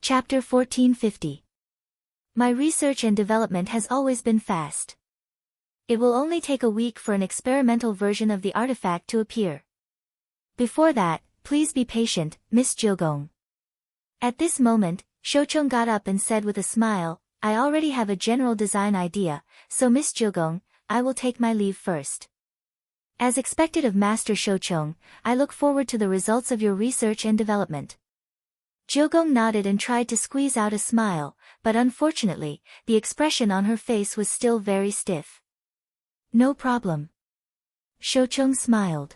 Chapter 1450. My research and development has always been fast. It will only take a week for an experimental version of the artifact to appear. Before that, please be patient, Miss Jiogong. At this moment, Shoucheng got up and said with a smile, I already have a general design idea, so Miss Jiogong, I will take my leave first. As expected of Master Shoucheng, I look forward to the results of your research and development. Jiogong nodded and tried to squeeze out a smile, but unfortunately, the expression on her face was still very stiff. No problem. Shoucheng smiled.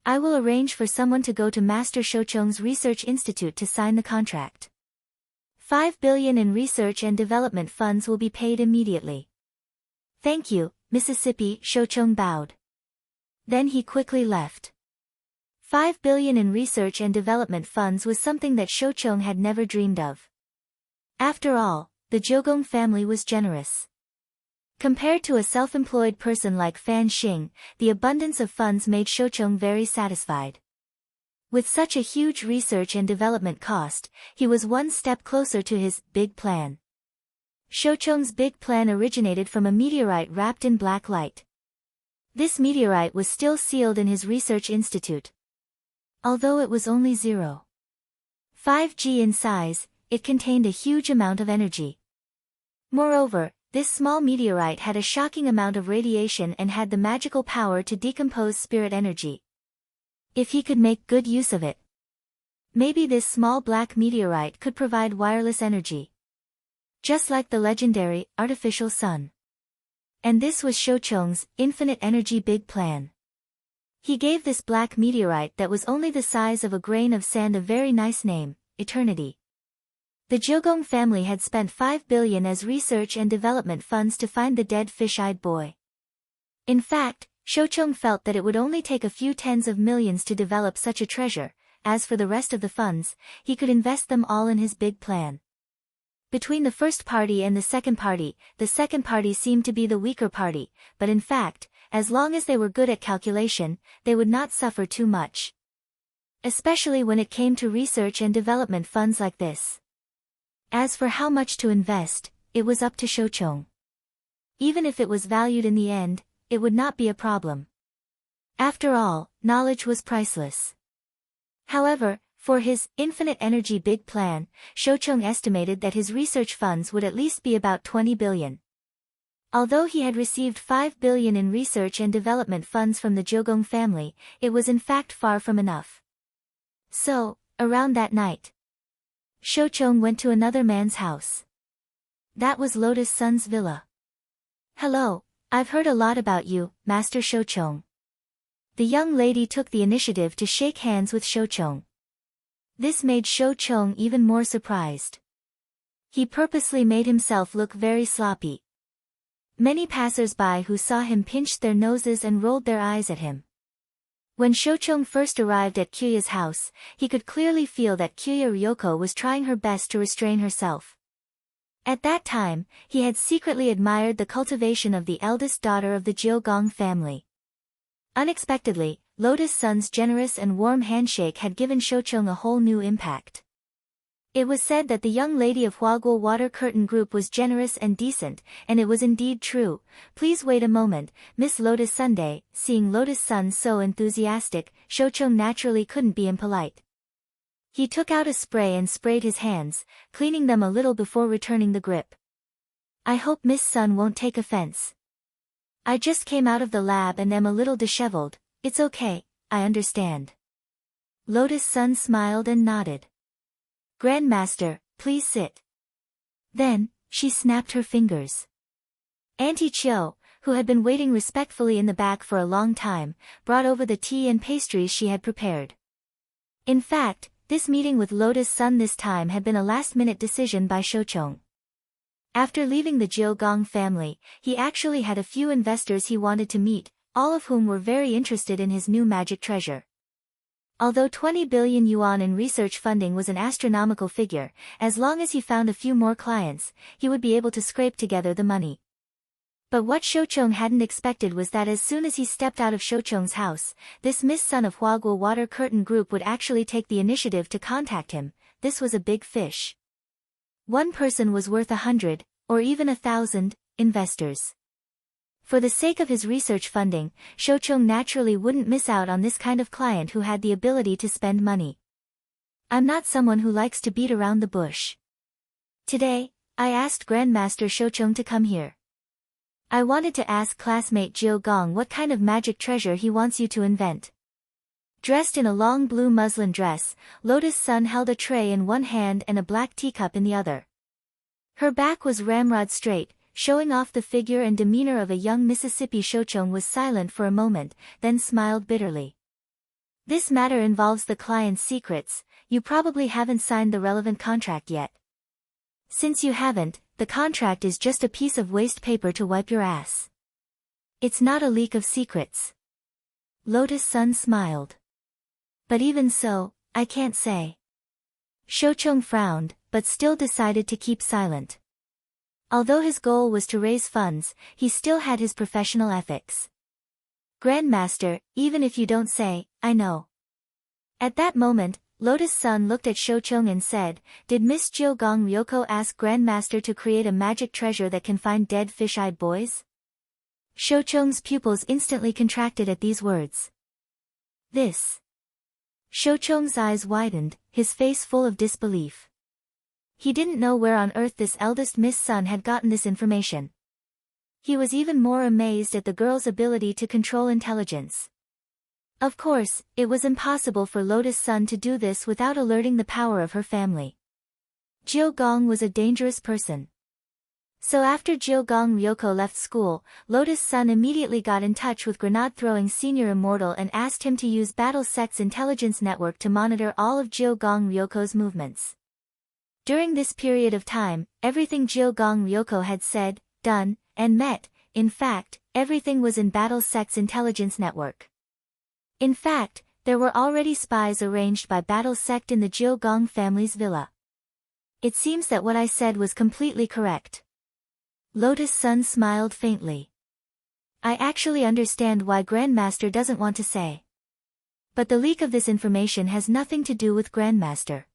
I will arrange for someone to go to Master Shoucheng's Research Institute to sign the contract. 5 billion in research and development funds will be paid immediately. Thank you, Mississippi, Shoucheng bowed. Then he quickly left. 5 billion in research and development funds was something that Shoucheng had never dreamed of. After all, the Jiogong family was generous. Compared to a self-employed person like Fan Xing, the abundance of funds made Shoucheng very satisfied. With such a huge research and development cost, he was one step closer to his big plan. Shoucheng's big plan originated from a meteorite wrapped in black light. This meteorite was still sealed in his research institute. Although it was only 0.5 g in size, it contained a huge amount of energy. Moreover, this small meteorite had a shocking amount of radiation and had the magical power to decompose spirit energy. If he could make good use of it, maybe this small black meteorite could provide wireless energy. Just like the legendary, artificial sun. And this was Shoucheng's infinite energy big plan. He gave this black meteorite that was only the size of a grain of sand a very nice name, Eternity. The Jiogong family had spent 5 billion as research and development funds to find the dead fish-eyed boy. In fact, Shoucheng felt that it would only take a few tens of millions to develop such a treasure. As for the rest of the funds, he could invest them all in his big plan. Between the first party and the second party seemed to be the weaker party, but in fact, as long as they were good at calculation, they would not suffer too much. Especially when it came to research and development funds like this. As for how much to invest, it was up to Shoucheng. Even if it was valued in the end, it would not be a problem. After all, knowledge was priceless. However, for his infinite energy big plan, Shoucheng estimated that his research funds would at least be about 20 billion. Although he had received 5 billion in research and development funds from the Jiogong family, it was in fact far from enough. So, around that night, Shoucheng went to another man's house. That was Lotus Sun's villa. Hello, I've heard a lot about you, Master Shoucheng. The young lady took the initiative to shake hands with Shoucheng. This made Shoucheng even more surprised. He purposely made himself look very sloppy. Many passers-by who saw him pinched their noses and rolled their eyes at him. When Shoucheng first arrived at Kyuya's house, he could clearly feel that Kyuya Ryoko was trying her best to restrain herself. At that time, he had secretly admired the cultivation of the eldest daughter of the Jiogong family. Unexpectedly, Lotus Sun's generous and warm handshake had given Shoucheng a whole new impact. It was said that the young lady of Huaguo Water Curtain Group was generous and decent, and it was indeed true. Please wait a moment, Miss Lotus Sunday. Seeing Lotus Sun so enthusiastic, Shoucheng naturally couldn't be impolite. He took out a spray and sprayed his hands, cleaning them a little before returning the grip. I hope Miss Sun won't take offense. I just came out of the lab and am a little disheveled. It's okay, I understand. Lotus Sun smiled and nodded. Grandmaster, please sit. Then, she snapped her fingers. Auntie Chiu, who had been waiting respectfully in the back for a long time, brought over the tea and pastries she had prepared. In fact, this meeting with Lotus Sun this time had been a last-minute decision by Shoucheng. After leaving the Jiogong family, he actually had a few investors he wanted to meet, all of whom were very interested in his new magic treasure. Although 20 billion yuan in research funding was an astronomical figure, as long as he found a few more clients, he would be able to scrape together the money. But what Shoucheng hadn't expected was that as soon as he stepped out of Shoucheng's house, this Miss Sun of Huaguo Water Curtain Group would actually take the initiative to contact him. This was a big fish. One person was worth 100, or even 1,000, investors. For the sake of his research funding, Shochung naturally wouldn't miss out on this kind of client who had the ability to spend money. I'm not someone who likes to beat around the bush. Today, I asked Grandmaster Shochung to come here. I wanted to ask classmate Jiu Gong what kind of magic treasure he wants you to invent. Dressed in a long blue muslin dress, Lotus Sun held a tray in one hand and a black teacup in the other. Her back was ramrod straight, showing off the figure and demeanor of a young Mississippi. Shochung was silent for a moment, then smiled bitterly. This matter involves the client's secrets. You probably haven't signed the relevant contract yet. Since you haven't, the contract is just a piece of waste paper to wipe your ass. It's not a leak of secrets. Lotus Sun smiled. But even so, I can't say. Shochung frowned, but still decided to keep silent. Although his goal was to raise funds, he still had his professional ethics. Grandmaster, even if you don't say, I know. At that moment, Lotus Sun looked at Shochung and said, Did Miss Jiu Gong Ryoko ask Grandmaster to create a magic treasure that can find dead fish-eyed boys? Shochung's pupils instantly contracted at these words. This. Shochung's eyes widened, his face full of disbelief. He didn't know where on earth this eldest Miss Sun had gotten this information. He was even more amazed at the girl's ability to control intelligence. Of course, it was impossible for Lotus Sun to do this without alerting the power of her family. Jiu Gong was a dangerous person. So after Jiu Gong Ryoko left school, Lotus Sun immediately got in touch with grenade-throwing Senior Immortal and asked him to use Battle Sect's intelligence network to monitor all of Jiu Gong Ryoko's movements. During this period of time, everything Jiu Gong Ryoko had said, done, and met, in fact, everything was in Battle Sect's intelligence network. In fact, there were already spies arranged by Battle Sect in the Jiu Gong family's villa. It seems that what I said was completely correct. Lotus Sun smiled faintly. I actually understand why Grandmaster doesn't want to say. But the leak of this information has nothing to do with Grandmaster.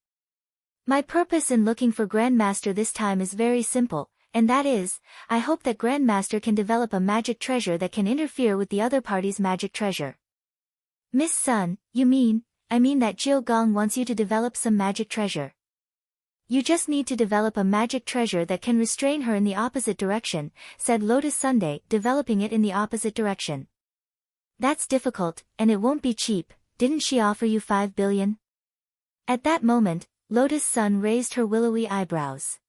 My purpose in looking for Grandmaster this time is very simple, and that is, I hope that Grandmaster can develop a magic treasure that can interfere with the other party's magic treasure. Miss Sun, I mean that Jiu Gong wants you to develop some magic treasure. You just need to develop a magic treasure that can restrain her in the opposite direction, said Lotus Sunday, developing it in the opposite direction. That's difficult, and it won't be cheap. Didn't she offer you 5 billion? At that moment, Lotus Sun raised her willowy eyebrows.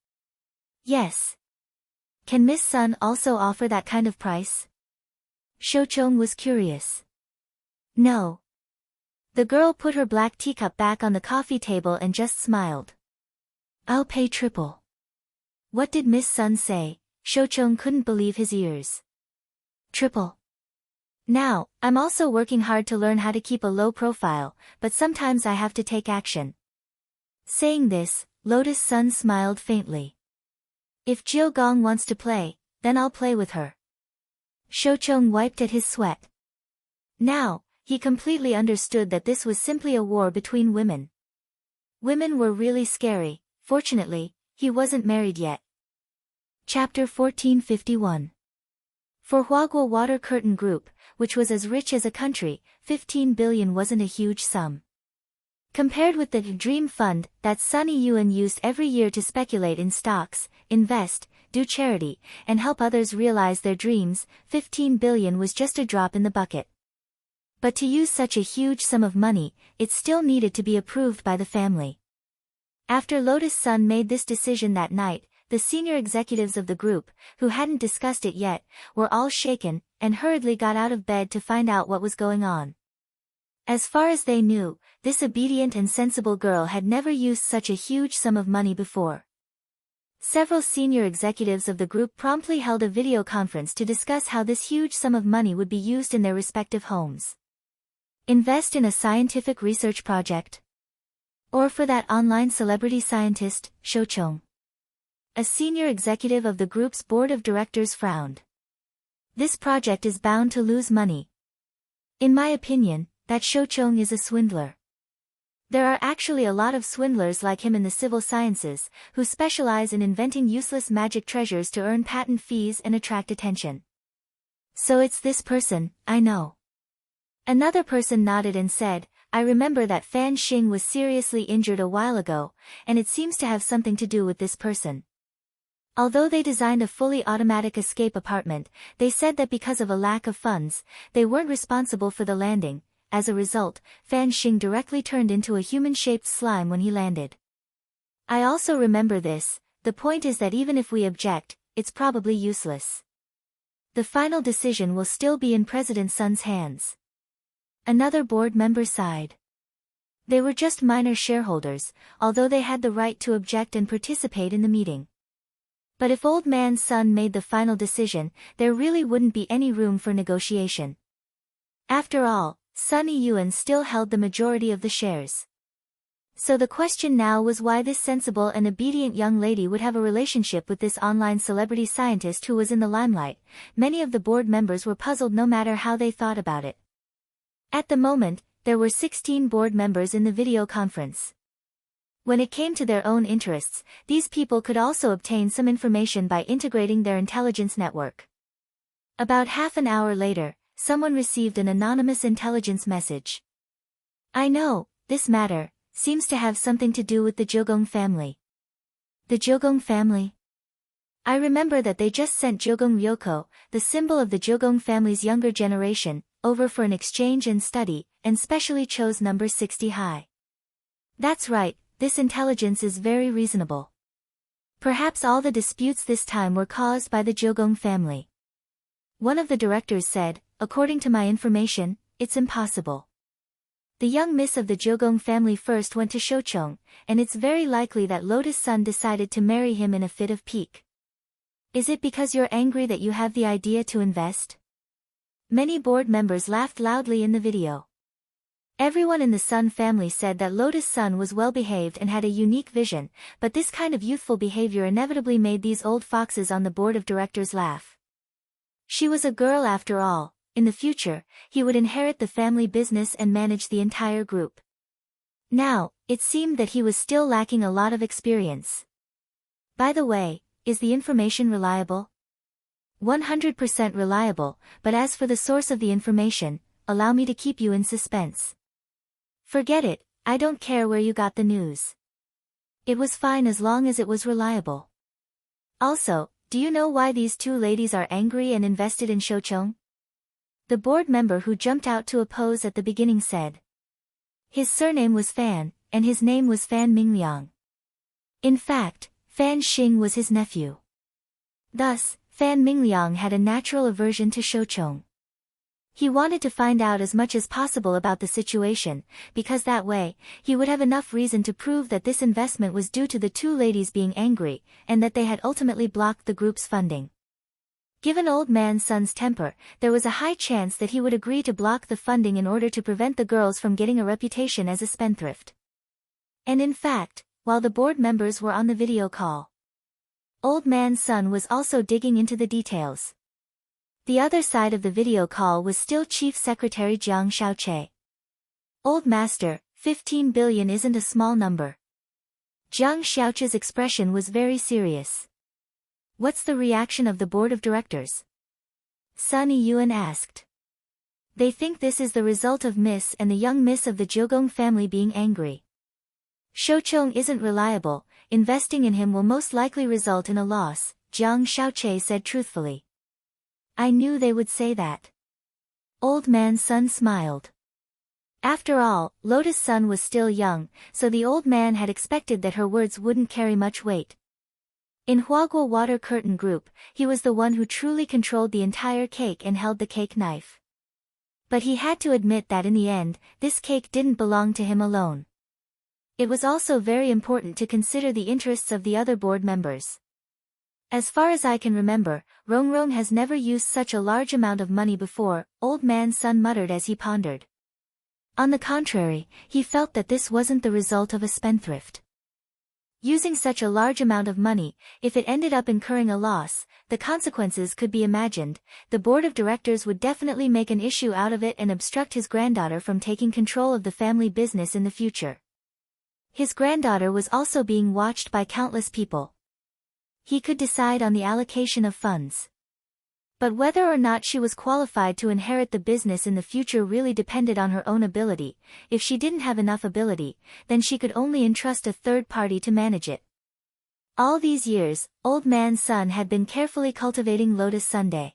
Yes. Can Miss Sun also offer that kind of price? Shochung was curious. No. The girl put her black teacup back on the coffee table and just smiled. I'll pay triple. What did Miss Sun say? Shochung couldn't believe his ears. Triple. Now, I'm also working hard to learn how to keep a low profile, but sometimes I have to take action. Saying this, Lotus Sun smiled faintly. If Jiu Gong wants to play, then I'll play with her. Shochung wiped at his sweat. Now, he completely understood that this was simply a war between women. Women were really scary. Fortunately, he wasn't married yet. Chapter 1451. For Huaguo Water Curtain Group, which was as rich as a country, 15 billion wasn't a huge sum. Compared with the Dream Fund that Sunny Yuan used every year to speculate in stocks, invest, do charity, and help others realize their dreams, 15 billion was just a drop in the bucket. But to use such a huge sum of money, it still needed to be approved by the family. After Lotus Sun made this decision that night, the senior executives of the group, who hadn't discussed it yet, were all shaken, and hurriedly got out of bed to find out what was going on. As far as they knew, this obedient and sensible girl had never used such a huge sum of money before. Several senior executives of the group promptly held a video conference to discuss how this huge sum of money would be used in their respective homes. Invest in a scientific research project? Or for that online celebrity scientist, Shochung? A senior executive of the group's board of directors frowned. This project is bound to lose money. In my opinion, that Shochung is a swindler. There are actually a lot of swindlers like him in the civil sciences, who specialize in inventing useless magic treasures to earn patent fees and attract attention. So it's this person, I know. Another person nodded and said, I remember that Fan Xing was seriously injured a while ago, and it seems to have something to do with this person. Although they designed a fully automatic escape apartment, they said that because of a lack of funds, they weren't responsible for the landing. As a result, Fan Xing directly turned into a human-shaped slime when he landed. I also remember this. The point is that even if we object, it's probably useless. The final decision will still be in President Sun's hands. Another board member sighed. They were just minor shareholders, although they had the right to object and participate in the meeting. But if Old Man Sun made the final decision, there really wouldn't be any room for negotiation. After all, Sun Yiyuan still held the majority of the shares. So the question now was why this sensible and obedient young lady would have a relationship with this online celebrity scientist who was in the limelight. Many of the board members were puzzled no matter how they thought about it. At the moment, there were 16 board members in the video conference. When it came to their own interests, these people could also obtain some information by integrating their intelligence network. About half an hour later, someone received an anonymous intelligence message. I know, this matter seems to have something to do with the Jiugong family. The Jiugong family? I remember that they just sent Jiugong Ryoko, the symbol of the Jiugong family's younger generation, over for an exchange and study, and specially chose number 60 high. That's right, this intelligence is very reasonable. Perhaps all the disputes this time were caused by the Jiugong family. One of the directors said, according to my information, it's impossible. The young miss of the Jiugong family first went to Shoucheng, and it's very likely that Lotus Sun decided to marry him in a fit of pique. Is it because you're angry that you have the idea to invest? Many board members laughed loudly in the video. Everyone in the Sun family said that Lotus Sun was well-behaved and had a unique vision, but this kind of youthful behavior inevitably made these old foxes on the board of directors laugh. She was a girl after all. In the future, he would inherit the family business and manage the entire group. Now, it seemed that he was still lacking a lot of experience. By the way, is the information reliable? 100% reliable, but as for the source of the information, allow me to keep you in suspense. Forget it, I don't care where you got the news. It was fine as long as it was reliable. Also, do you know why these two ladies are angry and invested in Shoucheng? The board member who jumped out to oppose at the beginning said. His surname was Fan, and his name was Fan Mingliang. In fact, Fan Xing was his nephew. Thus, Fan Mingliang had a natural aversion to Shoucheng. He wanted to find out as much as possible about the situation, because that way, he would have enough reason to prove that this investment was due to the two ladies being angry, and that they had ultimately blocked the group's funding. Given Old Man Sun's temper, there was a high chance that he would agree to block the funding in order to prevent the girls from getting a reputation as a spendthrift. And in fact, while the board members were on the video call, Old Man Sun was also digging into the details. The other side of the video call was still Chief Secretary Jiang Xiaoche. Old Master, 15 billion isn't a small number. Jiang Xiaoche's expression was very serious. What's the reaction of the board of directors? Sun Yiyuan asked. They think this is the result of Miss and the young miss of the Jiugong family being angry. Shoucheng isn't reliable, investing in him will most likely result in a loss, Jiang Xiaoche said truthfully. I knew they would say that. Old Man Sun smiled. After all, Lotus Sun was still young, so the old man had expected that her words wouldn't carry much weight. In Huaguo Water Curtain Group, he was the one who truly controlled the entire cake and held the cake knife. But he had to admit that in the end, this cake didn't belong to him alone. It was also very important to consider the interests of the other board members. As far as I can remember, Rongrong has never used such a large amount of money before, Old Man Sun muttered as he pondered. On the contrary, he felt that this wasn't the result of a spendthrift. Using such a large amount of money, if it ended up incurring a loss, the consequences could be imagined. The board of directors would definitely make an issue out of it and obstruct his granddaughter from taking control of the family business in the future. His granddaughter was also being watched by countless people. He could decide on the allocation of funds. But whether or not she was qualified to inherit the business in the future really depended on her own ability. If she didn't have enough ability, then she could only entrust a third party to manage it. All these years, Old Man Sun had been carefully cultivating Lotus Sundae.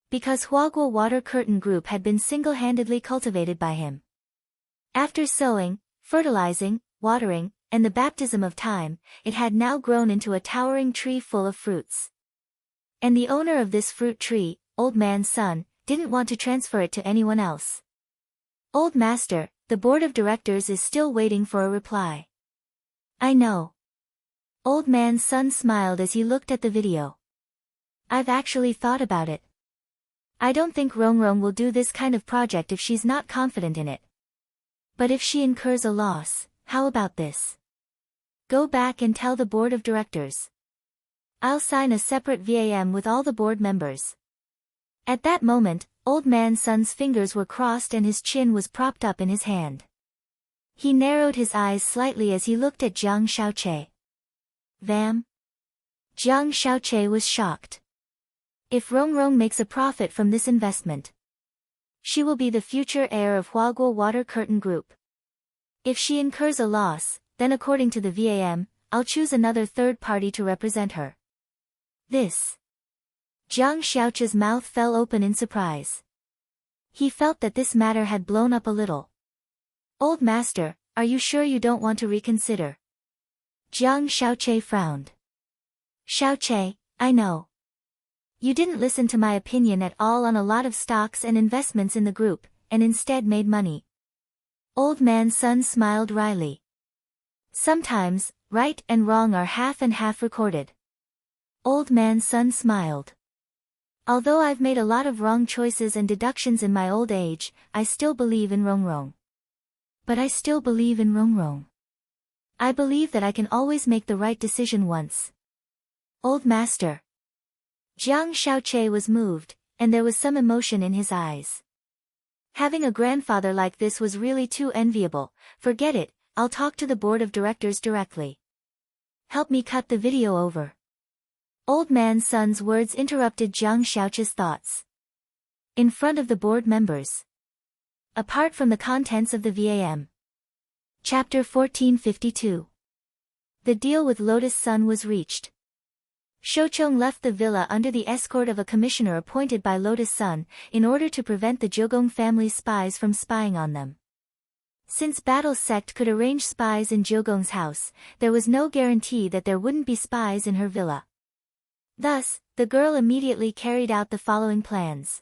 Because Huaguo Water Curtain Group had been single-handedly cultivated by him. After sowing, fertilizing, watering, and the baptism of time, it had now grown into a towering tree full of fruits. And the owner of this fruit tree, Old Man Sun, didn't want to transfer it to anyone else. Old Master, the board of directors is still waiting for a reply. I know. Old Man Sun smiled as he looked at the video. I've actually thought about it. I don't think Rongrong will do this kind of project if she's not confident in it. But if she incurs a loss, how about this? Go back and tell the board of directors. I'll sign a separate VAM with all the board members. At that moment, Old Man Sun's fingers were crossed and his chin was propped up in his hand. He narrowed his eyes slightly as he looked at Jiang Xiaoche. VAM? Jiang Xiaoche was shocked. If Rongrong makes a profit from this investment, she will be the future heir of Huaguo Water Curtain Group. If she incurs a loss, then according to the VAM, I'll choose another third party to represent her. This. Jiang Xiaoche's mouth fell open in surprise. He felt that this matter had blown up a little. Old Master, are you sure you don't want to reconsider? Jiang Xiaoche frowned. Xiaoche, I know. You didn't listen to my opinion at all on a lot of stocks and investments in the group, and instead made money. Old Man Sun smiled wryly. Sometimes, right and wrong are half and half recorded. Old Man Sun smiled. Although I've made a lot of wrong choices and deductions in my old age, I still believe in Rongrong. But I still believe in Rongrong. I believe that I can always make the right decision once. Old Master. Jiang Xiaoche was moved, and there was some emotion in his eyes. Having a grandfather like this was really too enviable. Forget it, I'll talk to the board of directors directly. Help me cut the video over. Old Man Sun's words interrupted Jiang Xiaoche's thoughts. In front of the board members. Apart from the contents of the VAM. Chapter 1452. The deal with Lotus Sun was reached. Shoucheng left the villa under the escort of a commissioner appointed by Lotus Sun, in order to prevent the Jiugong family's spies from spying on them. Since Battle Sect could arrange spies in Jiugong's house, there was no guarantee that there wouldn't be spies in her villa. Thus, the girl immediately carried out the following plans.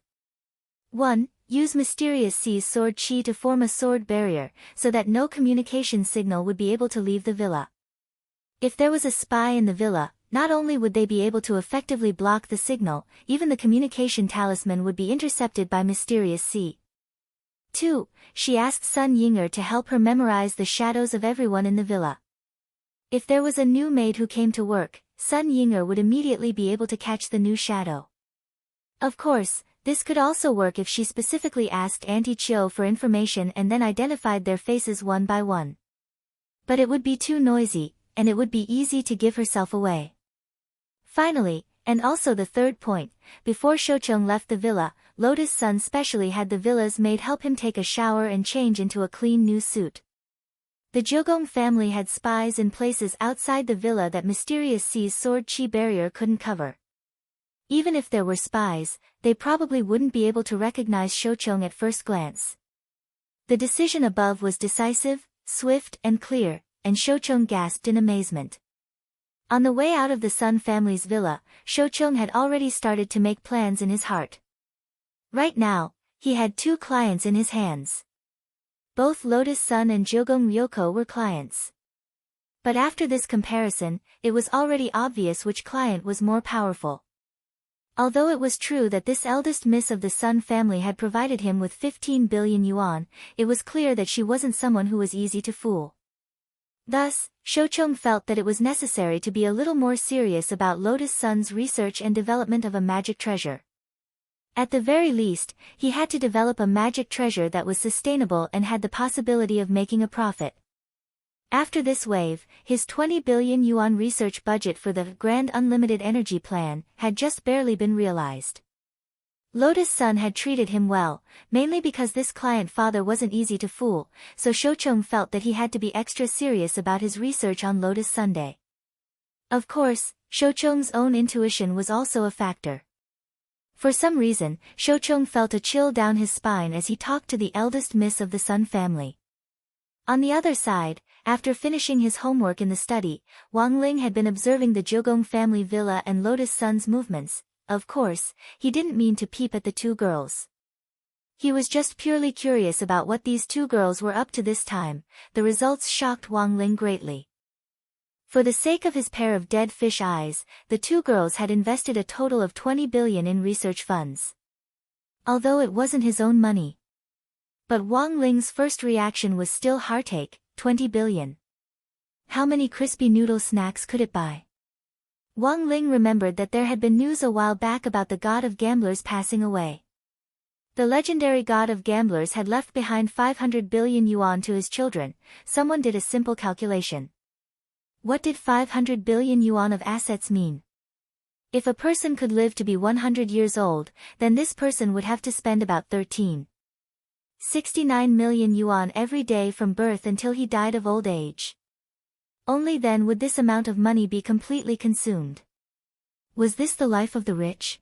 1. Use Mysterious Sea's sword chi to form a sword barrier, so that no communication signal would be able to leave the villa. If there was a spy in the villa, not only would they be able to effectively block the signal, even the communication talisman would be intercepted by Mysterious Sea. 2. She asked Sun Yinger to help her memorize the shadows of everyone in the villa. If there was a new maid who came to work, Sun Yinger would immediately be able to catch the new shadow. Of course, this could also work if she specifically asked Auntie Chiu for information and then identified their faces one by one. But it would be too noisy, and it would be easy to give herself away. Finally, and also the third point, before Shoucheng left the villa, Lotus Sun specially had the villa's maid help him take a shower and change into a clean new suit. The Jiugong family had spies in places outside the villa that Mysterious Sea's sword chi barrier couldn't cover. Even if there were spies, they probably wouldn't be able to recognize Shoucheng at first glance. The decision above was decisive, swift and clear, and Shoucheng gasped in amazement. On the way out of the Sun family's villa, Shoucheng had already started to make plans in his heart. Right now, he had 2 clients in his hands. Both Lotus Sun and Jiugong Ryoko were clients. But after this comparison, it was already obvious which client was more powerful. Although it was true that this eldest miss of the Sun family had provided him with 15 billion yuan, it was clear that she wasn't someone who was easy to fool. Thus, Shoucheng felt that it was necessary to be a little more serious about Lotus Sun's research and development of a magic treasure. At the very least, he had to develop a magic treasure that was sustainable and had the possibility of making a profit. After this wave, his 20 billion yuan research budget for the Grand Unlimited Energy Plan had just barely been realized. Lotus Sun had treated him well, mainly because this client father wasn't easy to fool, so Shoucheng felt that he had to be extra serious about his research on Lotus Sunday. Of course, Shoucheng's own intuition was also a factor. For some reason, Shoucheng felt a chill down his spine as he talked to the eldest miss of the Sun family. On the other side, after finishing his homework in the study, Wang Ling had been observing the Jiugong family villa and Lotus Sun's movements. Of course, he didn't mean to peep at the two girls. He was just purely curious about what these two girls were up to this time. The results shocked Wang Ling greatly. For the sake of his pair of dead fish eyes, the two girls had invested a total of 20 billion in research funds. Although it wasn't his own money. But Wang Ling's first reaction was still heartache, 20 billion. How many crispy noodle snacks could it buy? Wang Ling remembered that there had been news a while back about the god of gamblers passing away. The legendary god of gamblers had left behind 500 billion yuan to his children. Someone did a simple calculation. What did 500 billion yuan of assets mean? If a person could live to be 100 years old, then this person would have to spend about 13.69 million yuan every day from birth until he died of old age. Only then would this amount of money be completely consumed. Was this the life of the rich?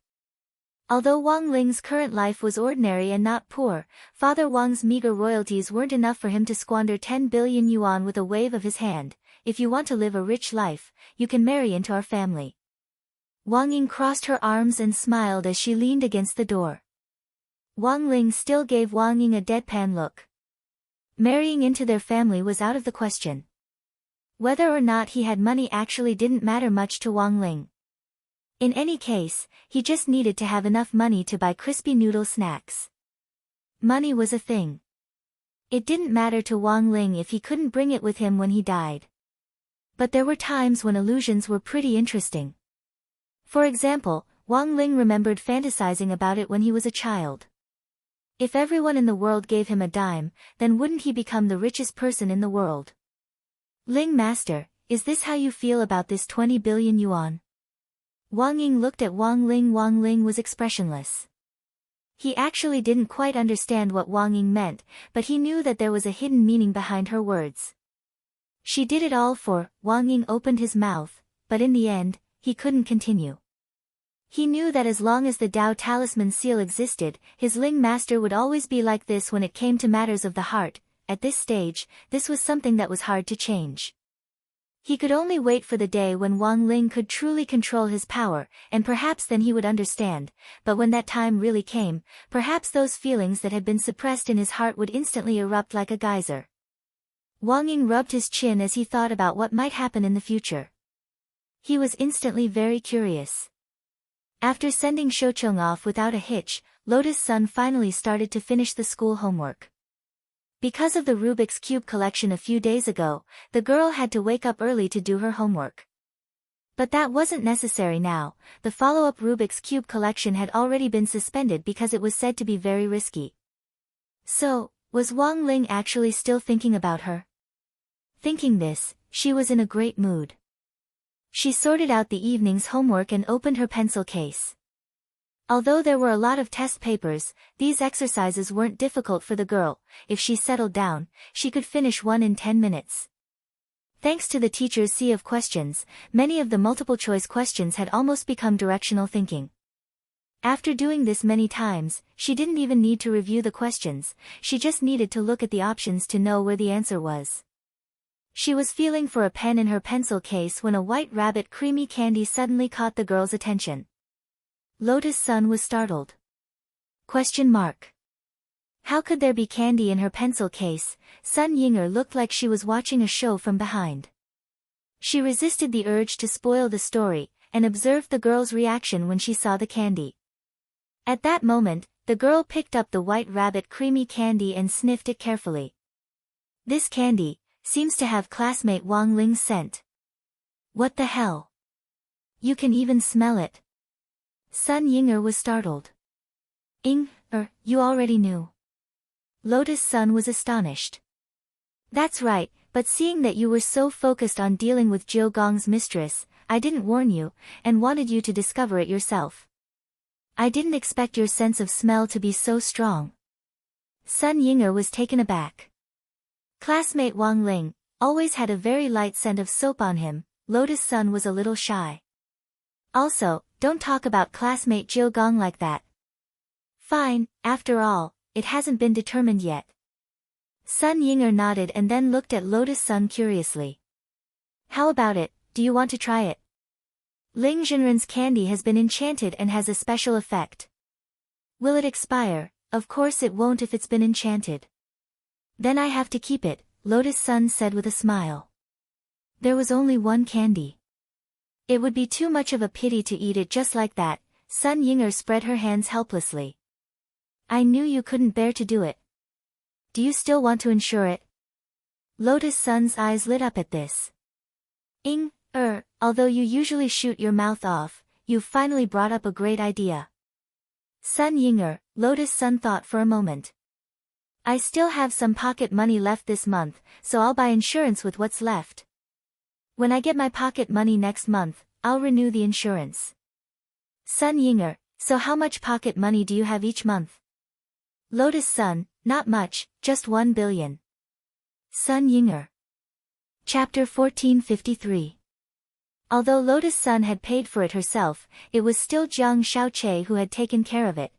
Although Wang Ling's current life was ordinary and not poor, Father Wang's meager royalties weren't enough for him to squander 10 billion yuan with a wave of his hand. If you want to live a rich life, you can marry into our family. Wang Ying crossed her arms and smiled as she leaned against the door. Wang Ling still gave Wang Ying a deadpan look. Marrying into their family was out of the question. Whether or not he had money actually didn't matter much to Wang Ling. In any case, he just needed to have enough money to buy crispy noodle snacks. Money was a thing. It didn't matter to Wang Ling if he couldn't bring it with him when he died. But there were times when illusions were pretty interesting. For example, Wang Ling remembered fantasizing about it when he was a child. If everyone in the world gave him a dime, then wouldn't he become the richest person in the world? Ling Master, is this how you feel about this 20 billion yuan? Wang Ying looked at Wang Ling. Wang Ling was expressionless. He actually didn't quite understand what Wang Ying meant, but he knew that there was a hidden meaning behind her words. She did it all for. Wang Ying opened his mouth, but in the end, he couldn't continue. He knew that as long as the Tao Talisman seal existed, his Ling Master would always be like this when it came to matters of the heart. At this stage, this was something that was hard to change. He could only wait for the day when Wang Ling could truly control his power, and perhaps then he would understand, but when that time really came, perhaps those feelings that had been suppressed in his heart would instantly erupt like a geyser. Wang Ying rubbed his chin as he thought about what might happen in the future. He was instantly very curious. After sending Shoucheng off without a hitch, Lotus Sun finally started to finish the school homework. Because of the Rubik's Cube collection a few days ago, the girl had to wake up early to do her homework. But that wasn't necessary now. The follow-up Rubik's Cube collection had already been suspended because it was said to be very risky. So, was Wang Ling actually still thinking about her? Thinking this, she was in a great mood. She sorted out the evening's homework and opened her pencil case. Although there were a lot of test papers, these exercises weren't difficult for the girl. If she settled down, she could finish one in 10 minutes. Thanks to the teacher's sea of questions, many of the multiple-choice questions had almost become directional thinking. After doing this many times, she didn't even need to review the questions, she just needed to look at the options to know where the answer was. She was feeling for a pen in her pencil case when a white rabbit creamy candy suddenly caught the girl's attention. Lotus Sun was startled. Question mark. How could there be candy in her pencil case? Sun Yinger looked like she was watching a show from behind. She resisted the urge to spoil the story, and observed the girl's reaction when she saw the candy. At that moment, the girl picked up the white rabbit creamy candy and sniffed it carefully. This candy seems to have classmate Wang Ling's scent. What the hell? You can even smell it. Sun Yinger was startled. You already knew. Lotus Sun was astonished. That's right, But seeing that you were so focused on dealing with Jiu Gong's mistress, I didn't warn you, and wanted you to discover it yourself. I didn't expect your sense of smell to be so strong. Sun Ying'er was taken aback. Classmate Wang Ling always had a very light scent of soap on him. Lotus Sun was a little shy. Also, don't talk about classmate Jiu Gong like that. Fine, after all, it hasn't been determined yet. Sun Ying'er nodded and then looked at Lotus Sun curiously. How about it, do you want to try it? Ling Zhenren's candy has been enchanted and has a special effect. Will it expire? Of course it won't if it's been enchanted. Then I have to keep it, Lotus Sun said with a smile. There was only one candy. It would be too much of a pity to eat it just like that. Sun Ying'er spread her hands helplessly. I knew you couldn't bear to do it. Do you still want to insure it? Lotus Sun's eyes lit up at this. Although you usually shoot your mouth off, you've finally brought up a great idea. Sun Ying'er, Lotus Sun thought for a moment. I still have some pocket money left this month, so I'll buy insurance with what's left. When I get my pocket money next month, I'll renew the insurance. Sun Ying'er, so how much pocket money do you have each month? Lotus Sun, not much, just 1 billion. Sun Ying'er. Chapter 1453. Although Lotus Sun had paid for it herself, it was still Jiang Shaoqi who had taken care of it.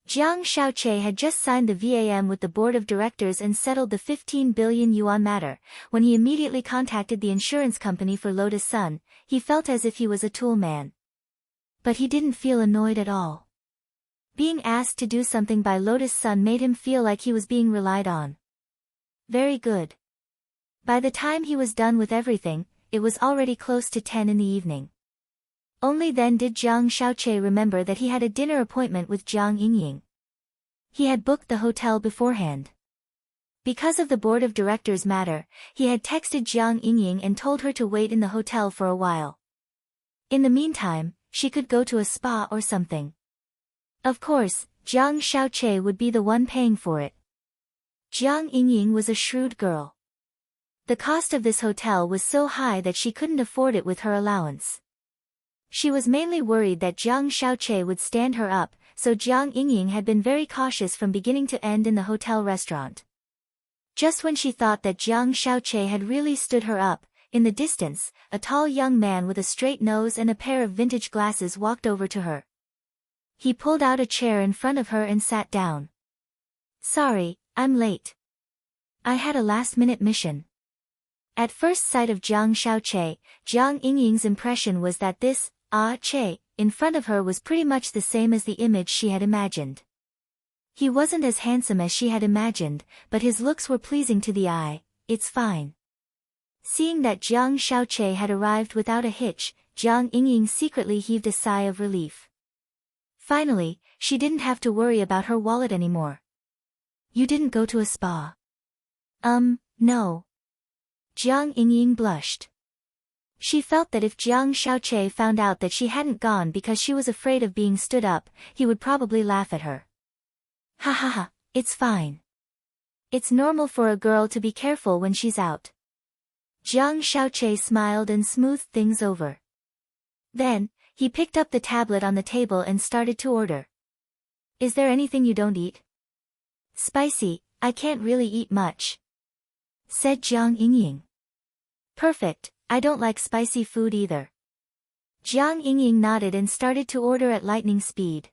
Jiang Shaoqi had just signed the VAM with the board of directors and settled the 15 billion yuan matter. When he immediately contacted the insurance company for Lotus Sun, he felt as if he was a tool man. But he didn't feel annoyed at all. Being asked to do something by Lotus Sun made him feel like he was being relied on. Very good. By the time he was done with everything, it was already close to 10 in the evening. Only then did Jiang Shaoqi remember that he had a dinner appointment with Jiang Yingying. He had booked the hotel beforehand. Because of the board of directors matter, he had texted Jiang Yingying and told her to wait in the hotel for a while. In the meantime, she could go to a spa or something. Of course, Jiang Shaoqi would be the one paying for it. Jiang Yingying was a shrewd girl. The cost of this hotel was so high that she couldn't afford it with her allowance. She was mainly worried that Jiang Shaoqi would stand her up, so Jiang Yingying had been very cautious from beginning to end in the hotel restaurant. Just when she thought that Jiang Shaoqi had really stood her up, in the distance, a tall young man with a straight nose and a pair of vintage glasses walked over to her. He pulled out a chair in front of her and sat down. Sorry, I'm late. I had a last-minute mission. At first sight of Jiang Shaoqi, Jiang Yingying's impression was that this, Che, in front of her was pretty much the same as the image she had imagined. He wasn't as handsome as she had imagined, but his looks were pleasing to the eye. It's fine. Seeing that Jiang Shaoqi had arrived without a hitch, Jiang Yingying secretly heaved a sigh of relief. Finally, she didn't have to worry about her wallet anymore. You didn't go to a spa? No. Jiang Yingying blushed. She felt that if Jiang Shaoqi found out that she hadn't gone because she was afraid of being stood up, he would probably laugh at her. Ha ha ha, it's fine. It's normal for a girl to be careful when she's out. Jiang Shaoqi smiled and smoothed things over. Then, he picked up the tablet on the table and started to order. Is there anything you don't eat? Spicy, I can't really eat much, said Jiang Yingying. Perfect, I don't like spicy food either. Jiang Yingying nodded and started to order at lightning speed.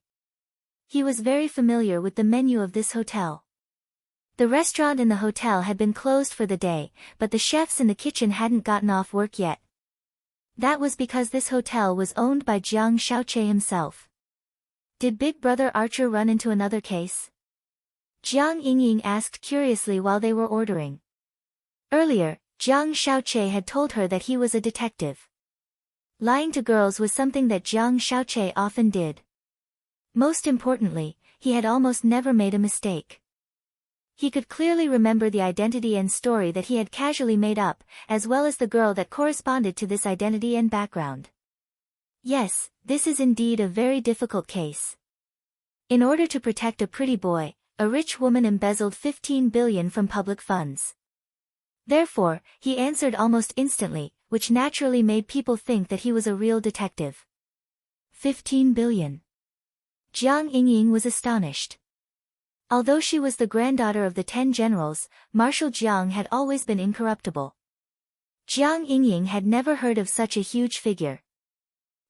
He was very familiar with the menu of this hotel. The restaurant in the hotel had been closed for the day, but the chefs in the kitchen hadn't gotten off work yet. That was because this hotel was owned by Jiang Shaoqi himself. Did Big Brother Archer run into another case? Jiang Yingying asked curiously while they were ordering. Earlier, Jiang Shaoqi had told her that he was a detective. Lying to girls was something that Jiang Shaoqi often did. Most importantly, he had almost never made a mistake. He could clearly remember the identity and story that he had casually made up, as well as the girl that corresponded to this identity and background. Yes, this is indeed a very difficult case. In order to protect a pretty boy, a rich woman embezzled 15 billion from public funds. Therefore, he answered almost instantly, which naturally made people think that he was a real detective. 15 billion. Jiang Yingying was astonished. Although she was the granddaughter of the 10 generals, Marshal Jiang had always been incorruptible. Jiang Yingying had never heard of such a huge figure.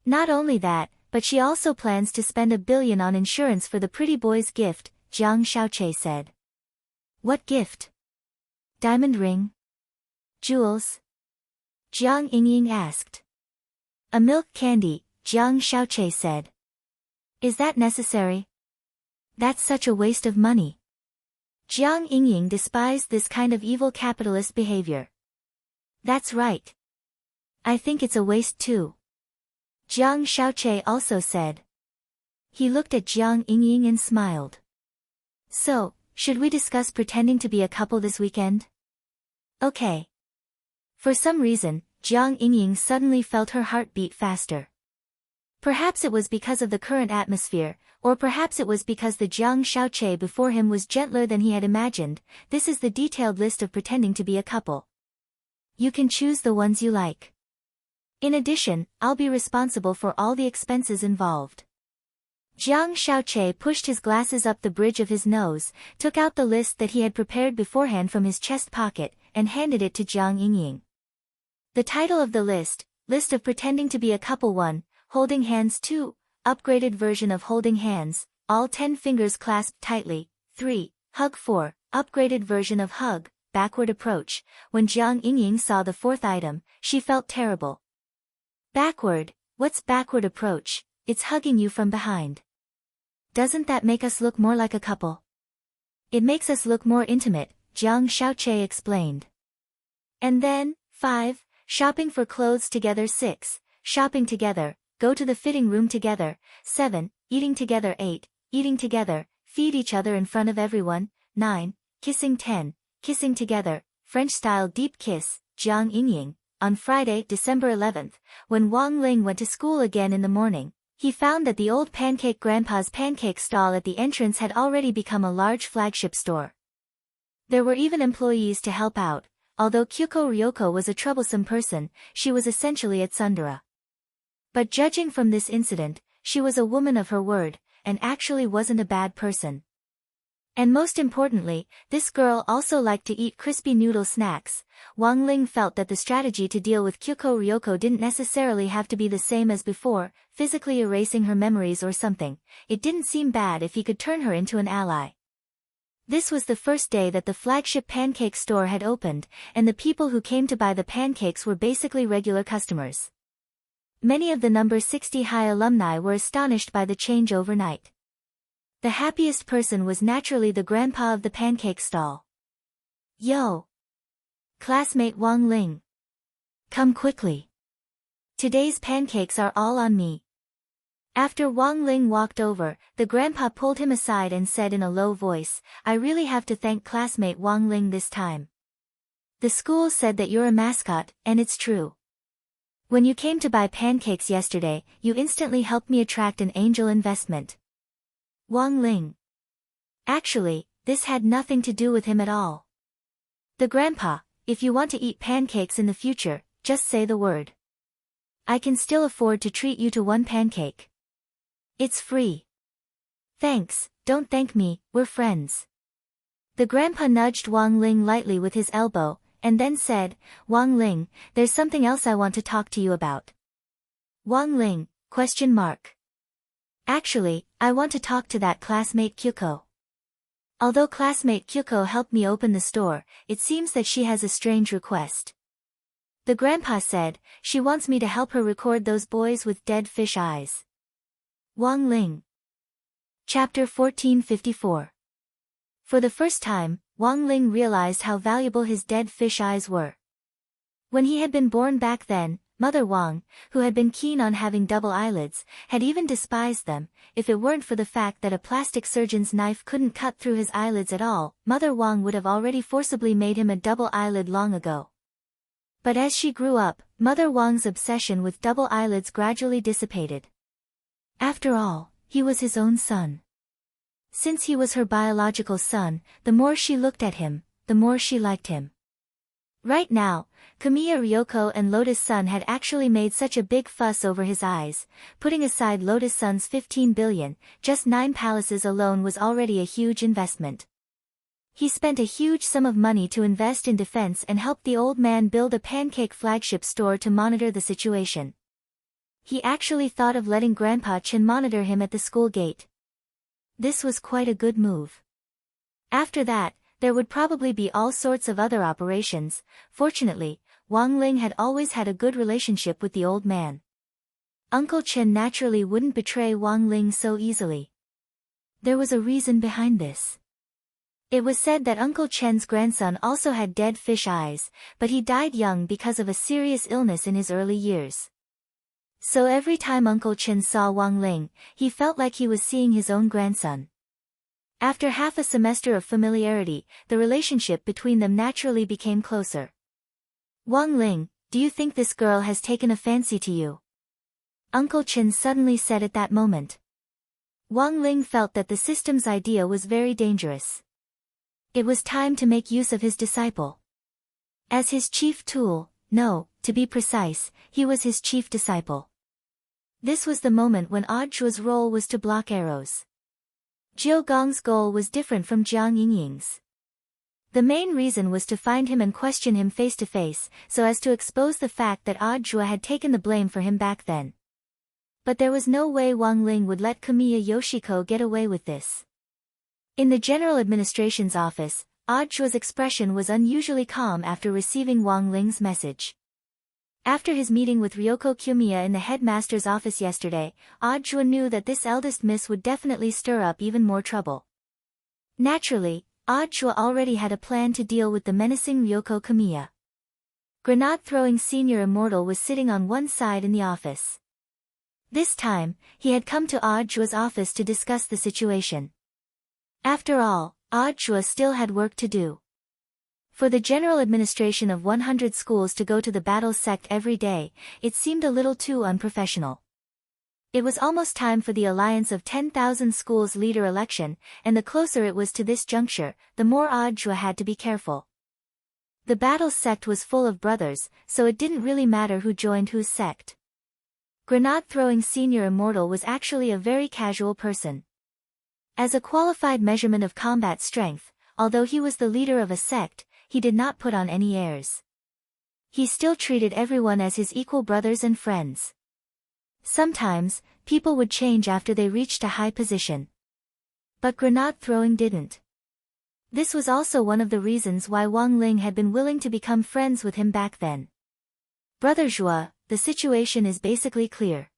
Not only that, but she also plans to spend $1 billion on insurance for the pretty boy's gift, Jiang Xiaoqi said. What gift? Diamond ring? Jewels? Jiang Yingying asked. A milk candy, Jiang Xiaoqi said. Is that necessary? That's such a waste of money. Jiang Yingying despised this kind of evil capitalist behavior. That's right. I think it's a waste too. Jiang Xiaoqi also said. He looked at Jiang Yingying and smiled. So, should we discuss pretending to be a couple this weekend? Okay. For some reason, Jiang Yingying suddenly felt her heart beat faster. Perhaps it was because of the current atmosphere, or perhaps it was because the Jiang Xiaoqi before him was gentler than he had imagined. This is the detailed list of pretending to be a couple. You can choose the ones you like. In addition, I'll be responsible for all the expenses involved. Jiang Xiaoqi pushed his glasses up the bridge of his nose, took out the list that he had prepared beforehand from his chest pocket, and handed it to Jiang Yingying. The title of the list of pretending to be a couple 1, holding hands 2, upgraded version of holding hands, all 10 fingers clasped tightly, 3, hug 4, upgraded version of hug, backward approach. When Jiang Yingying saw the 4th item, she felt terrible. Backward? What's backward approach? It's hugging you from behind. Doesn't that make us look more like a couple? It makes us look more intimate, Jiang Xiaoqi explained. And then, 5, shopping for clothes together. 6, shopping together, go to the fitting room together. 7, eating together. 8, eating together, feed each other in front of everyone. 9, kissing. 10, kissing together, French-style deep kiss. Jiang Yingying. On Friday, December 11th, when Wang Ling went to school again in the morning, he found that the old pancake grandpa's pancake stall at the entrance had already become a large flagship store. There were even employees to help out. Although Kyuko Ryoko was a troublesome person, she was essentially a tsundere. But judging from this incident, she was a woman of her word, and actually wasn't a bad person. And most importantly, this girl also liked to eat crispy noodle snacks. Wang Ling felt that the strategy to deal with Kyuko Ryoko didn't necessarily have to be the same as before, physically erasing her memories or something. It didn't seem bad if he could turn her into an ally. This was the first day that the flagship pancake store had opened, and the people who came to buy the pancakes were basically regular customers. Many of the number 60 high alumni were astonished by the change overnight. The happiest person was naturally the grandpa of the pancake stall. Yo! Classmate Wang Ling. Come quickly. Today's pancakes are all on me. After Wang Ling walked over, the grandpa pulled him aside and said in a low voice, I really have to thank classmate Wang Ling this time. The school said that you're a mascot, and it's true. When you came to buy pancakes yesterday, you instantly helped me attract an angel investment. Wang Ling. Actually, this had nothing to do with him at all. The grandpa, if you want to eat pancakes in the future, just say the word. I can still afford to treat you to one pancake. It's free. Thanks, don't thank me, we're friends. The grandpa nudged Wang Ling lightly with his elbow, and then said, Wang Ling, there's something else I want to talk to you about. Wang Ling, ? Actually, I want to talk to that classmate Kyuko. Although classmate Kyuko helped me open the store, it seems that she has a strange request. The grandpa said, she wants me to help her record those boys with dead fish eyes. Wang Ling. Chapter 1454. For the first time, Wang Ling realized how valuable his dead fish eyes were. When he had been born back then, Mother Wang, who had been keen on having double eyelids, had even despised them. If it weren't for the fact that a plastic surgeon's knife couldn't cut through his eyelids at all, Mother Wang would have already forcibly made him a double eyelid long ago. But as she grew up, Mother Wang's obsession with double eyelids gradually dissipated. After all, he was his own son. Since he was her biological son, the more she looked at him, the more she liked him. Right now, Kamiya Ryoko and Lotus Sun had actually made such a big fuss over his eyes. Putting aside Lotus Sun's 15 billion, just 9 palaces alone was already a huge investment. He spent a huge sum of money to invest in defense and helped the old man build a pancake flagship store to monitor the situation. He actually thought of letting Grandpa Chen monitor him at the school gate. This was quite a good move. After that, there would probably be all sorts of other operations. Fortunately, Wang Ling had always had a good relationship with the old man. Uncle Chen naturally wouldn't betray Wang Ling so easily. There was a reason behind this. It was said that Uncle Chen's grandson also had dead fish eyes, but he died young because of a serious illness in his early years. So every time Uncle Chen saw Wang Ling, he felt like he was seeing his own grandson. After half a semester of familiarity, the relationship between them naturally became closer. Wang Ling, do you think this girl has taken a fancy to you? Uncle Chen suddenly said at that moment. Wang Ling felt that the system's idea was very dangerous. It was time to make use of his disciple. As his chief tool, no, to be precise, he was his chief disciple. This was the moment when Odd Zhuo's role was to block arrows. Jiu Gong's goal was different from Jiang Yingying's. The main reason was to find him and question him face to face, so as to expose the fact that Odd Zhuo had taken the blame for him back then. But there was no way Wang Ling would let Kamiya Yoshiko get away with this. In the General Administration's office, Odd Zhuo's expression was unusually calm after receiving Wang Ling's message. After his meeting with Ryoko Kiyomiya in the headmaster's office yesterday, Odd Zhuo knew that this eldest miss would definitely stir up even more trouble. Naturally, Odd Zhuo already had a plan to deal with the menacing Ryoko Kiyomiya. Grenade-throwing senior immortal was sitting on one side in the office. This time, he had come to Odd Zhuo's office to discuss the situation. After all, Odd Zhuo still had work to do. For the general administration of 100 schools to go to the battle sect every day, it seemed a little too unprofessional. It was almost time for the alliance of 10,000 schools leader election, and the closer it was to this juncture, the more Odd Zhuo had to be careful. The battle sect was full of brothers, so it didn't really matter who joined whose sect. Grenade-throwing senior immortal was actually a very casual person. As a qualified measurement of combat strength, although he was the leader of a sect, he did not put on any airs. He still treated everyone as his equal brothers and friends. Sometimes, people would change after they reached a high position. But grenade-throwing didn't. This was also one of the reasons why Wang Ling had been willing to become friends with him back then. Brother Zhuo, the situation is basically clear.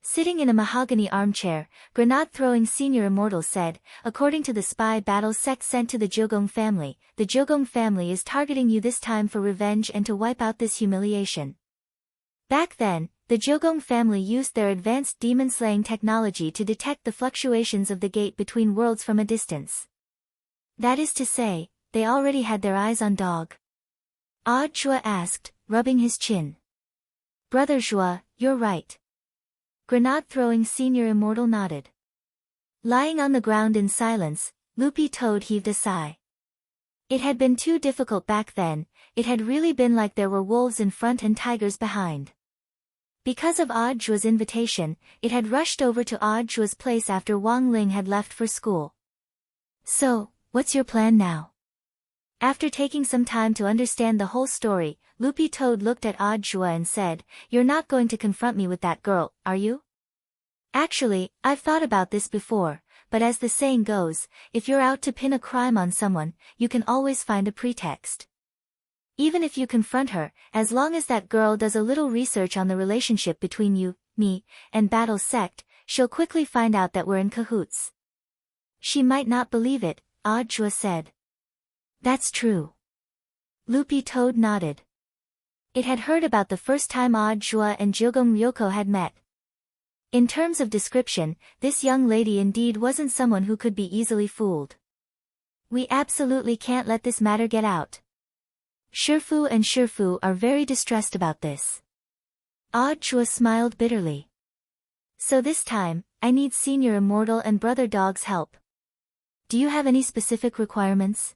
Sitting in a mahogany armchair, grenade-throwing senior immortal said, according to the spy battle sect sent to the Jiugong family, the Jiugong family is targeting you this time for revenge and to wipe out this humiliation. Back then, the Jiugong family used their advanced demon-slaying technology to detect the fluctuations of the gate between worlds from a distance. That is to say, they already had their eyes on Dog. Odd Zhuo asked, rubbing his chin. Brother Zhuo, you're right. Grenade-throwing senior immortal nodded. Lying on the ground in silence, Loopy Toad heaved a sigh. It had been too difficult back then, it had really been like there were wolves in front and tigers behind. Because of Odd Zhuo's invitation, it had rushed over to Odd Zhuo's place after Wang Ling had left for school. So, what's your plan now? After taking some time to understand the whole story, Loopy Toad looked at Odd Zhuo and said, "You're not going to confront me with that girl, are you?" Actually, I've thought about this before, but as the saying goes, if you're out to pin a crime on someone, you can always find a pretext. Even if you confront her, as long as that girl does a little research on the relationship between you, me, and Battle Sect, she'll quickly find out that we're in cahoots. She might not believe it, Odd Zhuo said. That's true. Loopy Toad nodded. It had heard about the first time Odd Zhuo and Jiugong Ryoko had met. In terms of description, this young lady indeed wasn't someone who could be easily fooled. We absolutely can't let this matter get out. Shifu and Shifu are very distressed about this. Odd Zhuo smiled bitterly. So this time, I need Senior Immortal and Brother Dog's help. Do you have any specific requirements?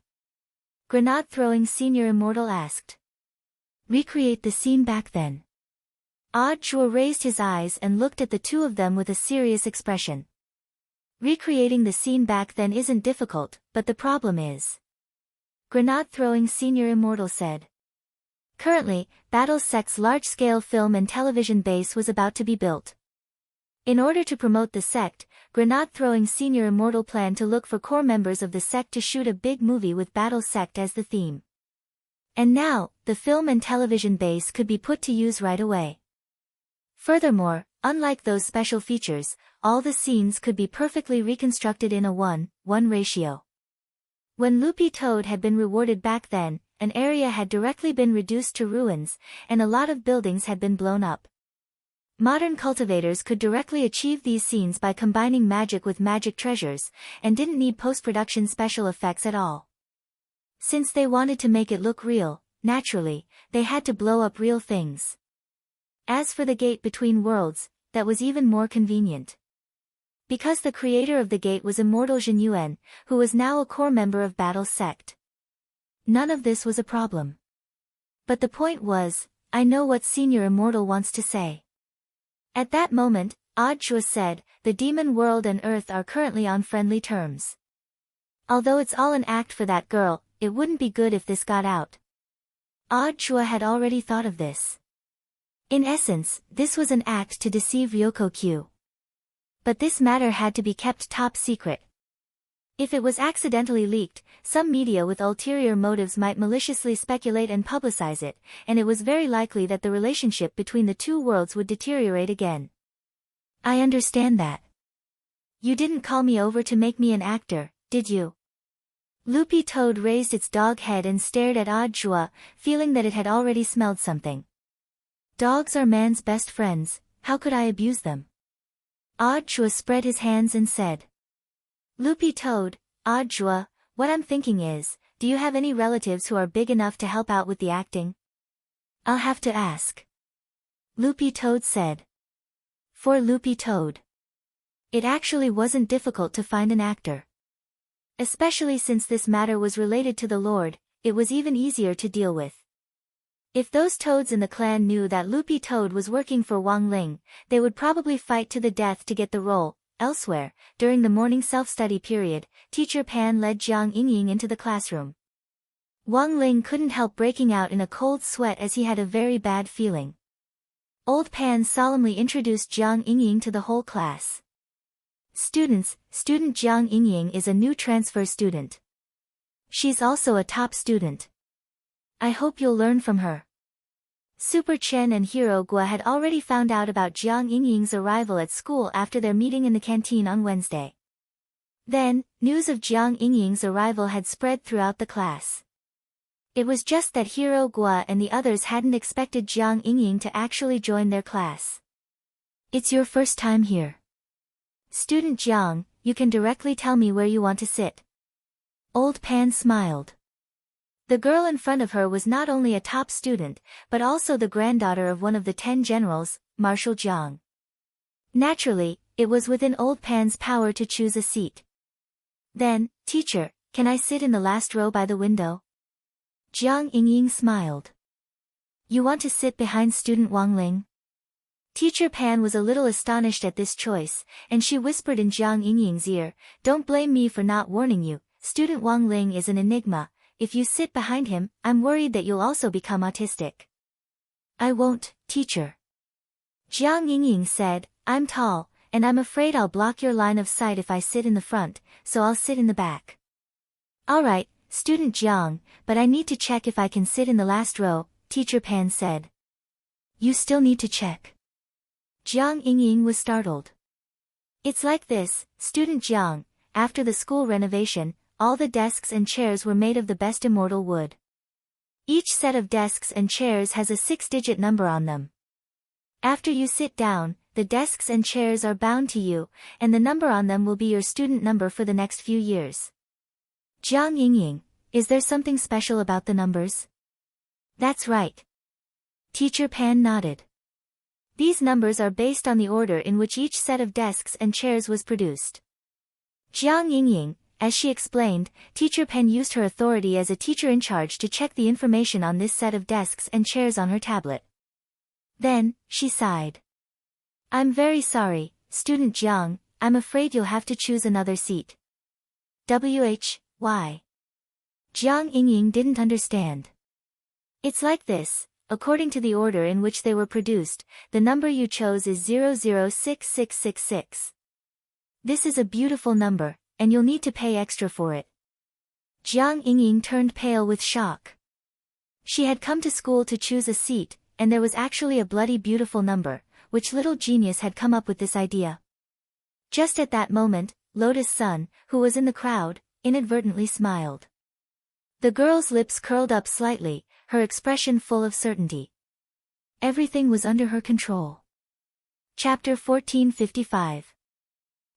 Grenade-throwing senior immortal asked. Recreate the scene back then. Chua raised his eyes and looked at the two of them with a serious expression. Recreating the scene back then isn't difficult, but the problem is. Grenade-throwing senior immortal said. Currently, Battle's sect's large-scale film and television base was about to be built. In order to promote the sect, Grenade-throwing senior immortal planned to look for core members of the sect to shoot a big movie with Battle's sect as the theme. And now, the film and television base could be put to use right away. Furthermore, unlike those special features, all the scenes could be perfectly reconstructed in a 1:1 ratio. When Loopy Toad had been rewarded back then, an area had directly been reduced to ruins, and a lot of buildings had been blown up. Modern cultivators could directly achieve these scenes by combining magic with magic treasures, and didn't need post-production special effects at all. Since they wanted to make it look real, naturally, they had to blow up real things. As for the gate between worlds, that was even more convenient. Because the creator of the gate was immortal Jin Yuan, who was now a core member of Battle's sect. None of this was a problem. But the point was, I know what Senior Immortal wants to say. At that moment, Chua said, the demon world and Earth are currently on friendly terms. Although it's all an act for that girl, it wouldn't be good if this got out. Chua had already thought of this. In essence, this was an act to deceive Ryoko Q. But this matter had to be kept top secret. If it was accidentally leaked, some media with ulterior motives might maliciously speculate and publicize it, and it was very likely that the relationship between the two worlds would deteriorate again. I understand that. You didn't call me over to make me an actor, did you? Loopy Toad raised its dog head and stared at Chua, feeling that it had already smelled something. Dogs are man's best friends, how could I abuse them? Chua spread his hands and said. Loopy Toad, Chua, what I'm thinking is, do you have any relatives who are big enough to help out with the acting? I'll have to ask. Loopy Toad said. For Loopy Toad. It actually wasn't difficult to find an actor. Especially since this matter was related to the Lord, it was even easier to deal with. If those toads in the clan knew that Loopy Toad was working for Wang Ling, they would probably fight to the death to get the role. Elsewhere, during the morning self-study period, Teacher Pan led Jiang Yingying into the classroom. Wang Ling couldn't help breaking out in a cold sweat as he had a very bad feeling. Old Pan solemnly introduced Jiang Yingying to the whole class. Students, Student Jiang Yingying is a new transfer student. She's also a top student. I hope you'll learn from her. Super Chen and Hero Gua had already found out about Jiang Yingying's arrival at school after their meeting in the canteen on Wednesday. Then, news of Jiang Yingying's arrival had spread throughout the class. It was just that Hero Gua and the others hadn't expected Jiang Yingying to actually join their class. It's your first time here. Student Jiang, you can directly tell me where you want to sit. Old Pan smiled. The girl in front of her was not only a top student, but also the granddaughter of one of the 10 generals, Marshal Jiang. Naturally, it was within Old Pan's power to choose a seat. Then, teacher, can I sit in the last row by the window? Jiang Yingying smiled. You want to sit behind student Wang Ling? Teacher Pan was a little astonished at this choice, and she whispered in Jiang Yingying's ear, don't blame me for not warning you, student Wang Ling is an enigma. If you sit behind him, I'm worried that you'll also become autistic. I won't, teacher. Jiang Yingying said, I'm tall, and I'm afraid I'll block your line of sight if I sit in the front, so I'll sit in the back. Alright, student Jiang, but I need to check if I can sit in the last row, Teacher Pan said. You still need to check. Jiang Yingying was startled. It's like this, student Jiang, after the school renovation, all the desks and chairs were made of the best immortal wood. Each set of desks and chairs has a 6-digit number on them. After you sit down, the desks and chairs are bound to you, and the number on them will be your student number for the next few years. Jiang Yingying, is there something special about the numbers? That's right. Teacher Pan nodded. These numbers are based on the order in which each set of desks and chairs was produced. Jiang Yingying, As she explained, Teacher Pen used her authority as a teacher in charge to check the information on this set of desks and chairs on her tablet. Then, she sighed. I'm very sorry, Student Jiang, I'm afraid you'll have to choose another seat. Why? Jiang Yingying didn't understand. It's like this, according to the order in which they were produced, the number you chose is 006666. This is a beautiful number, and you'll need to pay extra for it. Jiang Yingying turned pale with shock. She had come to school to choose a seat, and there was actually a bloody beautiful number, which little genius had come up with this idea. Just at that moment, Lotus Sun, who was in the crowd, inadvertently smiled. The girl's lips curled up slightly, her expression full of certainty. Everything was under her control. Chapter 1455.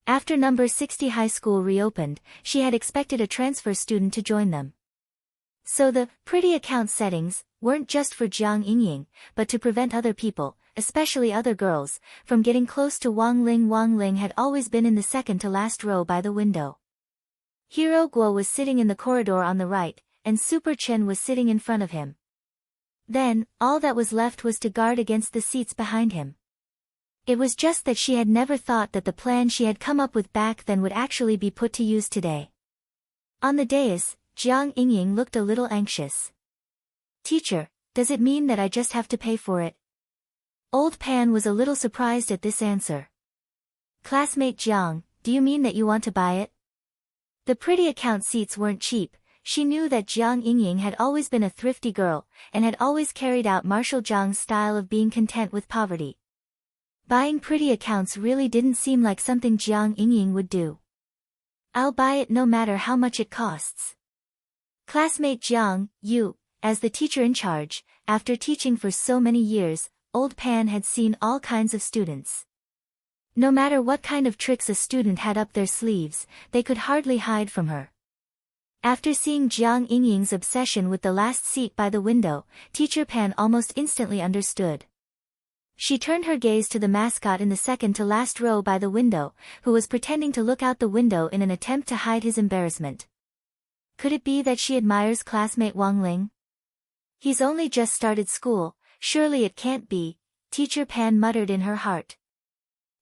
After number 60 high school reopened, she had expected a transfer student to join them. So the pretty account settings weren't just for Jiang Yingying, but to prevent other people, especially other girls, from getting close to Wang Ling. Wang Ling had always been in the second to last row by the window. Hero Guo was sitting in the corridor on the right, and Super Chen was sitting in front of him. Then, all that was left was to guard against the seats behind him. It was just that she had never thought that the plan she had come up with back then would actually be put to use today. On the dais, Jiang Yingying looked a little anxious. Teacher, does it mean that I just have to pay for it? Old Pan was a little surprised at this answer. Classmate Jiang, do you mean that you want to buy it? The pretty account seats weren't cheap. She knew that Jiang Yingying had always been a thrifty girl, and had always carried out Marshal Zhang's style of being content with poverty. Buying pretty accounts really didn't seem like something Jiang Yingying would do. I'll buy it no matter how much it costs. Classmate Jiang, you, as the teacher in charge, after teaching for so many years, Old Pan had seen all kinds of students. No matter what kind of tricks a student had up their sleeves, they could hardly hide from her. After seeing Jiang Yingying's obsession with the last seat by the window, Teacher Pan almost instantly understood. She turned her gaze to the mascot in the second to last row by the window, who was pretending to look out the window in an attempt to hide his embarrassment. Could it be that she admires classmate Wang Ling? He's only just started school, surely it can't be, Teacher Pan muttered in her heart.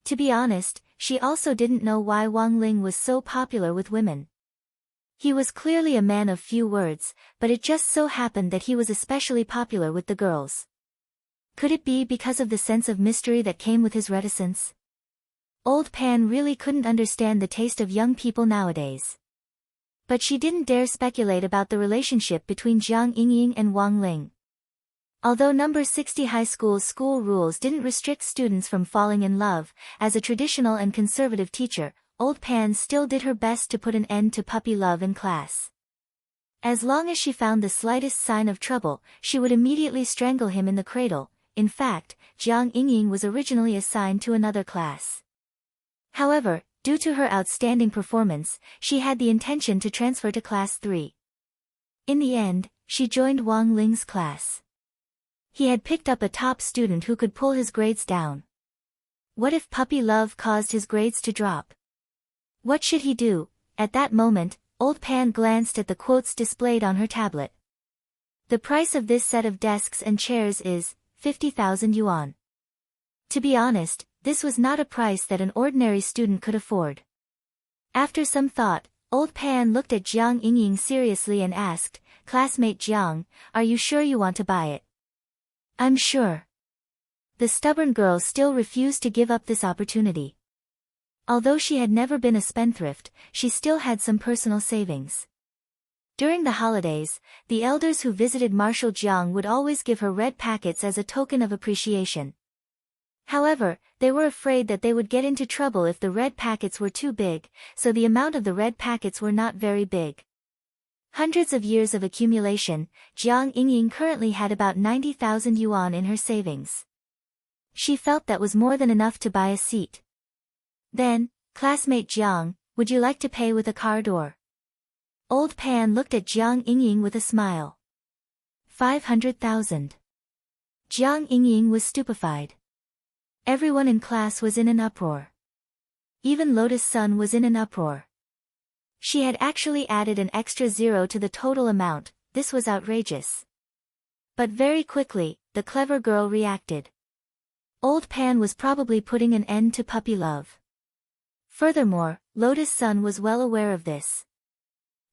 To be honest, she also didn't know why Wang Ling was so popular with women. He was clearly a man of few words, but it just so happened that he was especially popular with the girls. Could it be because of the sense of mystery that came with his reticence? Old Pan really couldn't understand the taste of young people nowadays. But she didn't dare speculate about the relationship between Jiang Yingying and Wang Ling. Although number 60 high school's school rules didn't restrict students from falling in love, as a traditional and conservative teacher, Old Pan still did her best to put an end to puppy love in class. As long as she found the slightest sign of trouble, she would immediately strangle him in the cradle. In fact, Jiang Yingying was originally assigned to another class. However, due to her outstanding performance, she had the intention to transfer to class 3. In the end, she joined Wang Ling's class. He had picked up a top student who could pull his grades down. What if puppy love caused his grades to drop? What should he do? At that moment, Old Pan glanced at the quotes displayed on her tablet. The price of this set of desks and chairs is 50,000 yuan. To be honest, this was not a price that an ordinary student could afford. After some thought, Old Pan looked at Jiang Yingying seriously and asked, Classmate Jiang, are you sure you want to buy it? I'm sure. The stubborn girl still refused to give up this opportunity. Although she had never been a spendthrift, she still had some personal savings. During the holidays, the elders who visited Marshal Jiang would always give her red packets as a token of appreciation. However, they were afraid that they would get into trouble if the red packets were too big, so the amount of the red packets were not very big. Hundreds of years of accumulation, Jiang Yingying currently had about 90,000 yuan in her savings. She felt that was more than enough to buy a seat. Then, Classmate Jiang, would you like to pay with a card or? Old Pan looked at Jiang Yingying with a smile. 500,000. Jiang Yingying was stupefied. Everyone in class was in an uproar. Even Lotus Sun was in an uproar. She had actually added an extra zero to the total amount. This was outrageous. But very quickly, the clever girl reacted. Old Pan was probably putting an end to puppy love. Furthermore, Lotus-san was well aware of this.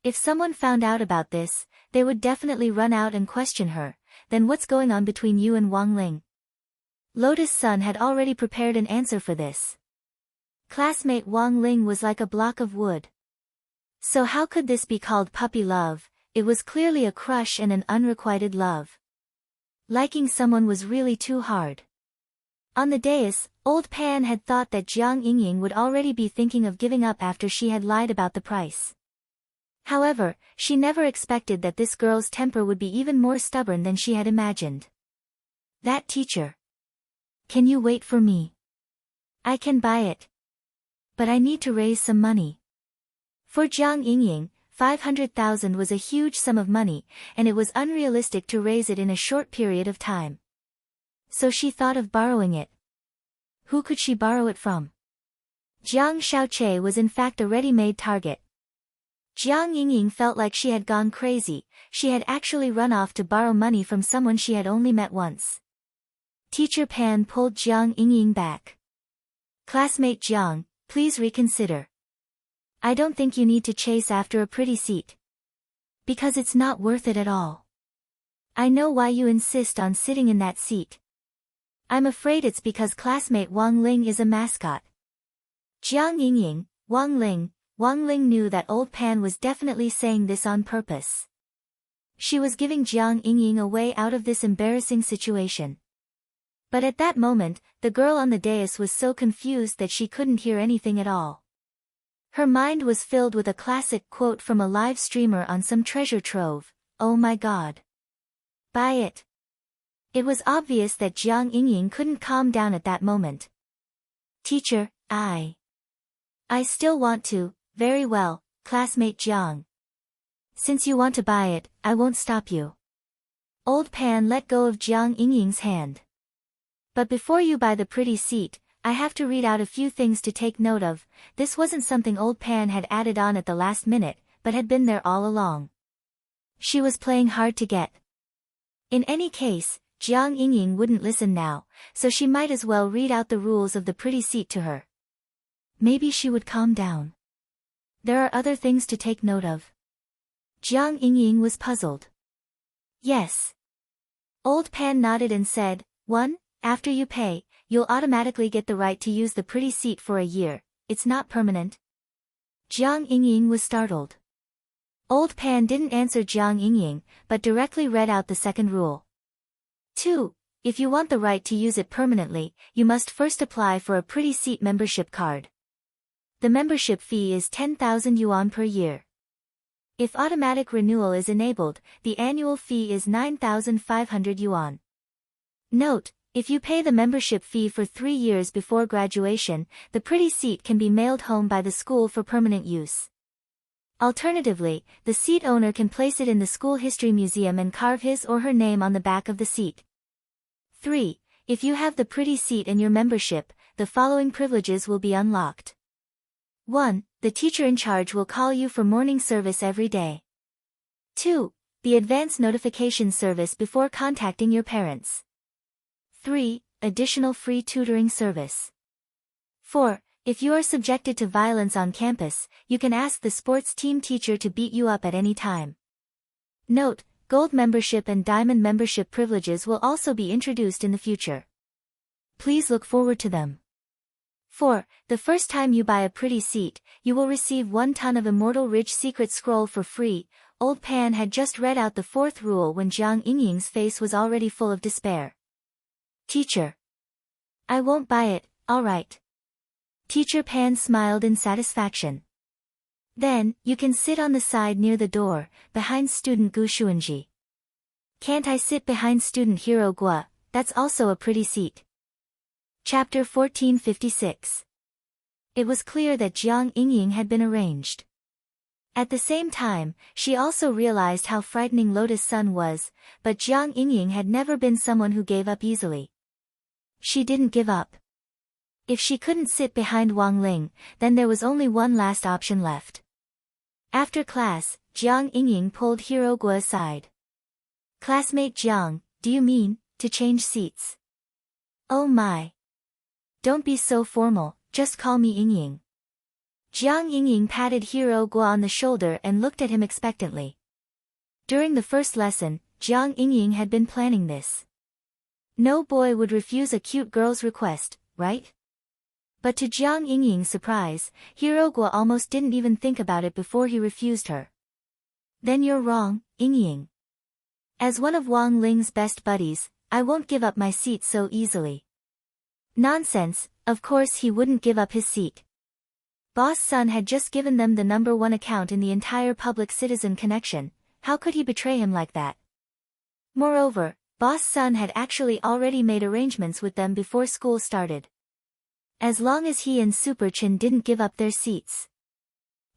If someone found out about this, they would definitely run out and question her. Then what's going on between you and Wang Ling? Lotus-san had already prepared an answer for this. Classmate Wang Ling was like a block of wood. So how could this be called puppy love? It was clearly a crush and an unrequited love. Liking someone was really too hard. On the dais, Old Pan had thought that Jiang Yingying would already be thinking of giving up after she had lied about the price. However, she never expected that this girl's temper would be even more stubborn than she had imagined. That teacher. Can you wait for me? I can buy it. But I need to raise some money. For Jiang Yingying, 500,000 was a huge sum of money, and it was unrealistic to raise it in a short period of time. So she thought of borrowing it. Who could she borrow it from? Jiang Xiaoche was in fact a ready-made target. Jiang Yingying felt like she had gone crazy. She had actually run off to borrow money from someone she had only met once. Teacher Pan pulled Jiang Yingying back. Classmate Jiang, please reconsider. I don't think you need to chase after a pretty seat. Because it's not worth it at all. I know why you insist on sitting in that seat. I'm afraid it's because classmate Wang Ling is a mascot. Jiang Yingying, Wang Ling knew that Old Pan was definitely saying this on purpose. She was giving Jiang Yingying a way out of this embarrassing situation. But at that moment, the girl on the dais was so confused that she couldn't hear anything at all. Her mind was filled with a classic quote from a live streamer on some treasure trove, "Oh my god. Buy it." It was obvious that Jiang Yingying couldn't calm down at that moment. Teacher, I still want to. Very well, classmate Jiang. Since you want to buy it, I won't stop you. Old Pan let go of Jiang Yingying's hand. But before you buy the pretty seat, I have to read out a few things to take note of. This wasn't something Old Pan had added on at the last minute, but had been there all along. She was playing hard to get. In any case, Jiang Yingying wouldn't listen now, so she might as well read out the rules of the pretty seat to her. Maybe she would calm down. There are other things to take note of. Jiang Yingying was puzzled. Yes. Old Pan nodded and said, 1. After you pay, you'll automatically get the right to use the pretty seat for a year. It's not permanent. Jiang Yingying was startled. Old Pan didn't answer Jiang Yingying, but directly read out the second rule. 2. If you want the right to use it permanently, you must first apply for a pretty seat membership card. The membership fee is 10,000 yuan per year. If automatic renewal is enabled, the annual fee is 9,500 yuan. Note, if you pay the membership fee for 3 years before graduation, the pretty seat can be mailed home by the school for permanent use. Alternatively, the seat owner can place it in the school history museum and carve his or her name on the back of the seat. 3. If you have the pretty seat in your membership, the following privileges will be unlocked. 1. The teacher in charge will call you for morning service every day. 2. The advance notification service before contacting your parents. 3. Additional free tutoring service. 4. If you are subjected to violence on campus, you can ask the sports team teacher to beat you up at any time. Note, Gold membership and Diamond membership privileges will also be introduced in the future. Please look forward to them. 4. The first time you buy a pretty seat, you will receive 1 ton of Immortal Ridge Secret Scroll for free. Old Pan had just read out the 4th rule when Jiang Yingying's face was already full of despair. Teacher. I won't buy it, alright. Teacher Pan smiled in satisfaction. Then, you can sit on the side near the door, behind student Gu Xuanji. Can't I sit behind student Hero Gua? That's also a pretty seat. Chapter 1456. It was clear that Jiang Yingying had been arranged. At the same time, she also realized how frightening Lotus-san was, but Jiang Yingying had never been someone who gave up easily. She didn't give up. If she couldn't sit behind Wang Ling, then there was only one last option left. After class, Jiang Yingying pulled Hirogua aside. "Classmate Jiang, do you mean, to change seats?" "Oh my. Don't be so formal, just call me Yingying." Jiang Yingying patted Hirogua on the shoulder and looked at him expectantly. During the first lesson, Jiang Yingying had been planning this. No boy would refuse a cute girl's request, right? But to Jiang Yingying's surprise, Hirogua almost didn't even think about it before he refused her. "Then you're wrong, Yingying. As one of Wang Ling's best buddies, I won't give up my seat so easily." Nonsense, of course he wouldn't give up his seat. Boss Sun had just given them the #1 account in the entire public citizen connection, how could he betray him like that? Moreover, Boss Sun had actually already made arrangements with them before school started. As long as he and Super Chin didn't give up their seats,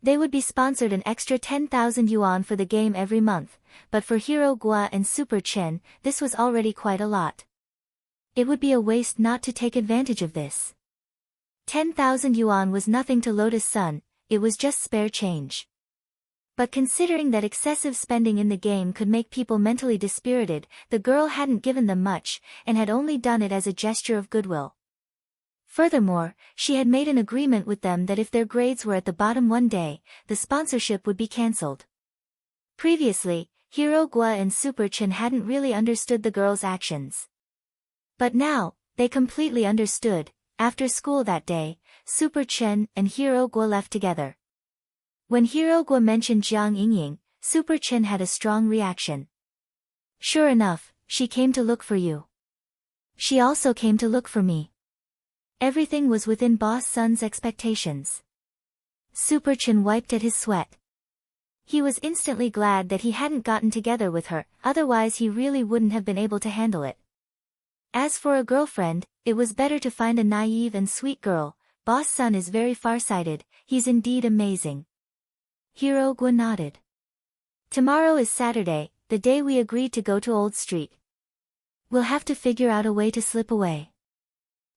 they would be sponsored an extra 10,000 yuan for the game every month, but for Hirogua and Super Chin, this was already quite a lot. It would be a waste not to take advantage of this. 10,000 yuan was nothing to Lotus Sun, it was just spare change. But considering that excessive spending in the game could make people mentally dispirited, the girl hadn't given them much, and had only done it as a gesture of goodwill. Furthermore, she had made an agreement with them that if their grades were at the bottom one day, the sponsorship would be cancelled. Previously, Hirogua and Super Chin hadn't really understood the girl's actions. But now, they completely understood. After school that day, Super Chin and Hirogua left together. When Hirogua mentioned Jiang Yingying, Super Chin had a strong reaction. "Sure enough, she came to look for you. She also came to look for me." Everything was within Boss Sun's expectations. Super Chin wiped at his sweat. He was instantly glad that he hadn't gotten together with her, otherwise he really wouldn't have been able to handle it. As for a girlfriend, it was better to find a naive and sweet girl. Boss Sun is very far-sighted, he's indeed amazing. Hirogua nodded. "Tomorrow is Saturday, the day we agreed to go to Old Street. We'll have to figure out a way to slip away.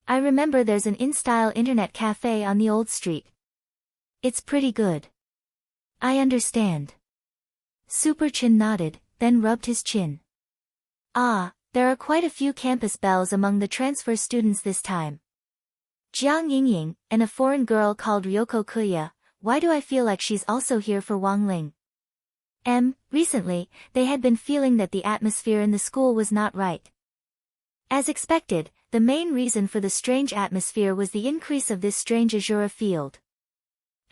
I remember there's an in-style internet cafe on the Old Street. It's pretty good." "I understand." Super Chin nodded, then rubbed his chin. "Ah, there are quite a few campus belles among the transfer students this time. Jiang Yingying, and a foreign girl called Ryoko Kuya, why do I feel like she's also here for Wang Ling?" Recently, they had been feeling that the atmosphere in the school was not right. As expected, the main reason for the strange atmosphere was the increase of this strange Azura field.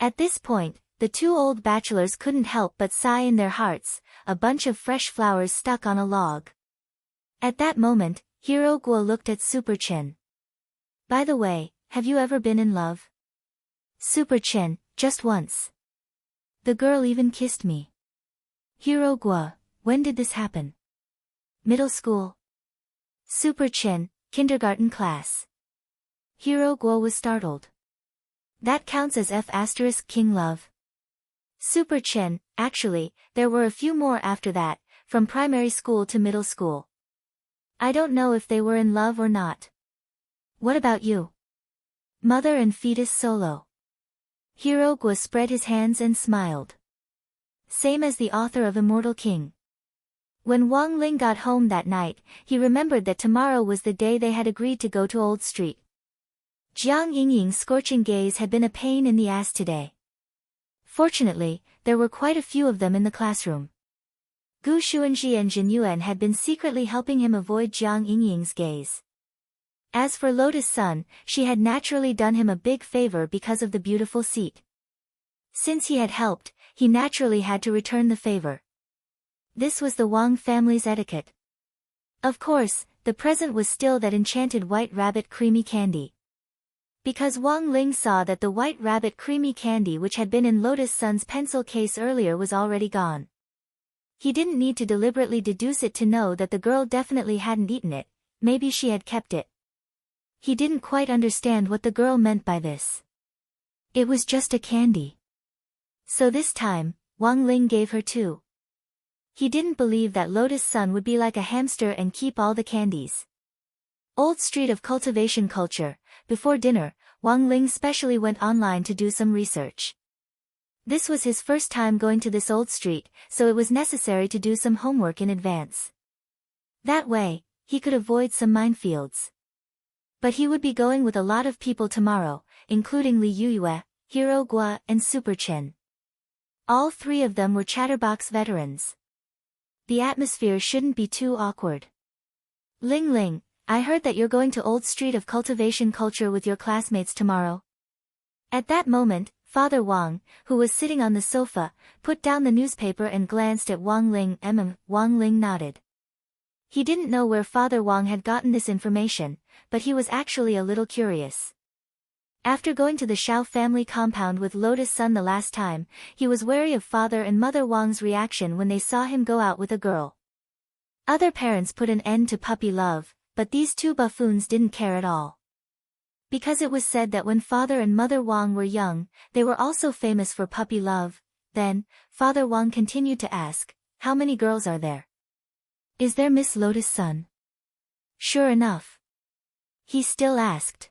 At this point, the two old bachelors couldn't help but sigh in their hearts, a bunch of fresh flowers stuck on a log. At that moment, Hirogua looked at Super Chin. "By the way, have you ever been in love?" Super Chin, "Just once. The girl even kissed me." Hirogua, "When did this happen?" "Middle school." Super Chin, "Kindergarten class." Hirogua was startled. "That counts as F***king love." Super Chin, "Actually, there were a few more after that, from primary school to middle school. I don't know if they were in love or not." "What about you?" "Mother and fetus solo." Hirogua spread his hands and smiled. "Same as the author of Immortal King." When Wang Ling got home that night, he remembered that tomorrow was the day they had agreed to go to Old Street. Jiang Yingying's scorching gaze had been a pain in the ass today. Fortunately, there were quite a few of them in the classroom. Gu Xuanji and Jin Yuan had been secretly helping him avoid Jiang Yingying's gaze. As for Lotus Sun, she had naturally done him a big favor because of the beautiful seat. Since he had helped, he naturally had to return the favor. This was the Wang family's etiquette. Of course, the present was still that enchanted white rabbit creamy candy. Because Wang Ling saw that the white rabbit creamy candy which had been in Lotus Sun's pencil case earlier was already gone. He didn't need to deliberately deduce it to know that the girl definitely hadn't eaten it, maybe she had kept it. He didn't quite understand what the girl meant by this. It was just a candy. So this time, Wang Ling gave her two. He didn't believe that Lotus Sun would be like a hamster and keep all the candies. Old Street of Cultivation Culture. Before dinner, Wang Ling specially went online to do some research. This was his first time going to this old street, so it was necessary to do some homework in advance. That way, he could avoid some minefields. But he would be going with a lot of people tomorrow, including Li Yuyue, Hiro Gua and Super Chen. All three of them were chatterbox veterans. The atmosphere shouldn't be too awkward. Ling Ling, I heard that you're going to Old Street of Cultivation Culture with your classmates tomorrow. At that moment, Father Wang, who was sitting on the sofa, put down the newspaper and glanced at Wang Ling. Wang Ling nodded. He didn't know where Father Wang had gotten this information, but he was actually a little curious. After going to the Xiao family compound with Lotus Sun the last time, he was wary of Father and Mother Wang's reaction when they saw him go out with a girl. Other parents put an end to puppy love, but these two buffoons didn't care at all. Because it was said that when Father and Mother Wang were young, they were also famous for puppy love. Then, Father Wang continued to ask, "How many girls are there? Is there Miss Lotus Sun?" Sure enough. He still asked.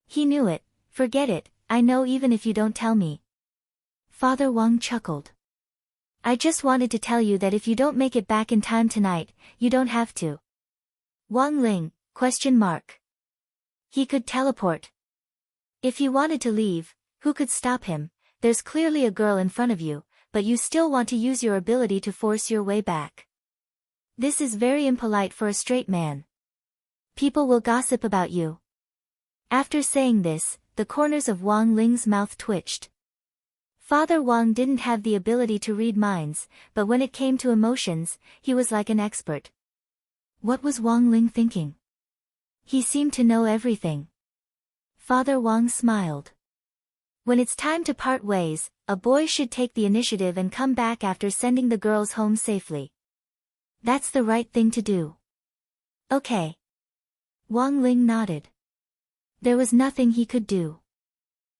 He knew it. "Forget it, I know even if you don't tell me." Father Wang chuckled. "I just wanted to tell you that if you don't make it back in time tonight, you don't have to." Wang Ling, ? He could teleport. If he wanted to leave, who could stop him? There's clearly a girl in front of you, but you still want to use your ability to force your way back. This is very impolite for a straight man. People will gossip about you. After saying this, the corners of Wang Ling's mouth twitched. Father Wang didn't have the ability to read minds, but when it came to emotions, he was like an expert. What was Wang Ling thinking? He seemed to know everything. Father Wang smiled. When it's time to part ways, a boy should take the initiative and come back after sending the girls home safely. That's the right thing to do. Okay. Wang Ling nodded. There was nothing he could do.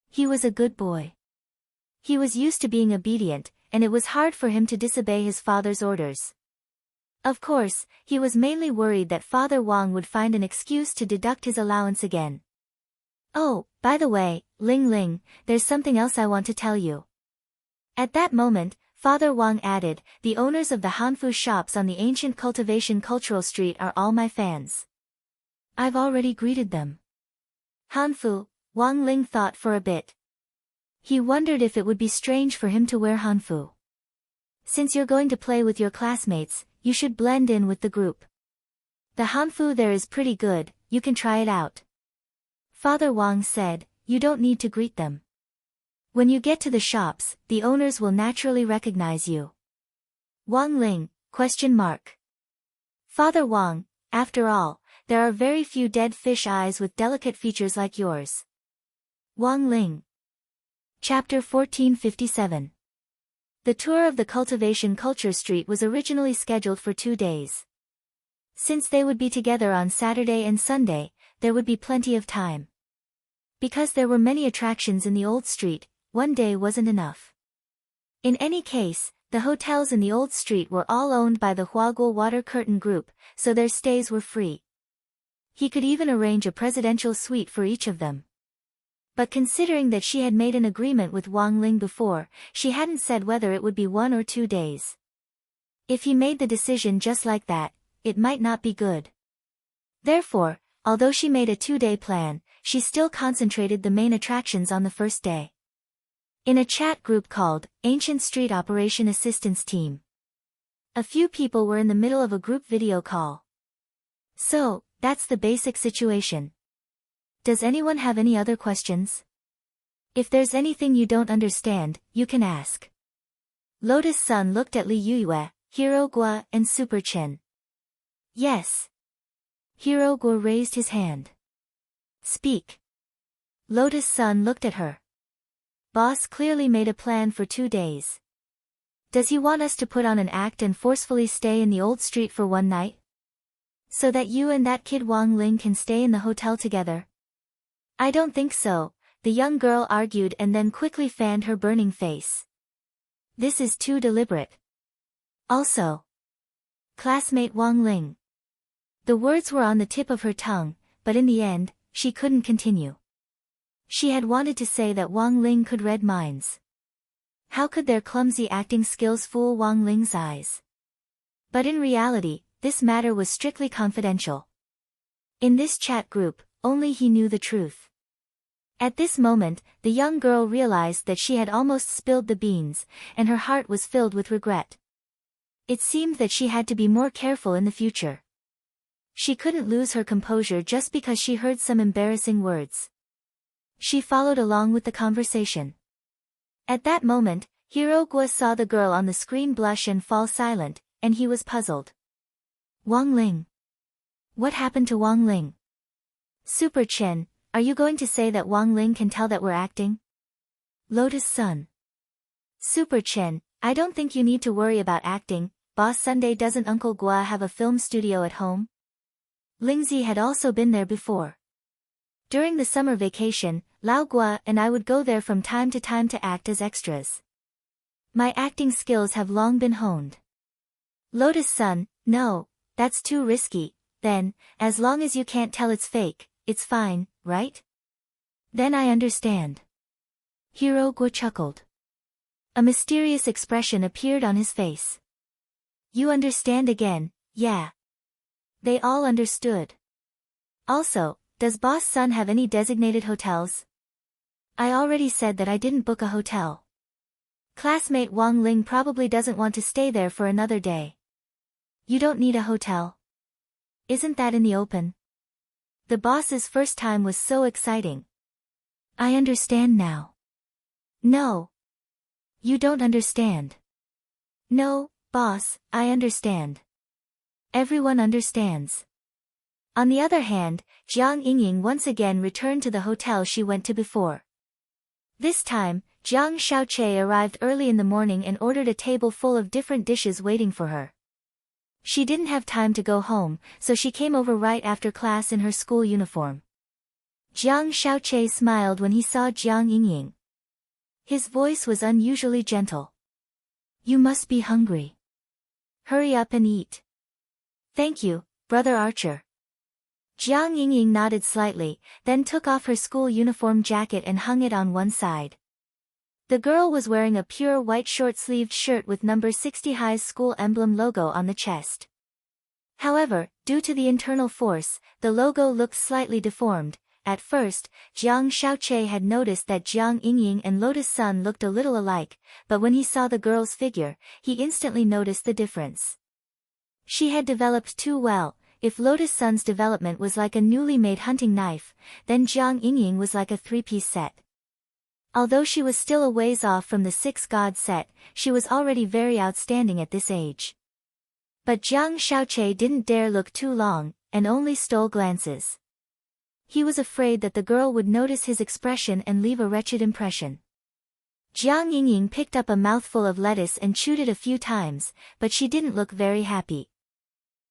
He was a good boy. He was used to being obedient, and it was hard for him to disobey his father's orders. Of course, he was mainly worried that Father Wang would find an excuse to deduct his allowance again. "Oh, by the way, Ling Ling, there's something else I want to tell you." At that moment, Father Wang added, "The owners of the Hanfu shops on the ancient Cultivation Cultural Street are all my fans. I've already greeted them." Hanfu, Wang Ling thought for a bit. He wondered if it would be strange for him to wear Hanfu. Since you're going to play with your classmates, you should blend in with the group. The Hanfu there is pretty good, you can try it out. Father Wang said, "You don't need to greet them. When you get to the shops, the owners will naturally recognize you." Wang Ling, ? Father Wang, after all, there are very few dead fish eyes with delicate features like yours. Wang Ling. Chapter 1457. The tour of the Cultivation Culture Street was originally scheduled for 2 days. Since they would be together on Saturday and Sunday, there would be plenty of time. Because there were many attractions in the old street, 1 day wasn't enough. In any case, the hotels in the old street were all owned by the Huaguo Water Curtain Group, so their stays were free. He could even arrange a presidential suite for each of them. But considering that she had made an agreement with Wang Ling before, she hadn't said whether it would be 1 or 2 days. If he made the decision just like that, it might not be good. Therefore, although she made a 2-day plan, she still concentrated the main attractions on the first day. In a chat group called Ancient Street Operation Assistance Team, a few people were in the middle of a group video call. So, that's the basic situation. Does anyone have any other questions? If there's anything you don't understand, you can ask. Lotus Sun looked at Li Yuyue, Hiro Gua and Super Chen. Yes. Hiro Gua raised his hand. Speak. Lotus Sun looked at her. Boss clearly made a plan for 2 days. Does he want us to put on an act and forcefully stay in the old street for 1 night? So that you and that kid Wang Ling can stay in the hotel together? I don't think so, the young girl argued and then quickly fanned her burning face. This is too deliberate. Also, classmate Wang Ling. The words were on the tip of her tongue, but in the end, she couldn't continue. She had wanted to say that Wang Ling could read minds. How could their clumsy acting skills fool Wang Ling's eyes? But in reality, this matter was strictly confidential. In this chat group, only he knew the truth. At this moment, the young girl realized that she had almost spilled the beans, and her heart was filled with regret. It seemed that she had to be more careful in the future. She couldn't lose her composure just because she heard some embarrassing words. She followed along with the conversation. At that moment, Hirogwa saw the girl on the screen blush and fall silent, and he was puzzled. Wang Ling. What happened to Wang Ling? Super Chen, are you going to say that Wang Ling can tell that we're acting? Lotus-san. Super Chen, I don't think you need to worry about acting, Boss Sunday. Doesn't Uncle Gua have a film studio at home? Lingzi had also been there before. During the summer vacation, Lao Gua and I would go there from time to time to act as extras. My acting skills have long been honed. Lotus-san, no, that's too risky. Then, as long as you can't tell it's fake, it's fine, right? Then I understand. Hirogwa chuckled. A mysterious expression appeared on his face. You understand again, yeah. They all understood. Also, does Boss Sun have any designated hotels? I already said that I didn't book a hotel. Classmate Wang Ling probably doesn't want to stay there for another day. You don't need a hotel. Isn't that in the open? The boss's first time was so exciting. I understand now. No. You don't understand. No, boss, I understand. Everyone understands. On the other hand, Jiang Yingying once again returned to the hotel she went to before. This time, Jiang Xiaoche arrived early in the morning and ordered a table full of different dishes waiting for her. She didn't have time to go home, so she came over right after class in her school uniform. Jiang Xiaoche smiled when he saw Jiang Yingying. His voice was unusually gentle. You must be hungry. Hurry up and eat. Thank you, Brother Archer. Jiang Yingying nodded slightly, then took off her school uniform jacket and hung it on one side. The girl was wearing a pure white short-sleeved shirt with number 60 High's school emblem logo on the chest. However, due to the internal force, the logo looked slightly deformed. At first, Jiang Xiaoche had noticed that Jiang Yingying and Lotus-san looked a little alike, but when he saw the girl's figure, he instantly noticed the difference. She had developed too well. If Lotus-san's development was like a newly made hunting knife, then Jiang Yingying was like a three-piece set. Although she was still a ways off from the six-god set, she was already very outstanding at this age. But Jiang Xiaoche didn't dare look too long, and only stole glances. He was afraid that the girl would notice his expression and leave a wretched impression. Jiang Yingying picked up a mouthful of lettuce and chewed it a few times, but she didn't look very happy.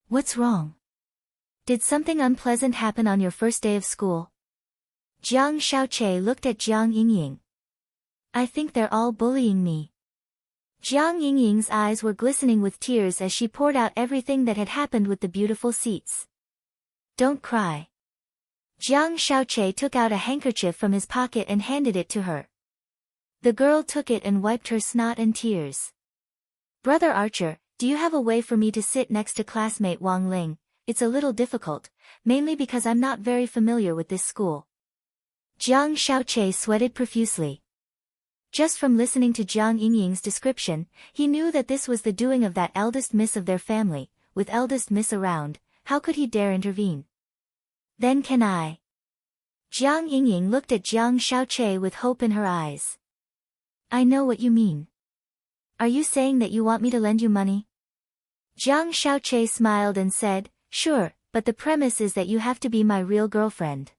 What's wrong? Did something unpleasant happen on your first day of school? Jiang Xiaoche looked at Jiang Yingying. I think they're all bullying me. Jiang Yingying's eyes were glistening with tears as she poured out everything that had happened with the beautiful seats. Don't cry. Jiang Xiaoche took out a handkerchief from his pocket and handed it to her. The girl took it and wiped her snot and tears. Brother Archer, do you have a way for me to sit next to classmate Wang Ling? It's a little difficult, mainly because I'm not very familiar with this school. Jiang Xiaoche sweated profusely. Just from listening to Jiang Yingying's description, he knew that this was the doing of that eldest miss of their family. With eldest miss around, how could he dare intervene? Then can I? Jiang Yingying looked at Jiang Xiaoche with hope in her eyes. I know what you mean. Are you saying that you want me to lend you money? Jiang Xiaoche smiled and said, sure, but the premise is that you have to be my real girlfriend.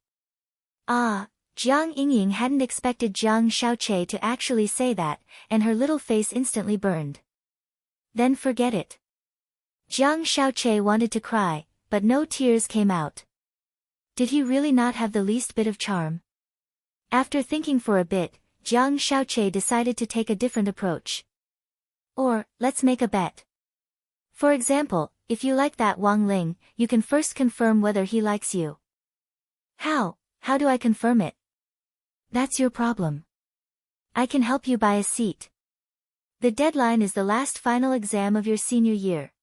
Ah. Jiang Yingying hadn't expected Jiang Xiaoche to actually say that, and her little face instantly burned. Then forget it. Jiang Xiaoche wanted to cry, but no tears came out. Did he really not have the least bit of charm? After thinking for a bit, Jiang Xiaoche decided to take a different approach. Or, let's make a bet. For example, if you like that Wang Ling, you can first confirm whether he likes you. How? How do I confirm it? That's your problem. I can help you buy a seat. The deadline is the last final exam of your senior year.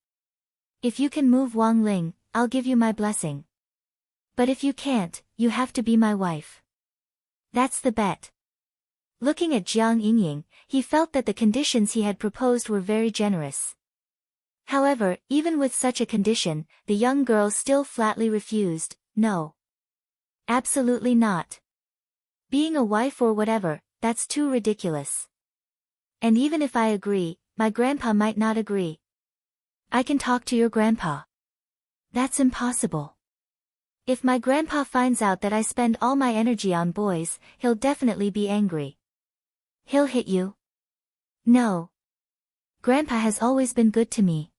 If you can move Wang Ling, I'll give you my blessing. But if you can't, you have to be my wife. That's the bet. Looking at Jiang Yingying, he felt that the conditions he had proposed were very generous. However, even with such a condition, the young girl still flatly refused. No. Absolutely not. Being a wife or whatever, that's too ridiculous. And even if I agree, my grandpa might not agree. I can talk to your grandpa. That's impossible. If my grandpa finds out that I spend all my energy on boys, he'll definitely be angry. He'll hit you? No. Grandpa has always been good to me.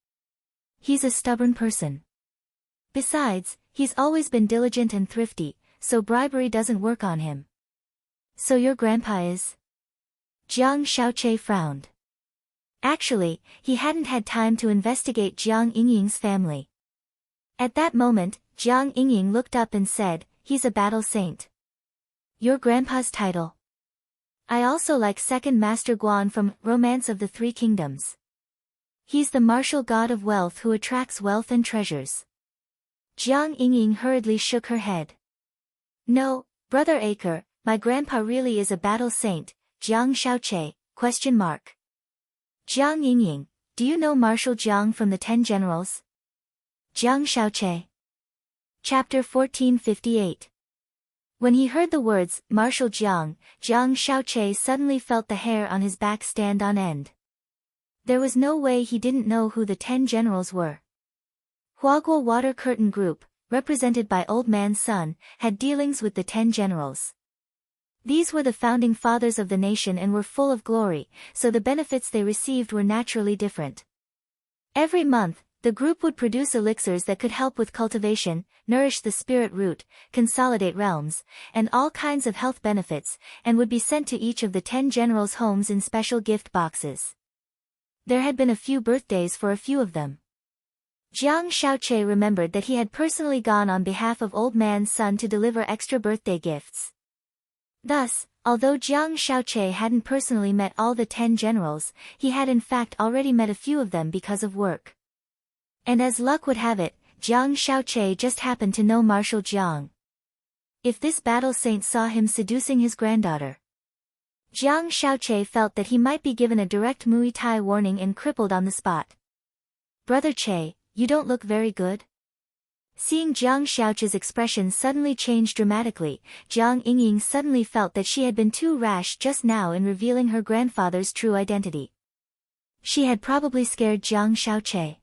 He's a stubborn person. Besides, he's always been diligent and thrifty, so bribery doesn't work on him. So your grandpa is? Jiang Xiaoqi frowned. Actually, he hadn't had time to investigate Jiang Yingying's family. At that moment, Jiang Yingying looked up and said, he's a battle saint. Your grandpa's title. I also like Second Master Guan from Romance of the Three Kingdoms. He's the martial god of wealth who attracts wealth and treasures. Jiang Yingying hurriedly shook her head. No, Brother Acre, my grandpa really is a battle saint, Jiang Xiaoqi, ? Jiang Yingying, do you know Marshal Jiang from the 10 Generals? Jiang Xiaoqi. Chapter 1458. When he heard the words, Marshal Jiang, Jiang Xiaoqi suddenly felt the hair on his back stand on end. There was no way he didn't know who the 10 generals were. Huaguo Water Curtain Group, represented by Old Man Sun, had dealings with the 10 generals. These were the founding fathers of the nation and were full of glory, so the benefits they received were naturally different. Every month, the group would produce elixirs that could help with cultivation, nourish the spirit root, consolidate realms, and all kinds of health benefits, and would be sent to each of the 10 generals' homes in special gift boxes. There had been a few birthdays for a few of them. Jiang Xiaoqi remembered that he had personally gone on behalf of Old Man Sun to deliver extra birthday gifts. Thus, although Jiang Xiaoqi hadn't personally met all the 10 generals, he had in fact already met a few of them because of work. And as luck would have it, Jiang Xiaoqi just happened to know Marshal Jiang. If this battle saint saw him seducing his granddaughter, Jiang Xiaoqi felt that he might be given a direct Muay Thai warning and crippled on the spot. Brother Che, you don't look very good. Seeing Jiang Xiaoqi's expression suddenly change dramatically, Jiang Yingying suddenly felt that she had been too rash just now in revealing her grandfather's true identity. She had probably scared Jiang Xiaoqi.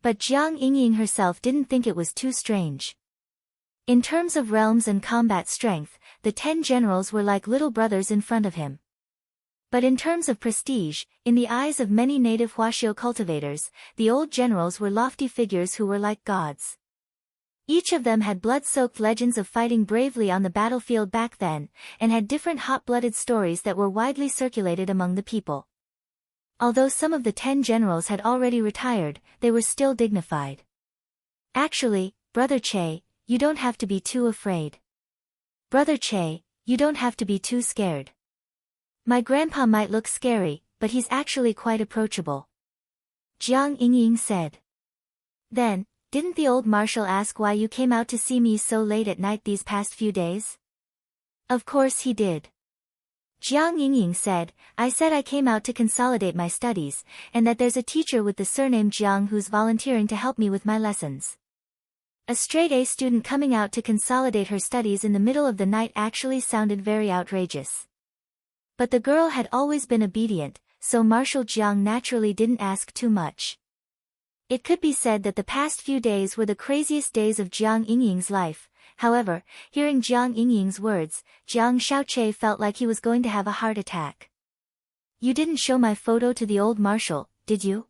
But Jiang Yingying herself didn't think it was too strange. In terms of realms and combat strength, the 10 generals were like little brothers in front of him. But in terms of prestige, in the eyes of many native Huaxiao cultivators, the old generals were lofty figures who were like gods. Each of them had blood-soaked legends of fighting bravely on the battlefield back then, and had different hot-blooded stories that were widely circulated among the people. Although some of the 10 generals had already retired, they were still dignified. Actually, Brother Che, you don't have to be too afraid. Brother Che, you don't have to be too scared. My grandpa might look scary, but he's actually quite approachable. Jiang Yingying said. Then, didn't the old marshal ask why you came out to see me so late at night these past few days? Of course he did. Jiang Yingying said, I said I came out to consolidate my studies, and that there's a teacher with the surname Jiang who's volunteering to help me with my lessons. A straight-A student coming out to consolidate her studies in the middle of the night actually sounded very outrageous. But the girl had always been obedient, so Marshal Jiang naturally didn't ask too much. It could be said that the past few days were the craziest days of Jiang Yingying's life. However, hearing Jiang Yingying's words, Jiang Xiaoqi felt like he was going to have a heart attack. You didn't show my photo to the old marshal, did you?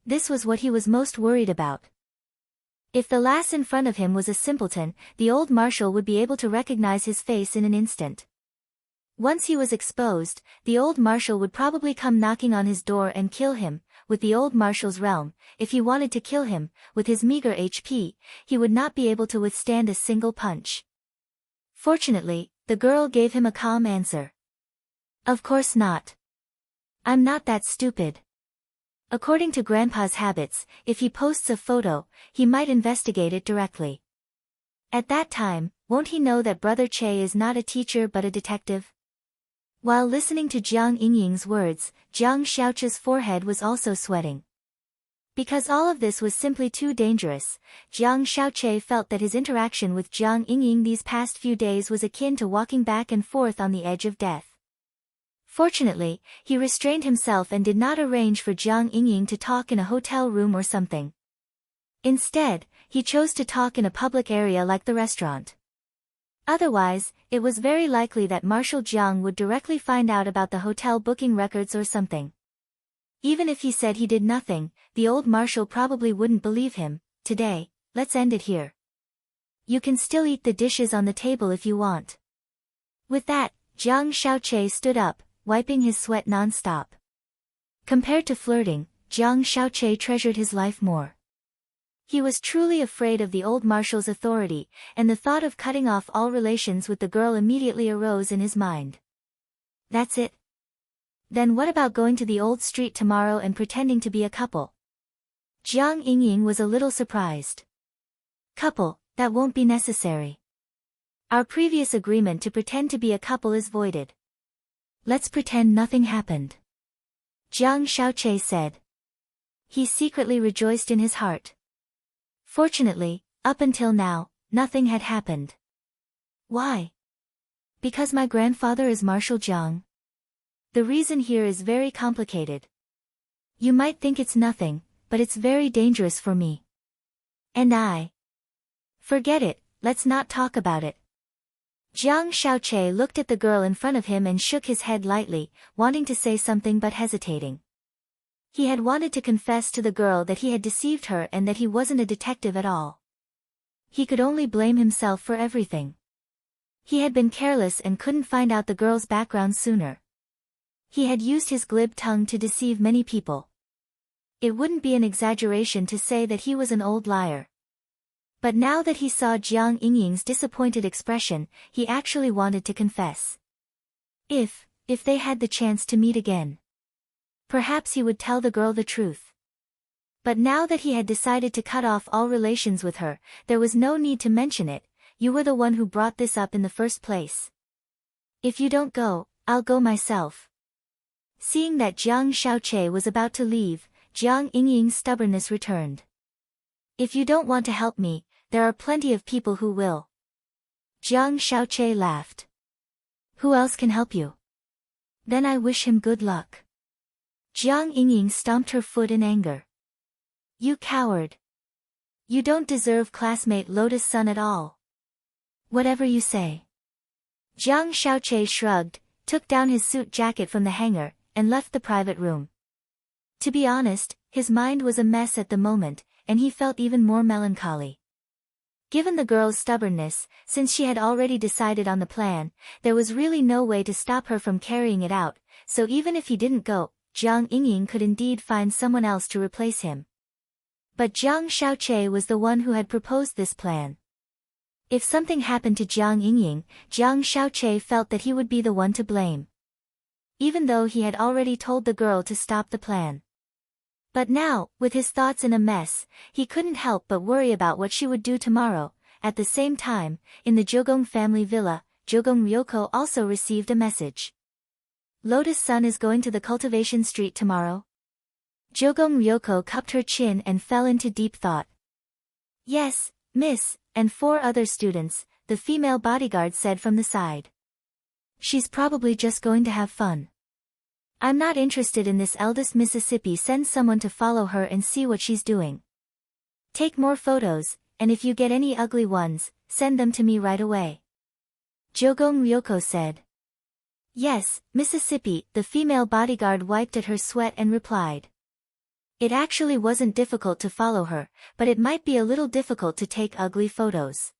This was what he was most worried about. If the lass in front of him was a simpleton, the old marshal would be able to recognize his face in an instant. Once he was exposed, the old marshal would probably come knocking on his door and kill him. With the old marshal's realm, if he wanted to kill him, with his meager HP, he would not be able to withstand a single punch. Fortunately, the girl gave him a calm answer. Of course not. I'm not that stupid. According to Grandpa's habits, if he posts a photo, he might investigate it directly. At that time, won't he know that Brother Che is not a teacher but a detective? While listening to Jiang Yingying's words, Jiang Xiaoche's forehead was also sweating. Because all of this was simply too dangerous, Jiang Xiaoche felt that his interaction with Jiang Yingying these past few days was akin to walking back and forth on the edge of death. Fortunately, he restrained himself and did not arrange for Jiang Yingying to talk in a hotel room or something. Instead, he chose to talk in a public area like the restaurant. Otherwise, it was very likely that Marshal Jiang would directly find out about the hotel booking records or something. Even if he said he did nothing, the old marshal probably wouldn't believe him. Today, let's end it here. You can still eat the dishes on the table if you want. With that, Jiang Xiaoche stood up, wiping his sweat non-stop. Compared to flirting, Jiang Xiaoche treasured his life more. He was truly afraid of the old marshal's authority, and the thought of cutting off all relations with the girl immediately arose in his mind. That's it. Then what about going to the old street tomorrow and pretending to be a couple? Jiang Yingying was a little surprised. Couple, that won't be necessary. Our previous agreement to pretend to be a couple is voided. Let's pretend nothing happened. Jiang Xiaoche said. He secretly rejoiced in his heart. Fortunately, up until now, nothing had happened. Why? Because my grandfather is Marshal Jiang. The reason here is very complicated. You might think it's nothing, but it's very dangerous for me. And I. Forget it, let's not talk about it. Jiang Xiaoche looked at the girl in front of him and shook his head lightly, wanting to say something but hesitating. He had wanted to confess to the girl that he had deceived her and that he wasn't a detective at all. He could only blame himself for everything. He had been careless and couldn't find out the girl's background sooner. He had used his glib tongue to deceive many people. It wouldn't be an exaggeration to say that he was an old liar. But now that he saw Jiang Yingying's disappointed expression, he actually wanted to confess. If they had the chance to meet again. Perhaps he would tell the girl the truth. But now that he had decided to cut off all relations with her, there was no need to mention it. You were the one who brought this up in the first place. If you don't go, I'll go myself. Seeing that Jiang Xiaoche was about to leave, Jiang Yingying's stubbornness returned. If you don't want to help me, there are plenty of people who will. Jiang Xiaoche laughed. Who else can help you? Then I wish him good luck. Jiang Yingying stomped her foot in anger. You coward. You don't deserve classmate Lotus Sun at all. Whatever you say. Jiang Xiaoche shrugged, took down his suit jacket from the hanger, and left the private room. To be honest, his mind was a mess at the moment, and he felt even more melancholy. Given the girl's stubbornness, since she had already decided on the plan, there was really no way to stop her from carrying it out, so even if he didn't go, Jiang Yingying could indeed find someone else to replace him. But Jiang Xiaoche was the one who had proposed this plan. If something happened to Jiang Yingying, Jiang Xiaoche felt that he would be the one to blame. Even though he had already told the girl to stop the plan. But now, with his thoughts in a mess, he couldn't help but worry about what she would do tomorrow. At the same time, in the Jogong family villa, Jogong Ryoko also received a message. Lotus Sun is going to the cultivation street tomorrow? Jogong Ryoko cupped her chin and fell into deep thought. Yes, miss, and 4 other students, the female bodyguard said from the side. She's probably just going to have fun. I'm not interested in this. Eldest Mississippi sends someone to follow her and see what she's doing. Take more photos, and if you get any ugly ones, send them to me right away. Jogong Ryoko said. Yes, Mississippi, the female bodyguard wiped at her sweat and replied. It actually wasn't difficult to follow her, but it might be a little difficult to take ugly photos.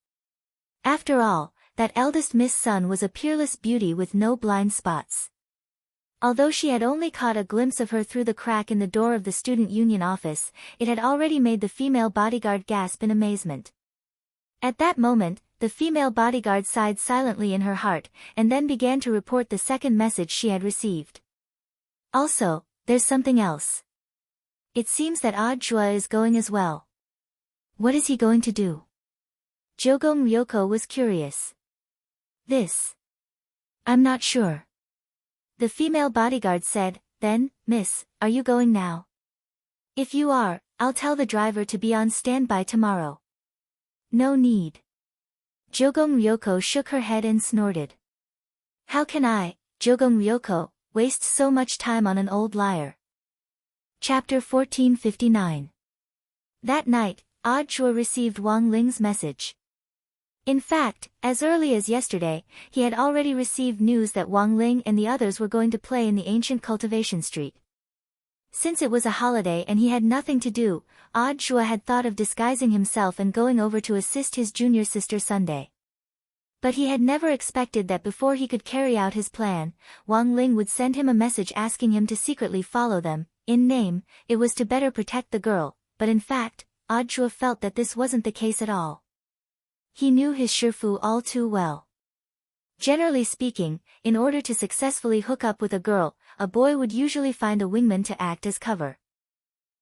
After all, that eldest Miss Sun was a peerless beauty with no blind spots. Although she had only caught a glimpse of her through the crack in the door of the student union office, it had already made the female bodyguard gasp in amazement. At that moment, the female bodyguard sighed silently in her heart, and then began to report the second message she had received. Also, there's something else. It seems that Audjua is going as well. What is he going to do? Jogong Ryoko was curious. This. I'm not sure. The female bodyguard said, then, miss, are you going now? If you are, I'll tell the driver to be on standby tomorrow. No need. Jogong Ryoko shook her head and snorted. How can I, Jogong Ryoko, waste so much time on an old liar? Chapter 1459. That night, Audjua received Wang Ling's message. In fact, as early as yesterday, he had already received news that Wang Ling and the others were going to play in the ancient cultivation street. Since it was a holiday and he had nothing to do, Audjua had thought of disguising himself and going over to assist his junior sister Sunday. But he had never expected that before he could carry out his plan, Wang Ling would send him a message asking him to secretly follow them. In name, it was to better protect the girl, but in fact, Audjua felt that this wasn't the case at all. He knew his Shifu all too well. Generally speaking, in order to successfully hook up with a girl, a boy would usually find a wingman to act as cover.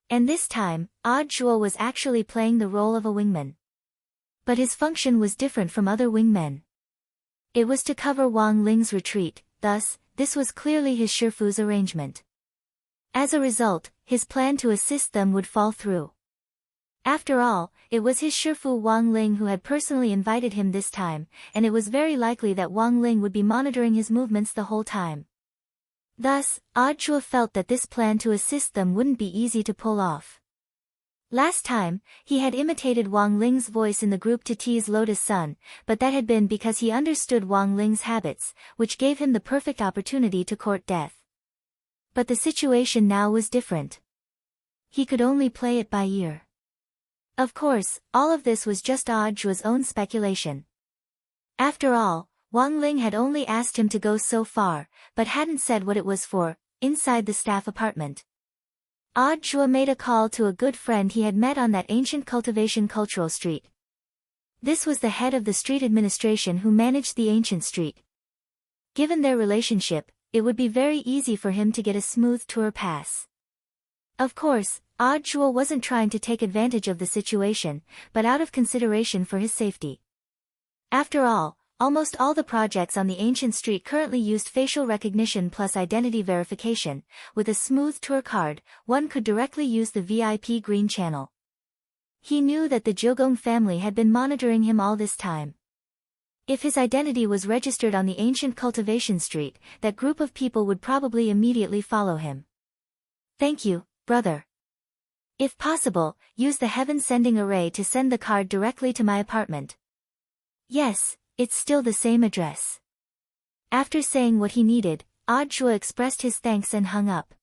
And this time, Audjua was actually playing the role of a wingman. But his function was different from other wingmen. It was to cover Wang Ling's retreat, thus, this was clearly his Shifu's arrangement. As a result, his plan to assist them would fall through. After all, it was his Shifu Wang Ling who had personally invited him this time, and it was very likely that Wang Ling would be monitoring his movements the whole time. Thus, Audjua felt that this plan to assist them wouldn't be easy to pull off. Last time, he had imitated Wang Ling's voice in the group to tease Lotus Sun, but that had been because he understood Wang Ling's habits, which gave him the perfect opportunity to court death. But the situation now was different. He could only play it by ear. Of course, all of this was just Audjua's own speculation. After all, Wang Ling had only asked him to go so far, but hadn't said what it was for, inside the staff apartment. Audjua made a call to a good friend he had met on that ancient cultivation cultural street. This was the head of the street administration who managed the ancient street. Given their relationship, it would be very easy for him to get a smooth tour pass. Of course, Audjua wasn't trying to take advantage of the situation, but out of consideration for his safety. After all, almost all the projects on the ancient street currently used facial recognition plus identity verification. With a smooth tour card, one could directly use the VIP green channel. He knew that the Jogong family had been monitoring him all this time. If his identity was registered on the ancient cultivation street, that group of people would probably immediately follow him. Thank you, brother. If possible, use the heaven-sending array to send the card directly to my apartment. Yes, it's still the same address. After saying what he needed, Audjua expressed his thanks and hung up.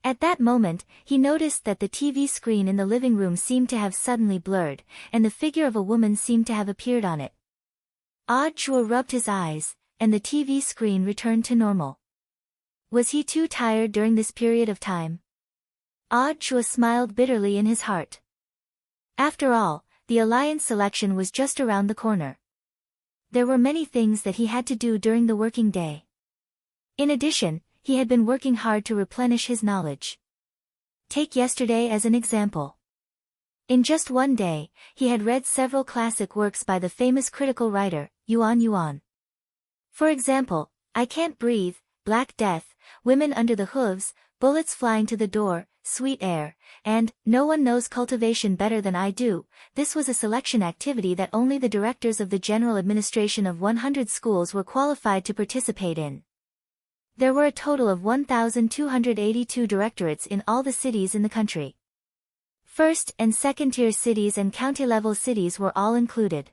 At that moment, he noticed that the TV screen in the living room seemed to have suddenly blurred, and the figure of a woman seemed to have appeared on it. Audjua rubbed his eyes, and the TV screen returned to normal. Was he too tired during this period of time? Audjua smiled bitterly in his heart. After all, the alliance selection was just around the corner. There were many things that he had to do during the working day. In addition, he had been working hard to replenish his knowledge. Take yesterday as an example. In just one day, he had read several classic works by the famous critical writer, Yuan Yuan. For example, I Can't Breathe, Black Death, Women Under the Hooves, Bullets Flying to the Door, Sweet Air, and No One Knows Cultivation Better Than I Do. This was a selection activity that only the directors of the general administration of 100 schools were qualified to participate in. There were a total of 1,282 directorates in all the cities in the country. First- and second-tier cities and county-level cities were all included.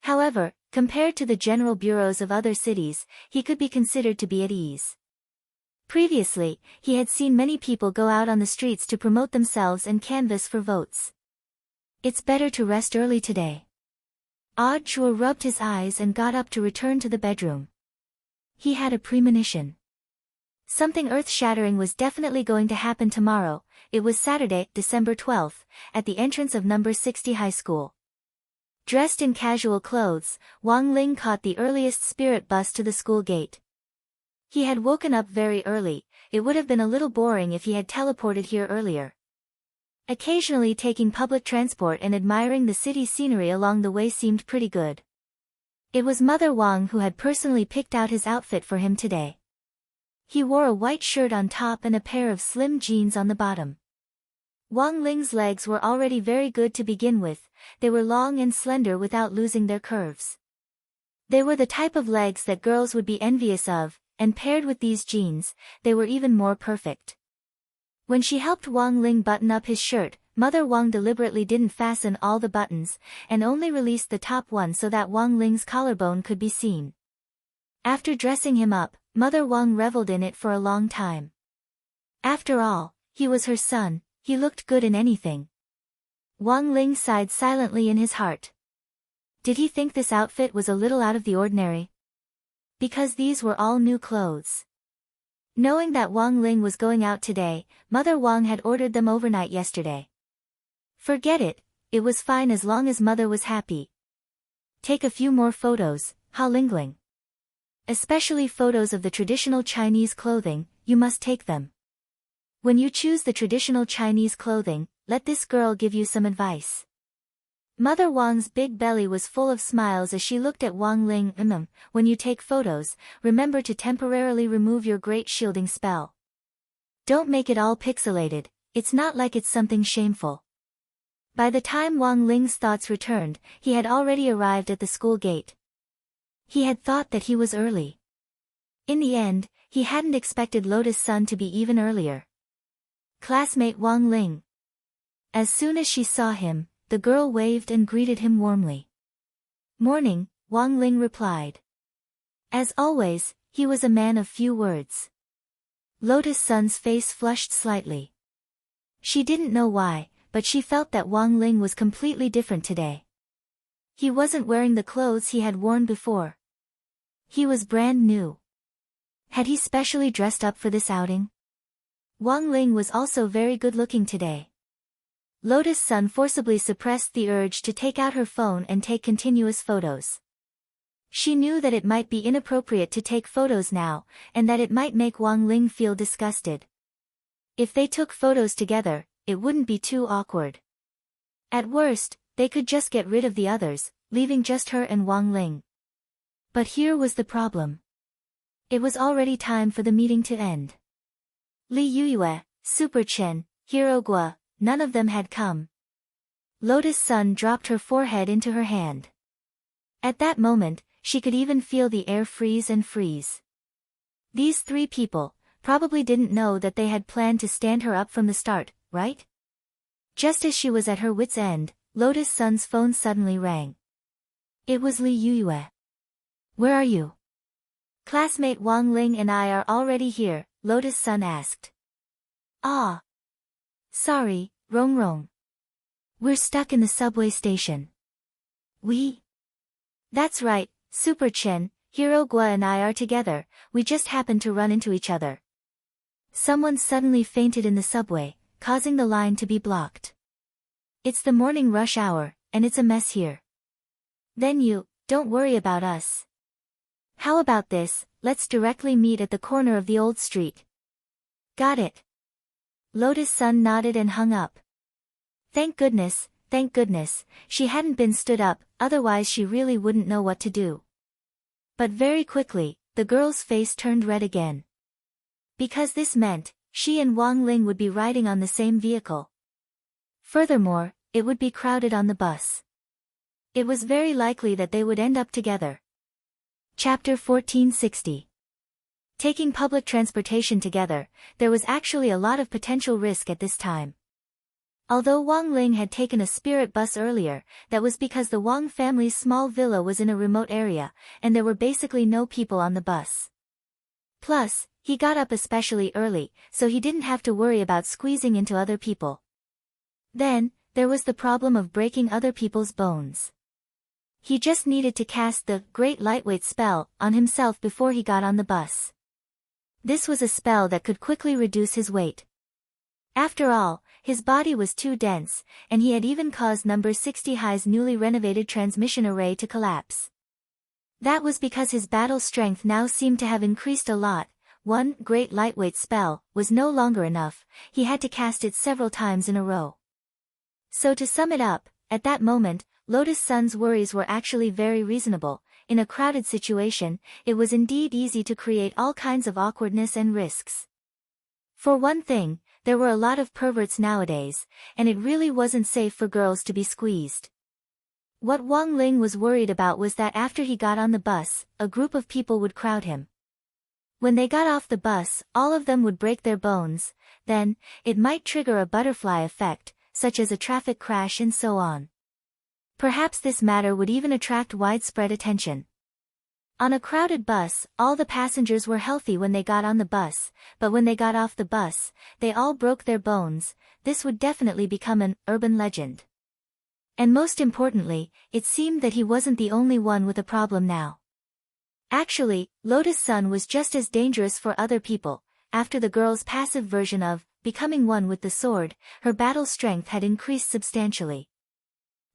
However, compared to the general bureaus of other cities, he could be considered to be at ease. Previously, he had seen many people go out on the streets to promote themselves and canvass for votes. It's better to rest early today. Audjua rubbed his eyes and got up to return to the bedroom. He had a premonition. Something earth-shattering was definitely going to happen tomorrow. It was Saturday, December 12th, at the entrance of number 60 high school. Dressed in casual clothes, Wang Ling caught the earliest spirit bus to the school gate. He had woken up very early. It would have been a little boring if he had teleported here earlier. Occasionally taking public transport and admiring the city scenery along the way seemed pretty good. It was Mother Wang who had personally picked out his outfit for him today. He wore a white shirt on top and a pair of slim jeans on the bottom. Wang Ling's legs were already very good to begin with. They were long and slender without losing their curves. They were the type of legs that girls would be envious of, and paired with these jeans, they were even more perfect. When she helped Wang Ling button up his shirt, Mother Wang deliberately didn't fasten all the buttons, and only released the top one so that Wang Ling's collarbone could be seen. After dressing him up, Mother Wang reveled in it for a long time. After all, he was her son, he looked good in anything. Wang Ling sighed silently in his heart. Did he think this outfit was a little out of the ordinary? Because these were all new clothes. Knowing that Wang Ling was going out today, Mother Wang had ordered them overnight yesterday. Forget it, it was fine as long as Mother was happy. Take a few more photos, Ha Lingling. Especially photos of the traditional Chinese clothing, you must take them. When you choose the traditional Chinese clothing, let this girl give you some advice. Mother Wang's big belly was full of smiles as she looked at Wang Ling. When you take photos, remember to temporarily remove your great shielding spell. Don't make it all pixelated, it's not like it's something shameful. By the time Wang Ling's thoughts returned, he had already arrived at the school gate. He had thought that he was early. In the end, he hadn't expected Lotus Sun to be even earlier. Classmate Wang Ling. As soon as she saw him, the girl waved and greeted him warmly. Morning, Wang Ling replied. As always, he was a man of few words. Lotus Sun's face flushed slightly. She didn't know why, but she felt that Wang Ling was completely different today. He wasn't wearing the clothes he had worn before. He was brand new. Had he specially dressed up for this outing? Wang Ling was also very good-looking today. Lotus Sun forcibly suppressed the urge to take out her phone and take continuous photos. She knew that it might be inappropriate to take photos now, and that it might make Wang Ling feel disgusted. If they took photos together, it wouldn't be too awkward. At worst, they could just get rid of the others, leaving just her and Wang Ling. But here was the problem. It was already time for the meeting to end. Li Yuyue, Super Chen, Hero Gua, none of them had come. Lotus Sun dropped her forehead into her hand. At that moment, she could even feel the air freeze and freeze. These three people probably didn't know that they had planned to stand her up from the start, right? Just as she was at her wit's end, Lotus Sun's phone suddenly rang. It was Li Yuyue. Where are you? Classmate Wang Ling and I are already here, Lotus Sun asked. Ah. Sorry, Rong Rong. We're stuck in the subway station. That's right, Super Chen, Hero Gua and I are together, we just happened to run into each other. Someone suddenly fainted in the subway, causing the line to be blocked. It's the morning rush hour, and it's a mess here. Then don't worry about us. How about this, let's directly meet at the corner of the old street. Got it. Lotus Sun nodded and hung up. Thank goodness, she hadn't been stood up, otherwise she really wouldn't know what to do. But very quickly, the girl's face turned red again. Because this meant, she and Wang Ling would be riding on the same vehicle. Furthermore, it would be crowded on the bus. It was very likely that they would end up together. Chapter 1460. Taking public transportation together, there was actually a lot of potential risk at this time. Although Wang Ling had taken a spirit bus earlier, that was because the Wang family's small villa was in a remote area, and there were basically no people on the bus. Plus, he got up especially early, so he didn't have to worry about squeezing into other people. Then, there was the problem of breaking other people's bones. He just needed to cast the Great Lightweight spell on himself before he got on the bus. This was a spell that could quickly reduce his weight. After all, his body was too dense, and he had even caused number 60 High's newly renovated transmission array to collapse. That was because his battle strength now seemed to have increased a lot, one great lightweight spell was no longer enough, he had to cast it several times in a row. So to sum it up, at that moment, Lotus Sun's worries were actually very reasonable. In a crowded situation, it was indeed easy to create all kinds of awkwardness and risks. For one thing, there were a lot of perverts nowadays, and it really wasn't safe for girls to be squeezed. What Wang Ling was worried about was that after he got on the bus, a group of people would crowd him. When they got off the bus, all of them would break their bones, then, it might trigger a butterfly effect, such as a traffic crash and so on. Perhaps this matter would even attract widespread attention. On a crowded bus, all the passengers were healthy when they got on the bus, but when they got off the bus, they all broke their bones. This would definitely become an urban legend. And most importantly, it seemed that he wasn't the only one with a problem now. Actually, Lotus Sun was just as dangerous for other people. After the girl's passive version of becoming one with the sword, her battle strength had increased substantially.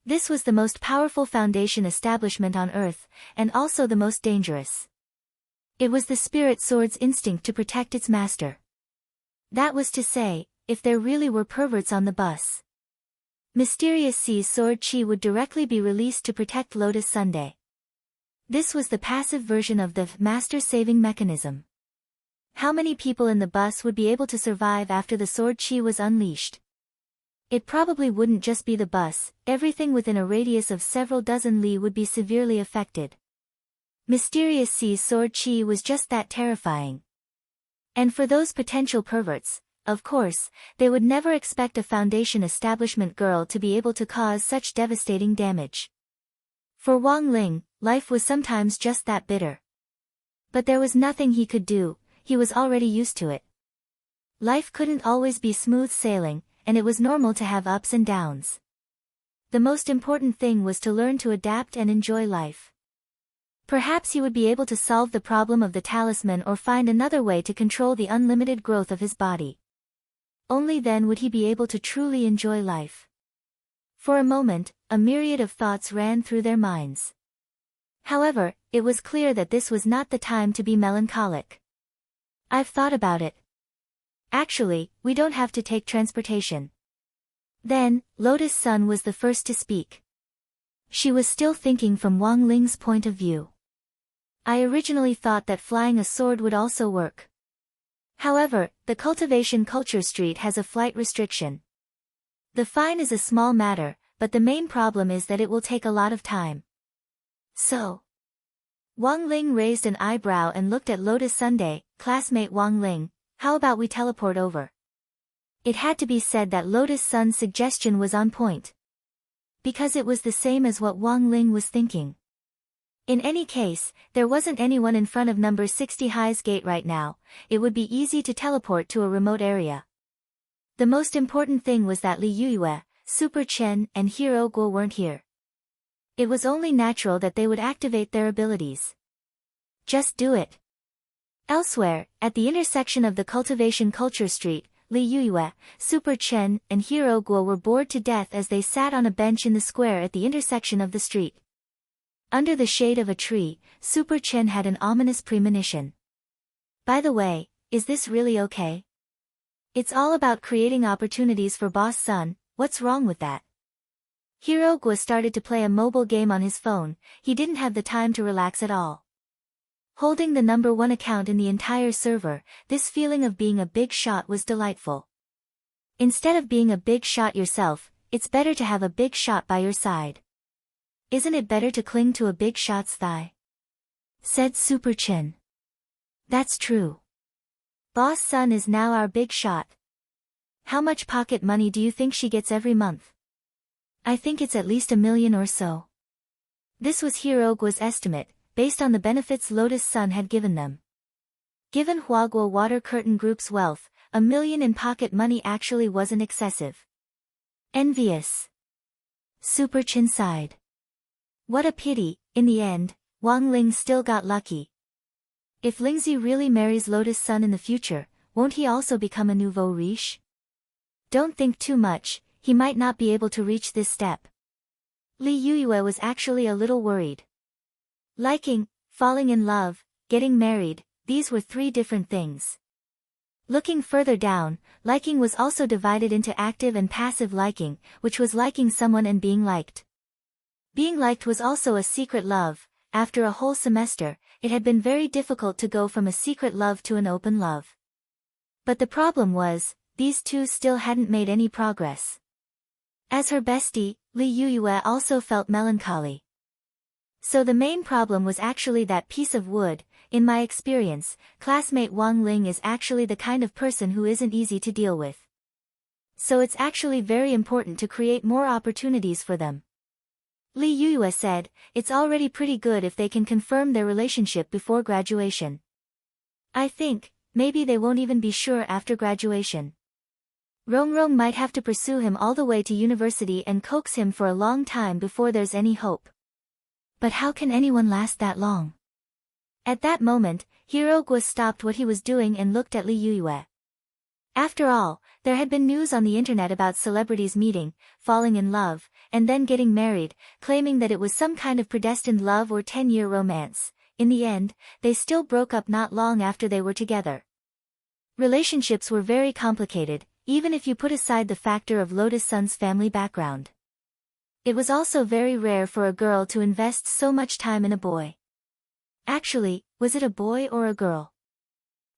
This was the most powerful foundation establishment on Earth, and also the most dangerous. It was the spirit sword's instinct to protect its master. That was to say, if there really were perverts on the bus, Mysterious C's sword chi would directly be released to protect Lotus Sunday. This was the passive version of the master-saving mechanism. How many people in the bus would be able to survive after the sword chi was unleashed? It probably wouldn't just be the bus, everything within a radius of several dozen li would be severely affected. Mysterious C's sword chi was just that terrifying. And for those potential perverts, of course, they would never expect a foundation establishment girl to be able to cause such devastating damage. For Wang Ling, life was sometimes just that bitter. But there was nothing he could do, he was already used to it. Life couldn't always be smooth sailing, and it was normal to have ups and downs. The most important thing was to learn to adapt and enjoy life. Perhaps he would be able to solve the problem of the talisman or find another way to control the unlimited growth of his body. Only then would he be able to truly enjoy life. For a moment, a myriad of thoughts ran through their minds. However, it was clear that this was not the time to be melancholic. I've thought about it. Actually, we don't have to take transportation. Then, Lotus Sun was the first to speak. She was still thinking from Wang Ling's point of view. I originally thought that flying a sword would also work. However, the Cultivation Culture Street has a flight restriction. The fine is a small matter, but the main problem is that it will take a lot of time. So, Wang Ling raised an eyebrow and looked at Lotus Sunday. Classmate Wang Ling, how about we teleport over? It had to be said that Lotus Sun's suggestion was on point. Because it was the same as what Wang Ling was thinking. In any case, there wasn't anyone in front of number 60 High's gate right now, it would be easy to teleport to a remote area. The most important thing was that Li Yuyue, Super Chen and Hero Guo weren't here. It was only natural that they would activate their abilities. Just do it. Elsewhere, at the intersection of the Cultivation Culture Street, Li Yuyue, Super Chen and Hero Guo were bored to death as they sat on a bench in the square at the intersection of the street. Under the shade of a tree, Super Chen had an ominous premonition. By the way, is this really okay? It's all about creating opportunities for Boss Sun, what's wrong with that? Hero Guo started to play a mobile game on his phone, he didn't have the time to relax at all. Holding the number 1 account in the entire server, this feeling of being a big shot was delightful. Instead of being a big shot yourself, it's better to have a big shot by your side. Isn't it better to cling to a big shot's thigh? Said Super Chen. That's true. Boss Sun is now our big shot. How much pocket money do you think she gets every month? I think it's at least 1 million or so. This was Hero Guo's estimate, based on the benefits Lotus Sun had given them. Given Huaguo Water Curtain Group's wealth, 1 million in pocket money actually wasn't excessive. Envious. Super Chen sighed. What a pity, in the end, Wang Ling still got lucky. If Lingzi really marries Lotus Sun in the future, won't he also become a nouveau riche? Don't think too much, he might not be able to reach this step. Li Yuyue was actually a little worried. Liking, falling in love, getting married, these were three different things. Looking further down, liking was also divided into active and passive liking, which was liking someone and being liked. Being liked was also a secret love. After a whole semester, it had been very difficult to go from a secret love to an open love. But the problem was, these two still hadn't made any progress. As her bestie, Li Yuyue also felt melancholy. So the main problem was actually that piece of wood. In my experience, classmate Wang Ling is actually the kind of person who isn't easy to deal with. So it's actually very important to create more opportunities for them. Li Yuyue said, it's already pretty good if they can confirm their relationship before graduation. I think, maybe they won't even be sure after graduation. Rongrong might have to pursue him all the way to university and coax him for a long time before there's any hope. But how can anyone last that long? At that moment, Hirogwa stopped what he was doing and looked at Li Yuyue. After all, there had been news on the internet about celebrities meeting, falling in love, and then getting married, claiming that it was some kind of predestined love or 10-year romance. In the end, they still broke up not long after they were together. Relationships were very complicated, even if you put aside the factor of Lotus Sun's family background. It was also very rare for a girl to invest so much time in a boy. Actually, was it a boy or a girl?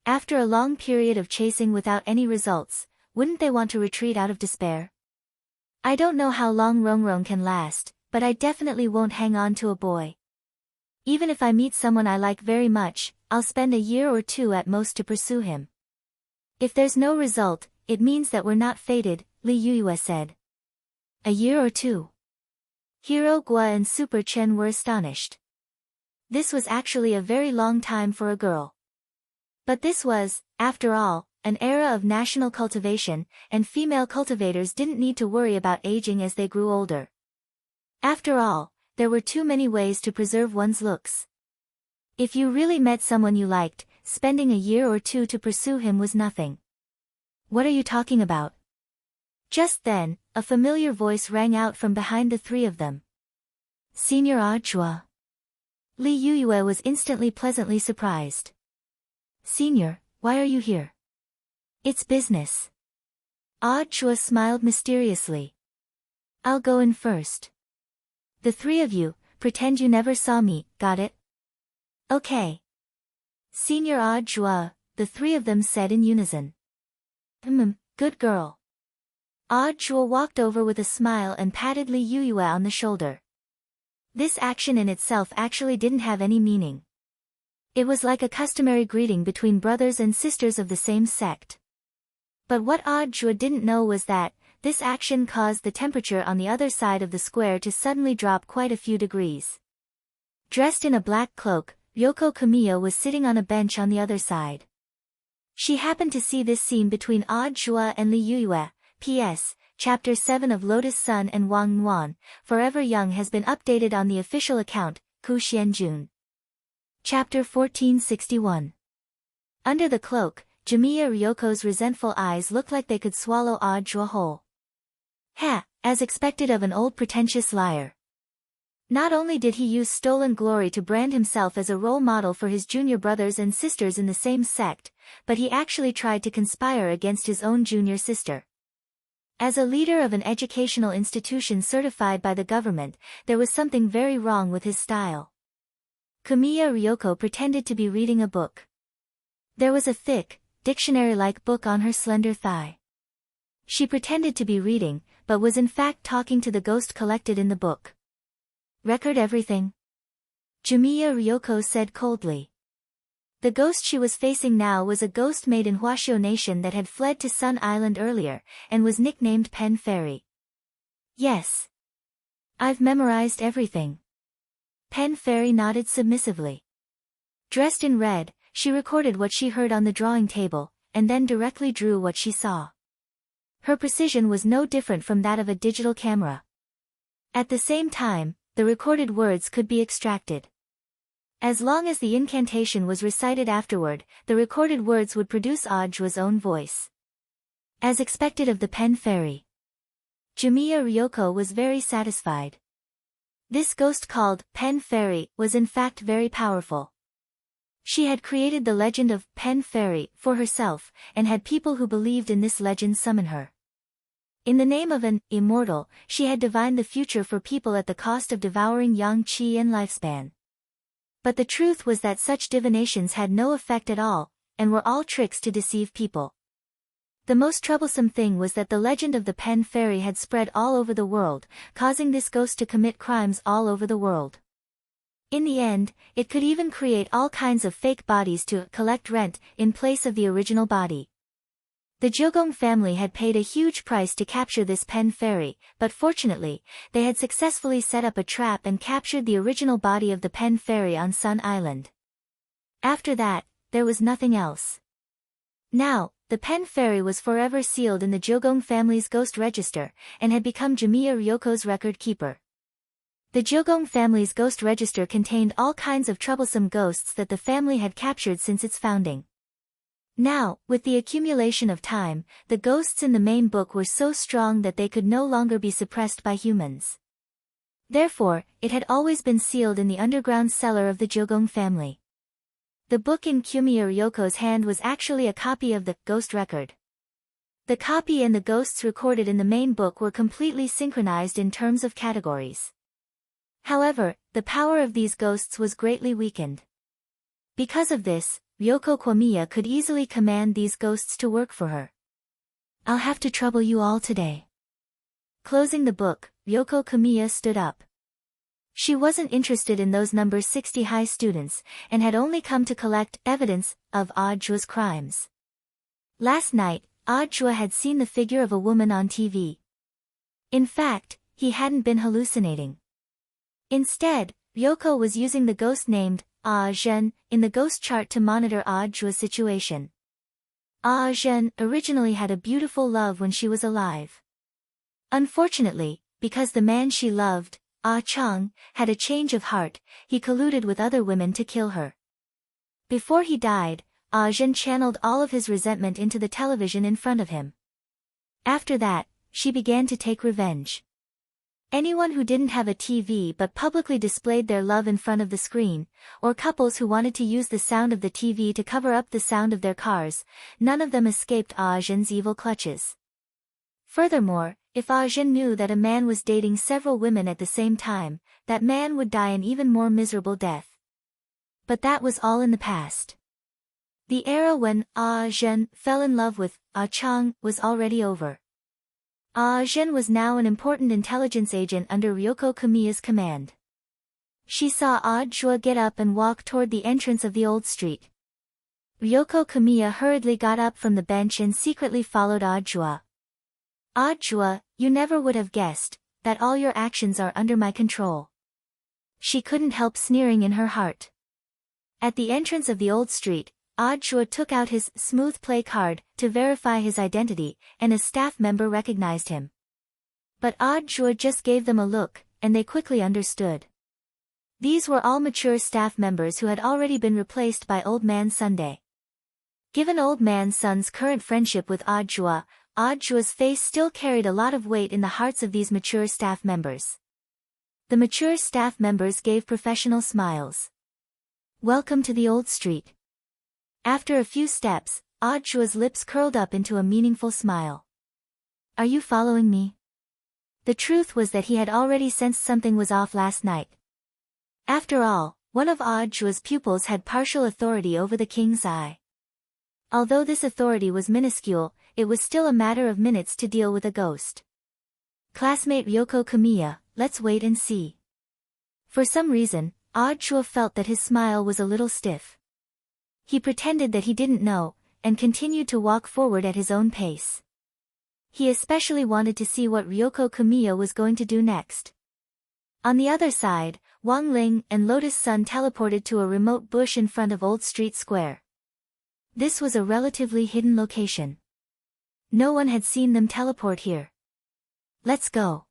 After a long period of chasing without any results, wouldn't they want to retreat out of despair? I don't know how long Rongrong can last, but I definitely won't hang on to a boy. Even if I meet someone I like very much, I'll spend a year or two at most to pursue him. If there's no result, it means that we're not fated, Li Yuyue said. A year or two? Hirogwa and Super Chen were astonished. This was actually a very long time for a girl. But this was, after all, an era of national cultivation, and female cultivators didn't need to worry about aging as they grew older. After all, there were too many ways to preserve one's looks. If you really met someone you liked, spending a year or two to pursue him was nothing. What are you talking about? Just then, a familiar voice rang out from behind the three of them. Senior Ajua. Li Yuyue was instantly pleasantly surprised. Senior, why are you here? It's business. Ajua smiled mysteriously. I'll go in first. The three of you, pretend you never saw me, got it? Okay. Senior Ajua, the three of them said in unison. Good girl. Ajua walked over with a smile and patted Li Yuyue on the shoulder. This action in itself actually didn't have any meaning. It was like a customary greeting between brothers and sisters of the same sect. But what Ajua didn't know was that, this action caused the temperature on the other side of the square to suddenly drop quite a few degrees. Dressed in a black cloak, Ryoko Kamiya was sitting on a bench on the other side. She happened to see this scene between Ajua and Li Yuyue. P.S. Chapter 7 of Lotus Sun and Wang Nuan, Forever Young has been updated on the official account, Ku Xianjun. Chapter 1461. Under the cloak, Jamiya Ryoko's resentful eyes looked like they could swallow Ajua whole. As expected of an old pretentious liar. Not only did he use stolen glory to brand himself as a role model for his junior brothers and sisters in the same sect, but he actually tried to conspire against his own junior sister. As a leader of an educational institution certified by the government, there was something very wrong with his style. Kamiya Ryoko pretended to be reading a book. There was a thick, dictionary-like book on her slender thigh. She pretended to be reading, but was in fact talking to the ghost collected in the book. Record everything? Jamiya Ryoko said coldly. The ghost she was facing now was a ghost made in Huashio Nation that had fled to Sun Island earlier, and was nicknamed Pen Fairy. Yes. I've memorized everything. Pen Fairy nodded submissively. Dressed in red, she recorded what she heard on the drawing table, and then directly drew what she saw. Her precision was no different from that of a digital camera. At the same time, the recorded words could be extracted. As long as the incantation was recited afterward, the recorded words would produce Ajua's own voice. As expected of the Pen Fairy. Jamiya Ryoko was very satisfied. This ghost called Pen Fairy was in fact very powerful. She had created the legend of Pen Fairy for herself, and had people who believed in this legend summon her. In the name of an immortal, she had divined the future for people at the cost of devouring yang qi and lifespan. But the truth was that such divinations had no effect at all, and were all tricks to deceive people. The most troublesome thing was that the legend of the Pen Fairy had spread all over the world, causing this ghost to commit crimes all over the world. In the end, it could even create all kinds of fake bodies to collect rent in place of the original body. The Jiugong family had paid a huge price to capture this Pen Fairy, but fortunately, they had successfully set up a trap and captured the original body of the Pen Fairy on Sun Island. After that, there was nothing else. Now, the Pen Fairy was forever sealed in the Jiugong family's ghost register, and had become Jimiya Ryoko's record keeper. The Jiugong family's ghost register contained all kinds of troublesome ghosts that the family had captured since its founding. Now, with the accumulation of time, the ghosts in the main book were so strong that they could no longer be suppressed by humans. Therefore, it had always been sealed in the underground cellar of the Jiugong family. The book in Kumiya Ryoko's hand was actually a copy of the ghost record. The copy and the ghosts recorded in the main book were completely synchronized in terms of categories. However, the power of these ghosts was greatly weakened. Because of this, Ryoko Kwamiya could easily command these ghosts to work for her. "I'll have to trouble you all today." Closing the book, Ryoko Kwamiya stood up. She wasn't interested in those number 60 high students, and had only come to collect evidence of Ajua's crimes. Last night, Ajua had seen the figure of a woman on TV. In fact, he hadn't been hallucinating. Instead, Ryoko was using the ghost named Zhen in the ghost chart to monitor Ajua's situation. Zhen originally had a beautiful love when she was alive. Unfortunately, because the man she loved, Chang, had a change of heart, he colluded with other women to kill her. Before he died, Zhen channeled all of his resentment into the television in front of him. After that, she began to take revenge. Anyone who didn't have a TV but publicly displayed their love in front of the screen, or couples who wanted to use the sound of the TV to cover up the sound of their cars, none of them escaped Zhen's evil clutches. Furthermore, if Zhen knew that a man was dating several women at the same time, that man would die an even more miserable death. But that was all in the past. The era when Zhen fell in love with Chang was already over. Zhen was now an important intelligence agent under Ryoko Kwamiya's command. She saw Ajua get up and walk toward the entrance of the old street. Ryoko Kwamiya hurriedly got up from the bench and secretly followed Ajua. "Ajua, you never would have guessed that all your actions are under my control." She couldn't help sneering in her heart. At the entrance of the old street, Ajua took out his smooth play card to verify his identity, and a staff member recognized him. But Ajua just gave them a look, and they quickly understood. These were all mature staff members who had already been replaced by Old Man Sunday. Given Old Man Sun's current friendship with Ajua's face still carried a lot of weight in the hearts of these mature staff members. The mature staff members gave professional smiles. "Welcome to the old street." After a few steps, Ajua's lips curled up into a meaningful smile. "Are you following me?" The truth was that he had already sensed something was off last night. After all, one of Ajua's pupils had partial authority over the king's eye. Although this authority was minuscule, it was still a matter of minutes to deal with a ghost. "Classmate Ryoko Kwamiya, let's wait and see." For some reason, Ajua felt that his smile was a little stiff. He pretended that he didn't know, and continued to walk forward at his own pace. He especially wanted to see what Ryoko Kwamiya was going to do next. On the other side, Wang Ling and Lotus Sun teleported to a remote bush in front of Old Street Square. This was a relatively hidden location. No one had seen them teleport here. "Let's go."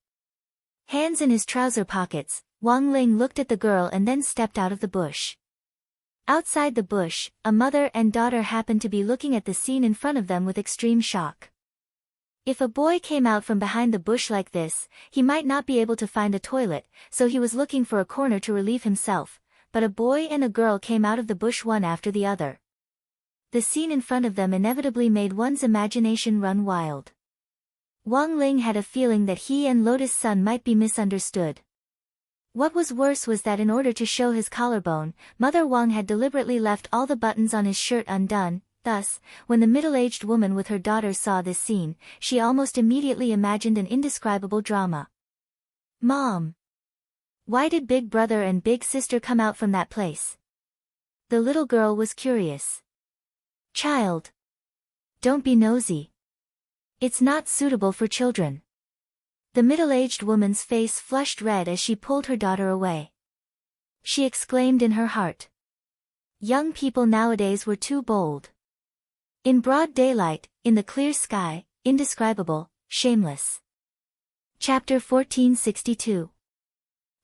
Hands in his trouser pockets, Wang Ling looked at the girl and then stepped out of the bush. Outside the bush, a mother and daughter happened to be looking at the scene in front of them with extreme shock. If a boy came out from behind the bush like this, he might not be able to find a toilet, so he was looking for a corner to relieve himself, but a boy and a girl came out of the bush one after the other. The scene in front of them inevitably made one's imagination run wild. Wang Ling had a feeling that he and Lotus Sun might be misunderstood. What was worse was that in order to show his collarbone, Mother Wang had deliberately left all the buttons on his shirt undone. Thus, when the middle-aged woman with her daughter saw this scene, she almost immediately imagined an indescribable drama. "Mom! Why did Big Brother and Big Sister come out from that place?" The little girl was curious. "Child! Don't be nosy. It's not suitable for children." The middle-aged woman's face flushed red as she pulled her daughter away. She exclaimed in her heart. Young people nowadays were too bold. In broad daylight, in the clear sky, indescribable, shameless. Chapter 1462.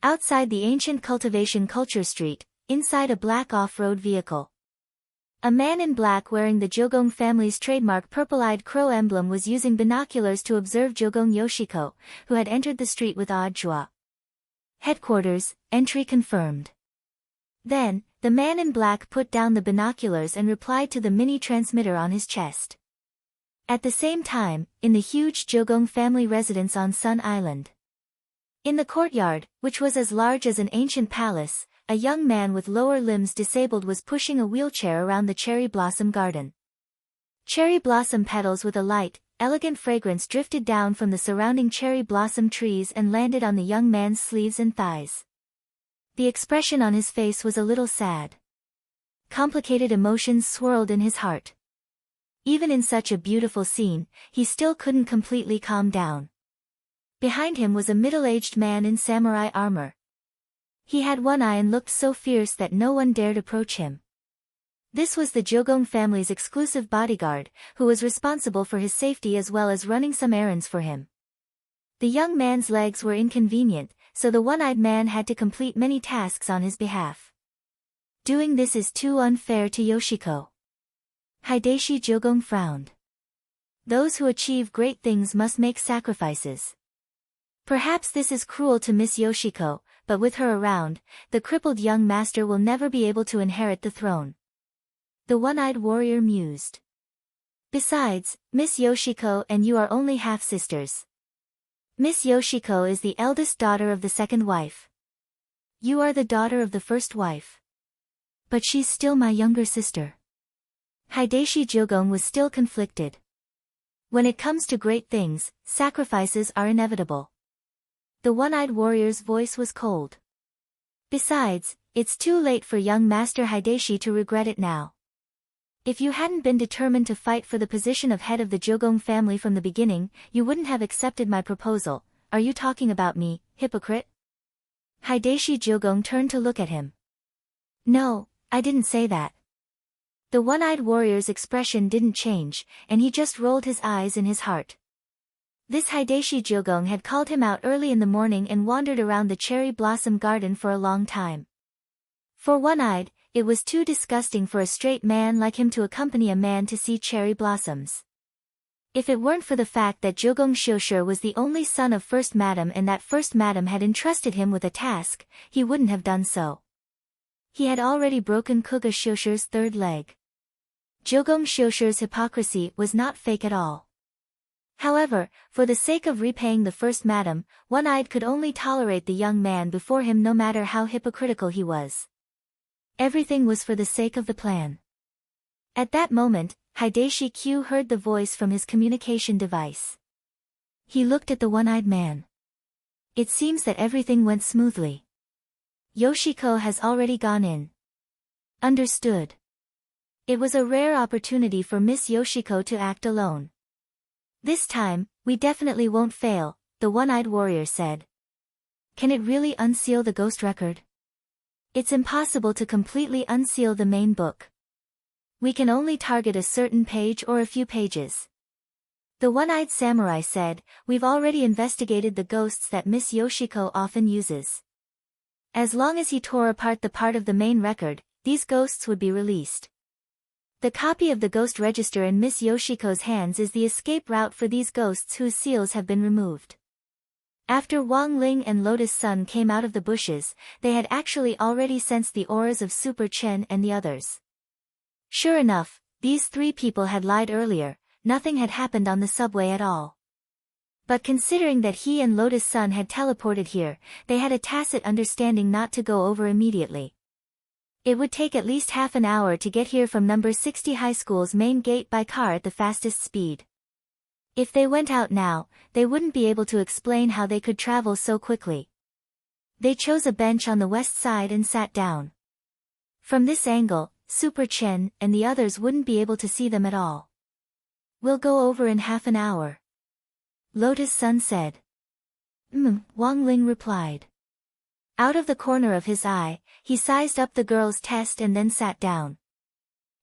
Outside the ancient cultivation culture street, inside a black off-road vehicle. A man in black wearing the Jogong family's trademark purple-eyed crow emblem was using binoculars to observe Jogong Yoshiko, who had entered the street with odd joie. Headquarters, entry confirmed. Then, the man in black put down the binoculars and replied to the mini-transmitter on his chest. At the same time, in the huge Jogong family residence on Sun Island. In the courtyard, which was as large as an ancient palace, a young man with lower limbs disabled was pushing a wheelchair around the cherry blossom garden. Cherry blossom petals with a light, elegant fragrance drifted down from the surrounding cherry blossom trees and landed on the young man's sleeves and thighs. The expression on his face was a little sad. Complicated emotions swirled in his heart. Even in such a beautiful scene, he still couldn't completely calm down. Behind him was a middle-aged man in samurai armor. He had one eye and looked so fierce that no one dared approach him. This was the Jogong family's exclusive bodyguard, who was responsible for his safety as well as running some errands for him. The young man's legs were inconvenient, so the one-eyed man had to complete many tasks on his behalf. Doing this is too unfair to Yoshiko. Hideshi Jogong frowned. Those who achieve great things must make sacrifices. Perhaps this is cruel to Miss Yoshiko, but with her around, the crippled young master will never be able to inherit the throne. The one-eyed warrior mused. Besides, Miss Yoshiko and you are only half-sisters. Miss Yoshiko is the eldest daughter of the second wife. You are the daughter of the first wife. But she's still my younger sister. Hideshi Jogong was still conflicted. When it comes to great things, sacrifices are inevitable. The one-eyed warrior's voice was cold. Besides, it's too late for young Master Hideshi to regret it now. If you hadn't been determined to fight for the position of head of the Jogong family from the beginning, you wouldn't have accepted my proposal. Are you talking about me, hypocrite? Hideshi Jogong turned to look at him. No, I didn't say that. The one-eyed warrior's expression didn't change, and he just rolled his eyes in his heart. This Hideshi Jogong had called him out early in the morning and wandered around the cherry blossom garden for a long time. For one-eyed, it was too disgusting for a straight man like him to accompany a man to see cherry blossoms. If it weren't for the fact that Jogong Shoshir was the only son of First Madam and that First Madam had entrusted him with a task, he wouldn't have done so. He had already broken Kuga Shoshir's third leg. Jogong Shoshir's hypocrisy was not fake at all. However, for the sake of repaying the First Madam, one-eyed could only tolerate the young man before him no matter how hypocritical he was. Everything was for the sake of the plan. At that moment, Hideshi Q heard the voice from his communication device. He looked at the one-eyed man. It seems that everything went smoothly. Yoshiko has already gone in. Understood. It was a rare opportunity for Miss Yoshiko to act alone. This time, we definitely won't fail, the one-eyed warrior said. Can it really unseal the ghost record? It's impossible to completely unseal the main book. We can only target a certain page or a few pages. The one-eyed samurai said, we've already investigated the ghosts that Miss Yoshiko often uses. As long as he tore apart the part of the main record, these ghosts would be released. The copy of the ghost register in Miss Yoshiko's hands is the escape route for these ghosts whose seals have been removed. After Wang Ling and Lotus Sun came out of the bushes, they had actually already sensed the auras of Super Chen and the others. Sure enough, these three people had lied earlier, nothing had happened on the subway at all. But considering that he and Lotus Sun had teleported here, they had a tacit understanding not to go over immediately. It would take at least half an hour to get here from number 60 high school's main gate by car at the fastest speed. If they went out now, they wouldn't be able to explain how they could travel so quickly. They chose a bench on the west side and sat down. From this angle, Super Chen and the others wouldn't be able to see them at all. We'll go over in half an hour, Lotus Sun said. Wang Ling replied. Out of the corner of his eye, he sized up the girl's test and then sat down.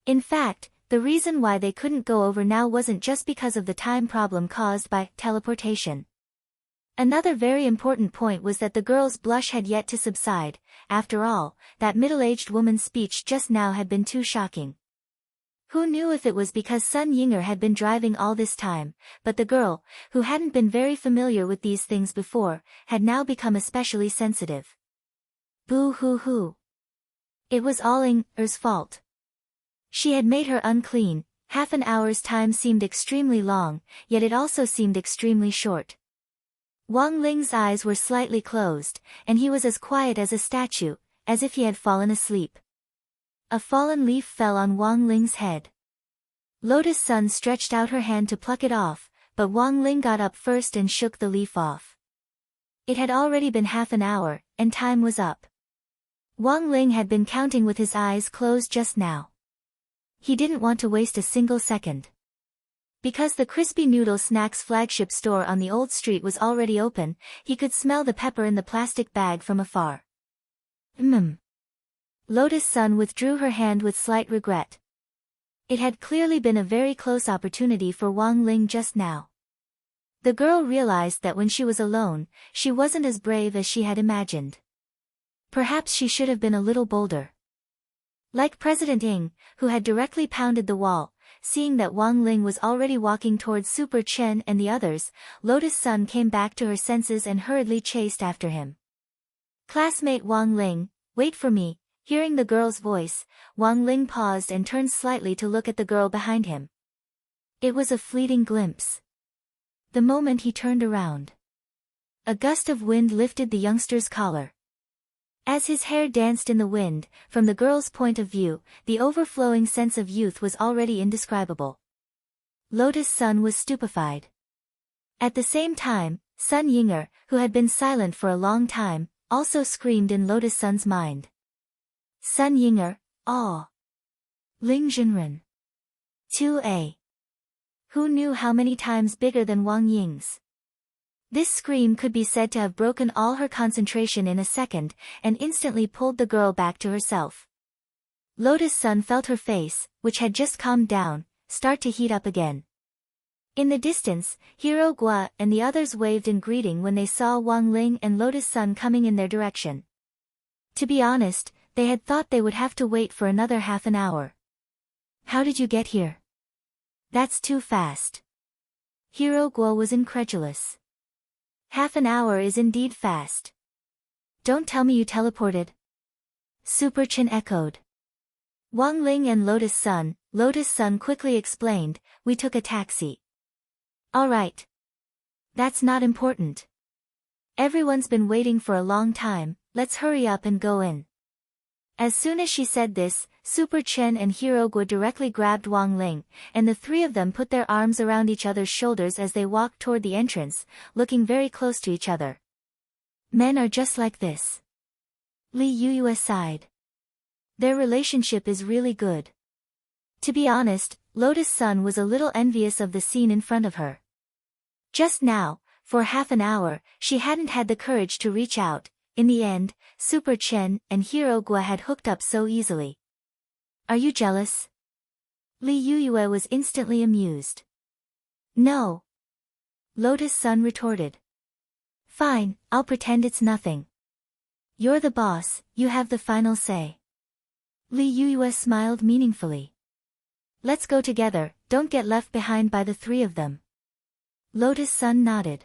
In fact, the reason why they couldn't go over now wasn't just because of the time problem caused by teleportation. Another very important point was that the girl's blush had yet to subside. After all, that middle-aged woman's speech just now had been too shocking. Who knew if it was because Sun Yinger had been driving all this time, but the girl, who hadn't been very familiar with these things before, had now become especially sensitive. Boo-hoo-hoo. It was all Yinger's fault. She had made her unclean. Half an hour's time seemed extremely long, yet it also seemed extremely short. Wang Ling's eyes were slightly closed, and he was as quiet as a statue, as if he had fallen asleep. A fallen leaf fell on Wang Ling's head. Lotus Sun stretched out her hand to pluck it off, but Wang Ling got up first and shook the leaf off. It had already been half an hour, and time was up. Wang Ling had been counting with his eyes closed just now. He didn't want to waste a single second. Because the Crispy Noodle Snacks flagship store on the old street was already open, he could smell the pepper in the plastic bag from afar. Lotus Sun withdrew her hand with slight regret. It had clearly been a very close opportunity for Wang Ling just now. The girl realized that when she was alone, she wasn't as brave as she had imagined. Perhaps she should have been a little bolder. Like President Ying, who had directly pounded the wall, seeing that Wang Ling was already walking towards Super Chen and the others, Lotus Sun came back to her senses and hurriedly chased after him. Classmate Wang Ling, wait for me. Hearing the girl's voice, Wang Ling paused and turned slightly to look at the girl behind him. It was a fleeting glimpse. The moment he turned around, a gust of wind lifted the youngster's collar. As his hair danced in the wind, from the girl's point of view, the overflowing sense of youth was already indescribable. Lotus Sun was stupefied. At the same time, Sun Yinger, who had been silent for a long time, also screamed in Lotus Sun's mind. Sun Yinger, aw. Ling Zhenren. 2A. Who knew how many times bigger than Wang Ying's? This scream could be said to have broken all her concentration in a second, and instantly pulled the girl back to herself. Lotus Sun felt her face, which had just calmed down, start to heat up again. In the distance, Hero Gua and the others waved in greeting when they saw Wang Ling and Lotus Sun coming in their direction. To be honest, they had thought they would have to wait for another half an hour. How did you get here? That's too fast. Hero Gua was incredulous. Half an hour is indeed fast. Don't tell me you teleported. Super Chen echoed. Wang Ling and Lotus Sun quickly explained, we took a taxi. All right. That's not important. Everyone's been waiting for a long time, let's hurry up and go in. As soon as she said this, Super Chen and Hero Gua directly grabbed Wang Ling, and the three of them put their arms around each other's shoulders as they walked toward the entrance, looking very close to each other. Men are just like this. Li Yuyue sighed. Their relationship is really good. To be honest, Lotus Sun was a little envious of the scene in front of her. Just now, for half an hour, she hadn't had the courage to reach out. In the end, Super Chen and Hero Gua had hooked up so easily. Are you jealous? Li Yuyue was instantly amused. No. Lotus Sun retorted. Fine, I'll pretend it's nothing. You're the boss, you have the final say. Li Yuyue smiled meaningfully. Let's go together, don't get left behind by the three of them. Lotus Sun nodded.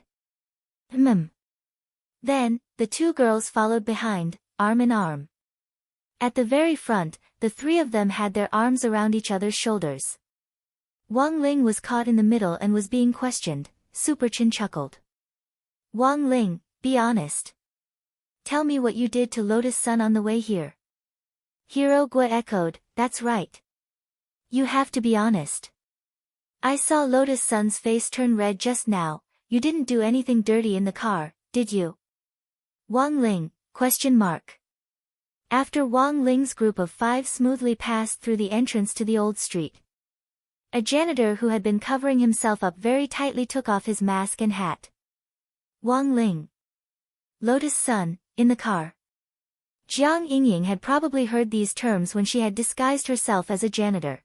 Then, the two girls followed behind, arm in arm. At the very front, the three of them had their arms around each other's shoulders. Wang Ling was caught in the middle and was being questioned. Superchin chuckled. Wang Ling, be honest. Tell me what you did to Lotus Sun on the way here. Hiro Gua echoed, that's right. You have to be honest. I saw Lotus Sun's face turn red just now. You didn't do anything dirty in the car, did you? Wang Ling, question mark. After Wang Ling's group of 5 smoothly passed through the entrance to the old street, a janitor who had been covering himself up very tightly took off his mask and hat. Wang Ling. Lotus Sun, in the car. Jiang Yingying had probably heard these terms when she had disguised herself as a janitor.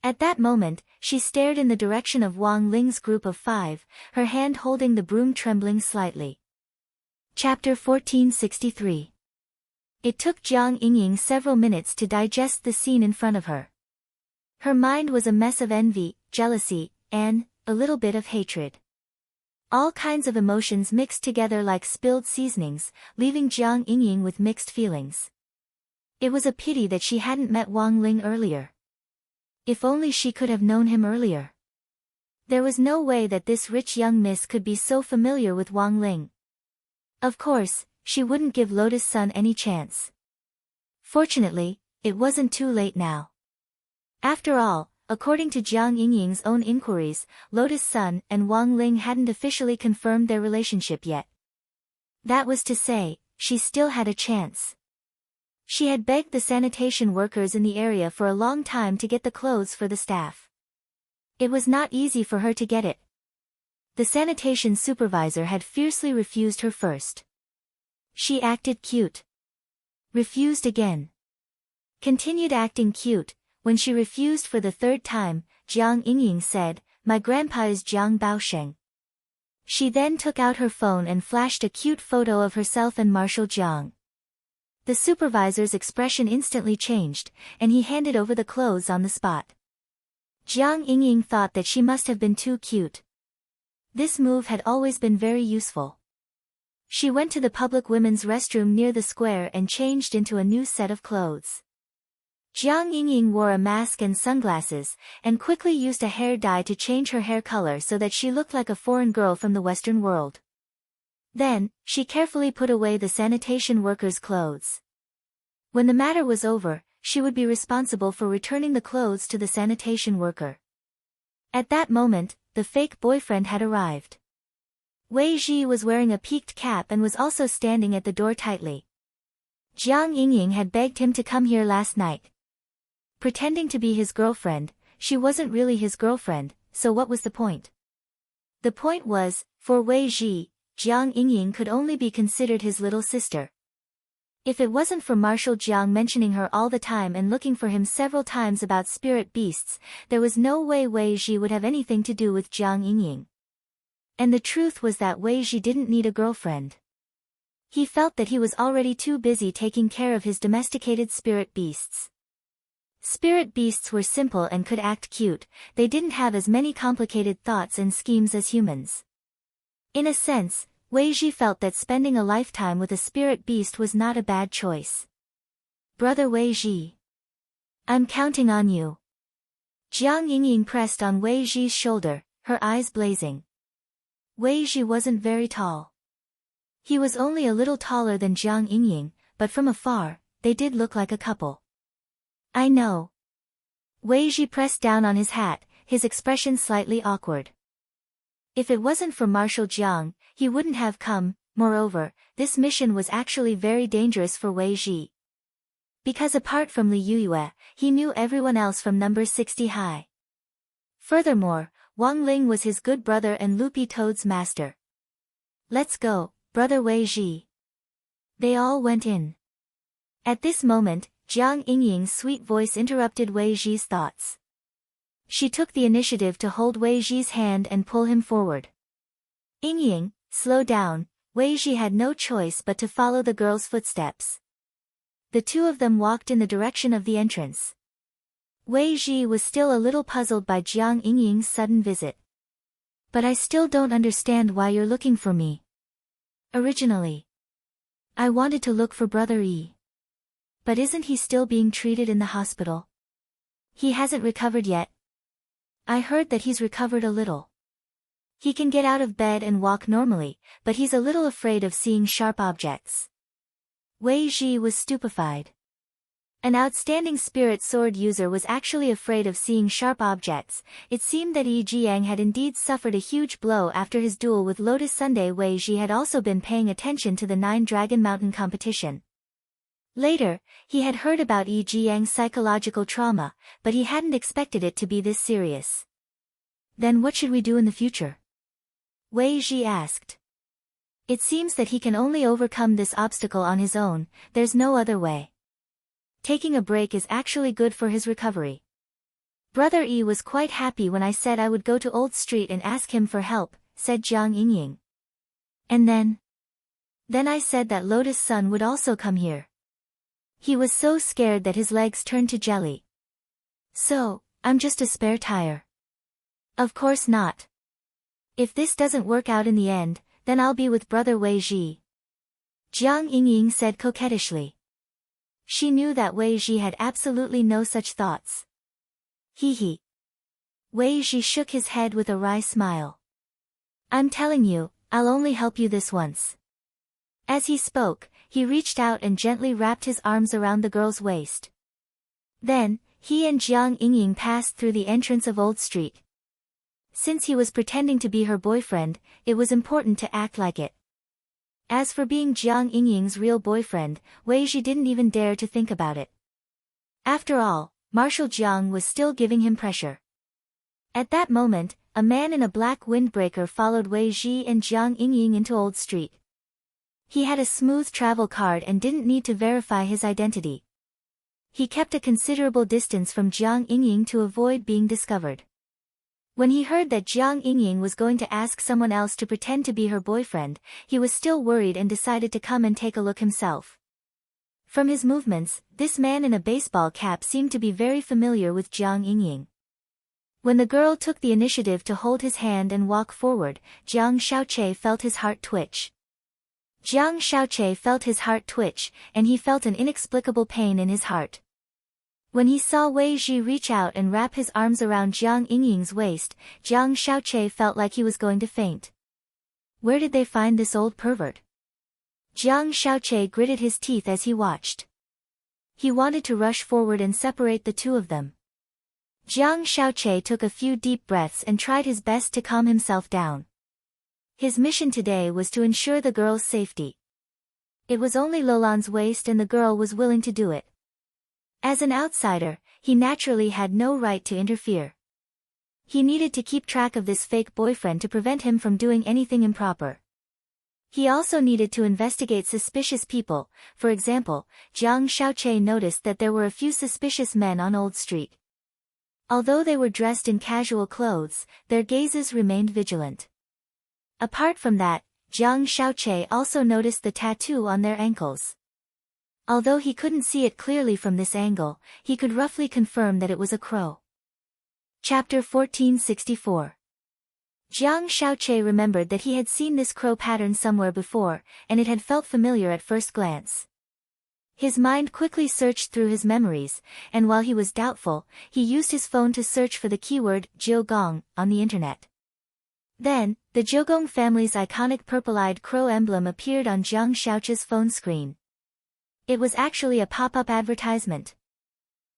At that moment, she stared in the direction of Wang Ling's group of 5, her hand holding the broom trembling slightly. Chapter 1463. It took Jiang Yingying several minutes to digest the scene in front of her. Her mind was a mess of envy, jealousy, and a little bit of hatred. All kinds of emotions mixed together like spilled seasonings, leaving Jiang Yingying with mixed feelings. It was a pity that she hadn't met Wang Ling earlier. If only she could have known him earlier. There was no way that this rich young miss could be so familiar with Wang Ling. Of course, she wouldn't give Lotus Sun any chance. Fortunately, it wasn't too late now. After all, according to Jiang Yingying's own inquiries, Lotus Sun and Wang Ling hadn't officially confirmed their relationship yet. That was to say, she still had a chance. She had begged the sanitation workers in the area for a long time to get the clothes for the staff. It was not easy for her to get it. The sanitation supervisor had fiercely refused her first. She acted cute. Refused again. Continued acting cute. When she refused for the 3rd time, Jiang Yingying said, "My grandpa is Jiang Baosheng." She then took out her phone and flashed a cute photo of herself and Marshal Jiang. The supervisor's expression instantly changed, and he handed over the clothes on the spot. Jiang Yingying thought that she must have been too cute. This move had always been very useful. She went to the public women's restroom near the square and changed into a new set of clothes. Jiang Yingying wore a mask and sunglasses, and quickly used a hair dye to change her hair color so that she looked like a foreign girl from the Western world. Then, she carefully put away the sanitation workers' clothes. When the matter was over, she would be responsible for returning the clothes to the sanitation worker. At that moment, the fake boyfriend had arrived. Wei Ji was wearing a peaked cap and was also standing at the door tightly. Jiang Yingying had begged him to come here last night. Pretending to be his girlfriend, she wasn't really his girlfriend, so what was the point? The point was, for Wei Ji, Jiang Yingying could only be considered his little sister. If it wasn't for Marshal Jiang mentioning her all the time and looking for him several times about spirit beasts, there was no way Wei Ji would have anything to do with Jiang Yingying. And the truth was that Wei Ji didn't need a girlfriend. He felt that he was already too busy taking care of his domesticated spirit beasts. Spirit beasts were simple and could act cute, they didn't have as many complicated thoughts and schemes as humans. In a sense, Wei Ji felt that spending a lifetime with a spirit beast was not a bad choice. Brother Wei Ji. I'm counting on you. Jiang Yingying pressed on Wei Ji's shoulder, her eyes blazing. Wei Ji wasn't very tall. He was only a little taller than Jiang Yingying, but from afar, they did look like a couple. I know. Wei Ji pressed down on his hat, his expression slightly awkward. If it wasn't for Marshal Jiang, he wouldn't have come. Moreover, this mission was actually very dangerous for Wei Ji. Because apart from Li Yuyue, he knew everyone else from number 60 high. Furthermore, Wang Ling was his good brother and Lupi Toad's master. Let's go, brother Wei Ji. They all went in. At this moment, Jiang Yingying's sweet voice interrupted Wei Ji's thoughts. She took the initiative to hold Wei Ji's hand and pull him forward. Yingying, slow down. Wei Ji had no choice but to follow the girl's footsteps. The two of them walked in the direction of the entrance. Wei Ji was still a little puzzled by Jiang Yingying's sudden visit. But I still don't understand why you're looking for me. Originally, I wanted to look for Brother E. But isn't he still being treated in the hospital? He hasn't recovered yet. I heard that he's recovered a little. He can get out of bed and walk normally, but he's a little afraid of seeing sharp objects. Wei Ji was stupefied. An outstanding spirit sword user was actually afraid of seeing sharp objects. It seemed that Yi Jiang had indeed suffered a huge blow after his duel with Lotus Sunday. Wei Ji had also been paying attention to the 9 Dragon Mountain competition. Later, he had heard about Yi Jiang's psychological trauma, but he hadn't expected it to be this serious. Then what should we do in the future? Wei Ji asked. It seems that he can only overcome this obstacle on his own, there's no other way. Taking a break is actually good for his recovery. Brother E was quite happy when I said I would go to Old Street and ask him for help, said Jiang Yingying. And then I said that Lotus Sun would also come here. He was so scared that his legs turned to jelly. So, I'm just a spare tire. Of course not. If this doesn't work out in the end, then I'll be with Brother Wei Ji. Jiang Yingying said coquettishly. She knew that Wei Ji had absolutely no such thoughts. Hee. Wei Ji shook his head with a wry smile. I'm telling you, I'll only help you this once. As he spoke, he reached out and gently wrapped his arms around the girl's waist. Then, he and Jiang Yingying passed through the entrance of Old Street. Since he was pretending to be her boyfriend, it was important to act like it. As for being Jiang Yingying's real boyfriend, Wei Ji didn't even dare to think about it. After all, Marshal Jiang was still giving him pressure. At that moment, a man in a black windbreaker followed Wei Ji and Jiang Yingying into Old Street. He had a smooth travel card and didn't need to verify his identity. He kept a considerable distance from Jiang Yingying to avoid being discovered. When he heard that Jiang Yingying was going to ask someone else to pretend to be her boyfriend, he was still worried and decided to come and take a look himself. From his movements, this man in a baseball cap seemed to be very familiar with Jiang Yingying. When the girl took the initiative to hold his hand and walk forward, Jiang Xiaoqie felt his heart twitch. Jiang Xiaoqie felt his heart twitch, and he felt an inexplicable pain in his heart. When he saw Wei Ji reach out and wrap his arms around Jiang Yingying's waist, Jiang Xiaoqie felt like he was going to faint. Where did they find this old pervert? Jiang Xiaoqie gritted his teeth as he watched. He wanted to rush forward and separate the two of them. Jiang Xiaoqie took a few deep breaths and tried his best to calm himself down. His mission today was to ensure the girl's safety. It was only Lolan's waist and the girl was willing to do it. As an outsider, he naturally had no right to interfere. He needed to keep track of this fake boyfriend to prevent him from doing anything improper. He also needed to investigate suspicious people. For example, Jiang Xiaoqie noticed that there were a few suspicious men on Old Street. Although they were dressed in casual clothes, their gazes remained vigilant. Apart from that, Jiang Xiaoqie also noticed the tattoo on their ankles. Although he couldn't see it clearly from this angle, he could roughly confirm that it was a crow. Chapter 1464. Jiang Xiaoqie remembered that he had seen this crow pattern somewhere before, and it had felt familiar at first glance. His mind quickly searched through his memories, and while he was doubtful, he used his phone to search for the keyword Jiugong on the internet. Then, the Jiugong family's iconic purple-eyed crow emblem appeared on Jiang Xiaoqie's phone screen. It was actually a pop-up advertisement.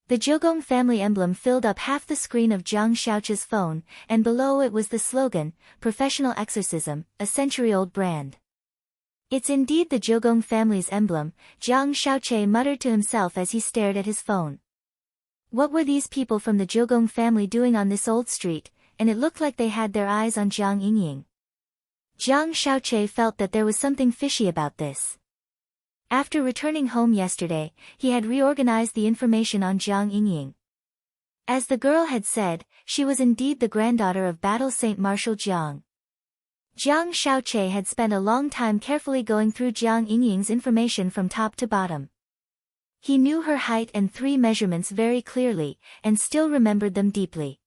The Jiugong family emblem filled up half the screen of Jiang Xiaoqie's phone, and below it was the slogan, "Professional Exorcism, a century-old brand." It's indeed the Jiugong family's emblem, Jiang Xiaoqie muttered to himself as he stared at his phone. What were these people from the Jiugong family doing on this old street, and it looked like they had their eyes on Jiang Yingying. Jiang Xiaoqie felt that there was something fishy about this. After returning home yesterday, he had reorganized the information on Jiang Yingying. As the girl had said, she was indeed the granddaughter of Battle Saint Marshal Jiang. Jiang Xiaoqie had spent a long time carefully going through Jiang Yingying's information from top to bottom. He knew her height and 3 measurements very clearly, and still remembered them deeply.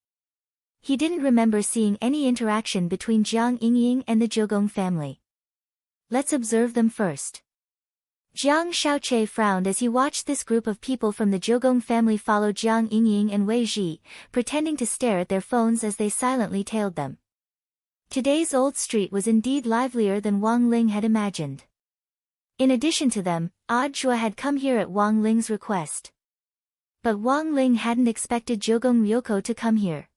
He didn't remember seeing any interaction between Jiang Yingying and the Jiugong family. let's observe them first. Jiang Shaoqi frowned as he watched this group of people from the Jiugong family follow Jiang Yingying and Wei Ji, pretending to stare at their phones as they silently tailed them. Today's old street was indeed livelier than Wang Ling had imagined. In addition to them, Audiobook had come here at Wang Ling's request. But Wang Ling hadn't expected Jiugong Ryoko to come here.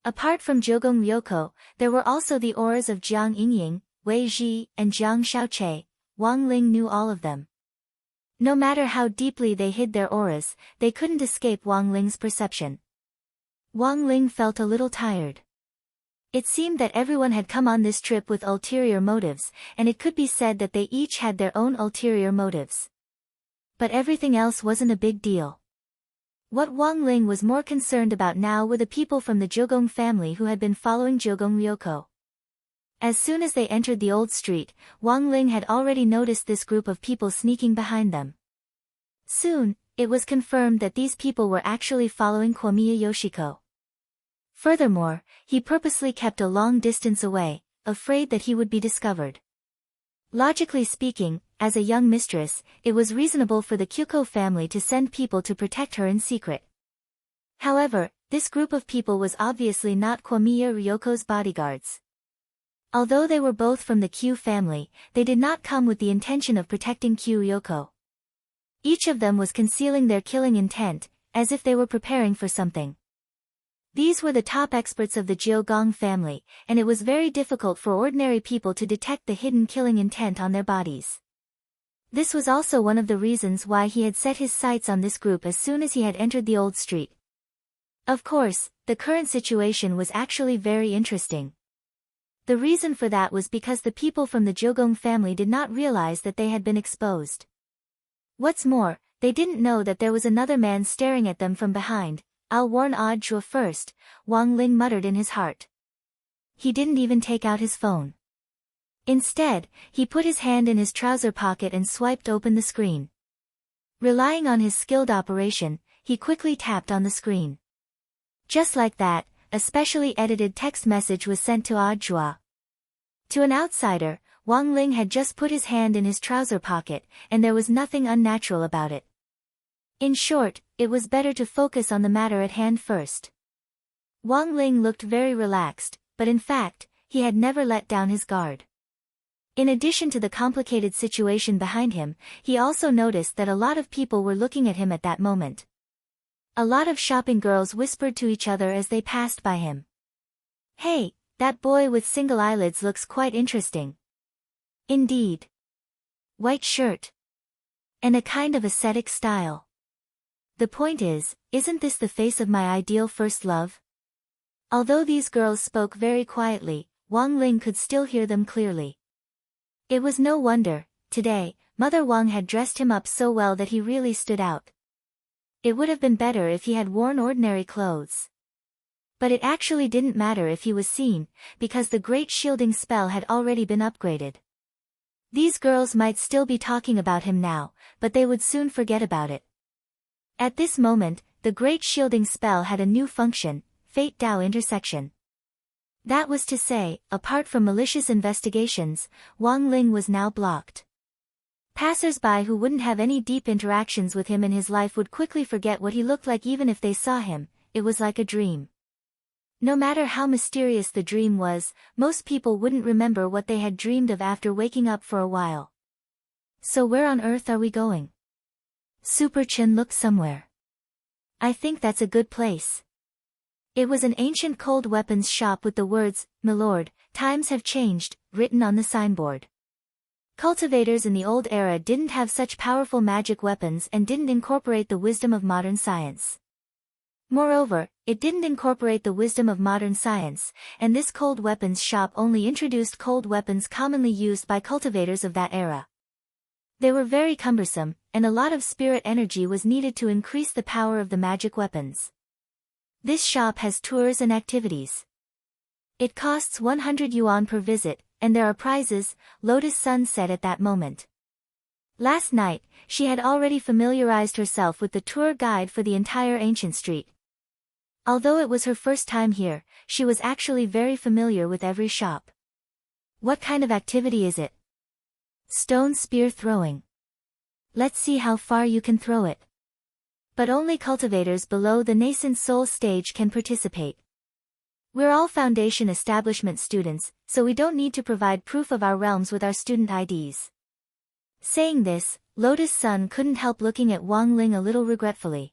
Apart from Jiugong Ryoko, there were also the auras of Jiang Yingying, Wei Ji, and Jiang Shaoqi. Wang Ling knew all of them. No matter how deeply they hid their auras, they couldn't escape Wang Ling's perception. Wang Ling felt a little tired. It seemed that everyone had come on this trip with ulterior motives, and it could be said that they each had their own ulterior motives. But everything else wasn't a big deal. What Wang Ling was more concerned about now were the people from the Jiugong family who had been following Jiugong Ryoko. As soon as they entered the old street, Wang Ling had already noticed this group of people sneaking behind them. Soon, it was confirmed that these people were actually following Komiya Yoshiko. Furthermore, he purposely kept a long distance away, afraid that he would be discovered. Logically speaking, as a young mistress, it was reasonable for the Kyuko family to send people to protect her in secret. However, this group of people was obviously not Komiya Ryoko's bodyguards. Although they were both from the Q family, they did not come with the intention of protecting Q Ryoko. Each of them was concealing their killing intent, as if they were preparing for something. These were the top experts of the Jiugong family, and it was very difficult for ordinary people to detect the hidden killing intent on their bodies. This was also one of the reasons why he had set his sights on this group as soon as he had entered the old street. Of course, the current situation was actually very interesting. The reason for that was because the people from the Jiugong family did not realize that they had been exposed. What's more, they didn't know that there was another man staring at them from behind. "I'll warn Audiobook first," Wang Ling muttered in his heart. He didn't even take out his phone. Instead, he put his hand in his trouser pocket and swiped open the screen. Relying on his skilled operation, he quickly tapped on the screen. Just like that, a specially edited text message was sent to Audiobook. To an outsider, Wang Ling had just put his hand in his trouser pocket, and there was nothing unnatural about it. In short, it was better to focus on the matter at hand first. Wang Ling looked very relaxed, but in fact, he had never let down his guard. In addition to the complicated situation behind him, he also noticed that a lot of people were looking at him at that moment. A lot of shopping girls whispered to each other as they passed by him. "Hey, that boy with single eyelids looks quite interesting." Indeed. White shirt. And a kind of ascetic style. The point is, isn't this the face of my ideal first love? Although these girls spoke very quietly, Wang Ling could still hear them clearly. It was no wonder, today, Mother Wang had dressed him up so well that he really stood out. It would have been better if he had worn ordinary clothes. But it actually didn't matter if he was seen, because the great shielding spell had already been upgraded. These girls might still be talking about him now, but they would soon forget about it. At this moment, the great shielding spell had a new function, Fate Dao intersection. That was to say, apart from malicious investigations, Wang Ling was now blocked. Passers-by who wouldn't have any deep interactions with him in his life would quickly forget what he looked like even if they saw him. It was like a dream. No matter how mysterious the dream was, most people wouldn't remember what they had dreamed of after waking up for a while. So where on earth are we going? Super Chin looked somewhere. I think that's a good place. It was an ancient cold weapons shop with the words, "Milord, times have changed," written on the signboard. Cultivators in the old era didn't have such powerful magic weapons and didn't incorporate the wisdom of modern science. Moreover, it didn't incorporate the wisdom of modern science, and this cold weapons shop only introduced cold weapons commonly used by cultivators of that era. They were very cumbersome, and a lot of spirit energy was needed to increase the power of the magic weapons. This shop has tours and activities. It costs 100 yuan per visit, and there are prizes, Lotus Sun said at that moment. Last night, she had already familiarized herself with the tour guide for the entire ancient street. Although it was her first time here, she was actually very familiar with every shop. What kind of activity is it? Stone spear throwing. Let's see how far you can throw it. But only cultivators below the nascent soul stage can participate. We're all Foundation Establishment students, so we don't need to provide proof of our realms with our student IDs. Saying this, Lotus Sun couldn't help looking at Wang Ling a little regretfully.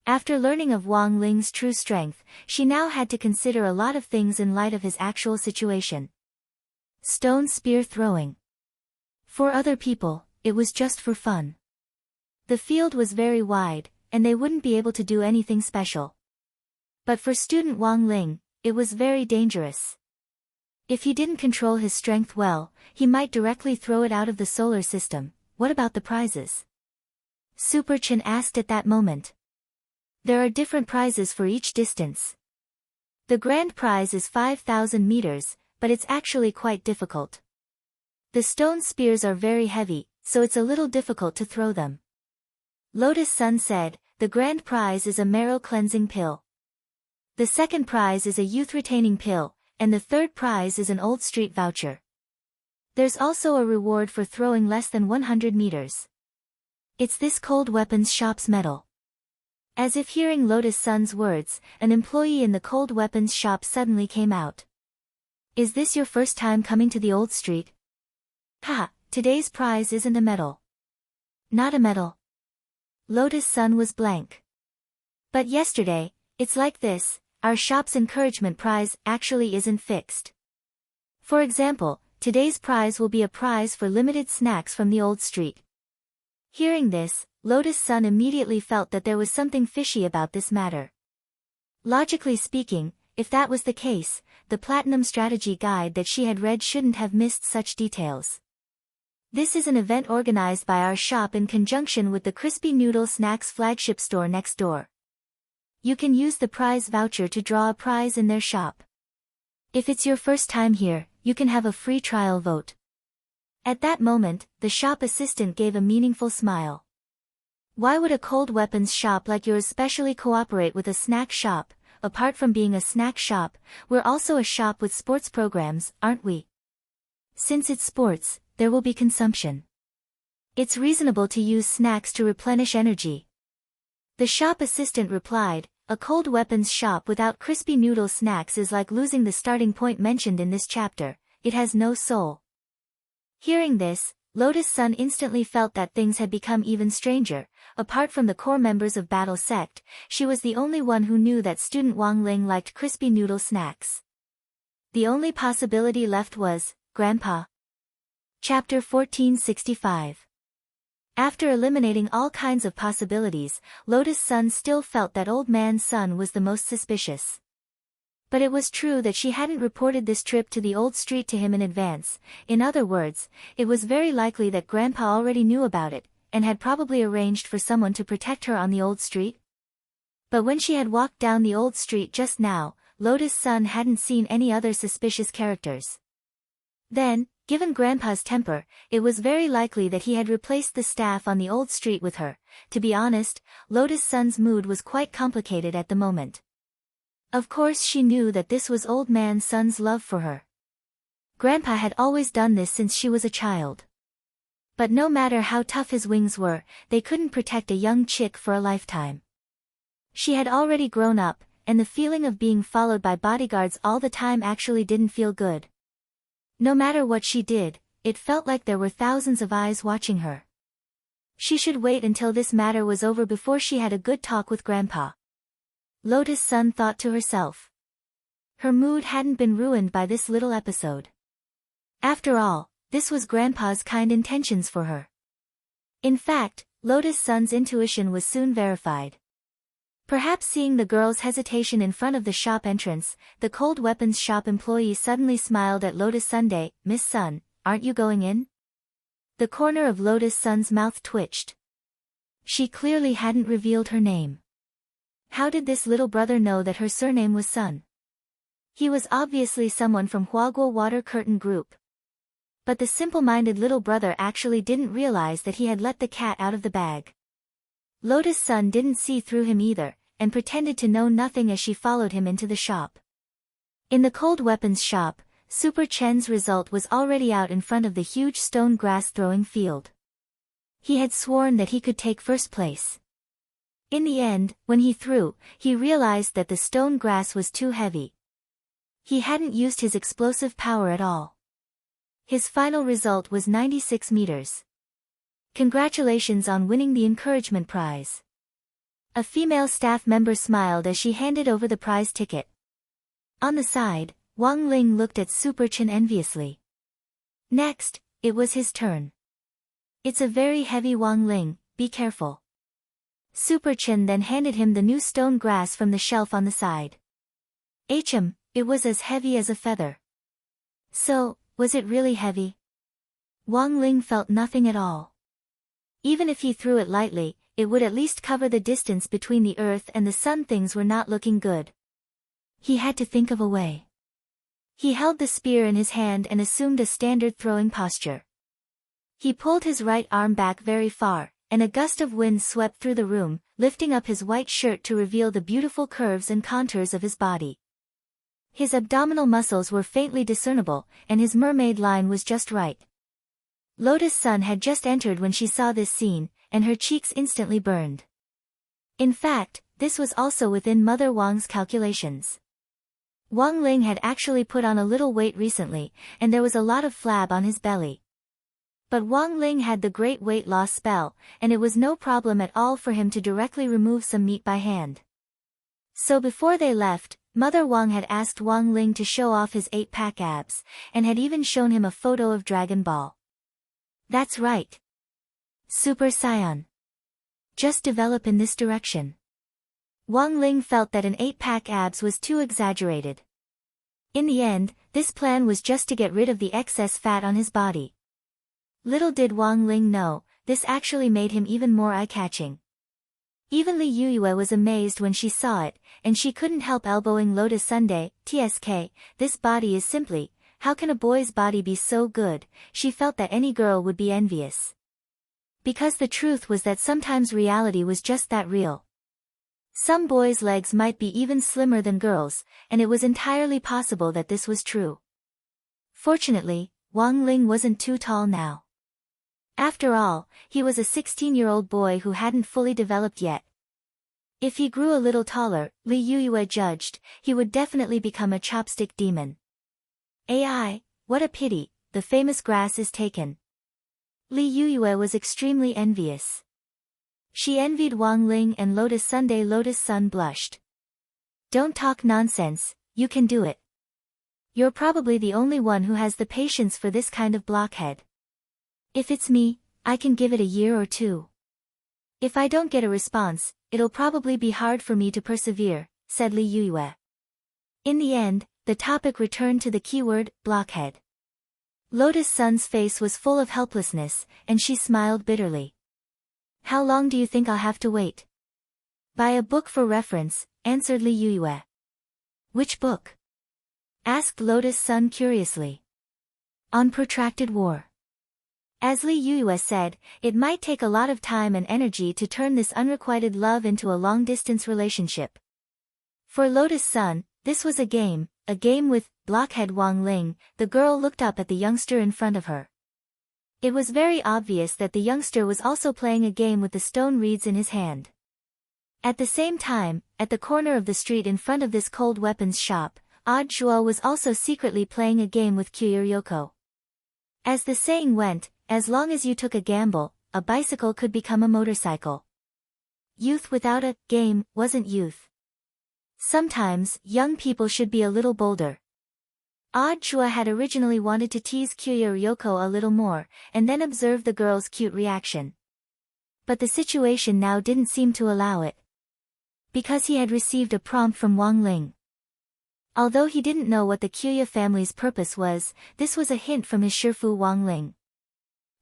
After learning of Wang Ling's true strength, she now had to consider a lot of things in light of his actual situation. Stone spear throwing. For other people, it was just for fun. The field was very wide, and they wouldn't be able to do anything special. But for student Wang Ling, it was very dangerous. If he didn't control his strength well, he might directly throw it out of the solar system. What about the prizes? Super Chen asked at that moment. There are different prizes for each distance. The grand prize is 5,000 meters, but it's actually quite difficult. The stone spears are very heavy, so it's a little difficult to throw them. Lotus Sun said, the grand prize is a marrow cleansing pill. The second prize is a youth retaining pill, and the third prize is an old street voucher. There's also a reward for throwing less than 100 meters. It's this cold weapons shop's medal. As if hearing Lotus Sun's words, an employee in the cold weapons shop suddenly came out. Is this your first time coming to the old street? Ha, today's prize isn't a medal. Not a medal. Lotus Sun was blank. But yesterday, it's like this, our shop's encouragement prize actually isn't fixed. For example, today's prize will be a prize for limited snacks from the old street. Hearing this, Lotus Sun immediately felt that there was something fishy about this matter. Logically speaking, if that was the case, the Platinum Strategy Guide that she had read shouldn't have missed such details. This is an event organized by our shop in conjunction with the Crispy Noodle Snacks flagship store next door. You can use the prize voucher to draw a prize in their shop. If it's your first time here, you can have a free trial vote. At that moment, the shop assistant gave a meaningful smile. Why would a cold weapons shop like yours specially cooperate with a snack shop? Apart from being a snack shop, we're also a shop with sports programs, aren't we? Since it's sports, there will be consumption. It's reasonable to use snacks to replenish energy. The shop assistant replied, a cold weapons shop without crispy noodle snacks is like losing the starting point mentioned in this chapter, it has no soul. Hearing this, Lotus Sun instantly felt that things had become even stranger. Apart from the core members of Battle Sect, she was the only one who knew that student Wang Ling liked crispy noodle snacks. The only possibility left was, Grandpa. Chapter 1465. After eliminating all kinds of possibilities, Lotus Sun still felt that Old Man Sun was the most suspicious. But it was true that she hadn't reported this trip to the old street to him in advance. In other words, it was very likely that Grandpa already knew about it, and had probably arranged for someone to protect her on the old street. But when she had walked down the old street just now, Lotus Sun hadn't seen any other suspicious characters. Then, given Grandpa's temper, it was very likely that he had replaced the staff on the old street with her. To be honest, Lotus Sun's mood was quite complicated at the moment. Of course she knew that this was Old Man Sun's love for her. Grandpa had always done this since she was a child. But no matter how tough his wings were, they couldn't protect a young chick for a lifetime. She had already grown up, and the feeling of being followed by bodyguards all the time actually didn't feel good. No matter what she did, it felt like there were thousands of eyes watching her. She should wait until this matter was over before she had a good talk with Grandpa. Lotus Sun thought to herself. Her mood hadn't been ruined by this little episode. After all, this was Grandpa's kind intentions for her. In fact, Lotus Sun's intuition was soon verified. Perhaps seeing the girl's hesitation in front of the shop entrance, the cold weapons shop employee suddenly smiled at Lotus Sunday. Miss Sun, aren't you going in? The corner of Lotus Sun's mouth twitched. She clearly hadn't revealed her name. How did this little brother know that her surname was Sun? He was obviously someone from Huaguo Water Curtain Group. But the simple-minded little brother actually didn't realize that he had let the cat out of the bag. Lotus Sun didn't see through him either, and pretended to know nothing as she followed him into the shop. In the cold weapons shop, Super Chen's result was already out in front of the huge stone grass-throwing field. He had sworn that he could take first place. In the end, when he threw, he realized that the stone grass was too heavy. He hadn't used his explosive power at all. His final result was 96 meters. Congratulations on winning the encouragement prize. A female staff member smiled as she handed over the prize ticket. On the side, Wang Ling looked at Super Chen enviously. Next, it was his turn. It's a very heavy, Wang Ling, be careful. Super Chen then handed him the new stone grass from the shelf on the side. It was as heavy as a feather. So, was it really heavy? Wang Ling felt nothing at all. Even if he threw it lightly, it would at least cover the distance between the earth and the sun. Things were not looking good. He had to think of a way. He held the spear in his hand and assumed a standard throwing posture. He pulled his right arm back very far, and a gust of wind swept through the room, lifting up his white shirt to reveal the beautiful curves and contours of his body. His abdominal muscles were faintly discernible, and his mermaid line was just right. Lotus Sun had just entered when she saw this scene, and her cheeks instantly burned. In fact, this was also within Mother Wang's calculations. Wang Ling had actually put on a little weight recently, and there was a lot of flab on his belly. But Wang Ling had the great weight loss spell, and it was no problem at all for him to directly remove some meat by hand. So before they left, Mother Wang had asked Wang Ling to show off his 8-pack abs, and had even shown him a photo of Dragon Ball. That's right. Super Saiyan. Just develop in this direction. Wang Ling felt that an 8-pack abs was too exaggerated. In the end, this plan was just to get rid of the excess fat on his body. Little did Wang Ling know, this actually made him even more eye-catching. Even Li Yuyue was amazed when she saw it, and she couldn't help elbowing Lotus Sunday. TSK, this body is simply, how can a boy's body be so good? She felt that any girl would be envious. Because the truth was that sometimes reality was just that real. Some boys' legs might be even slimmer than girls', and it was entirely possible that this was true. Fortunately, Wang Ling wasn't too tall now. After all, he was a 16-year-old boy who hadn't fully developed yet. If he grew a little taller, Li Yuyue judged, he would definitely become a chopstick demon. AI, what a pity, the famous grass is taken. Li Yuyue was extremely envious. She envied Wang Ling and Lotus Sunday. Lotus Sun blushed. Don't talk nonsense, you can do it. You're probably the only one who has the patience for this kind of blockhead. If it's me, I can give it a year or two. If I don't get a response, it'll probably be hard for me to persevere, said Li Yuyue. In the end, the topic returned to the keyword, blockhead. Lotus Sun's face was full of helplessness, and she smiled bitterly. How long do you think I'll have to wait? Buy a book for reference, answered Li Yuyue. Which book? Asked Lotus Sun curiously. On protracted war. As Li Yuyue said, it might take a lot of time and energy to turn this unrequited love into a long-distance relationship. For Lotus Sun, this was a game with blockhead Wang Ling. The girl looked up at the youngster in front of her. It was very obvious that the youngster was also playing a game with the stone reeds in his hand. At the same time, at the corner of the street in front of this cold weapons shop, Odd Zhuo was also secretly playing a game with Kyuryoko. As the saying went, as long as you took a gamble, a bicycle could become a motorcycle. Youth without a game wasn't youth. Sometimes, young people should be a little bolder. Odd Zhuo had originally wanted to tease Kyuryoko a little more, and then observe the girl's cute reaction. But the situation now didn't seem to allow it. Because he had received a prompt from Wang Ling. Although he didn't know what the Kyuya family's purpose was, this was a hint from his Shifu Wang Ling.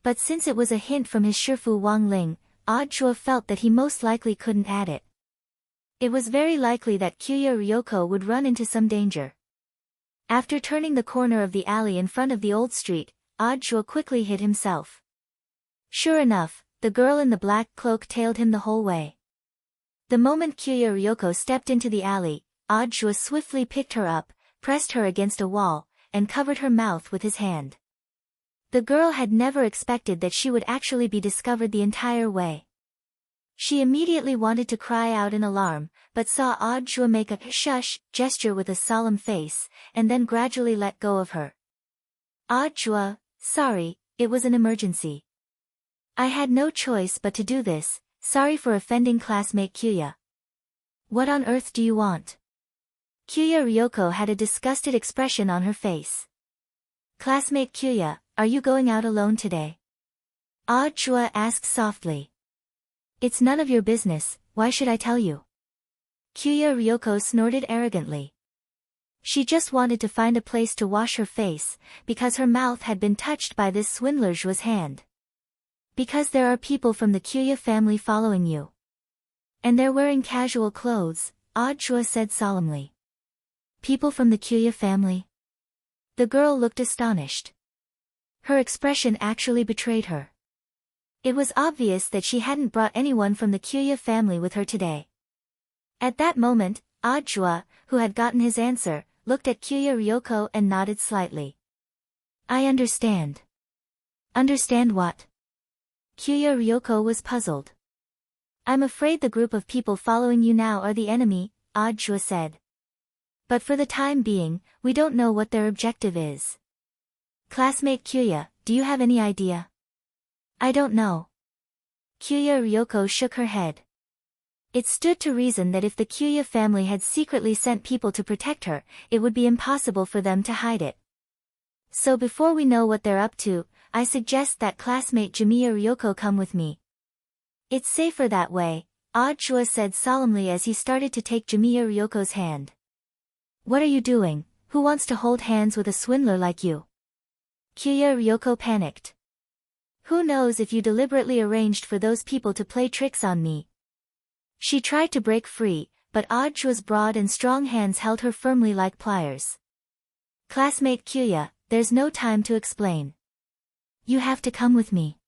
But since it was a hint from his Shifu Wang Ling, Odd Zhuo felt that he most likely couldn't add it. It was very likely that Kyuryoko would run into some danger. After turning the corner of the alley in front of the old street, Odd Zhuo quickly hid himself. Sure enough, the girl in the black cloak tailed him the whole way. The moment Kyuryoko stepped into the alley, Odd Zhuo swiftly picked her up, pressed her against a wall, and covered her mouth with his hand. The girl had never expected that she would actually be discovered the entire way. She immediately wanted to cry out in alarm, but saw Audrey make a shush gesture with a solemn face, and then gradually let go of her. Audrey, sorry, it was an emergency. I had no choice but to do this, sorry for offending classmate Kyuya. What on earth do you want? Kyuya Ryoko had a disgusted expression on her face. Classmate Kyuya, are you going out alone today? Audrey asked softly. It's none of your business, why should I tell you? Kyuya Ryoko snorted arrogantly. She just wanted to find a place to wash her face, because her mouth had been touched by this swindler's hand. Because there are people from the Kyuya family following you. And they're wearing casual clothes, Audrey said solemnly. People from the Kyuya family? The girl looked astonished. Her expression actually betrayed her. It was obvious that she hadn't brought anyone from the Kyuya family with her today. At that moment, Audrey, who had gotten his answer, looked at Kyuya Ryoko and nodded slightly. I understand. Understand what? Kyuya Ryoko was puzzled. I'm afraid the group of people following you now are the enemy, Audrey said. But for the time being, we don't know what their objective is. Classmate Kyuya, do you have any idea? I don't know. Kyuya Ryoko shook her head. It stood to reason that if the Kyuya family had secretly sent people to protect her, it would be impossible for them to hide it. So before we know what they're up to, I suggest that classmate Jimiya Ryoko come with me. It's safer that way, Audrey said solemnly as he started to take Jimiya Ryoko's hand. What are you doing? Who wants to hold hands with a swindler like you? Kyuya Ryoko panicked. Who knows if you deliberately arranged for those people to play tricks on me? She tried to break free, but Audrey's broad and strong hands held her firmly like pliers. Classmate Kyuya, there's no time to explain. You have to come with me.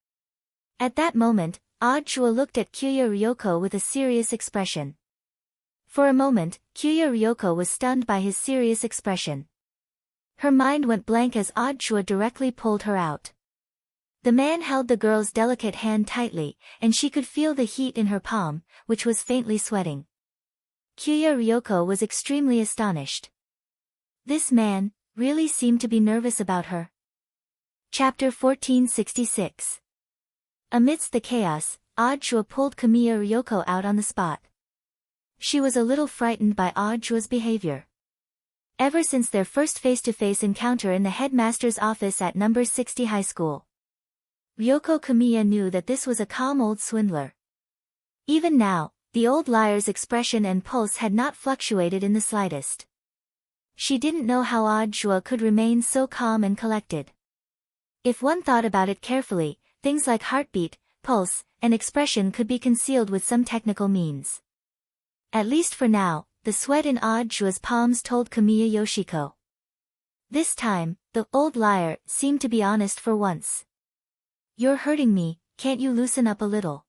At that moment, Audrey looked at Kyuya Ryoko with a serious expression. For a moment, Kyuya Ryoko was stunned by his serious expression. Her mind went blank as Audrey directly pulled her out. The man held the girl's delicate hand tightly, and she could feel the heat in her palm, which was faintly sweating. Kyuya Ryoko was extremely astonished. This man really seemed to be nervous about her. Chapter 1466. Amidst the chaos, Audrey pulled Kamiya Ryoko out on the spot. She was a little frightened by Audrey's behavior. Ever since their first face-to-face encounter in the headmaster's office at number 60 high school, Ryoko Kamiya knew that this was a calm old swindler. Even now, the old liar's expression and pulse had not fluctuated in the slightest. She didn't know how Audrey could remain so calm and collected. If one thought about it carefully, things like heartbeat, pulse, and expression could be concealed with some technical means. At least for now, the sweat in Audrey's palms told Kamiya Yoshiko. This time, the old liar seemed to be honest for once. You're hurting me, can't you loosen up a little?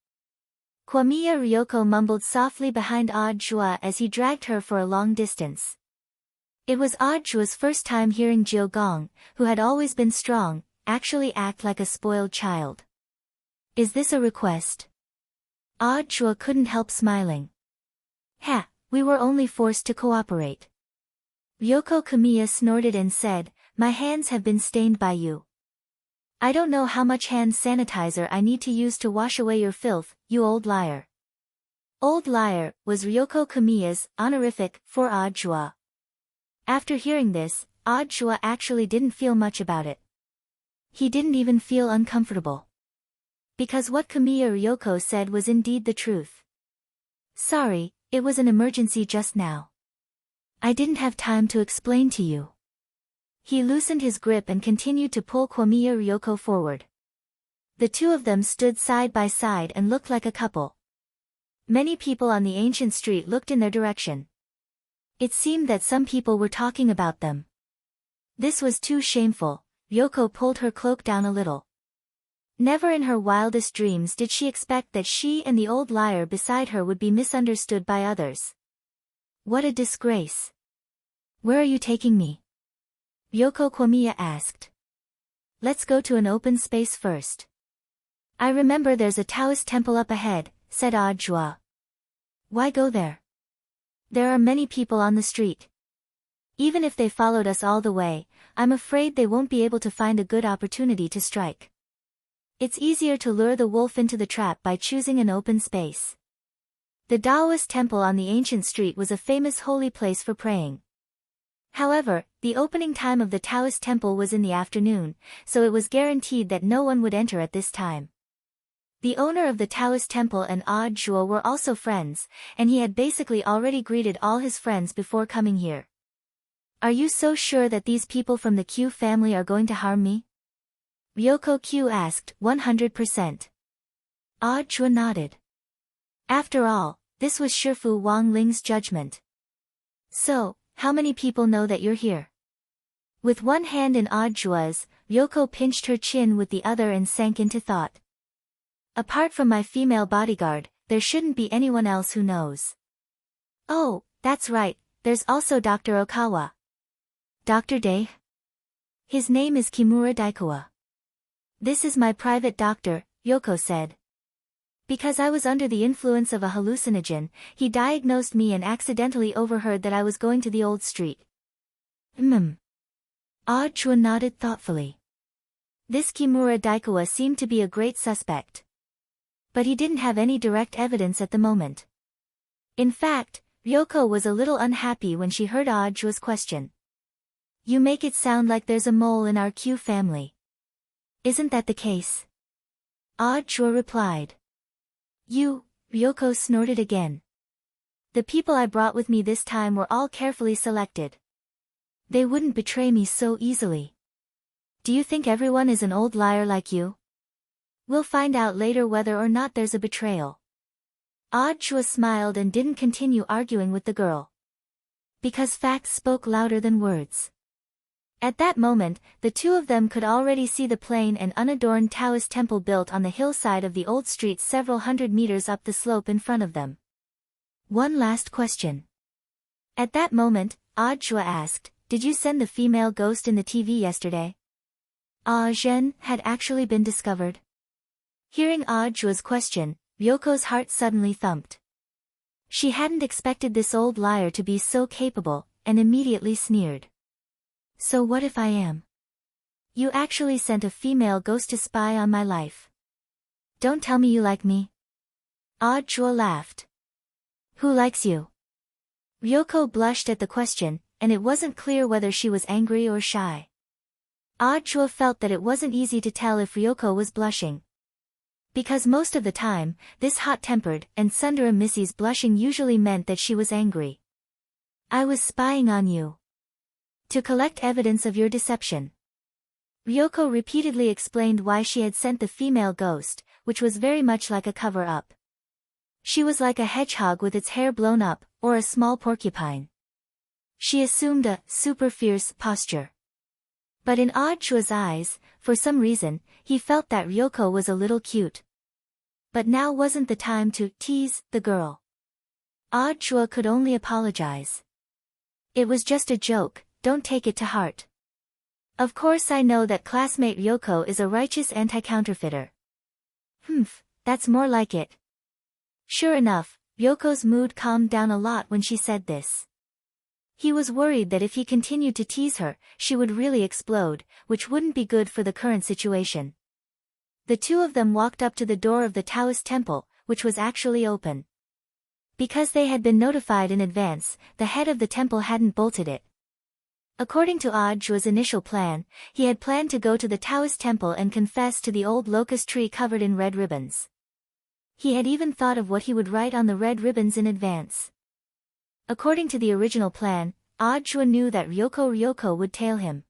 Kamiya Ryoko mumbled softly behind Audrey as he dragged her for a long distance. It was Audrey's first time hearing Jiogong, who had always been strong, actually act like a spoiled child. Is this a request? Audrey couldn't help smiling. Ha, we were only forced to cooperate. Ryoko Kamiya snorted and said, my hands have been stained by you. I don't know how much hand sanitizer I need to use to wash away your filth, you old liar. Old liar was Ryoko Kamiya's honorific for Audrey. After hearing this, Audrey actually didn't feel much about it. He didn't even feel uncomfortable. Because what Kamiya Ryoko said was indeed the truth. Sorry, it was an emergency just now. I didn't have time to explain to you. He loosened his grip and continued to pull Kamiya Ryoko forward. The two of them stood side by side and looked like a couple. Many people on the ancient street looked in their direction. It seemed that some people were talking about them. This was too shameful. Ryoko pulled her cloak down a little. Never in her wildest dreams did she expect that she and the old liar beside her would be misunderstood by others. What a disgrace. Where are you taking me? Ryoko Kwamiya asked. Let's go to an open space first. I remember there's a Taoist temple up ahead, said Ajua. Why go there? There are many people on the street. Even if they followed us all the way, I'm afraid they won't be able to find a good opportunity to strike. It's easier to lure the wolf into the trap by choosing an open space. The Taoist temple on the ancient street was a famous holy place for praying. However, the opening time of the Taoist temple was in the afternoon, so it was guaranteed that no one would enter at this time. The owner of the Taoist temple and Ajua were also friends, and he had basically already greeted all his friends before coming here. Are you so sure that these people from the Q family are going to harm me? Ryoko Q asked. 100%. Ajua nodded. After all, this was Shifu Wang Ling's judgment. So, how many people know that you're here? With one hand in Ajua's, Ryoko pinched her chin with the other and sank into thought. Apart from my female bodyguard, there shouldn't be anyone else who knows. Oh, that's right, there's also Dr. Okawa. Dr. Day? His name is Kimura Daikawa. This is my private doctor, Yoko said. Because I was under the influence of a hallucinogen, he diagnosed me and accidentally overheard that I was going to the old street. Ajua nodded thoughtfully. This Kimura Daikawa seemed to be a great suspect. But he didn't have any direct evidence at the moment. In fact, Ryoko was a little unhappy when she heard Ajua's question. You make it sound like there's a mole in our Q family. Isn't that the case? Ajua replied. Ryoko snorted again. The people I brought with me this time were all carefully selected. They wouldn't betray me so easily. Do you think everyone is an old liar like you? We'll find out later whether or not there's a betrayal. Ajua smiled and didn't continue arguing with the girl. Because facts spoke louder than words. At that moment, the two of them could already see the plain and unadorned Taoist temple built on the hillside of the old street several hundred meters up the slope in front of them. One last question. At that moment, Ajua asked, did you send the female ghost in the TV yesterday? Zhen had actually been discovered. Hearing Ajua's question, Ryoko's heart suddenly thumped. She hadn't expected this old liar to be so capable, and immediately sneered. So what if I am? You actually sent a female ghost to spy on my life. Don't tell me you like me. Ajua laughed. Who likes you? Ryoko blushed at the question, and it wasn't clear whether she was angry or shy. Ajua felt that it wasn't easy to tell if Ryoko was blushing. Because most of the time, this hot-tempered and Sundara Missy's blushing usually meant that she was angry. I was spying on you. To collect evidence of your deception. Ryoko repeatedly explained why she had sent the female ghost, which was very much like a cover-up. She was like a hedgehog with its hair blown up, or a small porcupine. She assumed a super fierce posture. But in Ajua's eyes, for some reason, he felt that Ryoko was a little cute. But now wasn't the time to tease the girl. Ajua could only apologize. It was just a joke, don't take it to heart. Of course I know that classmate Ryoko is a righteous anti-counterfeiter. That's more like it. Sure enough, Ryoko's mood calmed down a lot when she said this. He was worried that if he continued to tease her, she would really explode, which wouldn't be good for the current situation. The two of them walked up to the door of the Taoist temple, which was actually open. Because they had been notified in advance, the head of the temple hadn't bolted it. According to Ajua's initial plan, he had planned to go to the Taoist temple and confess to the old locust tree covered in red ribbons. He had even thought of what he would write on the red ribbons in advance. According to the original plan, Ajua knew that Ryoko would tail him.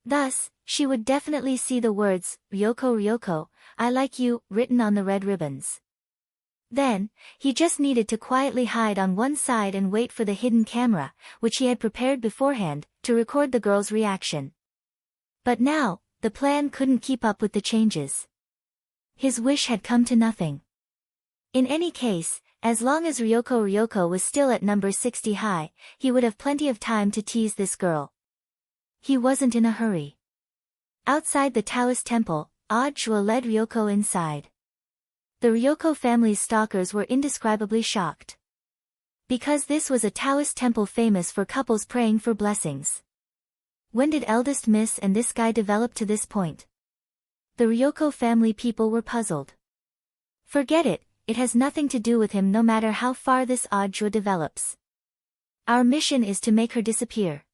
Thus, she would definitely see the words, Ryoko, I like you, written on the red ribbons. Then, he just needed to quietly hide on one side and wait for the hidden camera, which he had prepared beforehand, to record the girl's reaction. But now, the plan couldn't keep up with the changes. His wish had come to nothing. In any case, as long as Ryoko was still at number 60 high, he would have plenty of time to tease this girl. He wasn't in a hurry. Outside the Taoist temple, Jua led Ryoko inside. The Ryoko family's stalkers were indescribably shocked. Because this was a Taoist temple famous for couples praying for blessings. When did eldest miss and this guy develop to this point? The Ryoko family people were puzzled. Forget it, it has nothing to do with him no matter how far this Jua develops. Our mission is to make her disappear.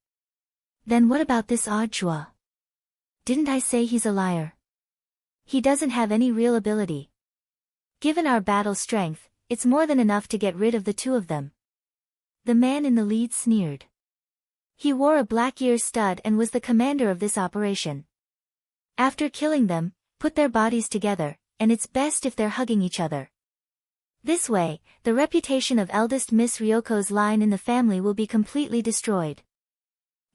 Then what about this Jua? Didn't I say he's a liar? He doesn't have any real ability. Given our battle strength, it's more than enough to get rid of the two of them. The man in the lead sneered. He wore a black ear stud and was the commander of this operation. After killing them, put their bodies together, and it's best if they're hugging each other. This way, the reputation of eldest Miss Ryoko's line in the family will be completely destroyed.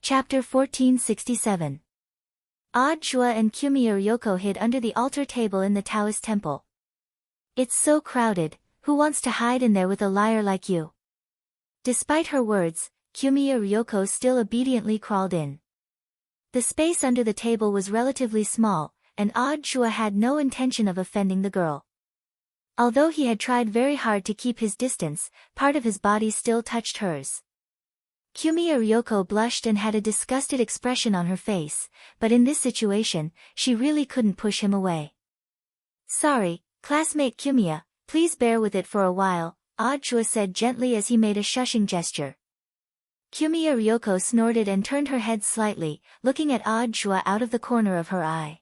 Chapter 1467. Jua and Kumiya Ryoko hid under the altar table in the Taoist temple. It's so crowded, who wants to hide in there with a liar like you? Despite her words, Kumiya Ryoko still obediently crawled in. The space under the table was relatively small, and Jua had no intention of offending the girl. Although he had tried very hard to keep his distance, part of his body still touched hers. Kumiya Ryoko blushed and had a disgusted expression on her face, but in this situation, she really couldn't push him away. Sorry, classmate Kumiya, please bear with it for a while, Jua said gently as he made a shushing gesture. Kumiya Ryoko snorted and turned her head slightly, looking at Jua out of the corner of her eye.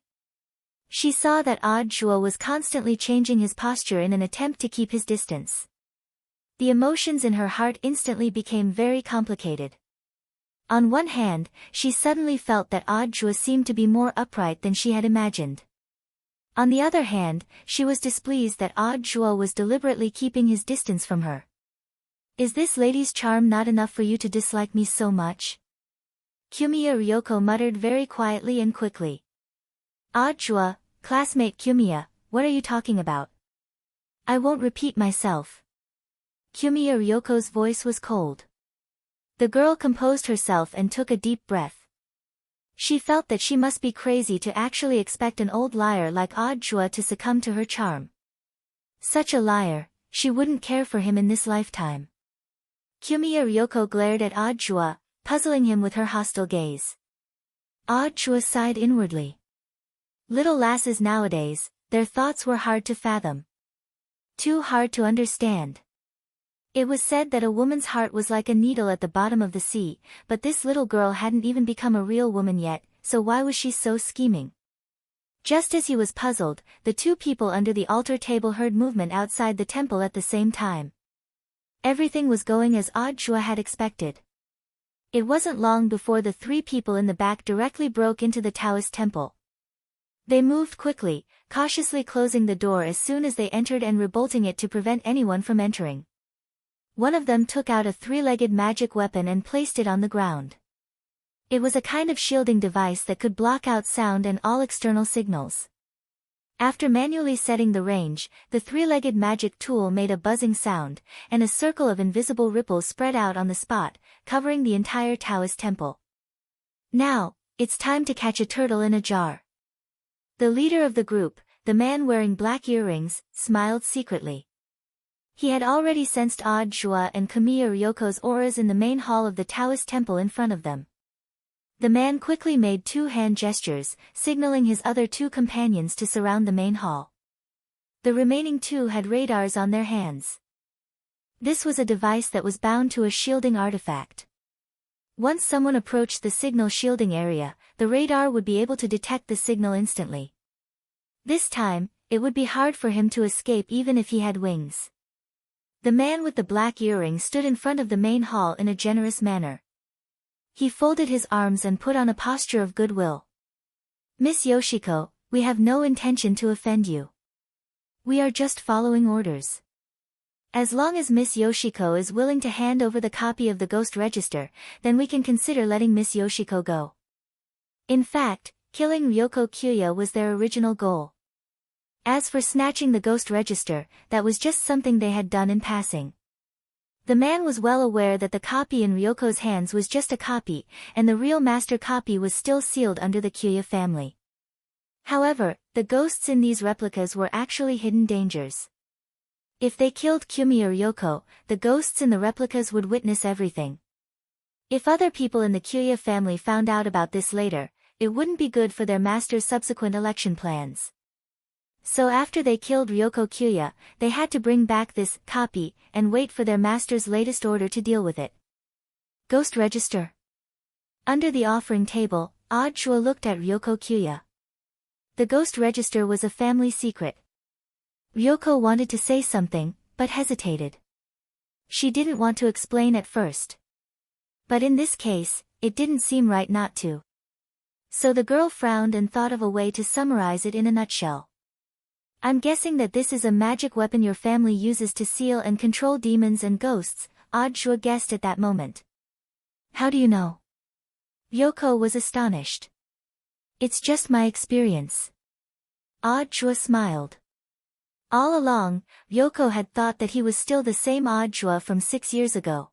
She saw that Jua was constantly changing his posture in an attempt to keep his distance. The emotions in her heart instantly became very complicated. On one hand, she suddenly felt that Jua seemed to be more upright than she had imagined. On the other hand, she was displeased that Jua was deliberately keeping his distance from her. Is this lady's charm not enough for you to dislike me so much? Kumiya Ryoko muttered very quietly and quickly. Jua, classmate Kumiya, what are you talking about? I won't repeat myself. Kumiya Ryoko's voice was cold. The girl composed herself and took a deep breath. She felt that she must be crazy to actually expect an old liar like Jua to succumb to her charm. Such a liar, she wouldn't care for him in this lifetime. Kumiya Ryoko glared at Jua, puzzling him with her hostile gaze. Jua sighed inwardly. Little lasses nowadays, their thoughts were hard to fathom. Too hard to understand. It was said that a woman's heart was like a needle at the bottom of the sea, but this little girl hadn't even become a real woman yet, so why was she so scheming? Just as he was puzzled, the two people under the altar table heard movement outside the temple at the same time. Everything was going as Jua had expected. It wasn't long before the three people in the back directly broke into the Taoist temple. They moved quickly, cautiously closing the door as soon as they entered and rebolting it to prevent anyone from entering. One of them took out a three-legged magic weapon and placed it on the ground. It was a kind of shielding device that could block out sound and all external signals. After manually setting the range, the three-legged magic tool made a buzzing sound, and a circle of invisible ripples spread out on the spot, covering the entire Taoist temple. Now, it's time to catch a turtle in a jar. The leader of the group, the man wearing black earrings, smiled secretly. He had already sensed Jua and Kumiya Ryoko's auras in the main hall of the Taoist temple in front of them. The man quickly made two hand gestures, signaling his other two companions to surround the main hall. The remaining two had radars on their hands. This was a device that was bound to a shielding artifact. Once someone approached the signal shielding area, the radar would be able to detect the signal instantly. This time, it would be hard for him to escape even if he had wings. The man with the black earring stood in front of the main hall in a generous manner. He folded his arms and put on a posture of goodwill. Miss Yoshiko, we have no intention to offend you. We are just following orders. As long as Miss Yoshiko is willing to hand over the copy of the ghost register, then we can consider letting Miss Yoshiko go. In fact, killing Ryoko Kyuya was their original goal. As for snatching the ghost register, that was just something they had done in passing. The man was well aware that the copy in Ryoko's hands was just a copy, and the real master copy was still sealed under the Kyoya family. However, the ghosts in these replicas were actually hidden dangers. If they killed Kyumi or Ryoko, the ghosts in the replicas would witness everything. If other people in the Kyoya family found out about this later, it wouldn't be good for their master's subsequent election plans. So after they killed Ryoko Kyoya, they had to bring back this copy and wait for their master's latest order to deal with it. Ghost Register. Under the offering table, Chua looked at Ryoko Kyoya. The ghost register was a family secret. Ryoko wanted to say something, but hesitated. She didn't want to explain at first. But in this case, it didn't seem right not to. So the girl frowned and thought of a way to summarize it in a nutshell. I'm guessing that this is a magic weapon your family uses to seal and control demons and ghosts, Chua guessed at that moment. How do you know? Ryoko was astonished. It's just my experience. Chua smiled. All along, Ryoko had thought that he was still the same Chua from 6 years ago.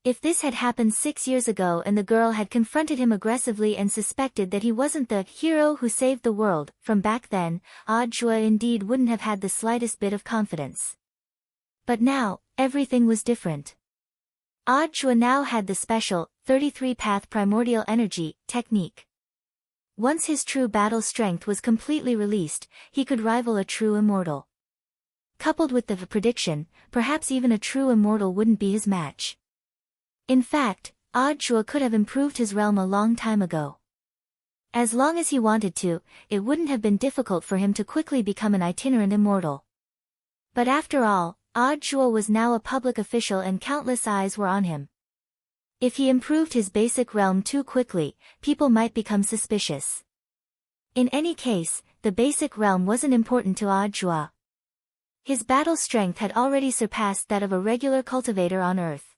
If this had happened 6 years ago and the girl had confronted him aggressively and suspected that he wasn't the hero who saved the world from back then, Chua indeed wouldn't have had the slightest bit of confidence. But now, everything was different. Chua now had the special, 33-path primordial energy technique. Once his true battle strength was completely released, he could rival a true immortal. Coupled with the prediction, perhaps even a true immortal wouldn't be his match. In fact, Chua could have improved his realm a long time ago. As long as he wanted to, it wouldn't have been difficult for him to quickly become an itinerant immortal. But after all, Chua was now a public official and countless eyes were on him. If he improved his basic realm too quickly, people might become suspicious. In any case, the basic realm wasn't important to Chua. His battle strength had already surpassed that of a regular cultivator on Earth.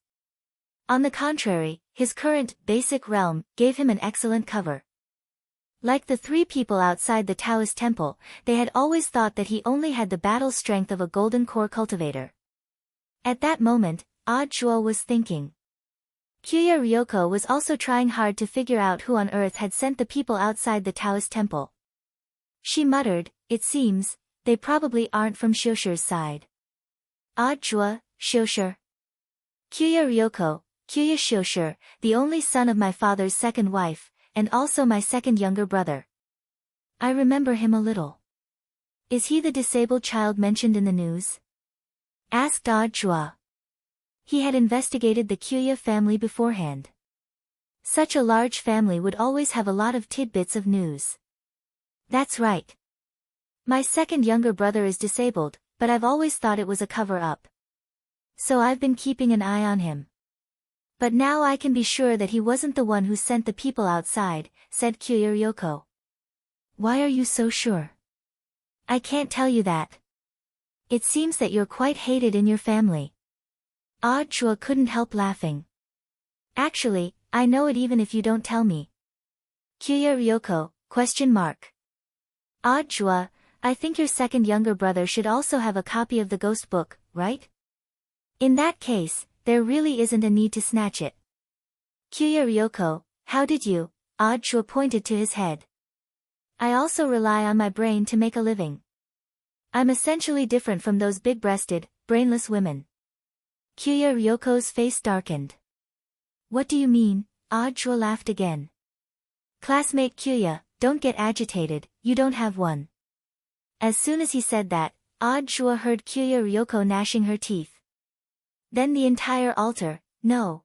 On the contrary, his current, basic realm, gave him an excellent cover. Like the 3 people outside the Taoist temple, they had always thought that he only had the battle strength of a golden core cultivator. At that moment, Chua was thinking. Kyoya Ryoko was also trying hard to figure out who on earth had sent the people outside the Taoist temple. She muttered, it seems, they probably aren't from Shoshure's side. Chua, Shoshure. Kyoya Ryoko, Kyoya Shoshure, the only son of my father's second wife, and also my second younger brother. I remember him a little. Is he the disabled child mentioned in the news? Asked Chua. He had investigated the Kyoya family beforehand. Such a large family would always have a lot of tidbits of news. That's right. My second younger brother is disabled, but I've always thought it was a cover-up. So I've been keeping an eye on him. But now I can be sure that he wasn't the one who sent the people outside, said Kyoya Ryoko. Why are you so sure? I can't tell you that. It seems that you're quite hated in your family. Chua couldn't help laughing. Actually, I know it even if you don't tell me. Kyoya Ryoko, ? Chua, I think your second younger brother should also have a copy of the ghost book, right? In that case, there really isn't a need to snatch it. Kyoya Ryoko, how did you? Chua pointed to his head. I also rely on my brain to make a living. I'm essentially different from those big-breasted, brainless women. Kyoya Ryoko's face darkened. What do you mean? Chua laughed again. Classmate Kyoya, don't get agitated, you don't have one. As soon as he said that, Chua heard Kyoya Ryoko gnashing her teeth. Then the entire altar, no.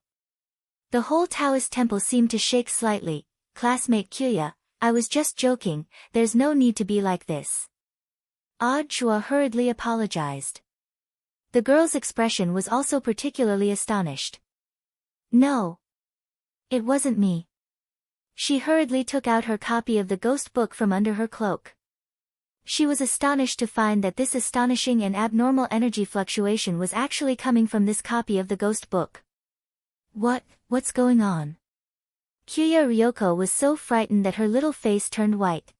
The whole Taoist temple seemed to shake slightly. Classmate Kyoya, I was just joking, there's no need to be like this. Chua hurriedly apologized. The girl's expression was also particularly astonished. No. It wasn't me. She hurriedly took out her copy of the ghost book from under her cloak. She was astonished to find that this astonishing and abnormal energy fluctuation was actually coming from this copy of the ghost book. What's going on? Kyoya Ryoko was so frightened that her little face turned white.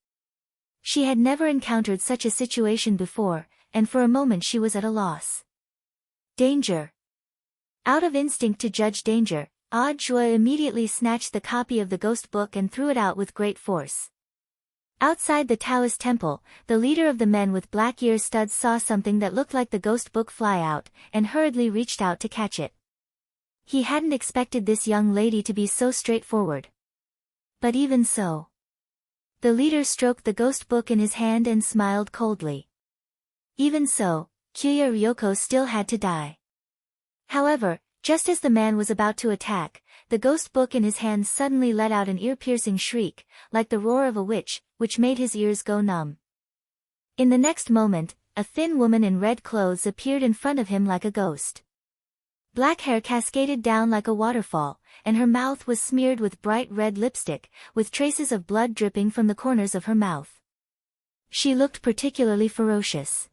She had never encountered such a situation before, and for a moment she was at a loss. Danger. Out of instinct to judge danger, Jua immediately snatched the copy of the ghost book and threw it out with great force. Outside the Taoist temple, the leader of the men with black ear studs saw something that looked like the ghost book fly out, and hurriedly reached out to catch it. He hadn't expected this young lady to be so straightforward. But even so, the leader stroked the ghost book in his hand and smiled coldly. Even so, Kyuya Ryoko still had to die. However, just as the man was about to attack, the ghost book in his hand suddenly let out an ear-piercing shriek, like the roar of a witch, which made his ears go numb. In the next moment, a thin woman in red clothes appeared in front of him like a ghost. Black hair cascaded down like a waterfall, and her mouth was smeared with bright red lipstick, with traces of blood dripping from the corners of her mouth. She looked particularly ferocious.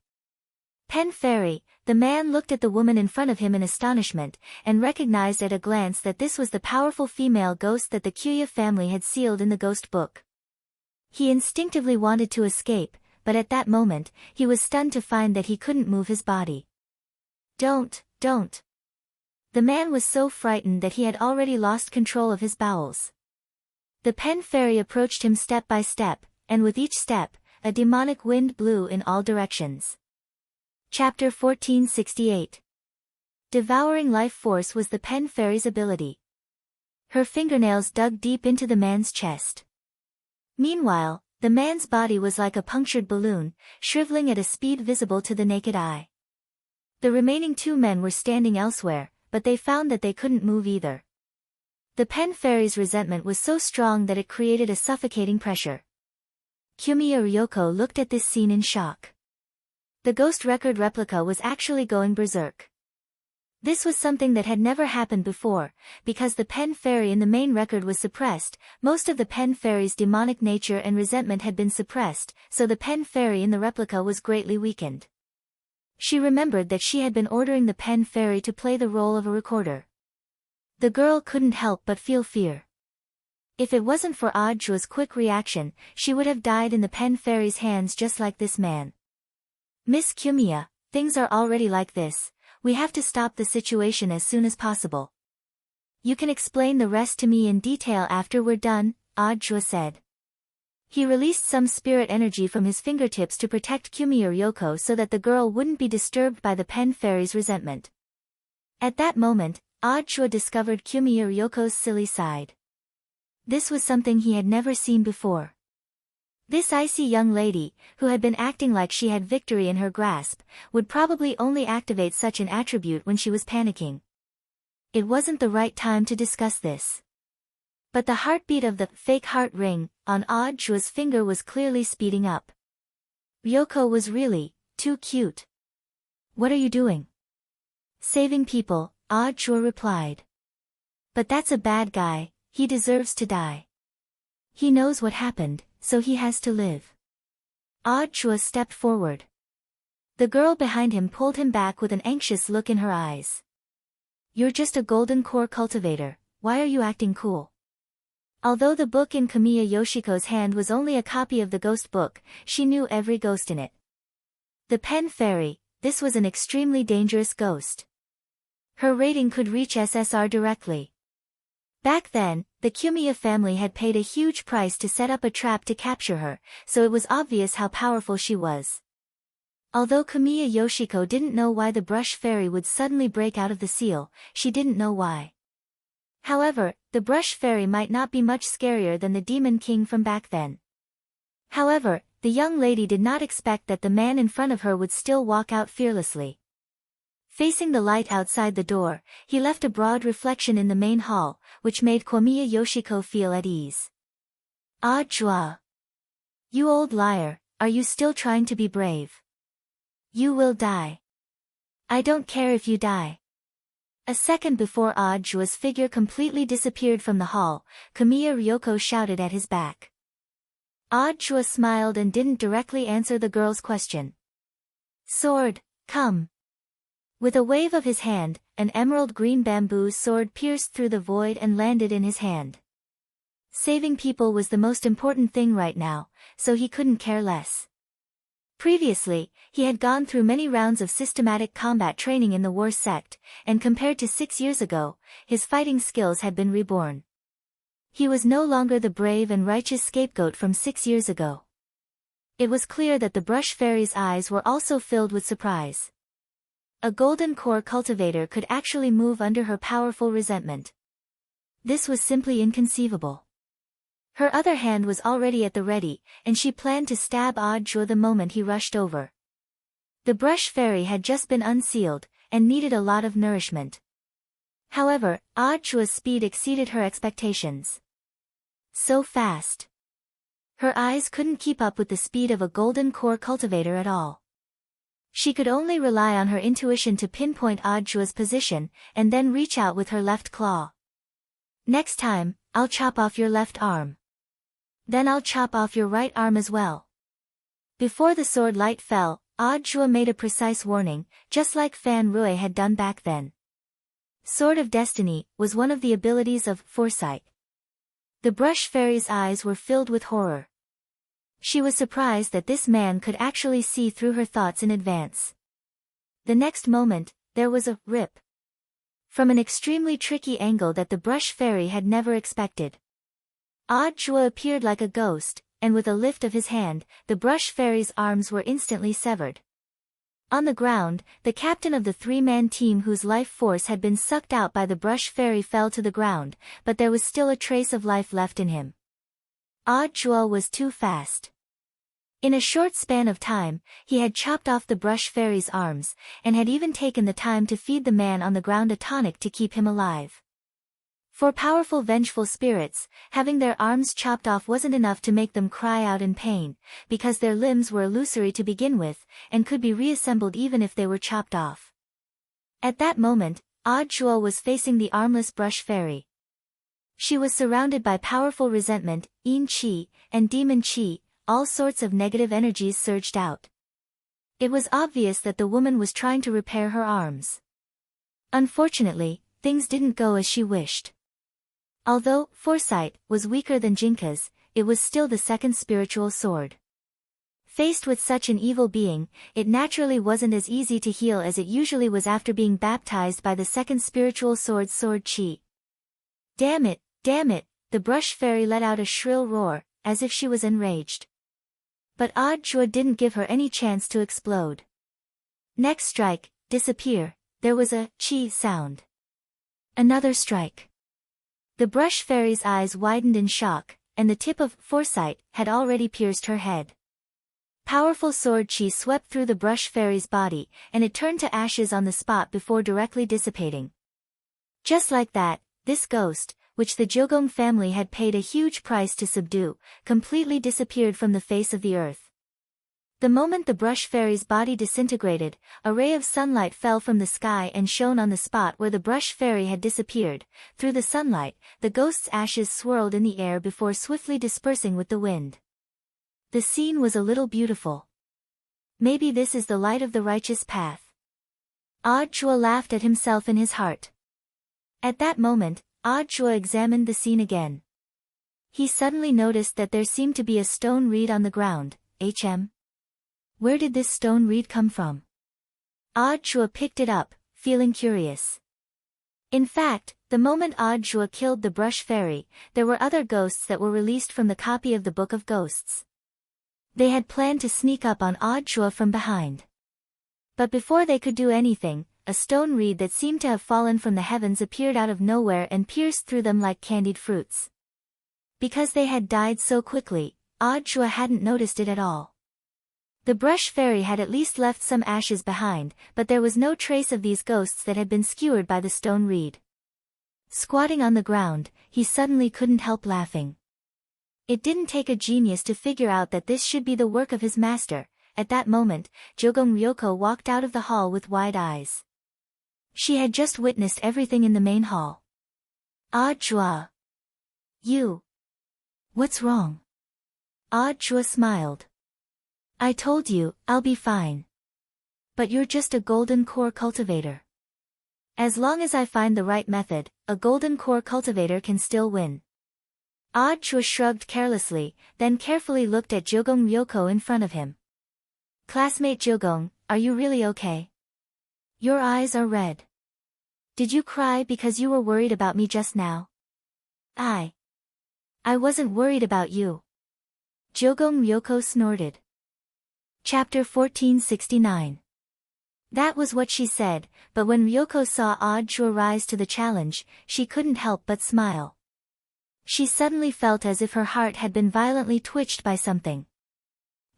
Pen Fairy, the man looked at the woman in front of him in astonishment, and recognized at a glance that this was the powerful female ghost that the Kyuya family had sealed in the ghost book. He instinctively wanted to escape, but at that moment, he was stunned to find that he couldn't move his body. Don't. The man was so frightened that he had already lost control of his bowels. The Pen Fairy approached him step by step, and with each step, a demonic wind blew in all directions. Chapter 1468. Devouring life force was the Pen Fairy's ability. Her fingernails dug deep into the man's chest. Meanwhile, the man's body was like a punctured balloon, shriveling at a speed visible to the naked eye. The remaining two men were standing elsewhere, but they found that they couldn't move either. The Pen Fairy's resentment was so strong that it created a suffocating pressure. Kiyomiya Ryoko looked at this scene in shock. The ghost record replica was actually going berserk. This was something that had never happened before, because the Pen Fairy in the main record was suppressed. Most of the Pen Fairy's demonic nature and resentment had been suppressed, so the Pen Fairy in the replica was greatly weakened. She remembered that she had been ordering the Pen Fairy to play the role of a recorder. The girl couldn't help but feel fear. If it wasn't for Jua's quick reaction, she would have died in the Pen Fairy's hands just like this man. Miss Kiyomiya, things are already like this. We have to stop the situation as soon as possible. You can explain the rest to me in detail after we're done, Jua said. He released some spirit energy from his fingertips to protect Kiyomiya Ryoko so that the girl wouldn't be disturbed by the Pen Fairy's resentment. At that moment, Jua discovered Kiyomiya Ryoko's silly side. This was something he had never seen before. This icy young lady, who had been acting like she had victory in her grasp, would probably only activate such an attribute when she was panicking. It wasn't the right time to discuss this. But the heartbeat of the fake heart ring on Jua's finger was clearly speeding up. Ryoko was really too cute. What are you doing? Saving people, Jua replied. But that's a bad guy, he deserves to die. He knows what happened, so he has to live. Jua stepped forward. The girl behind him pulled him back with an anxious look in her eyes. You're just a golden core cultivator, why are you acting cool? Although the book in Kamiya Yoshiko's hand was only a copy of the ghost book, she knew every ghost in it. The Pen Fairy, this was an extremely dangerous ghost. Her rating could reach SSR directly. Back then, the Kiyomiya family had paid a huge price to set up a trap to capture her, so it was obvious how powerful she was. Although Kamiya Yoshiko didn't know why the brush fairy would suddenly break out of the seal, she didn't know why. However, the brush fairy might not be much scarier than the demon king from back then. However, the young lady did not expect that the man in front of her would still walk out fearlessly. Facing the light outside the door, he left a broad reflection in the main hall, which made Kiyomiya Yoshiko feel at ease. Jua. You old liar, are you still trying to be brave? You will die. I don't care if you die. A second before Jua's figure completely disappeared from the hall, Kamiya Ryoko shouted at his back. Jua smiled and didn't directly answer the girl's question. Sword, come. With a wave of his hand, an emerald green bamboo sword pierced through the void and landed in his hand. Saving people was the most important thing right now, so he couldn't care less. Previously, he had gone through many rounds of systematic combat training in the war sect, and compared to 6 years ago, his fighting skills had been reborn. He was no longer the brave and righteous scapegoat from 6 years ago. It was clear that the brush fairy's eyes were also filled with surprise. A golden core cultivator could actually move under her powerful resentment. This was simply inconceivable. Her other hand was already at the ready, and she planned to stab Audra the moment he rushed over. The brush fairy had just been unsealed, and needed a lot of nourishment. However, Audra's speed exceeded her expectations. So fast. Her eyes couldn't keep up with the speed of a golden core cultivator at all. She could only rely on her intuition to pinpoint Audra's position, and then reach out with her left claw. Next time, I'll chop off your left arm. Then I'll chop off your right arm as well. Before the sword light fell, Audra made a precise warning, just like Fan Rui had done back then. Sword of Destiny was one of the abilities of foresight. The brush fairy's eyes were filled with horror. She was surprised that this man could actually see through her thoughts in advance. The next moment, there was a rip. From an extremely tricky angle that the brush fairy had never expected. Audra appeared like a ghost, and with a lift of his hand, the brush fairy's arms were instantly severed. On the ground, the captain of the 3-man team whose life force had been sucked out by the brush fairy fell to the ground, but there was still a trace of life left in him. Audra was too fast. In a short span of time, he had chopped off the brush fairy's arms, and had even taken the time to feed the man on the ground a tonic to keep him alive. For powerful vengeful spirits, having their arms chopped off wasn't enough to make them cry out in pain, because their limbs were illusory to begin with, and could be reassembled even if they were chopped off. At that moment, Audra was facing the armless brush fairy. She was surrounded by powerful resentment, Yin Qi, and Demon Qi. All sorts of negative energies surged out. It was obvious that the woman was trying to repair her arms. Unfortunately, things didn't go as she wished. Although foresight was weaker than Jinka's, it was still the second spiritual sword. Faced with such an evil being, it naturally wasn't as easy to heal as it usually was after being baptized by the second spiritual sword's sword Qi. Damn it, the brush fairy let out a shrill roar, as if she was enraged. But Audra didn't give her any chance to explode. Next strike, disappear, there was a Qi sound. Another strike. The brush fairy's eyes widened in shock, and the tip of foresight had already pierced her head. Powerful sword Qi swept through the brush fairy's body, and it turned to ashes on the spot before directly dissipating. Just like that, this ghost, which the Jogong family had paid a huge price to subdue, completely disappeared from the face of the earth. The moment the brush fairy's body disintegrated, a ray of sunlight fell from the sky and shone on the spot where the brush fairy had disappeared. Through the sunlight, the ghost's ashes swirled in the air before swiftly dispersing with the wind. The scene was a little beautiful. Maybe this is the light of the righteous path. Audra laughed at himself in his heart. At that moment, Audra examined the scene again. He suddenly noticed that there seemed to be a stone reed on the ground. Where did this stone reed come from? Audra picked it up, feeling curious. In fact, the moment Audra killed the brush fairy, there were other ghosts that were released from the copy of the Book of Ghosts. They had planned to sneak up on Audra from behind. But before they could do anything, a stone reed that seemed to have fallen from the heavens appeared out of nowhere and pierced through them like candied fruits. Because they had died so quickly, Audra hadn't noticed it at all. The brush fairy had at least left some ashes behind, but there was no trace of these ghosts that had been skewered by the stone reed. Squatting on the ground, he suddenly couldn't help laughing. It didn't take a genius to figure out that this should be the work of his master. At that moment, Jogong Ryoko walked out of the hall with wide eyes. She had just witnessed everything in the main hall. Audra. You. What's wrong? Audra smiled. I told you, I'll be fine. But you're just a golden core cultivator. As long as I find the right method, a golden core cultivator can still win. Audra shrugged carelessly, then carefully looked at Jogong Ryoko in front of him. Classmate Jogong, are you really okay? Your eyes are red. Did you cry because you were worried about me just now? I wasn't worried about you. Jogong Ryoko snorted. Chapter 1469. That was what she said, but when Ryoko saw Chua rise to the challenge, she couldn't help but smile. She suddenly felt as if her heart had been violently twitched by something.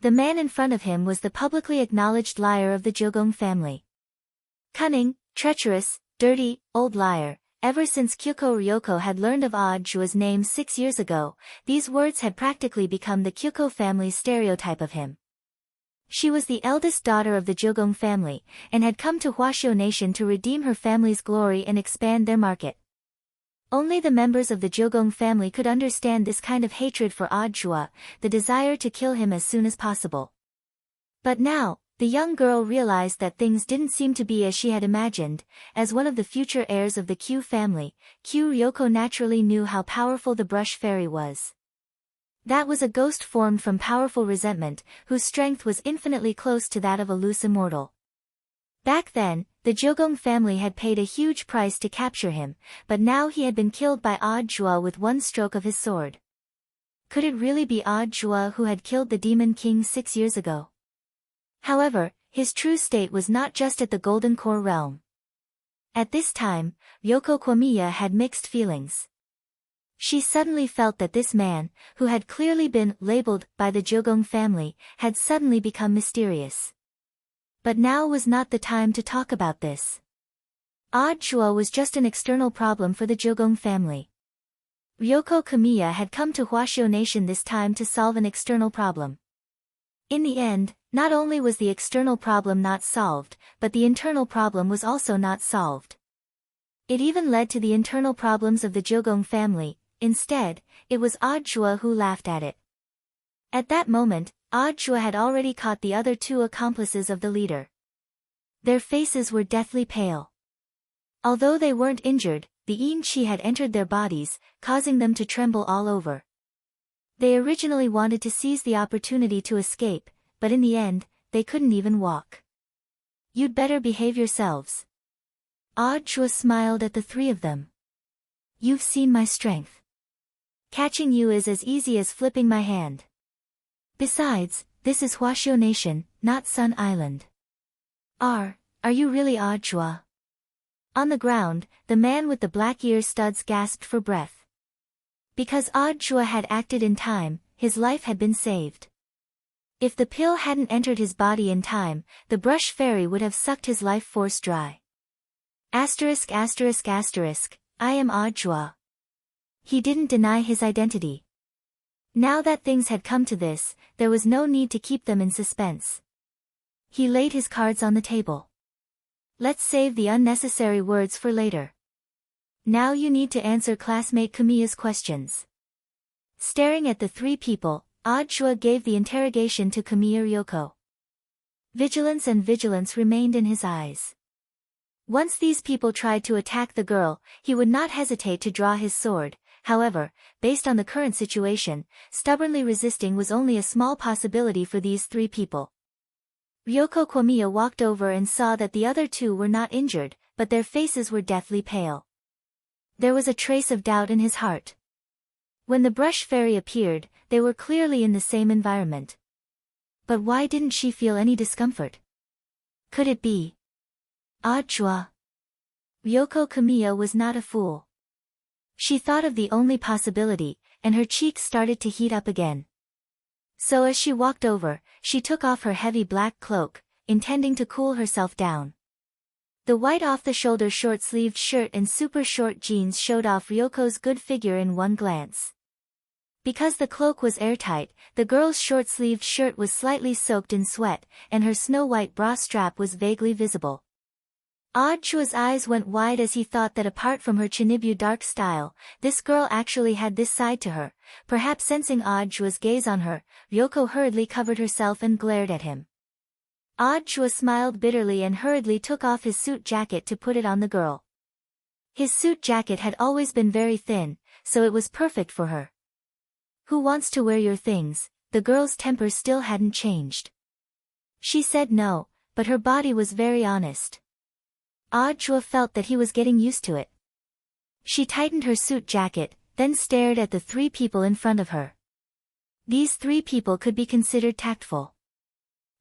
The man in front of him was the publicly acknowledged liar of the Jogong family. Cunning, treacherous, dirty, old liar. Ever since Kyuko Ryoko had learned of Chua's name 6 years ago, these words had practically become the Kyuko family's stereotype of him. She was the eldest daughter of the Jogong family, and had come to Hwashio Nation to redeem her family's glory and expand their market. Only the members of the Jogong family could understand this kind of hatred for Chua, the desire to kill him as soon as possible. But now, the young girl realized that things didn't seem to be as she had imagined. As one of the future heirs of the Q family, Q Ryoko naturally knew how powerful the brush fairy was. That was a ghost formed from powerful resentment, whose strength was infinitely close to that of a loose immortal. Back then, the Jogong family had paid a huge price to capture him, but now he had been killed by Chua with one stroke of his sword. Could it really be Chua who had killed the Demon King 6 years ago? However, his true state was not just at the Golden Core realm. At this time, Ryoko Kwamiya had mixed feelings. She suddenly felt that this man, who had clearly been labeled by the Jogong family, had suddenly become mysterious. But now was not the time to talk about this. Chua was just an external problem for the Jogong family. Ryoko Kamiya had come to Hwashio Nation this time to solve an external problem. In the end, not only was the external problem not solved, but the internal problem was also not solved. It even led to the internal problems of the Jogong family. Instead, it was Chua who laughed at it. At that moment, Chua had already caught the other two accomplices of the leader. Their faces were deathly pale. Although they weren't injured, the yin qi had entered their bodies, causing them to tremble all over. They originally wanted to seize the opportunity to escape, but in the end, they couldn't even walk. You'd better behave yourselves. Chua smiled at the three of them. You've seen my strength. Catching you is as easy as flipping my hand. Besides, this is Hwashio Nation, not Sun Island. Are you really Chua? On the ground, the man with the black ear studs gasped for breath. Because Chua had acted in time, his life had been saved. If the pill hadn't entered his body in time, the brush fairy would have sucked his life force dry. ******, I am Chua. He didn't deny his identity. Now that things had come to this, there was no need to keep them in suspense. He laid his cards on the table. Let's save the unnecessary words for later. Now you need to answer classmate Kamiya's questions. Staring at the three people, Chua gave the interrogation to Kamiya Ryoko. Vigilance and vigilance remained in his eyes. Once these people tried to attack the girl, he would not hesitate to draw his sword. However, based on the current situation, stubbornly resisting was only a small possibility for these three people. Ryoko Kwamiya walked over and saw that the other two were not injured, but their faces were deathly pale. There was a trace of doubt in his heart. When the brush fairy appeared, they were clearly in the same environment. But why didn't she feel any discomfort? Could it be Chua? Ryoko Kamiya was not a fool. She thought of the only possibility, and her cheeks started to heat up again. So as she walked over, she took off her heavy black cloak, intending to cool herself down. The white off-the-shoulder short-sleeved shirt and super short jeans showed off Ryoko's good figure in one glance. Because the cloak was airtight, the girl's short-sleeved shirt was slightly soaked in sweat, and her snow-white bra strap was vaguely visible. Chua's eyes went wide as he thought that apart from her Chinibyu dark style, this girl actually had this side to her. Perhaps sensing Chua's gaze on her, Ryoko hurriedly covered herself and glared at him. Chua smiled bitterly and hurriedly took off his suit jacket to put it on the girl. His suit jacket had always been very thin, so it was perfect for her. Who wants to wear your things? The girl's temper still hadn't changed. She said no, but her body was very honest. Audra felt that he was getting used to it. She tightened her suit jacket, then stared at the three people in front of her. These three people could be considered tactful.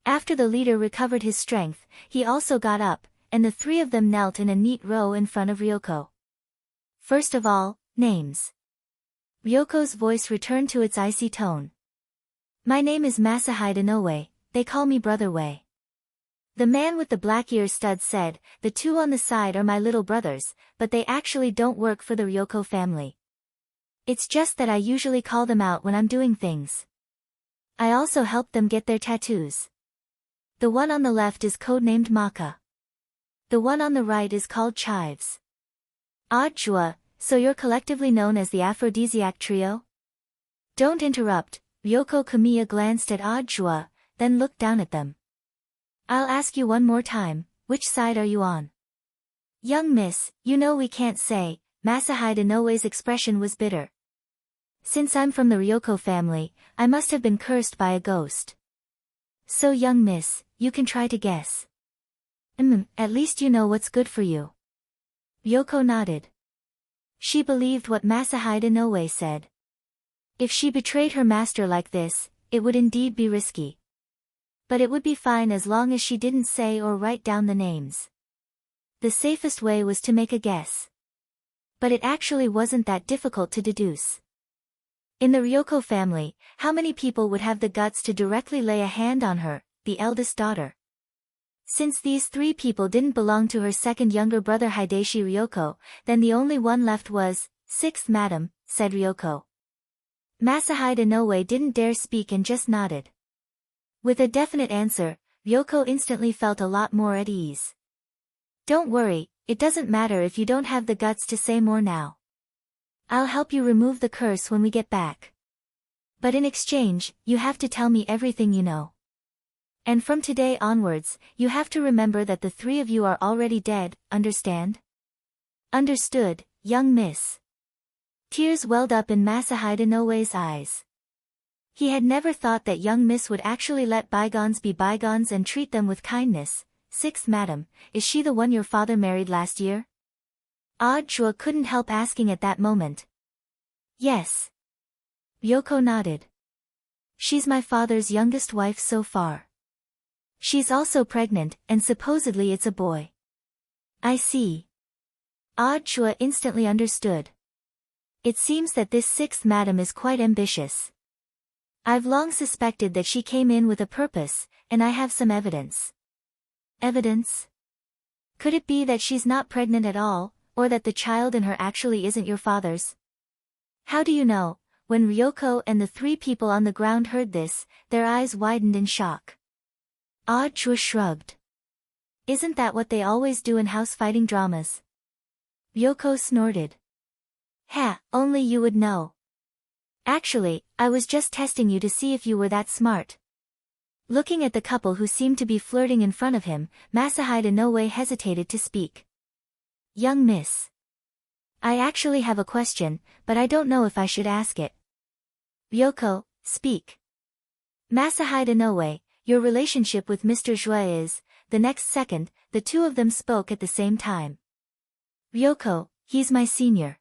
After the leader recovered his strength, he also got up, and the three of them knelt in a neat row in front of Ryoko. First of all, names. Ryoko's voice returned to its icy tone. My name is Masahide Inoue, they call me Brother Wei. The man with the black ear studs said, the two on the side are my little brothers, but they actually don't work for the Ryoko family. It's just that I usually call them out when I'm doing things. I also help them get their tattoos. The one on the left is codenamed Maka. The one on the right is called Chives. Audra, so you're collectively known as the Aphrodisiac Trio? Don't interrupt, Ryoko Kamiya glanced at Audra, then looked down at them. I'll ask you one more time, which side are you on? Young miss, you know we can't say, Masahide Inoue's expression was bitter. Since I'm from the Ryoko family, I must have been cursed by a ghost. So young miss, you can try to guess. At least you know what's good for you. Ryoko nodded. She believed what Masahide Inoue said. If she betrayed her master like this, it would indeed be risky. But it would be fine as long as she didn't say or write down the names. The safest way was to make a guess. But it actually wasn't that difficult to deduce. In the Ryoko family, how many people would have the guts to directly lay a hand on her, the eldest daughter? Since these three people didn't belong to her second younger brother Hideshi Ryoko, then the only one left was, sixth madam, said Ryoko. Masahide Inoue didn't dare speak and just nodded. With a definite answer, Ryoko instantly felt a lot more at ease. Don't worry, it doesn't matter if you don't have the guts to say more now. I'll help you remove the curse when we get back. But in exchange, you have to tell me everything you know. And from today onwards, you have to remember that the three of you are already dead, understand? Understood, young miss. Tears welled up in Masahide Inoue's eyes. He had never thought that young miss would actually let bygones be bygones and treat them with kindness. Sixth madam, is she the one your father married last year? Audra couldn't help asking at that moment. Yes. Ryoko nodded. She's my father's youngest wife so far. She's also pregnant, and supposedly it's a boy. I see. Audra instantly understood. It seems that this sixth madam is quite ambitious. I've long suspected that she came in with a purpose, and I have some evidence. Evidence? Could it be that she's not pregnant at all, or that the child in her actually isn't your father's? How do you know? When Ryoko and the three people on the ground heard this, their eyes widened in shock. Audra shrugged. Isn't that what they always do in house-fighting dramas? Ryoko snorted. Ha, only you would know. Actually, I was just testing you to see if you were that smart. Looking at the couple who seemed to be flirting in front of him, Masahide Inoue hesitated to speak. Young miss. I actually have a question, but I don't know if I should ask it. Ryoko, speak. Masahide Inoue, your relationship with Mr. Jue is. The next second, the two of them spoke at the same time. Ryoko, he's my senior.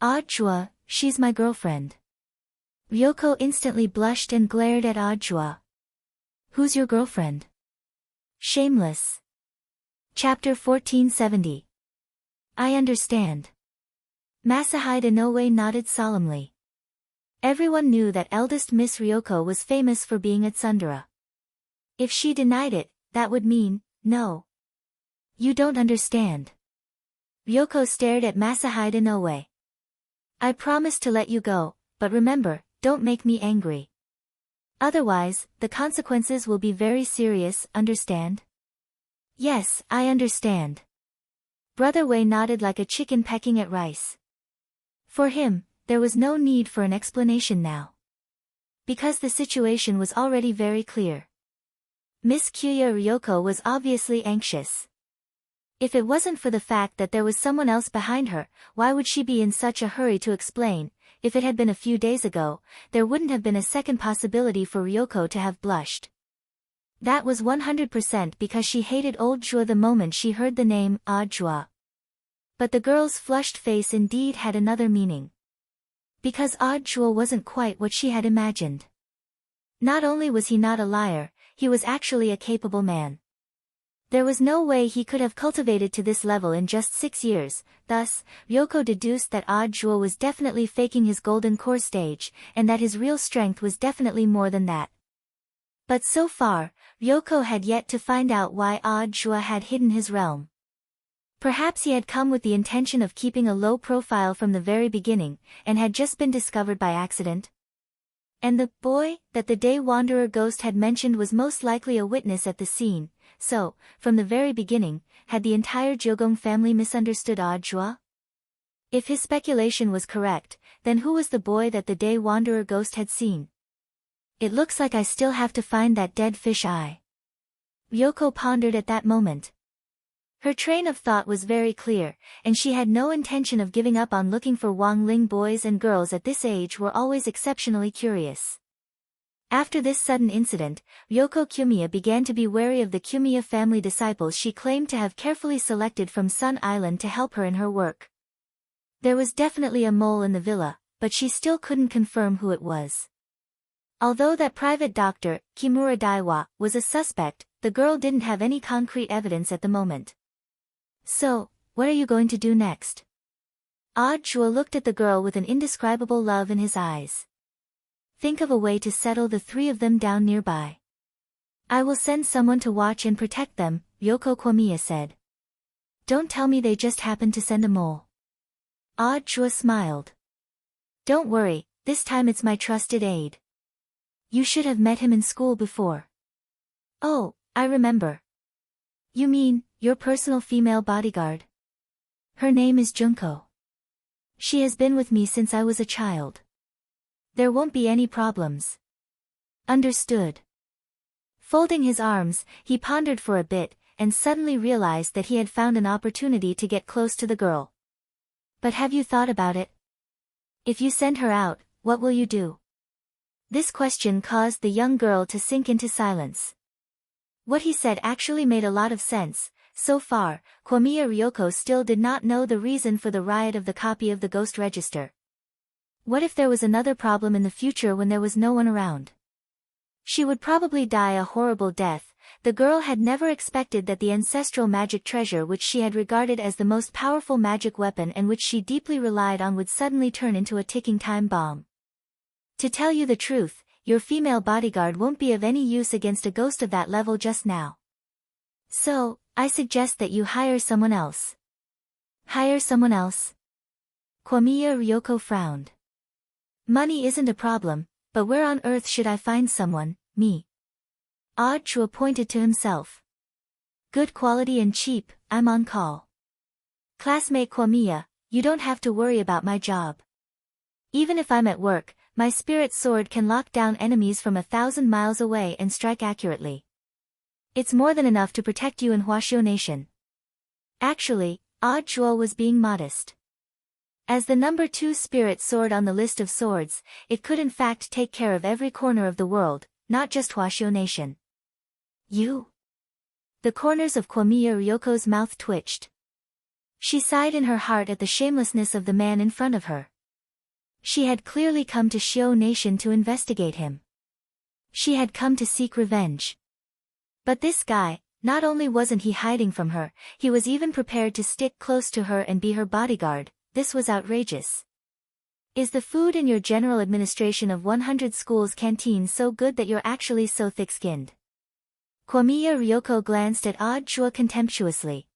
Audra, she's my girlfriend. Ryoko instantly blushed and glared at Audra. Who's your girlfriend? Shameless. Chapter 1470. I understand. Masahide Inoue nodded solemnly. Everyone knew that eldest Miss Ryoko was famous for being a tsundere. If she denied it, that would mean, no. You don't understand. Ryoko stared at Masahide Inoue. I promise to let you go, but remember, don't make me angry. Otherwise, the consequences will be very serious, understand? Yes, I understand. Brother Wei nodded like a chicken pecking at rice. For him, there was no need for an explanation now. Because the situation was already very clear. Miss Kyuya Ryoko was obviously anxious. If it wasn't for the fact that there was someone else behind her, why would she be in such a hurry to explain? If it had been a few days ago, there wouldn't have been a second possibility for Ryoko to have blushed. That was 100% because she hated old Zhuo the moment she heard the name Zhuo. But the girl's flushed face indeed had another meaning. Because Zhuo wasn't quite what she had imagined. Not only was he not a liar, he was actually a capable man. There was no way he could have cultivated to this level in just 6 years, thus, Ryoko deduced that Zhuo was definitely faking his golden core stage, and that his real strength was definitely more than that. But so far, Ryoko had yet to find out why Zhuo had hidden his realm. Perhaps he had come with the intention of keeping a low profile from the very beginning, and had just been discovered by accident. And the boy that the day wanderer ghost had mentioned was most likely a witness at the scene, so, from the very beginning, had the entire Jiogong family misunderstood Zhuo? If his speculation was correct, then who was the boy that the day wanderer ghost had seen? It looks like I still have to find that dead fish eye. Ryoko pondered at that moment. Her train of thought was very clear, and she had no intention of giving up on looking for Wang Ling. Boys and girls at this age were always exceptionally curious. After this sudden incident, Ryoko Kumiya began to be wary of the Kumiya family disciples she claimed to have carefully selected from Sun Island to help her in her work. There was definitely a mole in the villa, but she still couldn't confirm who it was. Although that private doctor, Kimura Daiwa, was a suspect, the girl didn't have any concrete evidence at the moment. So, what are you going to do next? Zhuo looked at the girl with an indescribable love in his eyes. Think of a way to settle the three of them down nearby. I will send someone to watch and protect them, Ryoko Kumiya said. Don't tell me they just happened to send a mole. Zhuo smiled. Don't worry, this time it's my trusted aide. You should have met him in school before. Oh, I remember. You mean, your personal female bodyguard? Her name is Junko. She has been with me since I was a child. There won't be any problems. Understood. Folding his arms, he pondered for a bit, and suddenly realized that he had found an opportunity to get close to the girl. But have you thought about it? If you send her out, what will you do? This question caused the young girl to sink into silence. What he said actually made a lot of sense. So far, Kumiya Ryoko still did not know the reason for the riot of the copy of the ghost register. What if there was another problem in the future when there was no one around? She would probably die a horrible death. The girl had never expected that the ancestral magic treasure which she had regarded as the most powerful magic weapon and which she deeply relied on would suddenly turn into a ticking time bomb. To tell you the truth, your female bodyguard won't be of any use against a ghost of that level just now. So, I suggest that you hire someone else. Hire someone else? Kumiya Ryoko frowned. Money isn't a problem, but where on earth should I find someone, me? Zhuo pointed to himself. Good quality and cheap, I'm on call. Classmate Kumiya, you don't have to worry about my job. Even if I'm at work, my spirit sword can lock down enemies from 1,000 miles away and strike accurately. It's more than enough to protect you in Huaxiao Nation. Actually, Zhuo was being modest. As the number 2 spirit sword on the list of swords, it could in fact take care of every corner of the world, not just Huaxiao Nation. You? The corners of Kumiya Ryoko's mouth twitched. She sighed in her heart at the shamelessness of the man in front of her. She had clearly come to Xiao Nation to investigate him. She had come to seek revenge. But this guy, not only wasn't he hiding from her, he was even prepared to stick close to her and be her bodyguard. This was outrageous. Is the food in your general administration of 100 schools canteen so good that you're actually so thick-skinned? Kumiya Ryoko glanced at Zhuo contemptuously.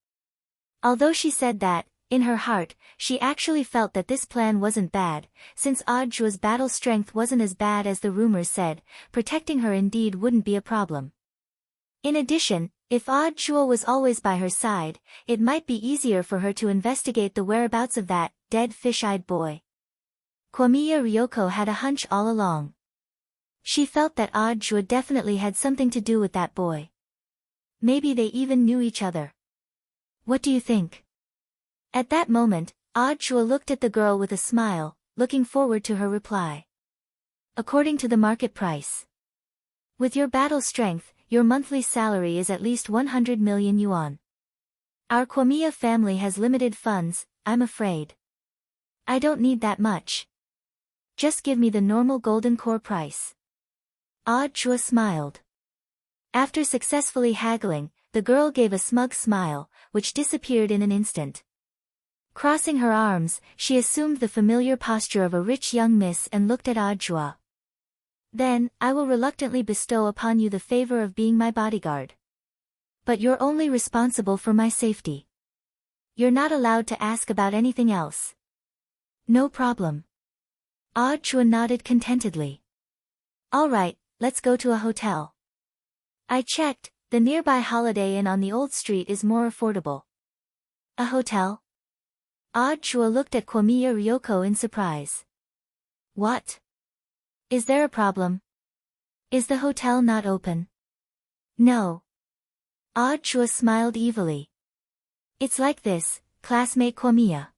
Although she said that, in her heart, she actually felt that this plan wasn't bad, since Zhuo's battle strength wasn't as bad as the rumors said, protecting her indeed wouldn't be a problem. In addition, if Zhuo was always by her side, it might be easier for her to investigate the whereabouts of that dead fish-eyed boy. Kumiya Ryoko had a hunch all along. She felt that Zhuo definitely had something to do with that boy. Maybe they even knew each other. What do you think? At that moment, Zhuo looked at the girl with a smile, looking forward to her reply. According to the market price. With your battle strength, your monthly salary is at least 100 million yuan. Our Kwamiya family has limited funds, I'm afraid. I don't need that much. Just give me the normal golden core price. Chua smiled. After successfully haggling, the girl gave a smug smile, which disappeared in an instant. Crossing her arms, she assumed the familiar posture of a rich young miss and looked at Chua. Then, I will reluctantly bestow upon you the favor of being my bodyguard. But you're only responsible for my safety. You're not allowed to ask about anything else. No problem. Chua nodded contentedly. All right, let's go to a hotel. I checked, the nearby Holiday Inn on the old street is more affordable. A hotel? Chua looked at Kwamiya Ryoko in surprise. What? Is there a problem? Is the hotel not open? No. Chua smiled evilly. It's like this, classmate Kwamiya.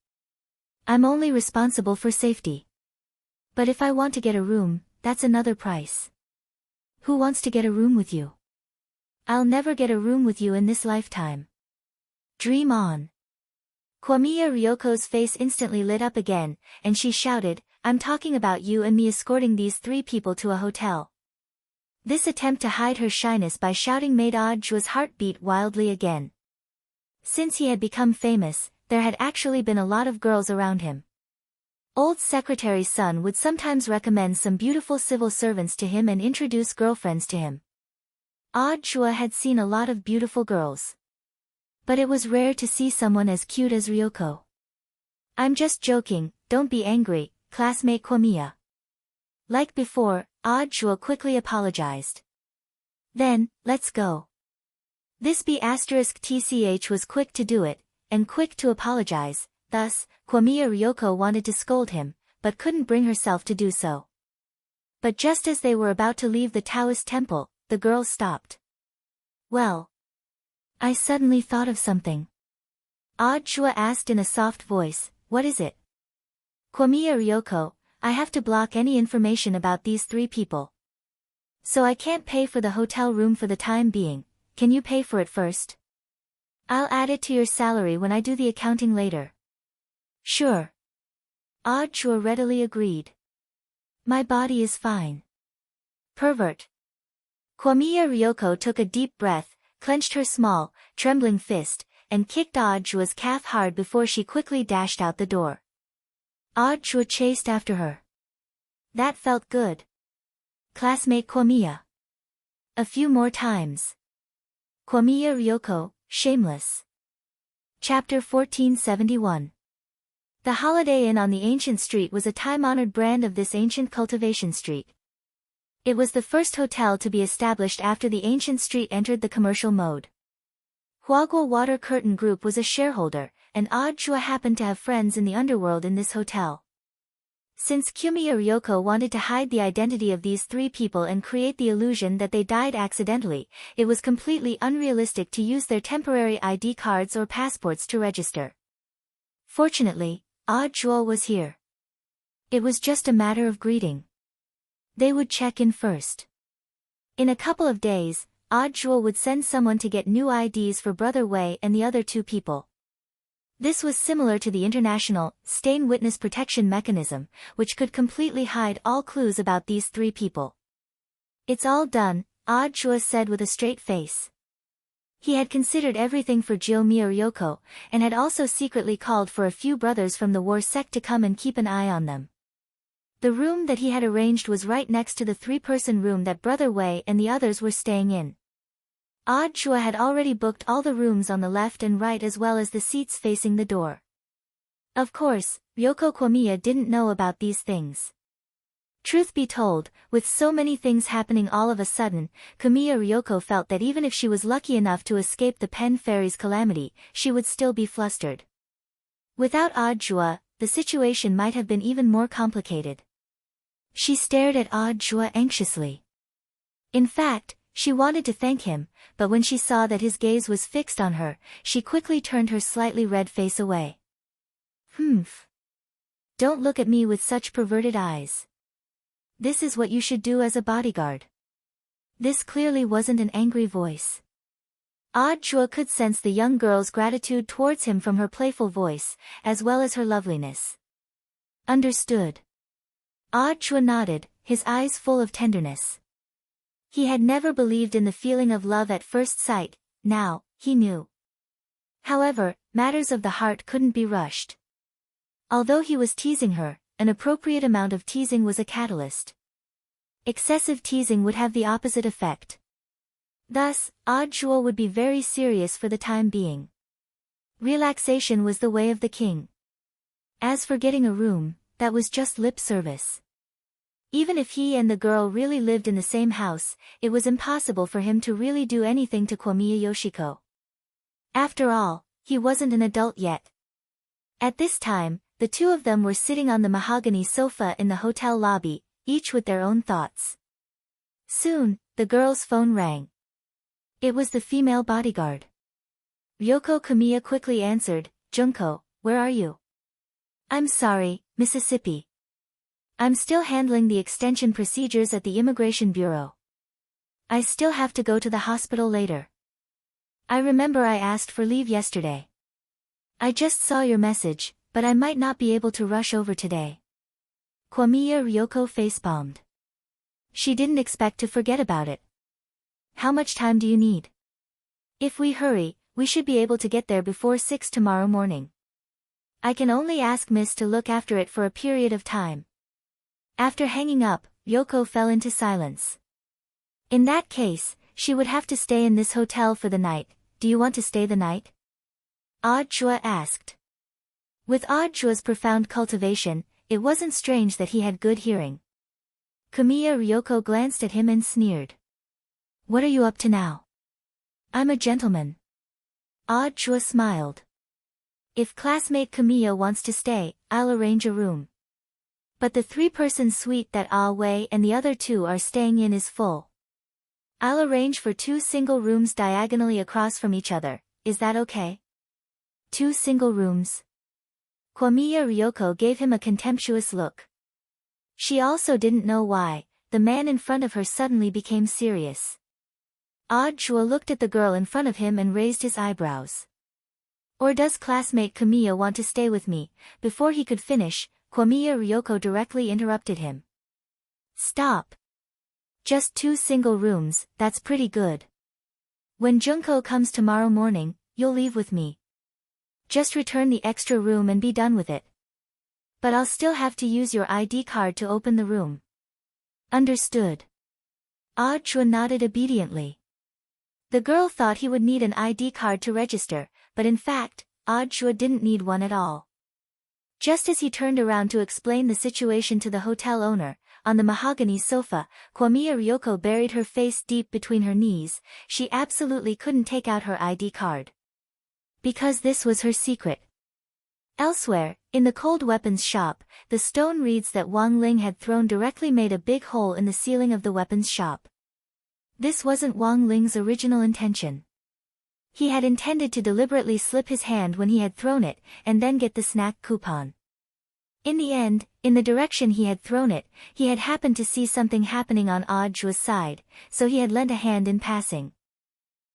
I'm only responsible for safety. But if I want to get a room, that's another price. Who wants to get a room with you? I'll never get a room with you in this lifetime. Dream on. Kwamiya Ryoko's face instantly lit up again, and she shouted, I'm talking about you and me escorting these 3 people to a hotel. This attempt to hide her shyness by shouting made Chua's heart beat wildly again. Since he had become famous, there had actually been a lot of girls around him. Old secretary's son would sometimes recommend some beautiful civil servants to him and introduce girlfriends to him. Chua had seen a lot of beautiful girls. But it was rare to see someone as cute as Ryoko. I'm just joking, don't be angry, classmate Kwamiya. Like before, Chua quickly apologized. Then, let's go. This B*TCH was quick to do it, and quick to apologize, thus, Kwamiya Ryoko wanted to scold him, but couldn't bring herself to do so. But just as they were about to leave the Taoist temple, the girl stopped. Well. I suddenly thought of something. Chua asked in a soft voice, what is it? Kwamiya Ryoko, I have to block any information about these 3 people. So I can't pay for the hotel room for the time being, can you pay for it first? I'll add it to your salary when I do the accounting later. Sure. Chua readily agreed. My body is fine. Pervert. Kwamiya Ryoko took a deep breath, clenched her small, trembling fist, and kicked Chua's calf hard before she quickly dashed out the door. Chua chased after her. That felt good. Classmate Kwamiya. A few more times. Kwamiya Ryoko, shameless. Chapter 1471. The Holiday Inn on the ancient street was a time-honored brand of this ancient cultivation street. It was the first hotel to be established after the ancient street entered the commercial mode. Huaguo Water Curtain Group was a shareholder, and Chua happened to have friends in the underworld in this hotel. Since Kwamiya Ryoko wanted to hide the identity of these 3 people and create the illusion that they died accidentally, it was completely unrealistic to use their temporary ID cards or passports to register. Fortunately, Chua was here. It was just a matter of greeting. They would check in first. In a couple of days, Chua would send someone to get new IDs for Brother Wei and the other 2 people. This was similar to the international stain witness protection mechanism, which could completely hide all clues about these 3 people. It's all done, Chua said with a straight face. He had considered everything for Kwamiya Ryoko, and had also secretly called for a few brothers from the war sect to come and keep an eye on them. The room that he had arranged was right next to the 3-person room that Brother Wei and the others were staying in. Chua had already booked all the rooms on the left and right as well as the seats facing the door. Of course, Ryoko Kwamiya didn't know about these things. Truth be told, with so many things happening all of a sudden, Kwamiya Ryoko felt that even if she was lucky enough to escape the Pen Fairy's calamity, she would still be flustered. Without Chua, the situation might have been even more complicated. She stared at Chua anxiously. In fact, she wanted to thank him, but when she saw that his gaze was fixed on her, she quickly turned her slightly red face away. Humph. Don't look at me with such perverted eyes. This is what you should do as a bodyguard. This clearly wasn't an angry voice. Odd Chua could sense the young girl's gratitude towards him from her playful voice, as well as her loveliness. Understood. Odd Chua nodded, his eyes full of tenderness. He had never believed in the feeling of love at first sight, now, he knew. However, matters of the heart couldn't be rushed. Although he was teasing her, an appropriate amount of teasing was a catalyst. Excessive teasing would have the opposite effect. Thus, Odd Chua would be very serious for the time being. Relaxation was the way of the king. As for getting a room, that was just lip service. Even if he and the girl really lived in the same house, it was impossible for him to really do anything to Komiya Yoshiko. After all, he wasn't an adult yet. At this time, the two of them were sitting on the mahogany sofa in the hotel lobby, each with their own thoughts. Soon, the girl's phone rang. It was the female bodyguard. Ryoko Kamiya quickly answered, "Junko, where are you?" "I'm sorry, Mississippi. I'm still handling the extension procedures at the Immigration Bureau. I still have to go to the hospital later. I remember I asked for leave yesterday. I just saw your message, but I might not be able to rush over today." Komiya Ryoko facepalmed. She didn't expect to forget about it. "How much time do you need?" "If we hurry, we should be able to get there before 6 tomorrow morning. I can only ask Miss to look after it for a period of time." After hanging up, Ryoko fell into silence. In that case, she would have to stay in this hotel for the night. "Do you want to stay the night?" Odd Chua asked. With Odd Chua's profound cultivation, it wasn't strange that he had good hearing. Kamiya Ryoko glanced at him and sneered. "What are you up to now?" "I'm a gentleman." Odd Chua smiled. "If classmate Kamiya wants to stay, I'll arrange a room. But the 3-person suite that Ah Wei and the other 2 are staying in is full. I'll arrange for 2 single rooms diagonally across from each other, is that okay?" 2 single rooms? Komiya Ryoko gave him a contemptuous look. She also didn't know why, the man in front of her suddenly became serious. Odd Chua looked at the girl in front of him and raised his eyebrows. "Or does classmate Kamiya want to stay with me?" Before he could finish, Komiya Ryoko directly interrupted him. "Stop. Just 2 single rooms, that's pretty good. When Junko comes tomorrow morning, you'll leave with me. Just return the extra room and be done with it. But I'll still have to use your ID card to open the room." "Understood." Odd Chua nodded obediently. The girl thought he would need an ID card to register, but in fact, Odd Chua didn't need one at all. Just as he turned around to explain the situation to the hotel owner, on the mahogany sofa, Komiya Ryoko buried her face deep between her knees. She absolutely couldn't take out her ID card. Because this was her secret. Elsewhere, in the cold weapons shop, the stone reeds that Wang Ling had thrown directly made a big hole in the ceiling of the weapons shop. This wasn't Wang Ling's original intention. He had intended to deliberately slip his hand when he had thrown it, and then get the snack coupon. In the end, in the direction he had thrown it, he had happened to see something happening on Odd Chua's side, so he had lent a hand in passing.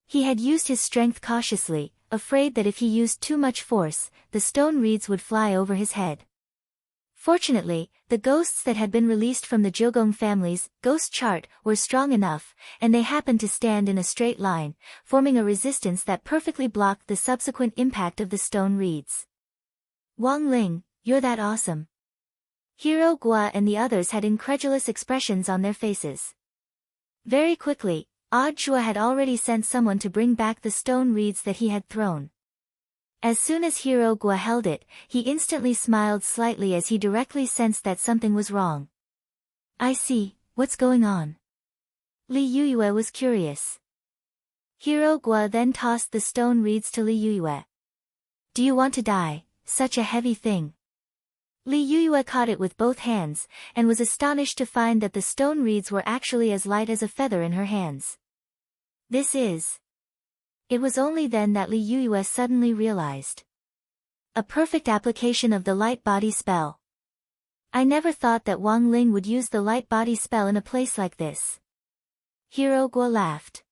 He had used his strength cautiously, afraid that if he used too much force, the stone reeds would fly over his head. Fortunately, the ghosts that had been released from the Jogong family's ghost chart were strong enough, and they happened to stand in a straight line, forming a resistance that perfectly blocked the subsequent impact of the stone reeds. "Wang Ling, you're that awesome." Hiro Gua and the others had incredulous expressions on their faces. Very quickly, Odd Chua had already sent someone to bring back the stone reeds that he had thrown. As soon as Hiro Gua held it, he instantly smiled slightly as he directly sensed that something was wrong. "I see, what's going on?" Li Yuyue was curious. Hiro Gua then tossed the stone reeds to Li Yuyue. "Do you want to die, such a heavy thing?" Li Yuyue caught it with both hands, and was astonished to find that the stone reeds were actually as light as a feather in her hands. This is... It was only then that Li Yuyue suddenly realized. A perfect application of the light body spell. "I never thought that Wang Ling would use the light body spell in a place like this." Hiro-gwa laughed.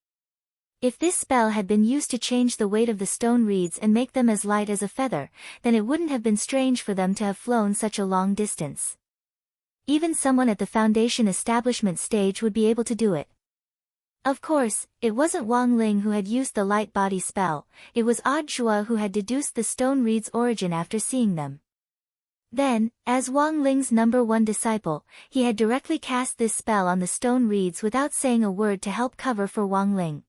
If this spell had been used to change the weight of the stone reeds and make them as light as a feather, then it wouldn't have been strange for them to have flown such a long distance. Even someone at the foundation establishment stage would be able to do it. Of course, it wasn't Wang Ling who had used the light body spell, it was Odd Zhua who had deduced the stone reeds' origin after seeing them. Then, as Wang Ling's #1 disciple, he had directly cast this spell on the stone reeds without saying a word to help cover for Wang Ling.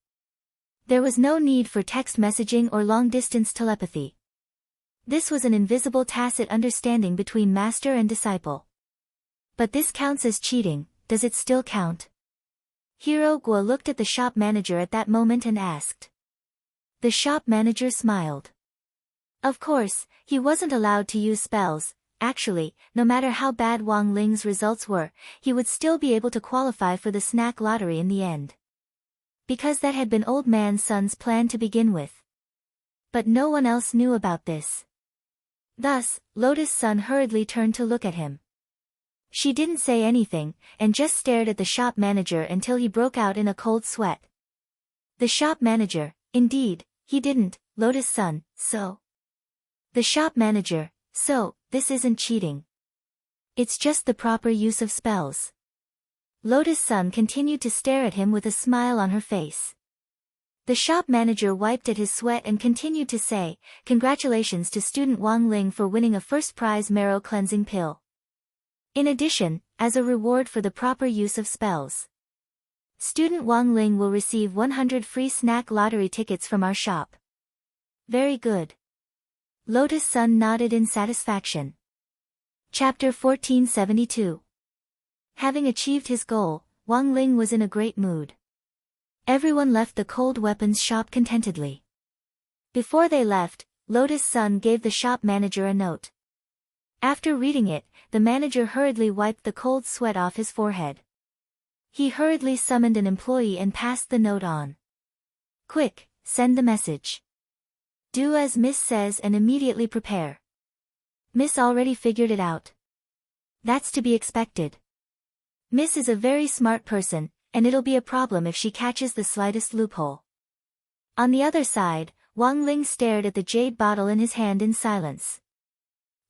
There was no need for text messaging or long-distance telepathy. This was an invisible tacit understanding between master and disciple. But this counts as cheating, does it still count? Hiro-gwa looked at the shop manager at that moment and asked. The shop manager smiled. Of course, he wasn't allowed to use spells. Actually, no matter how bad Wang Ling's results were, he would still be able to qualify for the snack lottery in the end. Because that had been Old Man Sun's plan to begin with. But no one else knew about this. Thus, Lotus Sun hurriedly turned to look at him. She didn't say anything, and just stared at the shop manager until he broke out in a cold sweat. The shop manager, indeed, he didn't, Lotus Sun, so. The shop manager, so, this isn't cheating. It's just the proper use of spells. Lotus Sun continued to stare at him with a smile on her face. The shop manager wiped at his sweat and continued to say, "Congratulations to student Wang Ling for winning a first prize marrow cleansing pill. In addition, as a reward for the proper use of spells, student Wang Ling will receive 100 free snack lottery tickets from our shop." Very good. Lotus Sun nodded in satisfaction. Chapter 1472. Having achieved his goal, Wang Ling was in a great mood. Everyone left the cold weapons shop contentedly. Before they left, Lotus Sun gave the shop manager a note. After reading it, the manager hurriedly wiped the cold sweat off his forehead. He hurriedly summoned an employee and passed the note on. "Quick, send the message. Do as Miss says and immediately prepare. Miss already figured it out. That's to be expected. Miss is a very smart person, and it'll be a problem if she catches the slightest loophole." On the other side, Wang Ling stared at the jade bottle in his hand in silence.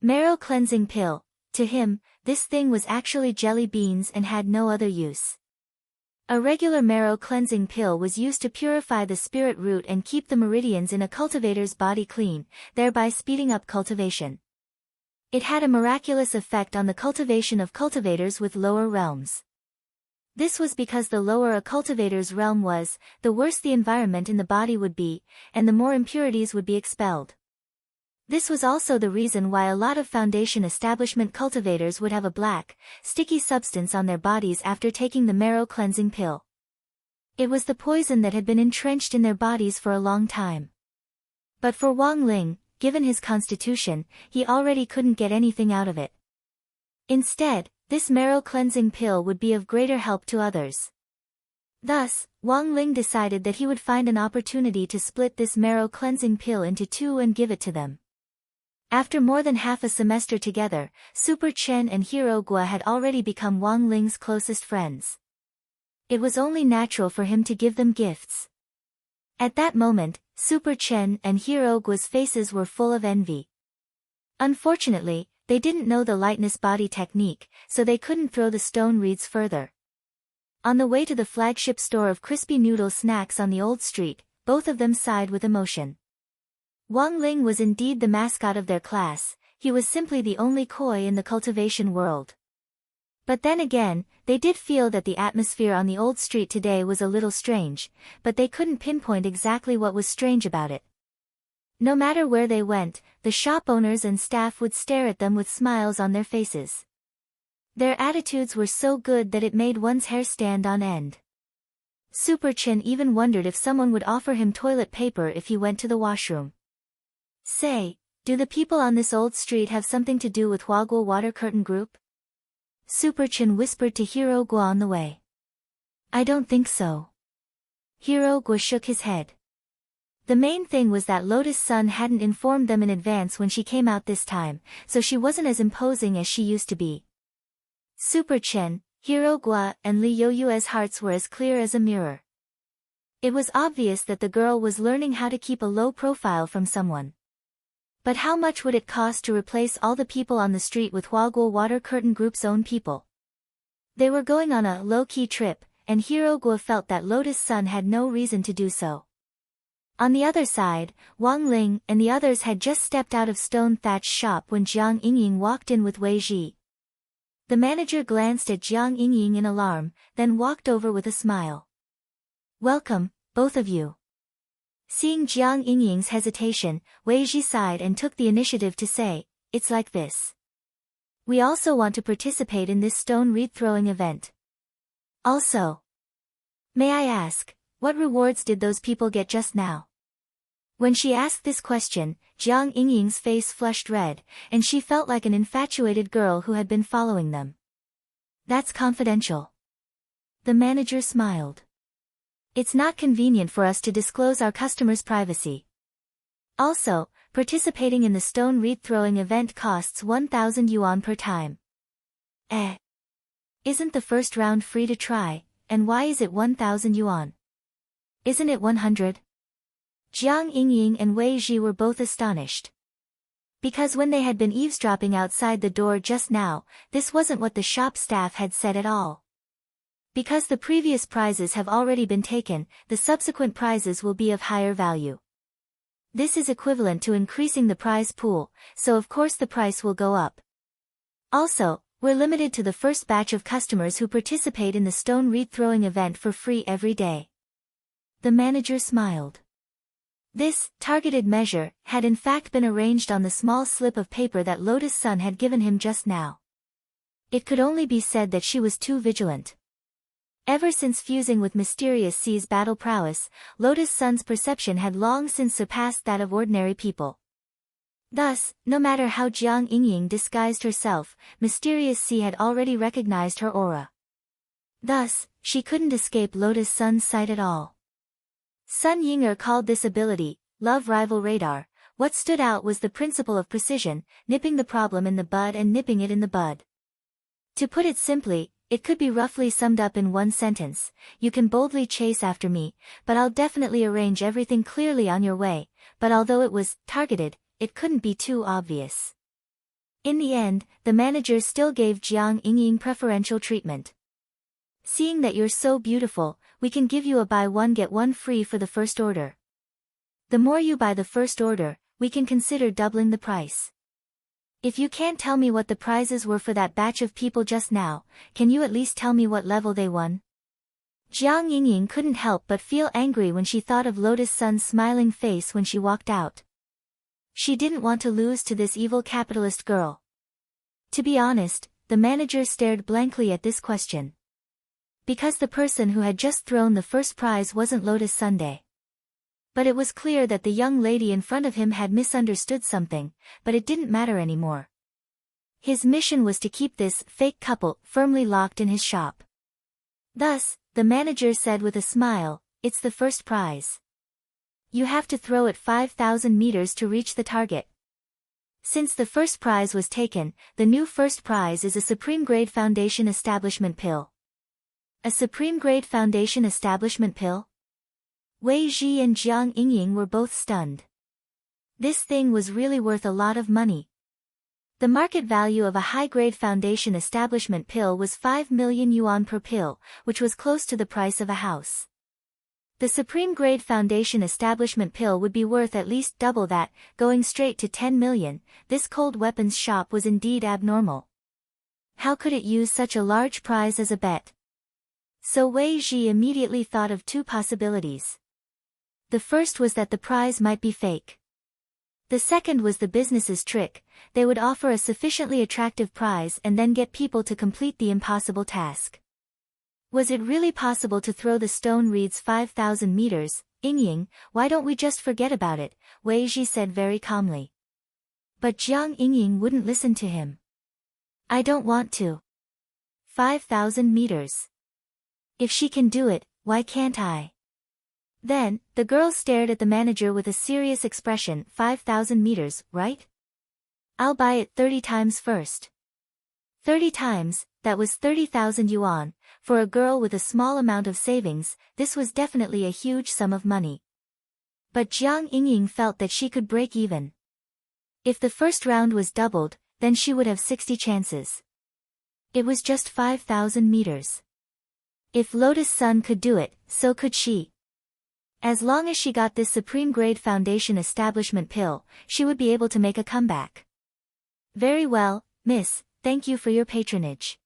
Marrow cleansing pill. To him, this thing was actually jelly beans and had no other use. A regular marrow cleansing pill was used to purify the spirit root and keep the meridians in a cultivator's body clean, thereby speeding up cultivation. It had a miraculous effect on the cultivation of cultivators with lower realms. This was because the lower a cultivator's realm was, the worse the environment in the body would be, and the more impurities would be expelled. This was also the reason why a lot of foundation establishment cultivators would have a black, sticky substance on their bodies after taking the marrow cleansing pill. It was the poison that had been entrenched in their bodies for a long time. But for Wang Ling, given his constitution, he already couldn't get anything out of it. Instead, this marrow cleansing pill would be of greater help to others. Thus, Wang Ling decided that he would find an opportunity to split this marrow cleansing pill into two and give it to them. After more than half a semester together, Super Chen and Hiro-gwa had already become Wang Ling's closest friends. It was only natural for him to give them gifts. At that moment, Super Chen and Hiro-gwa's faces were full of envy. Unfortunately, they didn't know the lightness body technique, so they couldn't throw the stone reeds further. On the way to the flagship store of crispy noodle snacks on the old street, both of them sighed with emotion. Wang Ling was indeed the mascot of their class, he was simply the only koi in the cultivation world. But then again, they did feel that the atmosphere on the old street today was a little strange, but they couldn't pinpoint exactly what was strange about it. No matter where they went, the shop owners and staff would stare at them with smiles on their faces. Their attitudes were so good that it made one's hair stand on end. Super Chen even wondered if someone would offer him toilet paper if he went to the washroom. "Say, do the people on this old street have something to do with Huagua Water Curtain Group?" Super Chen whispered to Hiro-gwa on the way. "I don't think so." Hiro-gwa shook his head. The main thing was that Lotus Sun hadn't informed them in advance when she came out this time, so she wasn't as imposing as she used to be. Super Chen, Hero Gua and Li Youyue's hearts were as clear as a mirror. It was obvious that the girl was learning how to keep a low profile from someone. But how much would it cost to replace all the people on the street with Huaguo Water Curtain Group's own people? They were going on a low-key trip, and Hero Gua felt that Lotus Sun had no reason to do so. On the other side, Wang Ling and the others had just stepped out of Stone Thatch shop when Jiang Yingying walked in with Wei Ji. The manager glanced at Jiang Yingying in alarm, then walked over with a smile. "Welcome, both of you." Seeing Jiang Yingying's hesitation, Wei Ji sighed and took the initiative to say, "It's like this. We also want to participate in this stone reed throwing event. Also, may I ask, what rewards did those people get just now?" When she asked this question, Jiang Yingying's face flushed red, and she felt like an infatuated girl who had been following them. "That's confidential." The manager smiled. "It's not convenient for us to disclose our customers' privacy. Also, participating in the stone reed throwing event costs 1,000 yuan per time." Isn't the first round free to try, and why is it 1,000 yuan? Isn't it 100? Jiang Yingying and Wei Ji were both astonished. Because when they had been eavesdropping outside the door just now, this wasn't what the shop staff had said at all. Because the previous prizes have already been taken, the subsequent prizes will be of higher value. This is equivalent to increasing the prize pool, so of course the price will go up. Also, we're limited to the first batch of customers who participate in the stone reed throwing event for free every day. The manager smiled. This targeted measure had in fact been arranged on the small slip of paper that Lotus Sun had given him just now. It could only be said that she was too vigilant. Ever since fusing with Mysterious C's battle prowess, Lotus Sun's perception had long since surpassed that of ordinary people. Thus, no matter how Jiang Yingying disguised herself, Mysterious C had already recognized her aura. Thus, she couldn't escape Lotus Sun's sight at all. Sun Yinger called this ability, Love Rival Radar. What stood out was the principle of precision, nipping the problem in the bud and nipping it in the bud. To put it simply, it could be roughly summed up in one sentence: you can boldly chase after me, but I'll definitely arrange everything clearly on your way. But although it was targeted, it couldn't be too obvious. In the end, the manager still gave Jiang Yingying preferential treatment. "Seeing that you're so beautiful, we can give you a buy one get one free for the first order. The more you buy the first order, we can consider doubling the price. If you can't tell me what the prizes were for that batch of people just now, can you at least tell me what level they won?" Jiang Yingying couldn't help but feel angry when she thought of Lotus Sun's smiling face when she walked out. She didn't want to lose to this evil capitalist girl. To be honest, the manager stared blankly at this question. Because the person who had just thrown the first prize wasn't Lotus Sunday. But it was clear that the young lady in front of him had misunderstood something, but it didn't matter anymore. His mission was to keep this fake couple firmly locked in his shop. Thus, the manager said with a smile, "It's the first prize. You have to throw it 5,000 meters to reach the target." Since the first prize was taken, the new first prize is a Supreme Grade Foundation Establishment Pill. A Supreme Grade Foundation Establishment Pill? Wei Ji and Jiang Yingying were both stunned. This thing was really worth a lot of money. The market value of a high-grade foundation establishment pill was 5 million yuan per pill, which was close to the price of a house. The Supreme Grade Foundation Establishment Pill would be worth at least double that, going straight to 10 million. This cold weapons shop was indeed abnormal. How could it use such a large prize as a bet? So Wei Ji immediately thought of two possibilities. The first was that the prize might be fake. The second was the business's trick: they would offer a sufficiently attractive prize and then get people to complete the impossible task. Was it really possible to throw the stone reeds 5,000 meters? "Yingying, why don't we just forget about it?" Wei Ji said very calmly. But Jiang Yingying wouldn't listen to him. "I don't want to. 5,000 meters. If she can do it, why can't I?" Then, the girl stared at the manager with a serious expression. 5,000 meters, right? I'll buy it 30 times first. 30 times, that was 30,000 yuan. For a girl with a small amount of savings, this was definitely a huge sum of money. But Jiang Yingying felt that she could break even. If the first round was doubled, then she would have 60 chances. It was just 5,000 meters. If Lotus Sun could do it, so could she. As long as she got this supreme-grade foundation establishment pill, she would be able to make a comeback. Very well, miss, thank you for your patronage.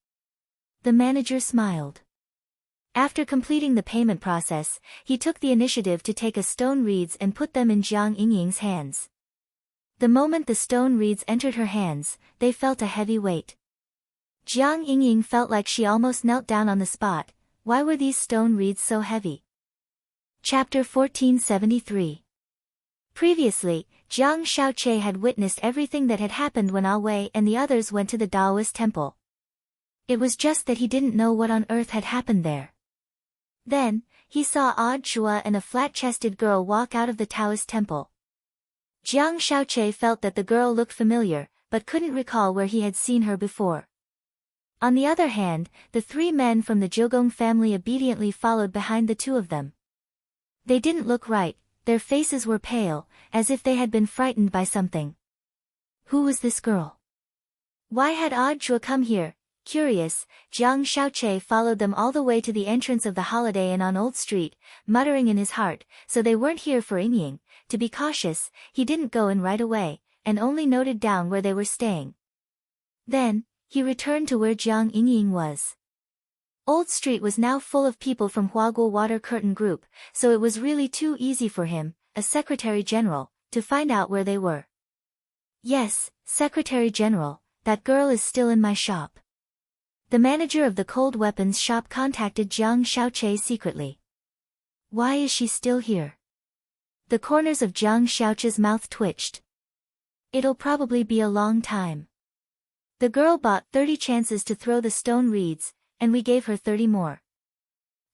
The manager smiled. After completing the payment process, he took the initiative to take a stone reeds and put them in Jiang Yingying's hands. The moment the stone reeds entered her hands, they felt a heavy weight. Jiang Yingying felt like she almost knelt down on the spot. Why were these stone reeds so heavy? Chapter 1473. Previously, Jiang Shaoqi had witnessed everything that had happened when Ah Wei and the others went to the Taoist temple. It was just that he didn't know what on earth had happened there. Then, he saw Odd Chua and a flat-chested girl walk out of the Taoist temple. Jiang Shaoqi felt that the girl looked familiar, but couldn't recall where he had seen her before. On the other hand, the three men from the Jiugong family obediently followed behind the two of them. They didn't look right, their faces were pale, as if they had been frightened by something. Who was this girl? Why had Odd Chua come here? Curious, Jiang Shaoqi followed them all the way to the entrance of the Holiday Inn on Old Street, muttering in his heart, so they weren't here for Yingying. To be cautious, he didn't go in right away, and only noted down where they were staying. Then, he returned to where Jiang Yingying was. Old Street was now full of people from Huaguo Water Curtain Group, so it was really too easy for him, a Secretary General, to find out where they were. Yes, Secretary General, that girl is still in my shop. The manager of the cold weapons shop contacted Jiang Shaoqi secretly. Why is she still here? The corners of Jiang Shaoqi's mouth twitched. It'll probably be a long time. The girl bought 30 chances to throw the stone reeds, and we gave her 30 more.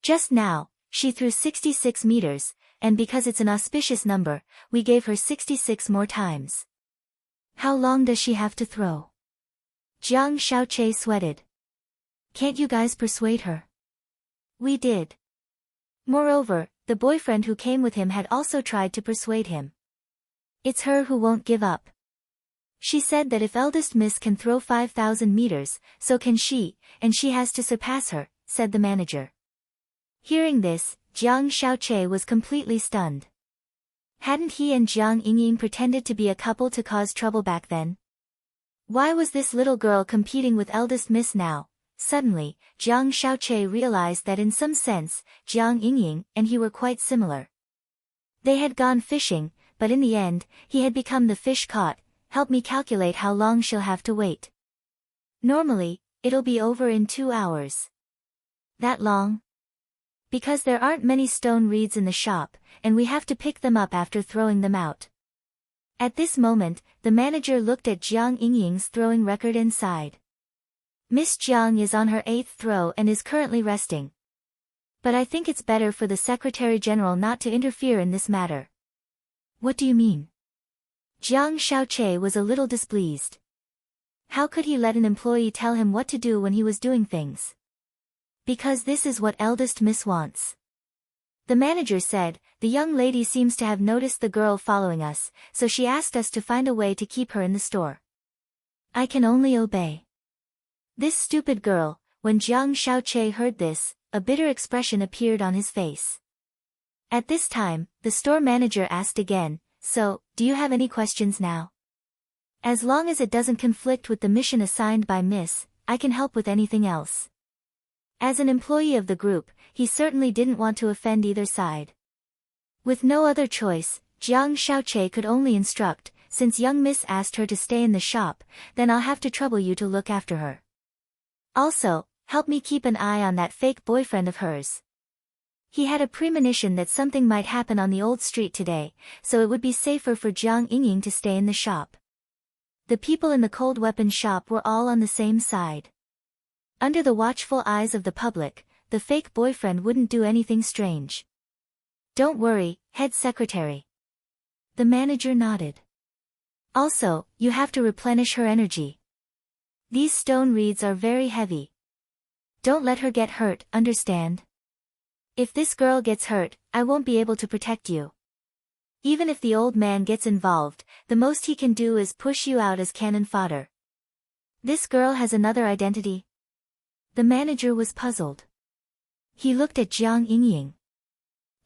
Just now, she threw 66 meters, and because it's an auspicious number, we gave her 66 more times. How long does she have to throw? Jiang Shaoqi sweated. Can't you guys persuade her? We did. Moreover, the boyfriend who came with him had also tried to persuade him. It's her who won't give up. She said that if eldest miss can throw 5,000 meters, so can she, and she has to surpass her, said the manager. Hearing this, Jiang Shaoqi was completely stunned. Hadn't he and Jiang Yingying pretended to be a couple to cause trouble back then? Why was this little girl competing with eldest miss now? Suddenly, Jiang Shaoqi realized that in some sense, Jiang Yingying and he were quite similar. They had gone fishing, but in the end, he had become the fish caught. Help me calculate how long she'll have to wait. Normally, it'll be over in 2 hours. That long? Because there aren't many stone reeds in the shop, and we have to pick them up after throwing them out. At this moment, the manager looked at Jiang Yingying's throwing record and sighed. Miss Jiang is on her 8th throw and is currently resting. But I think it's better for the Secretary General not to interfere in this matter. What do you mean? Jiang Shaoqi was a little displeased. How could he let an employee tell him what to do when he was doing things? Because this is what eldest miss wants. The manager said, the young lady seems to have noticed the girl following us, so she asked us to find a way to keep her in the store. I can only obey. This stupid girl. When Jiang Shaoqi heard this, a bitter expression appeared on his face. At this time, the store manager asked again, so, do you have any questions now? As long as it doesn't conflict with the mission assigned by Miss, I can help with anything else. As an employee of the group, he certainly didn't want to offend either side. With no other choice, Jiang Shaoqi could only instruct, since young Miss asked her to stay in the shop, then I'll have to trouble you to look after her. Also, help me keep an eye on that fake boyfriend of hers. He had a premonition that something might happen on the old street today, so it would be safer for Jiang Yingying to stay in the shop. The people in the cold weapons shop were all on the same side. Under the watchful eyes of the public, the fake boyfriend wouldn't do anything strange. Don't worry, head secretary. The manager nodded. Also, you have to replenish her energy. These stone reeds are very heavy. Don't let her get hurt, understand? If this girl gets hurt, I won't be able to protect you. Even if the old man gets involved, the most he can do is push you out as cannon fodder. This girl has another identity? The manager was puzzled. He looked at Jiang Yingying.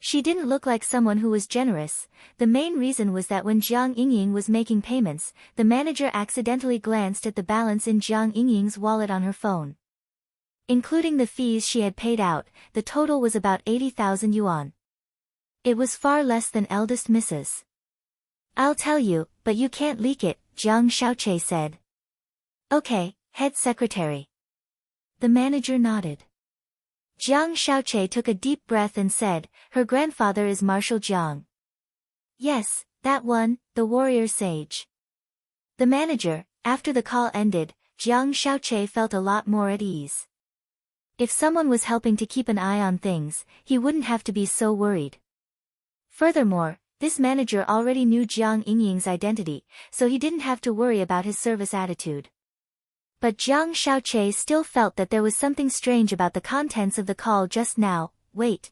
She didn't look like someone who was generous. The main reason was that when Jiang Yingying was making payments, the manager accidentally glanced at the balance in Jiang Yingying's wallet on her phone. Including the fees she had paid out, the total was about 80,000 yuan. It was far less than eldest Mrs. I'll tell you, but you can't leak it, Jiang Xiaoche said. Okay, head secretary. The manager nodded. Jiang Xiaoche took a deep breath and said, her grandfather is Marshal Jiang. Yes, that one, the warrior sage. The manager, after the call ended, Jiang Xiaoche felt a lot more at ease. If someone was helping to keep an eye on things, he wouldn't have to be so worried. Furthermore, this manager already knew Jiang Yingying's identity, so he didn't have to worry about his service attitude. But Jiang Xiaoche still felt that there was something strange about the contents of the call just now. Wait.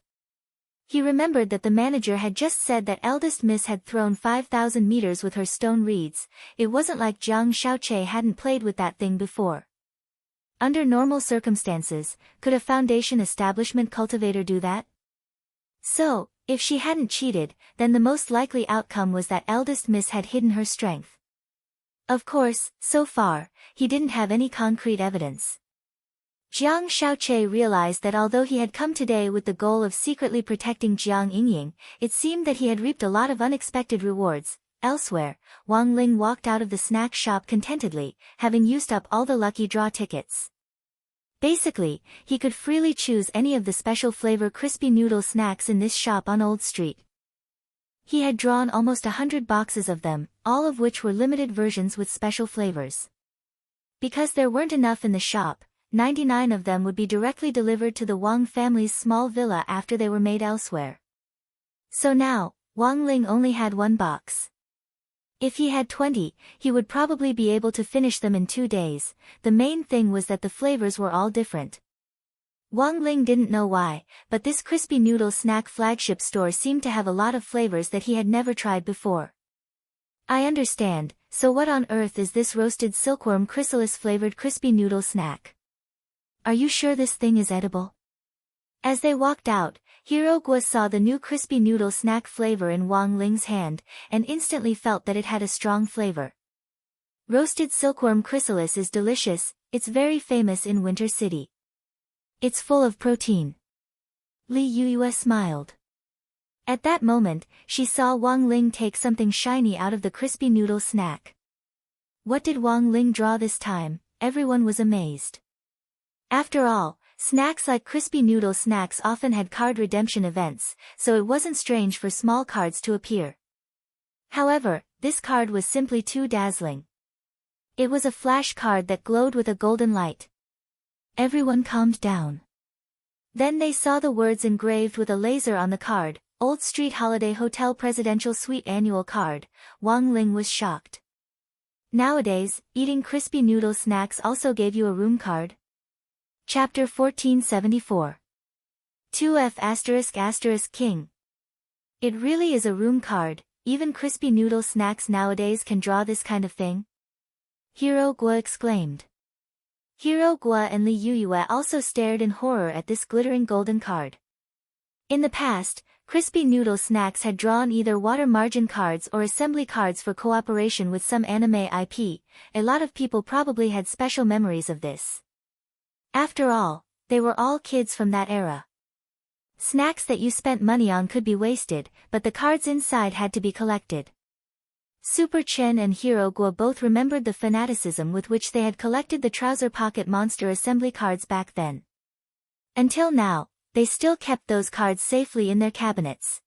He remembered that the manager had just said that eldest miss had thrown 5,000 meters with her stone reeds. It wasn't like Jiang Xiaoche hadn't played with that thing before. Under normal circumstances, could a foundation establishment cultivator do that? So, if she hadn't cheated, then the most likely outcome was that eldest miss had hidden her strength. Of course, so far, he didn't have any concrete evidence. Jiang Xiaoche realized that although he had come today with the goal of secretly protecting Jiang Yingying, it seemed that he had reaped a lot of unexpected rewards. Elsewhere, Wang Ling walked out of the snack shop contentedly, having used up all the lucky draw tickets. Basically, he could freely choose any of the special flavor crispy noodle snacks in this shop on Old Street. He had drawn almost 100 boxes of them, all of which were limited versions with special flavors. Because there weren't enough in the shop, 99 of them would be directly delivered to the Wang family's small villa after they were made elsewhere. So now, Wang Ling only had one box. If he had 20, he would probably be able to finish them in 2 days. The main thing was that the flavors were all different. Wang Ling didn't know why, but this crispy noodle snack flagship store seemed to have a lot of flavors that he had never tried before. I understand, so what on earth is this roasted silkworm chrysalis flavored crispy noodle snack? Are you sure this thing is edible? As they walked out, Hero Guo saw the new crispy noodle snack flavor in Wang Ling's hand, and instantly felt that it had a strong flavor. Roasted silkworm chrysalis is delicious, it's very famous in Winter City. It's full of protein. Li Yuyue smiled. At that moment, she saw Wang Ling take something shiny out of the crispy noodle snack. What did Wang Ling draw this time? Everyone was amazed. After all, snacks like crispy noodle snacks often had card redemption events, so it wasn't strange for small cards to appear. However, this card was simply too dazzling. It was a flash card that glowed with a golden light. Everyone calmed down. Then they saw the words engraved with a laser on the card, Old Street Holiday Hotel Presidential Suite Annual Card. Wang Ling was shocked. Nowadays, eating crispy noodle snacks also gave you a room card? Chapter 1474. 2F*** King. It really is a room card, even crispy noodle snacks nowadays can draw this kind of thing? Hero Guo exclaimed. Hero Guo and Li Yuyue also stared in horror at this glittering golden card. In the past, crispy noodle snacks had drawn either water margin cards or assembly cards for cooperation with some anime IP. A lot of people probably had special memories of this. After all, they were all kids from that era. Snacks that you spent money on could be wasted, but the cards inside had to be collected. Super Chen and Hero Guo both remembered the fanaticism with which they had collected the Trouser Pocket Monster assembly cards back then. Until now, they still kept those cards safely in their cabinets.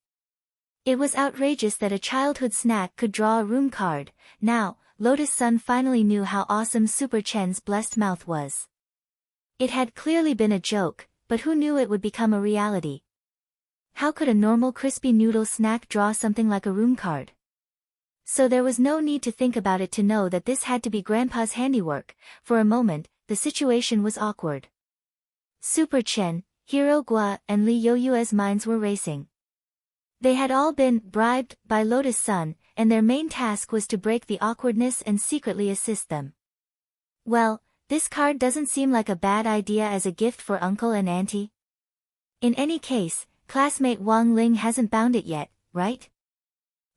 It was outrageous that a childhood snack could draw a room card. Now, Lotus Sun finally knew how awesome Super Chen's blessed mouth was. It had clearly been a joke, but who knew it would become a reality? How could a normal crispy noodle snack draw something like a room card? So there was no need to think about it to know that this had to be Grandpa's handiwork. For a moment, the situation was awkward. Super Chen, Hero Gua, and Li Youyue's minds were racing. They had all been bribed by Lotus Sun, and their main task was to break the awkwardness and secretly assist them. Well, this card doesn't seem like a bad idea as a gift for uncle and auntie. In any case, classmate Wang Ling hasn't bound it yet, right?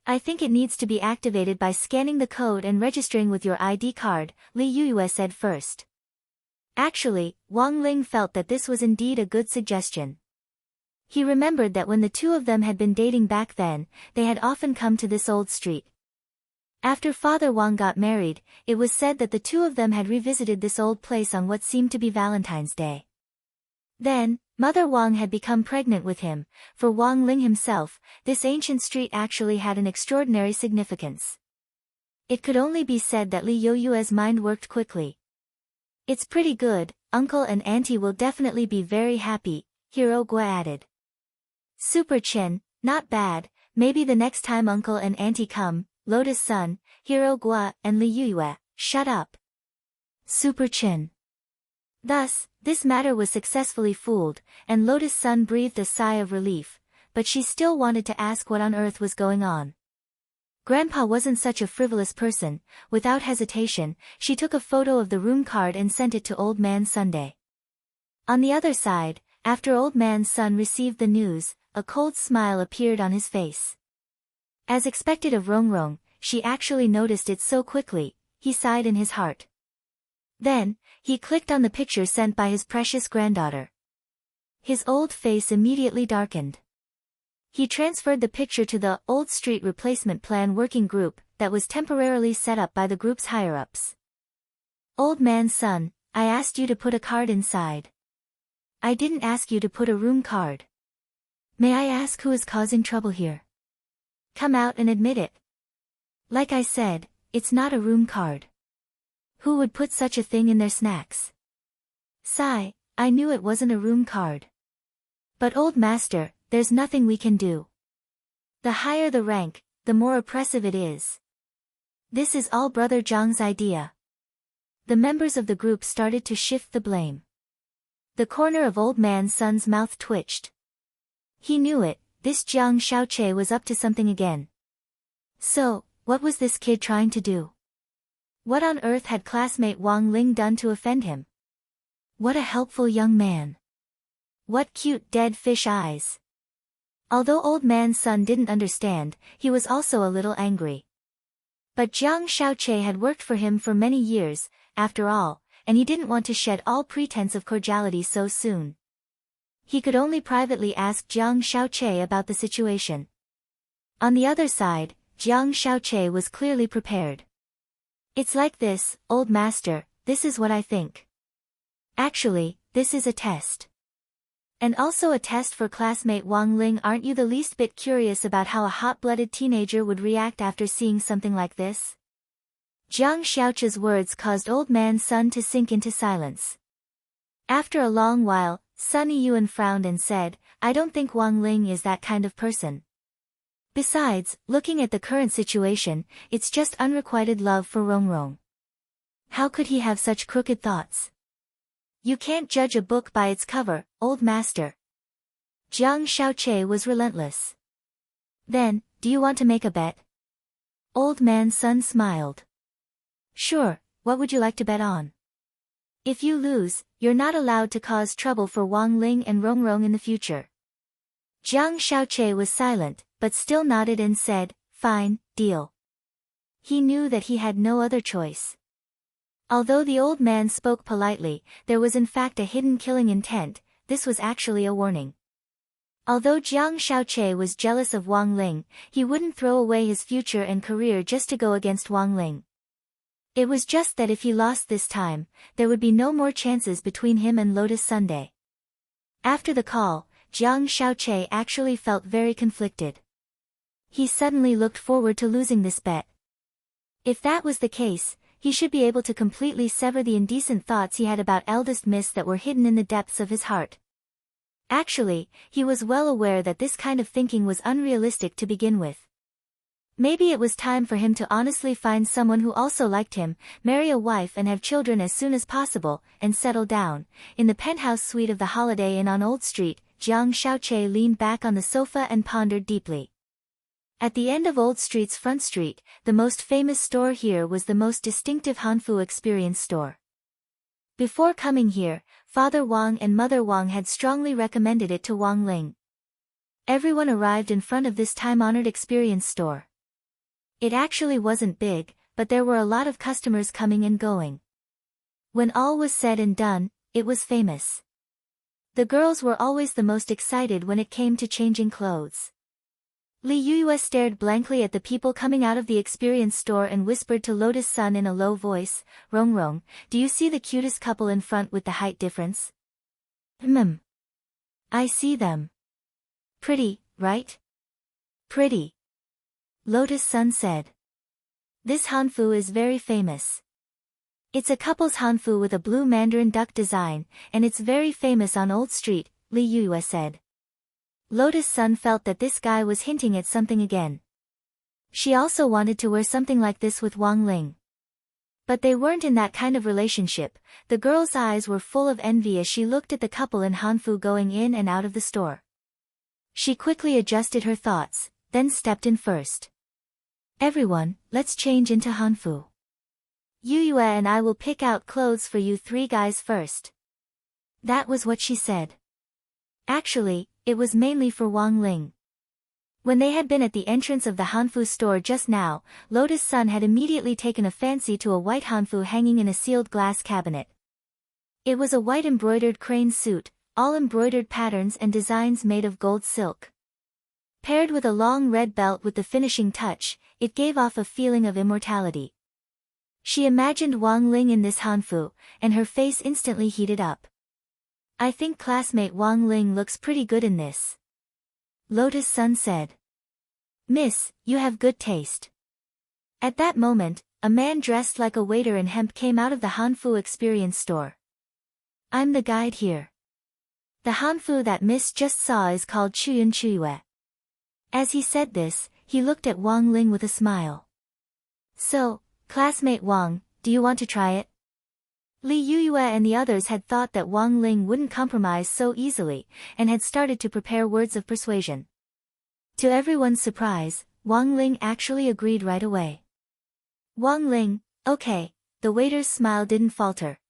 I think it needs to be activated by scanning the code and registering with your ID card, Li Youyue said first. Actually, Wang Ling felt that this was indeed a good suggestion. He remembered that when the two of them had been dating back then, they had often come to this old street. After Father Wang got married, it was said that the two of them had revisited this old place on what seemed to be Valentine's Day. Then, Mother Wang had become pregnant with him. For Wang Ling himself, this ancient street actually had an extraordinary significance. It could only be said that Li Youyue's mind worked quickly. It's pretty good, uncle and auntie will definitely be very happy, Hero Gua added. Super Chen, not bad, maybe the next time uncle and auntie come, Lotus Sun, Hero Gua, and Li Youyue, shut up. Super Chen. Thus, this matter was successfully fooled, and Lotus Sun breathed a sigh of relief, but she still wanted to ask what on earth was going on. Grandpa wasn't such a frivolous person. Without hesitation, she took a photo of the room card and sent it to Old Man Sunday. On the other side, after Old Man Sun received the news, a cold smile appeared on his face. As expected of Rongrong, she actually noticed it so quickly, he sighed in his heart. Then, he clicked on the picture sent by his precious granddaughter. His old face immediately darkened. He transferred the picture to the Old Street Replacement Plan Working Group that was temporarily set up by the group's higher-ups. Old Man Sun, I asked you to put a card inside. I didn't ask you to put a room card. May I ask who is causing trouble here? Come out and admit it. Like I said, it's not a room card. Who would put such a thing in their snacks? Sigh, I knew it wasn't a room card. But old master, there's nothing we can do. The higher the rank, the more oppressive it is. This is all Brother Zhang's idea. The members of the group started to shift the blame. The corner of Old Man Sun's mouth twitched. He knew it, this Jiang Xiaoche was up to something again. So, what was this kid trying to do? What on earth had classmate Wang Ling done to offend him? What a helpful young man. What cute dead fish eyes. Although Old Man Sun didn't understand, he was also a little angry. But Jiang Xiaoche had worked for him for many years, after all, and he didn't want to shed all pretense of cordiality so soon. He could only privately ask Jiang Xiaoche about the situation. On the other side, Jiang Xiaoche was clearly prepared. It's like this, old master, this is what I think. Actually, this is a test. And also a test for classmate Wang Ling. Aren't you the least bit curious about how a hot-blooded teenager would react after seeing something like this? Jiang Xiaoche's words caused Old Man Sun to sink into silence. After a long while, Sun Yiyuan frowned and said, I don't think Wang Ling is that kind of person. Besides, looking at the current situation, it's just unrequited love for Rongrong. How could he have such crooked thoughts? You can't judge a book by its cover, old master. Jiang Xiaoche was relentless. Then, do you want to make a bet? Old Man Sun smiled. Sure, what would you like to bet on? If you lose, you're not allowed to cause trouble for Wang Ling and Rongrong in the future. Jiang Xiaoche was silent, but still nodded and said, fine, deal. He knew that he had no other choice. Although the old man spoke politely, there was in fact a hidden killing intent. This was actually a warning. Although Jiang Xiaoche was jealous of Wang Ling, he wouldn't throw away his future and career just to go against Wang Ling. It was just that if he lost this time, there would be no more chances between him and Lotus Sunday. After the call, Jiang Xiaoche actually felt very conflicted. He suddenly looked forward to losing this bet. If that was the case, he should be able to completely sever the indecent thoughts he had about eldest miss that were hidden in the depths of his heart. Actually, he was well aware that this kind of thinking was unrealistic to begin with. Maybe it was time for him to honestly find someone who also liked him, marry a wife and have children as soon as possible, and settle down. In the penthouse suite of the Holiday Inn on Old Street, Jiang Shaoqi leaned back on the sofa and pondered deeply. At the end of Old Street's front street, the most famous store here was the most distinctive Hanfu experience store. Before coming here, Father Wang and Mother Wang had strongly recommended it to Wang Ling. Everyone arrived in front of this time-honored experience store. It actually wasn't big, but there were a lot of customers coming and going. When all was said and done, it was famous. The girls were always the most excited when it came to changing clothes. Li Yuyue stared blankly at the people coming out of the experience store and whispered to Lotus Sun in a low voice, "Rong Rong, do you see the cutest couple in front with the height difference?" I see them. Pretty, right? Pretty. Lotus Sun said. This Hanfu is very famous. It's a couple's Hanfu with a blue mandarin duck design, and it's very famous on Old Street, Li Yuyue said. Lotus Sun felt that this guy was hinting at something again. She also wanted to wear something like this with Wang Ling. But they weren't in that kind of relationship. The girl's eyes were full of envy as she looked at the couple in Hanfu going in and out of the store. She quickly adjusted her thoughts, then stepped in first. "Everyone, let's change into Hanfu. Yuyue and I will pick out clothes for you three guys first." That was what she said. Actually, it was mainly for Wang Ling. When they had been at the entrance of the Hanfu store just now, Lotus Sun had immediately taken a fancy to a white Hanfu hanging in a sealed glass cabinet. It was a white embroidered crane suit, all embroidered patterns and designs made of gold silk. Paired with a long red belt with the finishing touch, it gave off a feeling of immortality. She imagined Wang Ling in this Hanfu, and her face instantly heated up. "I think classmate Wang Ling looks pretty good in this," Lotus Sun said. "Miss, you have good taste." At that moment, a man dressed like a waiter in hemp came out of the Hanfu experience store. "I'm the guide here. The Hanfu that Miss just saw is called Chuyun Chuyue." As he said this, he looked at Wang Ling with a smile. "So, classmate Wang, do you want to try it?" Li Yuyue and the others had thought that Wang Ling wouldn't compromise so easily, and had started to prepare words of persuasion. To everyone's surprise, Wang Ling actually agreed right away. "Wang Ling, okay," the waiter's smile didn't falter.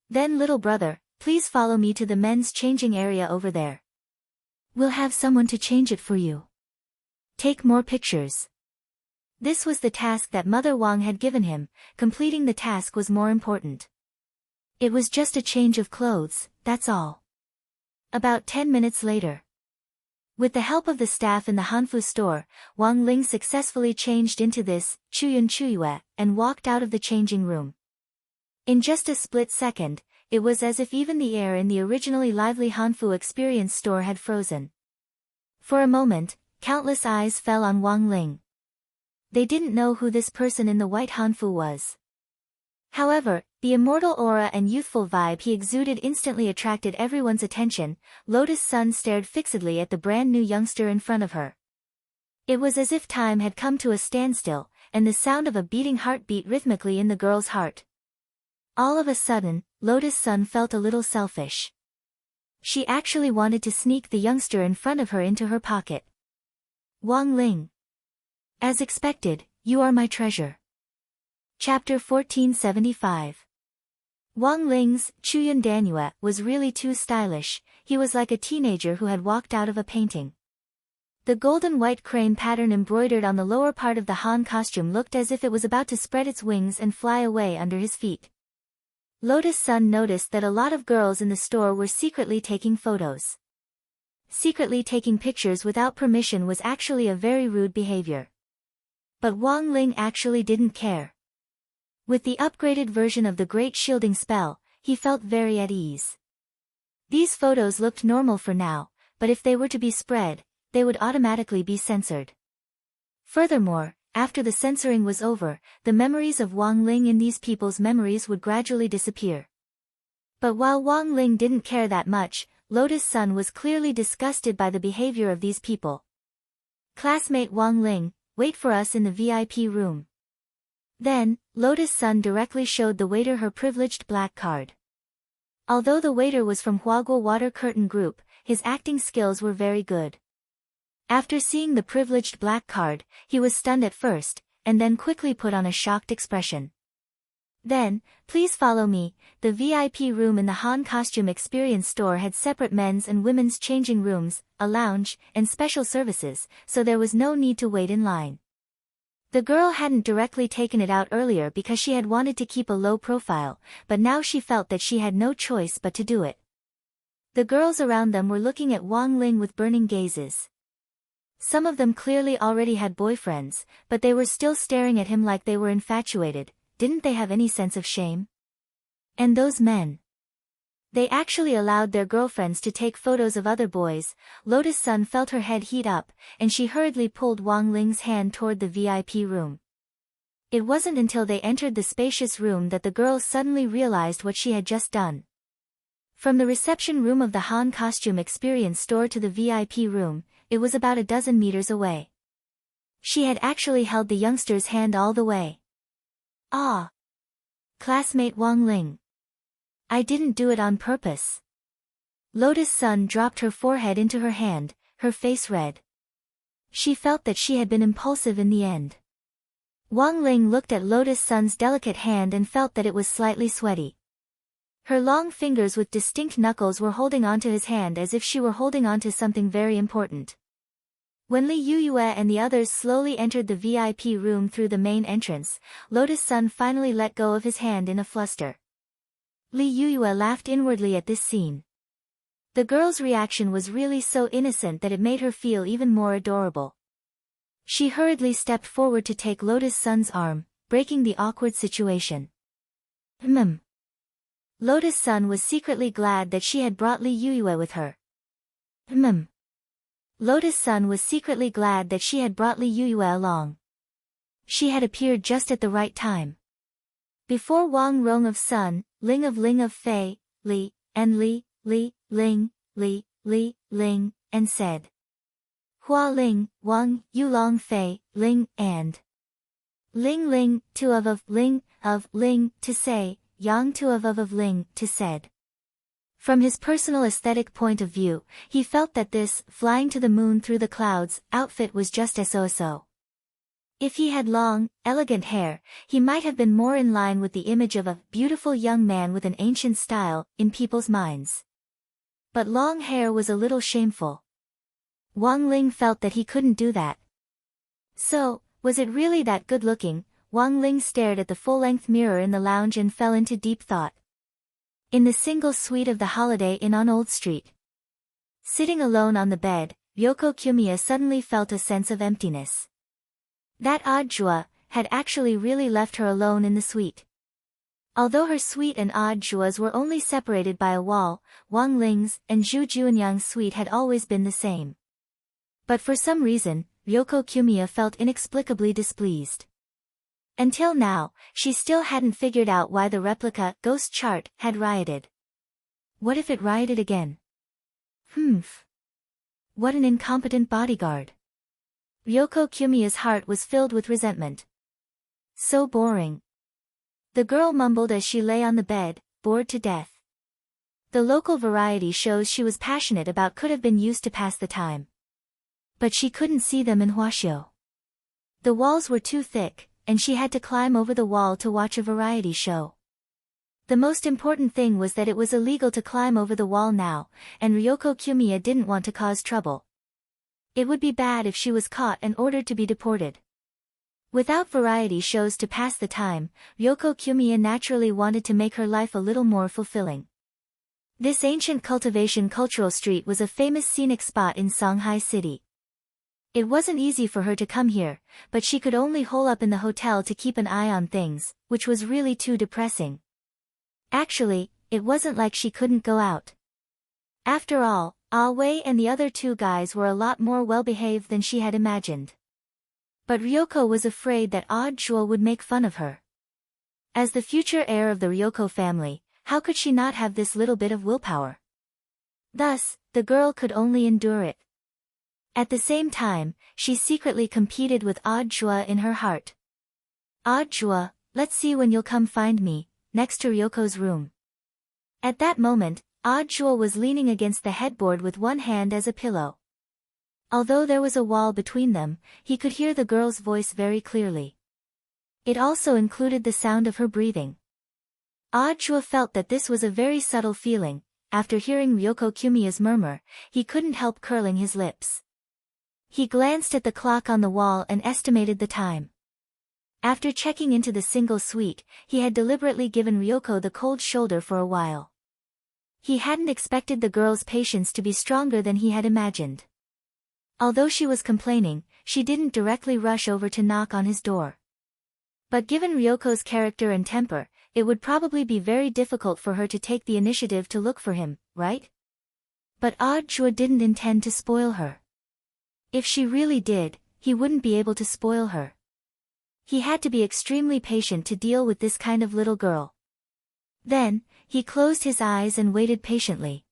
"Then little brother, please follow me to the men's changing area over there. We'll have someone to change it for you. Take more pictures." This was the task that Mother Wang had given him. Completing the task was more important. It was just a change of clothes, that's all. About 10 minutes later. With the help of the staff in the Hanfu store, Wang Ling successfully changed into this Chuyun Chuyue and walked out of the changing room. In just a split second, it was as if even the air in the originally lively Hanfu experience store had frozen. For a moment, countless eyes fell on Wang Ling. They didn't know who this person in the white Hanfu was. However, the immortal aura and youthful vibe he exuded instantly attracted everyone's attention. Lotus Sun stared fixedly at the brand new youngster in front of her. It was as if time had come to a standstill, and the sound of a beating heart beat rhythmically in the girl's heart. All of a sudden, Lotus Sun felt a little selfish. She actually wanted to sneak the youngster in front of her into her pocket. "Wang Ling. As expected, you are my treasure." Chapter 1475. Wang Ling's Chuyun Danue was really too stylish. He was like a teenager who had walked out of a painting. The golden white crane pattern embroidered on the lower part of the Han costume looked as if it was about to spread its wings and fly away under his feet. Lotus Sun noticed that a lot of girls in the store were secretly taking photos. Secretly taking pictures without permission was actually a very rude behavior. But Wang Ling actually didn't care. With the upgraded version of the Great Shielding Spell, he felt very at ease. These photos looked normal for now, but if they were to be spread, they would automatically be censored. Furthermore, after the censoring was over, the memories of Wang Ling in these people's memories would gradually disappear. But while Wang Ling didn't care that much, Lotus Sun was clearly disgusted by the behavior of these people. "Classmate Wang Ling, wait for us in the VIP room. Then, Lotus-san directly showed the waiter her privileged black card. Although the waiter was from Huagua Water Curtain Group, his acting skills were very good. After seeing the privileged black card, he was stunned at first, and then quickly put on a shocked expression. Then, please follow me. The VIP room in the Han Costume Experience store had separate men's and women's changing rooms, a lounge, and special services, so there was no need to wait in line. The girl hadn't directly taken it out earlier because she had wanted to keep a low profile, but now she felt that she had no choice but to do it. The girls around them were looking at Wang Ling with burning gazes. Some of them clearly already had boyfriends, but they were still staring at him like they were infatuated. Didn't they have any sense of shame? And those men. They actually allowed their girlfriends to take photos of other boys. Lotus-san felt her head heat up, and she hurriedly pulled Wang Ling's hand toward the VIP room. It wasn't until they entered the spacious room that the girl suddenly realized what she had just done. From the reception room of the Han Costume Experience store to the VIP room, it was about a dozen meters away. She had actually held the youngster's hand all the way. Ah! Classmate Wang Ling. I didn't do it on purpose. Lotus-san dropped her forehead into her hand, her face red. She felt that she had been impulsive in the end. Wang Ling looked at Lotus-san's delicate hand and felt that it was slightly sweaty. Her long fingers with distinct knuckles were holding onto his hand as if she were holding onto something very important. When Li Yuyue and the others slowly entered the VIP room through the main entrance, Lotus-san finally let go of his hand in a fluster. Li Yuyue laughed inwardly at this scene. The girl's reaction was really so innocent that it made her feel even more adorable. She hurriedly stepped forward to take Lotus-san's arm, breaking the awkward situation. Lotus-san was secretly glad that she had brought Li Yuyue with her. Lotus-san was secretly glad that she had brought Li Yuyue along. She had appeared just at the right time. Before Wang Rong of Sun, Ling of Fei, Li, and Li, Ling, and said. Hua Ling, Wang, Yulong Fei, Ling, and Ling, two of Ling, to say, Yang two of Ling, to said. From his personal aesthetic point of view, he felt that this, flying to the moon through the clouds, outfit was just so. If he had long, elegant hair, he might have been more in line with the image of a beautiful young man with an ancient style in people's minds. But long hair was a little shameful. Wang Ling felt that he couldn't do that. So, was it really that good-looking? Wang Ling stared at the full-length mirror in the lounge and fell into deep thought. In the single suite of the Holiday Inn on Old Street. Sitting alone on the bed, Ryoko Kumiya suddenly felt a sense of emptiness. That odd Jua had actually really left her alone in the suite. Although her suite and odd Jua's were only separated by a wall, Wang Ling's and Zhu Juanyang's suite had always been the same. But for some reason, Ryoko Kumiya felt inexplicably displeased. Until now, she still hadn't figured out why the replica ghost chart had rioted. What if it rioted again? What an incompetent bodyguard. Ryoko Kumiya's heart was filled with resentment. So boring. The girl mumbled as she lay on the bed, bored to death. The local variety shows she was passionate about could have been used to pass the time. But she couldn't see them in Huaxiu. The walls were too thick, and she had to climb over the wall to watch a variety show. The most important thing was that it was illegal to climb over the wall now, and Ryoko Kumiya didn't want to cause trouble. It would be bad if she was caught and ordered to be deported. Without variety shows to pass the time, Ryoko Kumiya naturally wanted to make her life a little more fulfilling. This ancient cultivation cultural street was a famous scenic spot in Shanghai City. It wasn't easy for her to come here, but she could only hole up in the hotel to keep an eye on things, which was really too depressing. Actually, it wasn't like she couldn't go out. After all, Ah Wei and the other two guys were a lot more well-behaved than she had imagined. But Ryoko was afraid that Odd Jewel would make fun of her. As the future heir of the Ryoko family, how could she not have this little bit of willpower? Thus, the girl could only endure it. At the same time, she secretly competed with Audjua in her heart. Audjua, let's see when you'll come find me, next to Ryoko's room. At that moment, Audjua was leaning against the headboard with one hand as a pillow. Although there was a wall between them, he could hear the girl's voice very clearly. It also included the sound of her breathing. Audjua felt that this was a very subtle feeling. After hearing Ryoko Kumiya's murmur, he couldn't help curling his lips. He glanced at the clock on the wall and estimated the time. After checking into the single suite, he had deliberately given Ryoko the cold shoulder for a while. He hadn't expected the girl's patience to be stronger than he had imagined. Although she was complaining, she didn't directly rush over to knock on his door. But given Ryoko's character and temper, it would probably be very difficult for her to take the initiative to look for him, right? But Audjua didn't intend to spoil her. If she really did, he wouldn't be able to spoil her. He had to be extremely patient to deal with this kind of little girl. Then, he closed his eyes and waited patiently.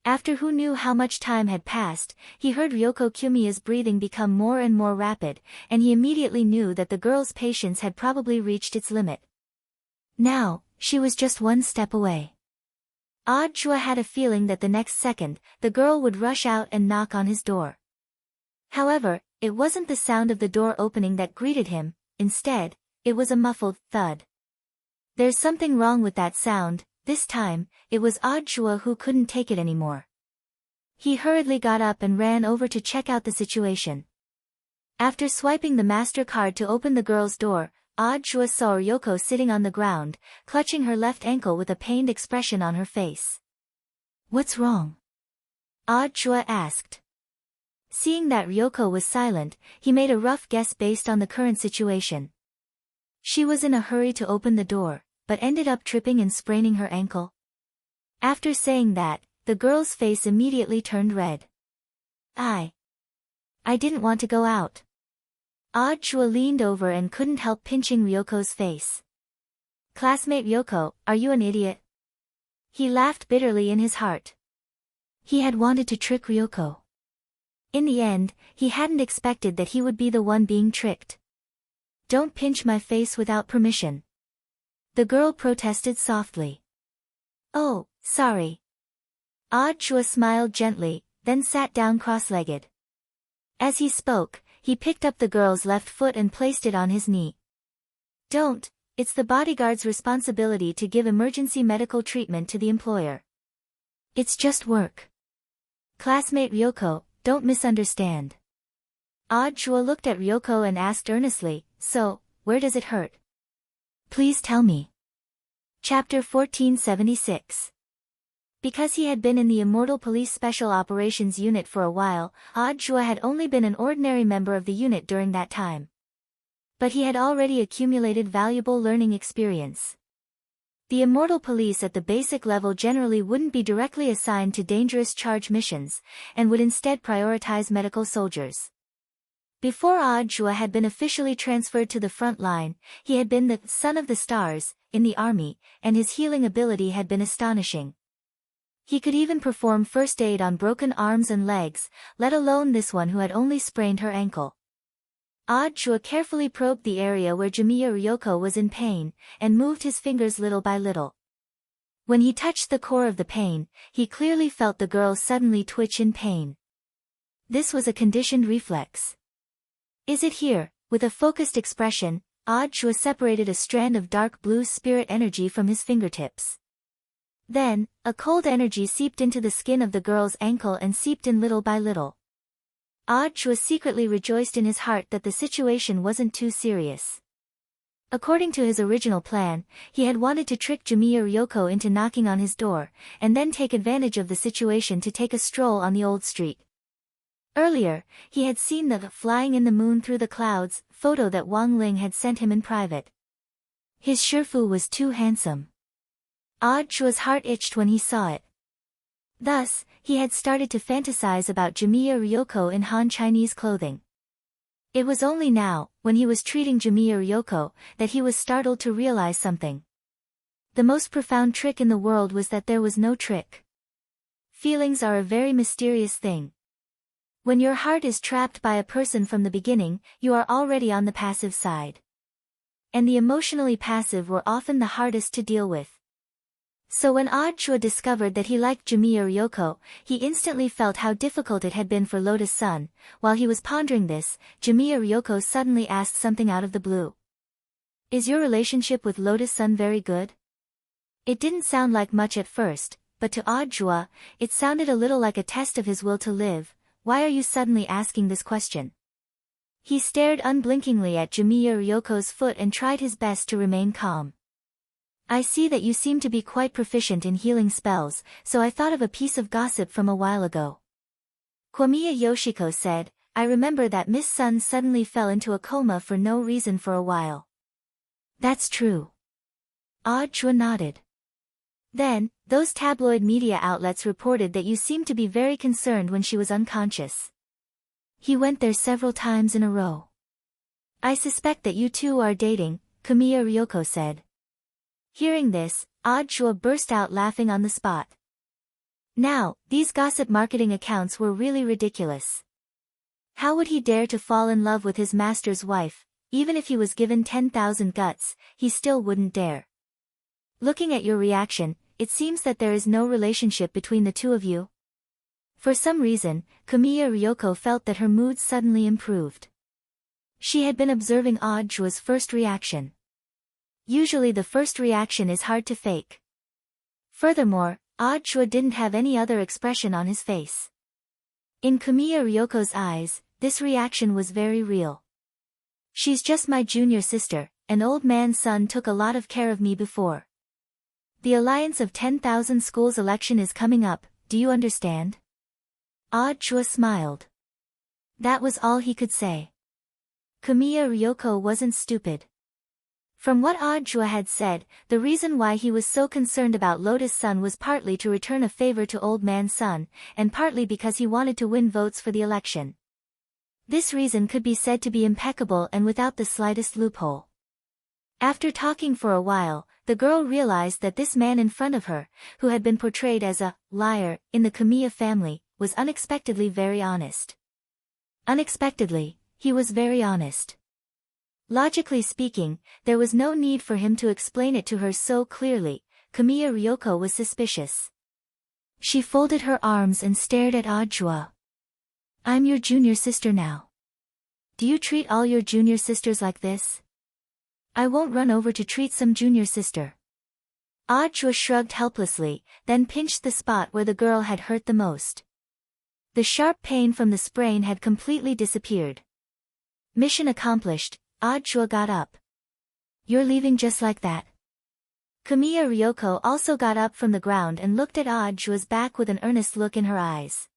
After who knew how much time had passed, he heard Ryoko Kumiya's breathing become more and more rapid, and he immediately knew that the girl's patience had probably reached its limit. Now, she was just one step away. Audjua had a feeling that the next second, the girl would rush out and knock on his door. However, it wasn't the sound of the door opening that greeted him, instead, it was a muffled thud. There's something wrong with that sound. This time, it was Audjua who couldn't take it anymore. He hurriedly got up and ran over to check out the situation. After swiping the MasterCard to open the girl's door, Audjua saw Ryoko sitting on the ground, clutching her left ankle with a pained expression on her face. "What's wrong?" Audjua asked. Seeing that Ryoko was silent, he made a rough guess based on the current situation. She was in a hurry to open the door, but ended up tripping and spraining her ankle. After saying that, the girl's face immediately turned red. I didn't want to go out." Audjua leaned over and couldn't help pinching Ryoko's face. "Classmate Ryoko, are you an idiot?" He laughed bitterly in his heart. He had wanted to trick Ryoko. In the end, he hadn't expected that he would be the one being tricked. "Don't pinch my face without permission." The girl protested softly. "Oh, sorry." Audjua smiled gently, then sat down cross-legged. As he spoke, he picked up the girl's left foot and placed it on his knee. "Don't, it's the bodyguard's responsibility to give emergency medical treatment to the employer. It's just work. Classmate Ryoko, don't misunderstand." Audjua looked at Ryoko and asked earnestly, "So, where does it hurt? Please tell me." Chapter 1476. Because he had been in the Immortal Police Special Operations Unit for a while, Audjua had only been an ordinary member of the unit during that time. But he had already accumulated valuable learning experience. The Immortal Police at the basic level generally wouldn't be directly assigned to dangerous charge missions, and would instead prioritize medical soldiers. Before Audjua had been officially transferred to the front line, he had been the son of the stars in the army, and his healing ability had been astonishing. He could even perform first aid on broken arms and legs, let alone this one who had only sprained her ankle. Audjua carefully probed the area where Jimiya Ryoko was in pain, and moved his fingers little by little. When he touched the core of the pain, he clearly felt the girl suddenly twitch in pain. This was a conditioned reflex. "Is it here?" With a focused expression, Audjua separated a strand of dark blue spirit energy from his fingertips. Then, a cold energy seeped into the skin of the girl's ankle and seeped in little by little. Audjua secretly rejoiced in his heart that the situation wasn't too serious. According to his original plan, he had wanted to trick Jimiya Ryoko into knocking on his door, and then take advantage of the situation to take a stroll on the old street. Earlier, he had seen the "flying in the moon through the clouds" photo that Wang Ling had sent him in private. His Shifu was too handsome. Audjua's heart itched when he saw it. Thus, he had started to fantasize about Jimiya Ryoko in Han Chinese clothing. It was only now, when he was treating Jimiya Ryoko, that he was startled to realize something. The most profound trick in the world was that there was no trick. Feelings are a very mysterious thing. When your heart is trapped by a person from the beginning, you are already on the passive side. And the emotionally passive were often the hardest to deal with. So when Chua discovered that he liked Jimiya Ryoko, he instantly felt how difficult it had been for Lotus-san. While he was pondering this, Jimiya Ryoko suddenly asked something out of the blue. Is your relationship with Lotus-san very good? It didn't sound like much at first, but to Chua, it sounded a little like a test of his will to live. Why are you suddenly asking this question? He stared unblinkingly at Jimiya Ryoko's foot and tried his best to remain calm. I see that you seem to be quite proficient in healing spells, so I thought of a piece of gossip from a while ago. Kwamiya Yoshiko said, I remember that Miss Sun suddenly fell into a coma for no reason for a while. That's true. Chua nodded. Then, those tabloid media outlets reported that you seemed to be very concerned when she was unconscious. He went there several times in a row. I suspect that you two are dating, Kamiya Ryoko said. Hearing this, Chua burst out laughing on the spot. Now, these gossip marketing accounts were really ridiculous. How would he dare to fall in love with his master's wife? Even if he was given 10,000 guts, he still wouldn't dare. Looking at your reaction, it seems that there is no relationship between the two of you. For some reason, Kamiya Ryoko felt that her mood suddenly improved. She had been observing Chua's first reaction. Usually the first reaction is hard to fake. Furthermore, Chua didn't have any other expression on his face. In Kamiya Ryoko's eyes, this reaction was very real. She's just my junior sister, an old man's son took a lot of care of me before. The Alliance of 10,000 Schools election is coming up, do you understand? Chua smiled. That was all he could say. Kamiya Ryoko wasn't stupid. From what Chua had said, the reason why he was so concerned about Lotus-san was partly to return a favor to old man Sun, and partly because he wanted to win votes for the election. This reason could be said to be impeccable and without the slightest loophole. After talking for a while, the girl realized that this man in front of her, who had been portrayed as a liar in the Kamiya family, was unexpectedly very honest. Unexpectedly, he was very honest. Logically speaking, there was no need for him to explain it to her so clearly. Kamiya Ryoko was suspicious. She folded her arms and stared at Chua. I'm your junior sister now. Do you treat all your junior sisters like this? I won't run over to treat some junior sister. Chua shrugged helplessly, then pinched the spot where the girl had hurt the most. The sharp pain from the sprain had completely disappeared. Mission accomplished. Chua got up. You're leaving just like that? Kamiya Ryoko also got up from the ground and looked at Chua's back with an earnest look in her eyes.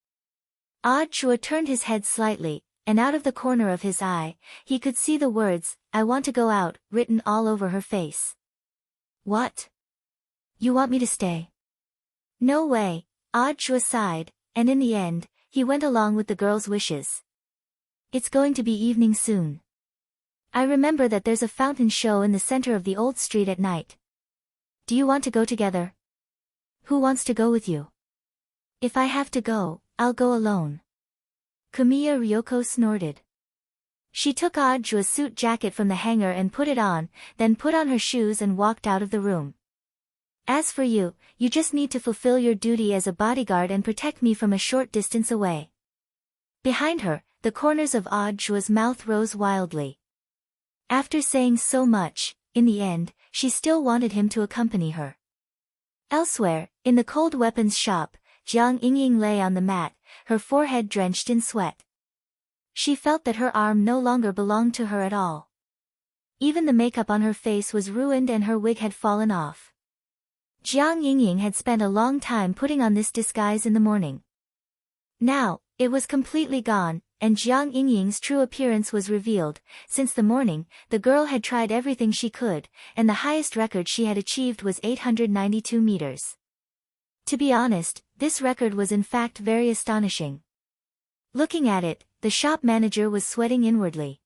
Chua turned his head slightly, and out of the corner of his eye, he could see the words, I want to go out, written all over her face. What? You want me to stay? No way, Chua sighed, and in the end, he went along with the girl's wishes. It's going to be evening soon. I remember that there's a fountain show in the center of the old street at night. Do you want to go together? Who wants to go with you? If I have to go, I'll go alone. Kamiya Ryoko snorted. She took Chua's suit jacket from the hanger and put it on, then put on her shoes and walked out of the room. As for you, you just need to fulfill your duty as a bodyguard and protect me from a short distance away. Behind her, the corners of Chua's mouth rose wildly. After saying so much, in the end, she still wanted him to accompany her. Elsewhere, in the cold weapons shop, Jiang Yingying lay on the mat, her forehead drenched in sweat. She felt that her arm no longer belonged to her at all. Even the makeup on her face was ruined and her wig had fallen off. Jiang Yingying had spent a long time putting on this disguise in the morning. Now, it was completely gone, and Jiang Yingying's true appearance was revealed. Since the morning, the girl had tried everything she could, and the highest record she had achieved was 892 meters. To be honest, this record was in fact very astonishing. Looking at it, the shop manager was sweating inwardly.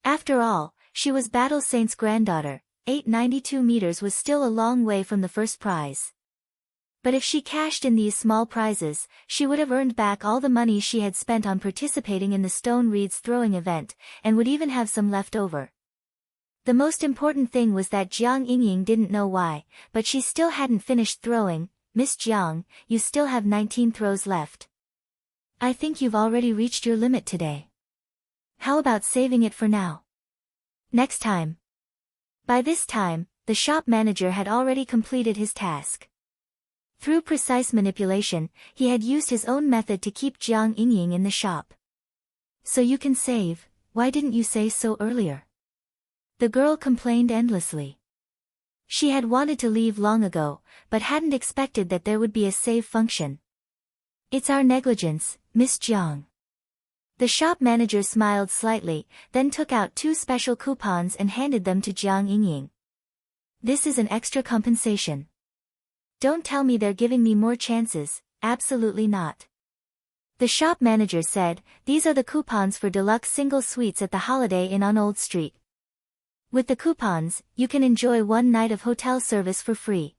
After all, she was Battle Saint's granddaughter. 892 meters was still a long way from the first prize. But if she cashed in these small prizes, she would have earned back all the money she had spent on participating in the stone reeds throwing event, and would even have some left over. The most important thing was that Jiang Yingying didn't know why, but she still hadn't finished throwing. Miss Jiang, you still have 19 throws left. I think you've already reached your limit today. How about saving it for now? Next time. By this time, the shop manager had already completed his task. Through precise manipulation, he had used his own method to keep Jiang Yingying in the shop. So you can save, why didn't you say so earlier? The girl complained endlessly. She had wanted to leave long ago, but hadn't expected that there would be a save function. It's our negligence, Miss Jiang. The shop manager smiled slightly, then took out 2 special coupons and handed them to Jiang Yingying. This is an extra compensation. Don't tell me they're giving me more chances, absolutely not. The shop manager said, these are the coupons for deluxe single suites at the Holiday Inn on Old Street. With the coupons, you can enjoy 1 night of hotel service for free.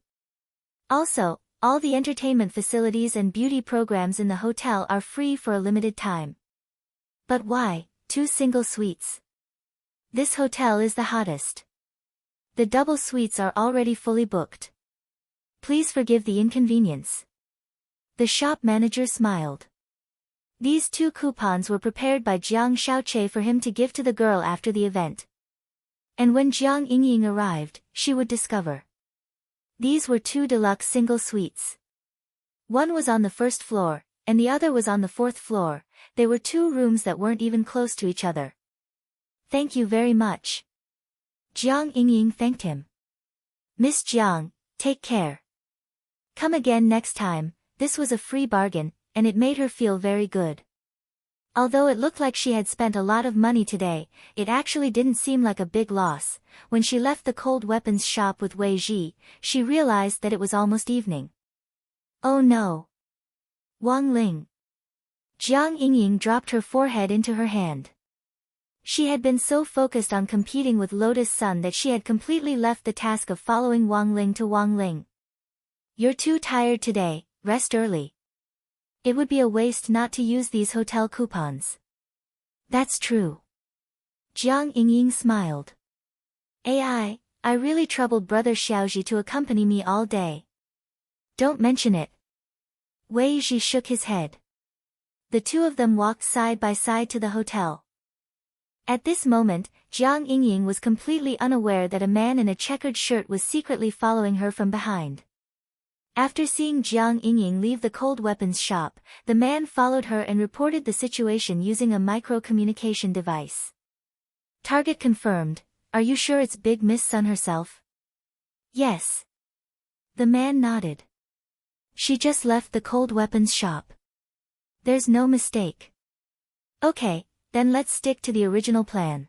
Also, all the entertainment facilities and beauty programs in the hotel are free for a limited time. But why, 2 single suites? This hotel is the hottest. The double suites are already fully booked. Please forgive the inconvenience. The shop manager smiled. These 2 coupons were prepared by Jiang Xiaoche for him to give to the girl after the event. And when Jiang Yingying arrived, she would discover. These were 2 deluxe single suites. One was on the 1st floor, and the other was on the 4th floor. They were 2 rooms that weren't even close to each other. Thank you very much. Jiang Yingying thanked him. Miss Jiang, take care. Come again next time. This was a free bargain, and it made her feel very good. Although it looked like she had spent a lot of money today, it actually didn't seem like a big loss. When she left the cold weapons shop with Wei Ji, she realized that it was almost evening. Oh no. Wang Ling. Jiang Yingying dropped her forehead into her hand. She had been so focused on competing with Lotus Sun that she had completely left the task of following Wang Ling to Wang Ling. You're too tired today, rest early. It would be a waste not to use these hotel coupons. That's true. Jiang Yingying smiled. I really troubled brother Xiaoji to accompany me all day. Don't mention it. Wei Ji shook his head. The 2 of them walked side by side to the hotel. At this moment, Jiang Yingying was completely unaware that a man in a checkered shirt was secretly following her from behind. After seeing Jiang Yingying leave the cold weapons shop, the man followed her and reported the situation using a micro-communication device. Target confirmed. Are you sure it's Big Miss Sun herself? Yes. The man nodded. She just left the cold weapons shop. There's no mistake. Okay, then let's stick to the original plan.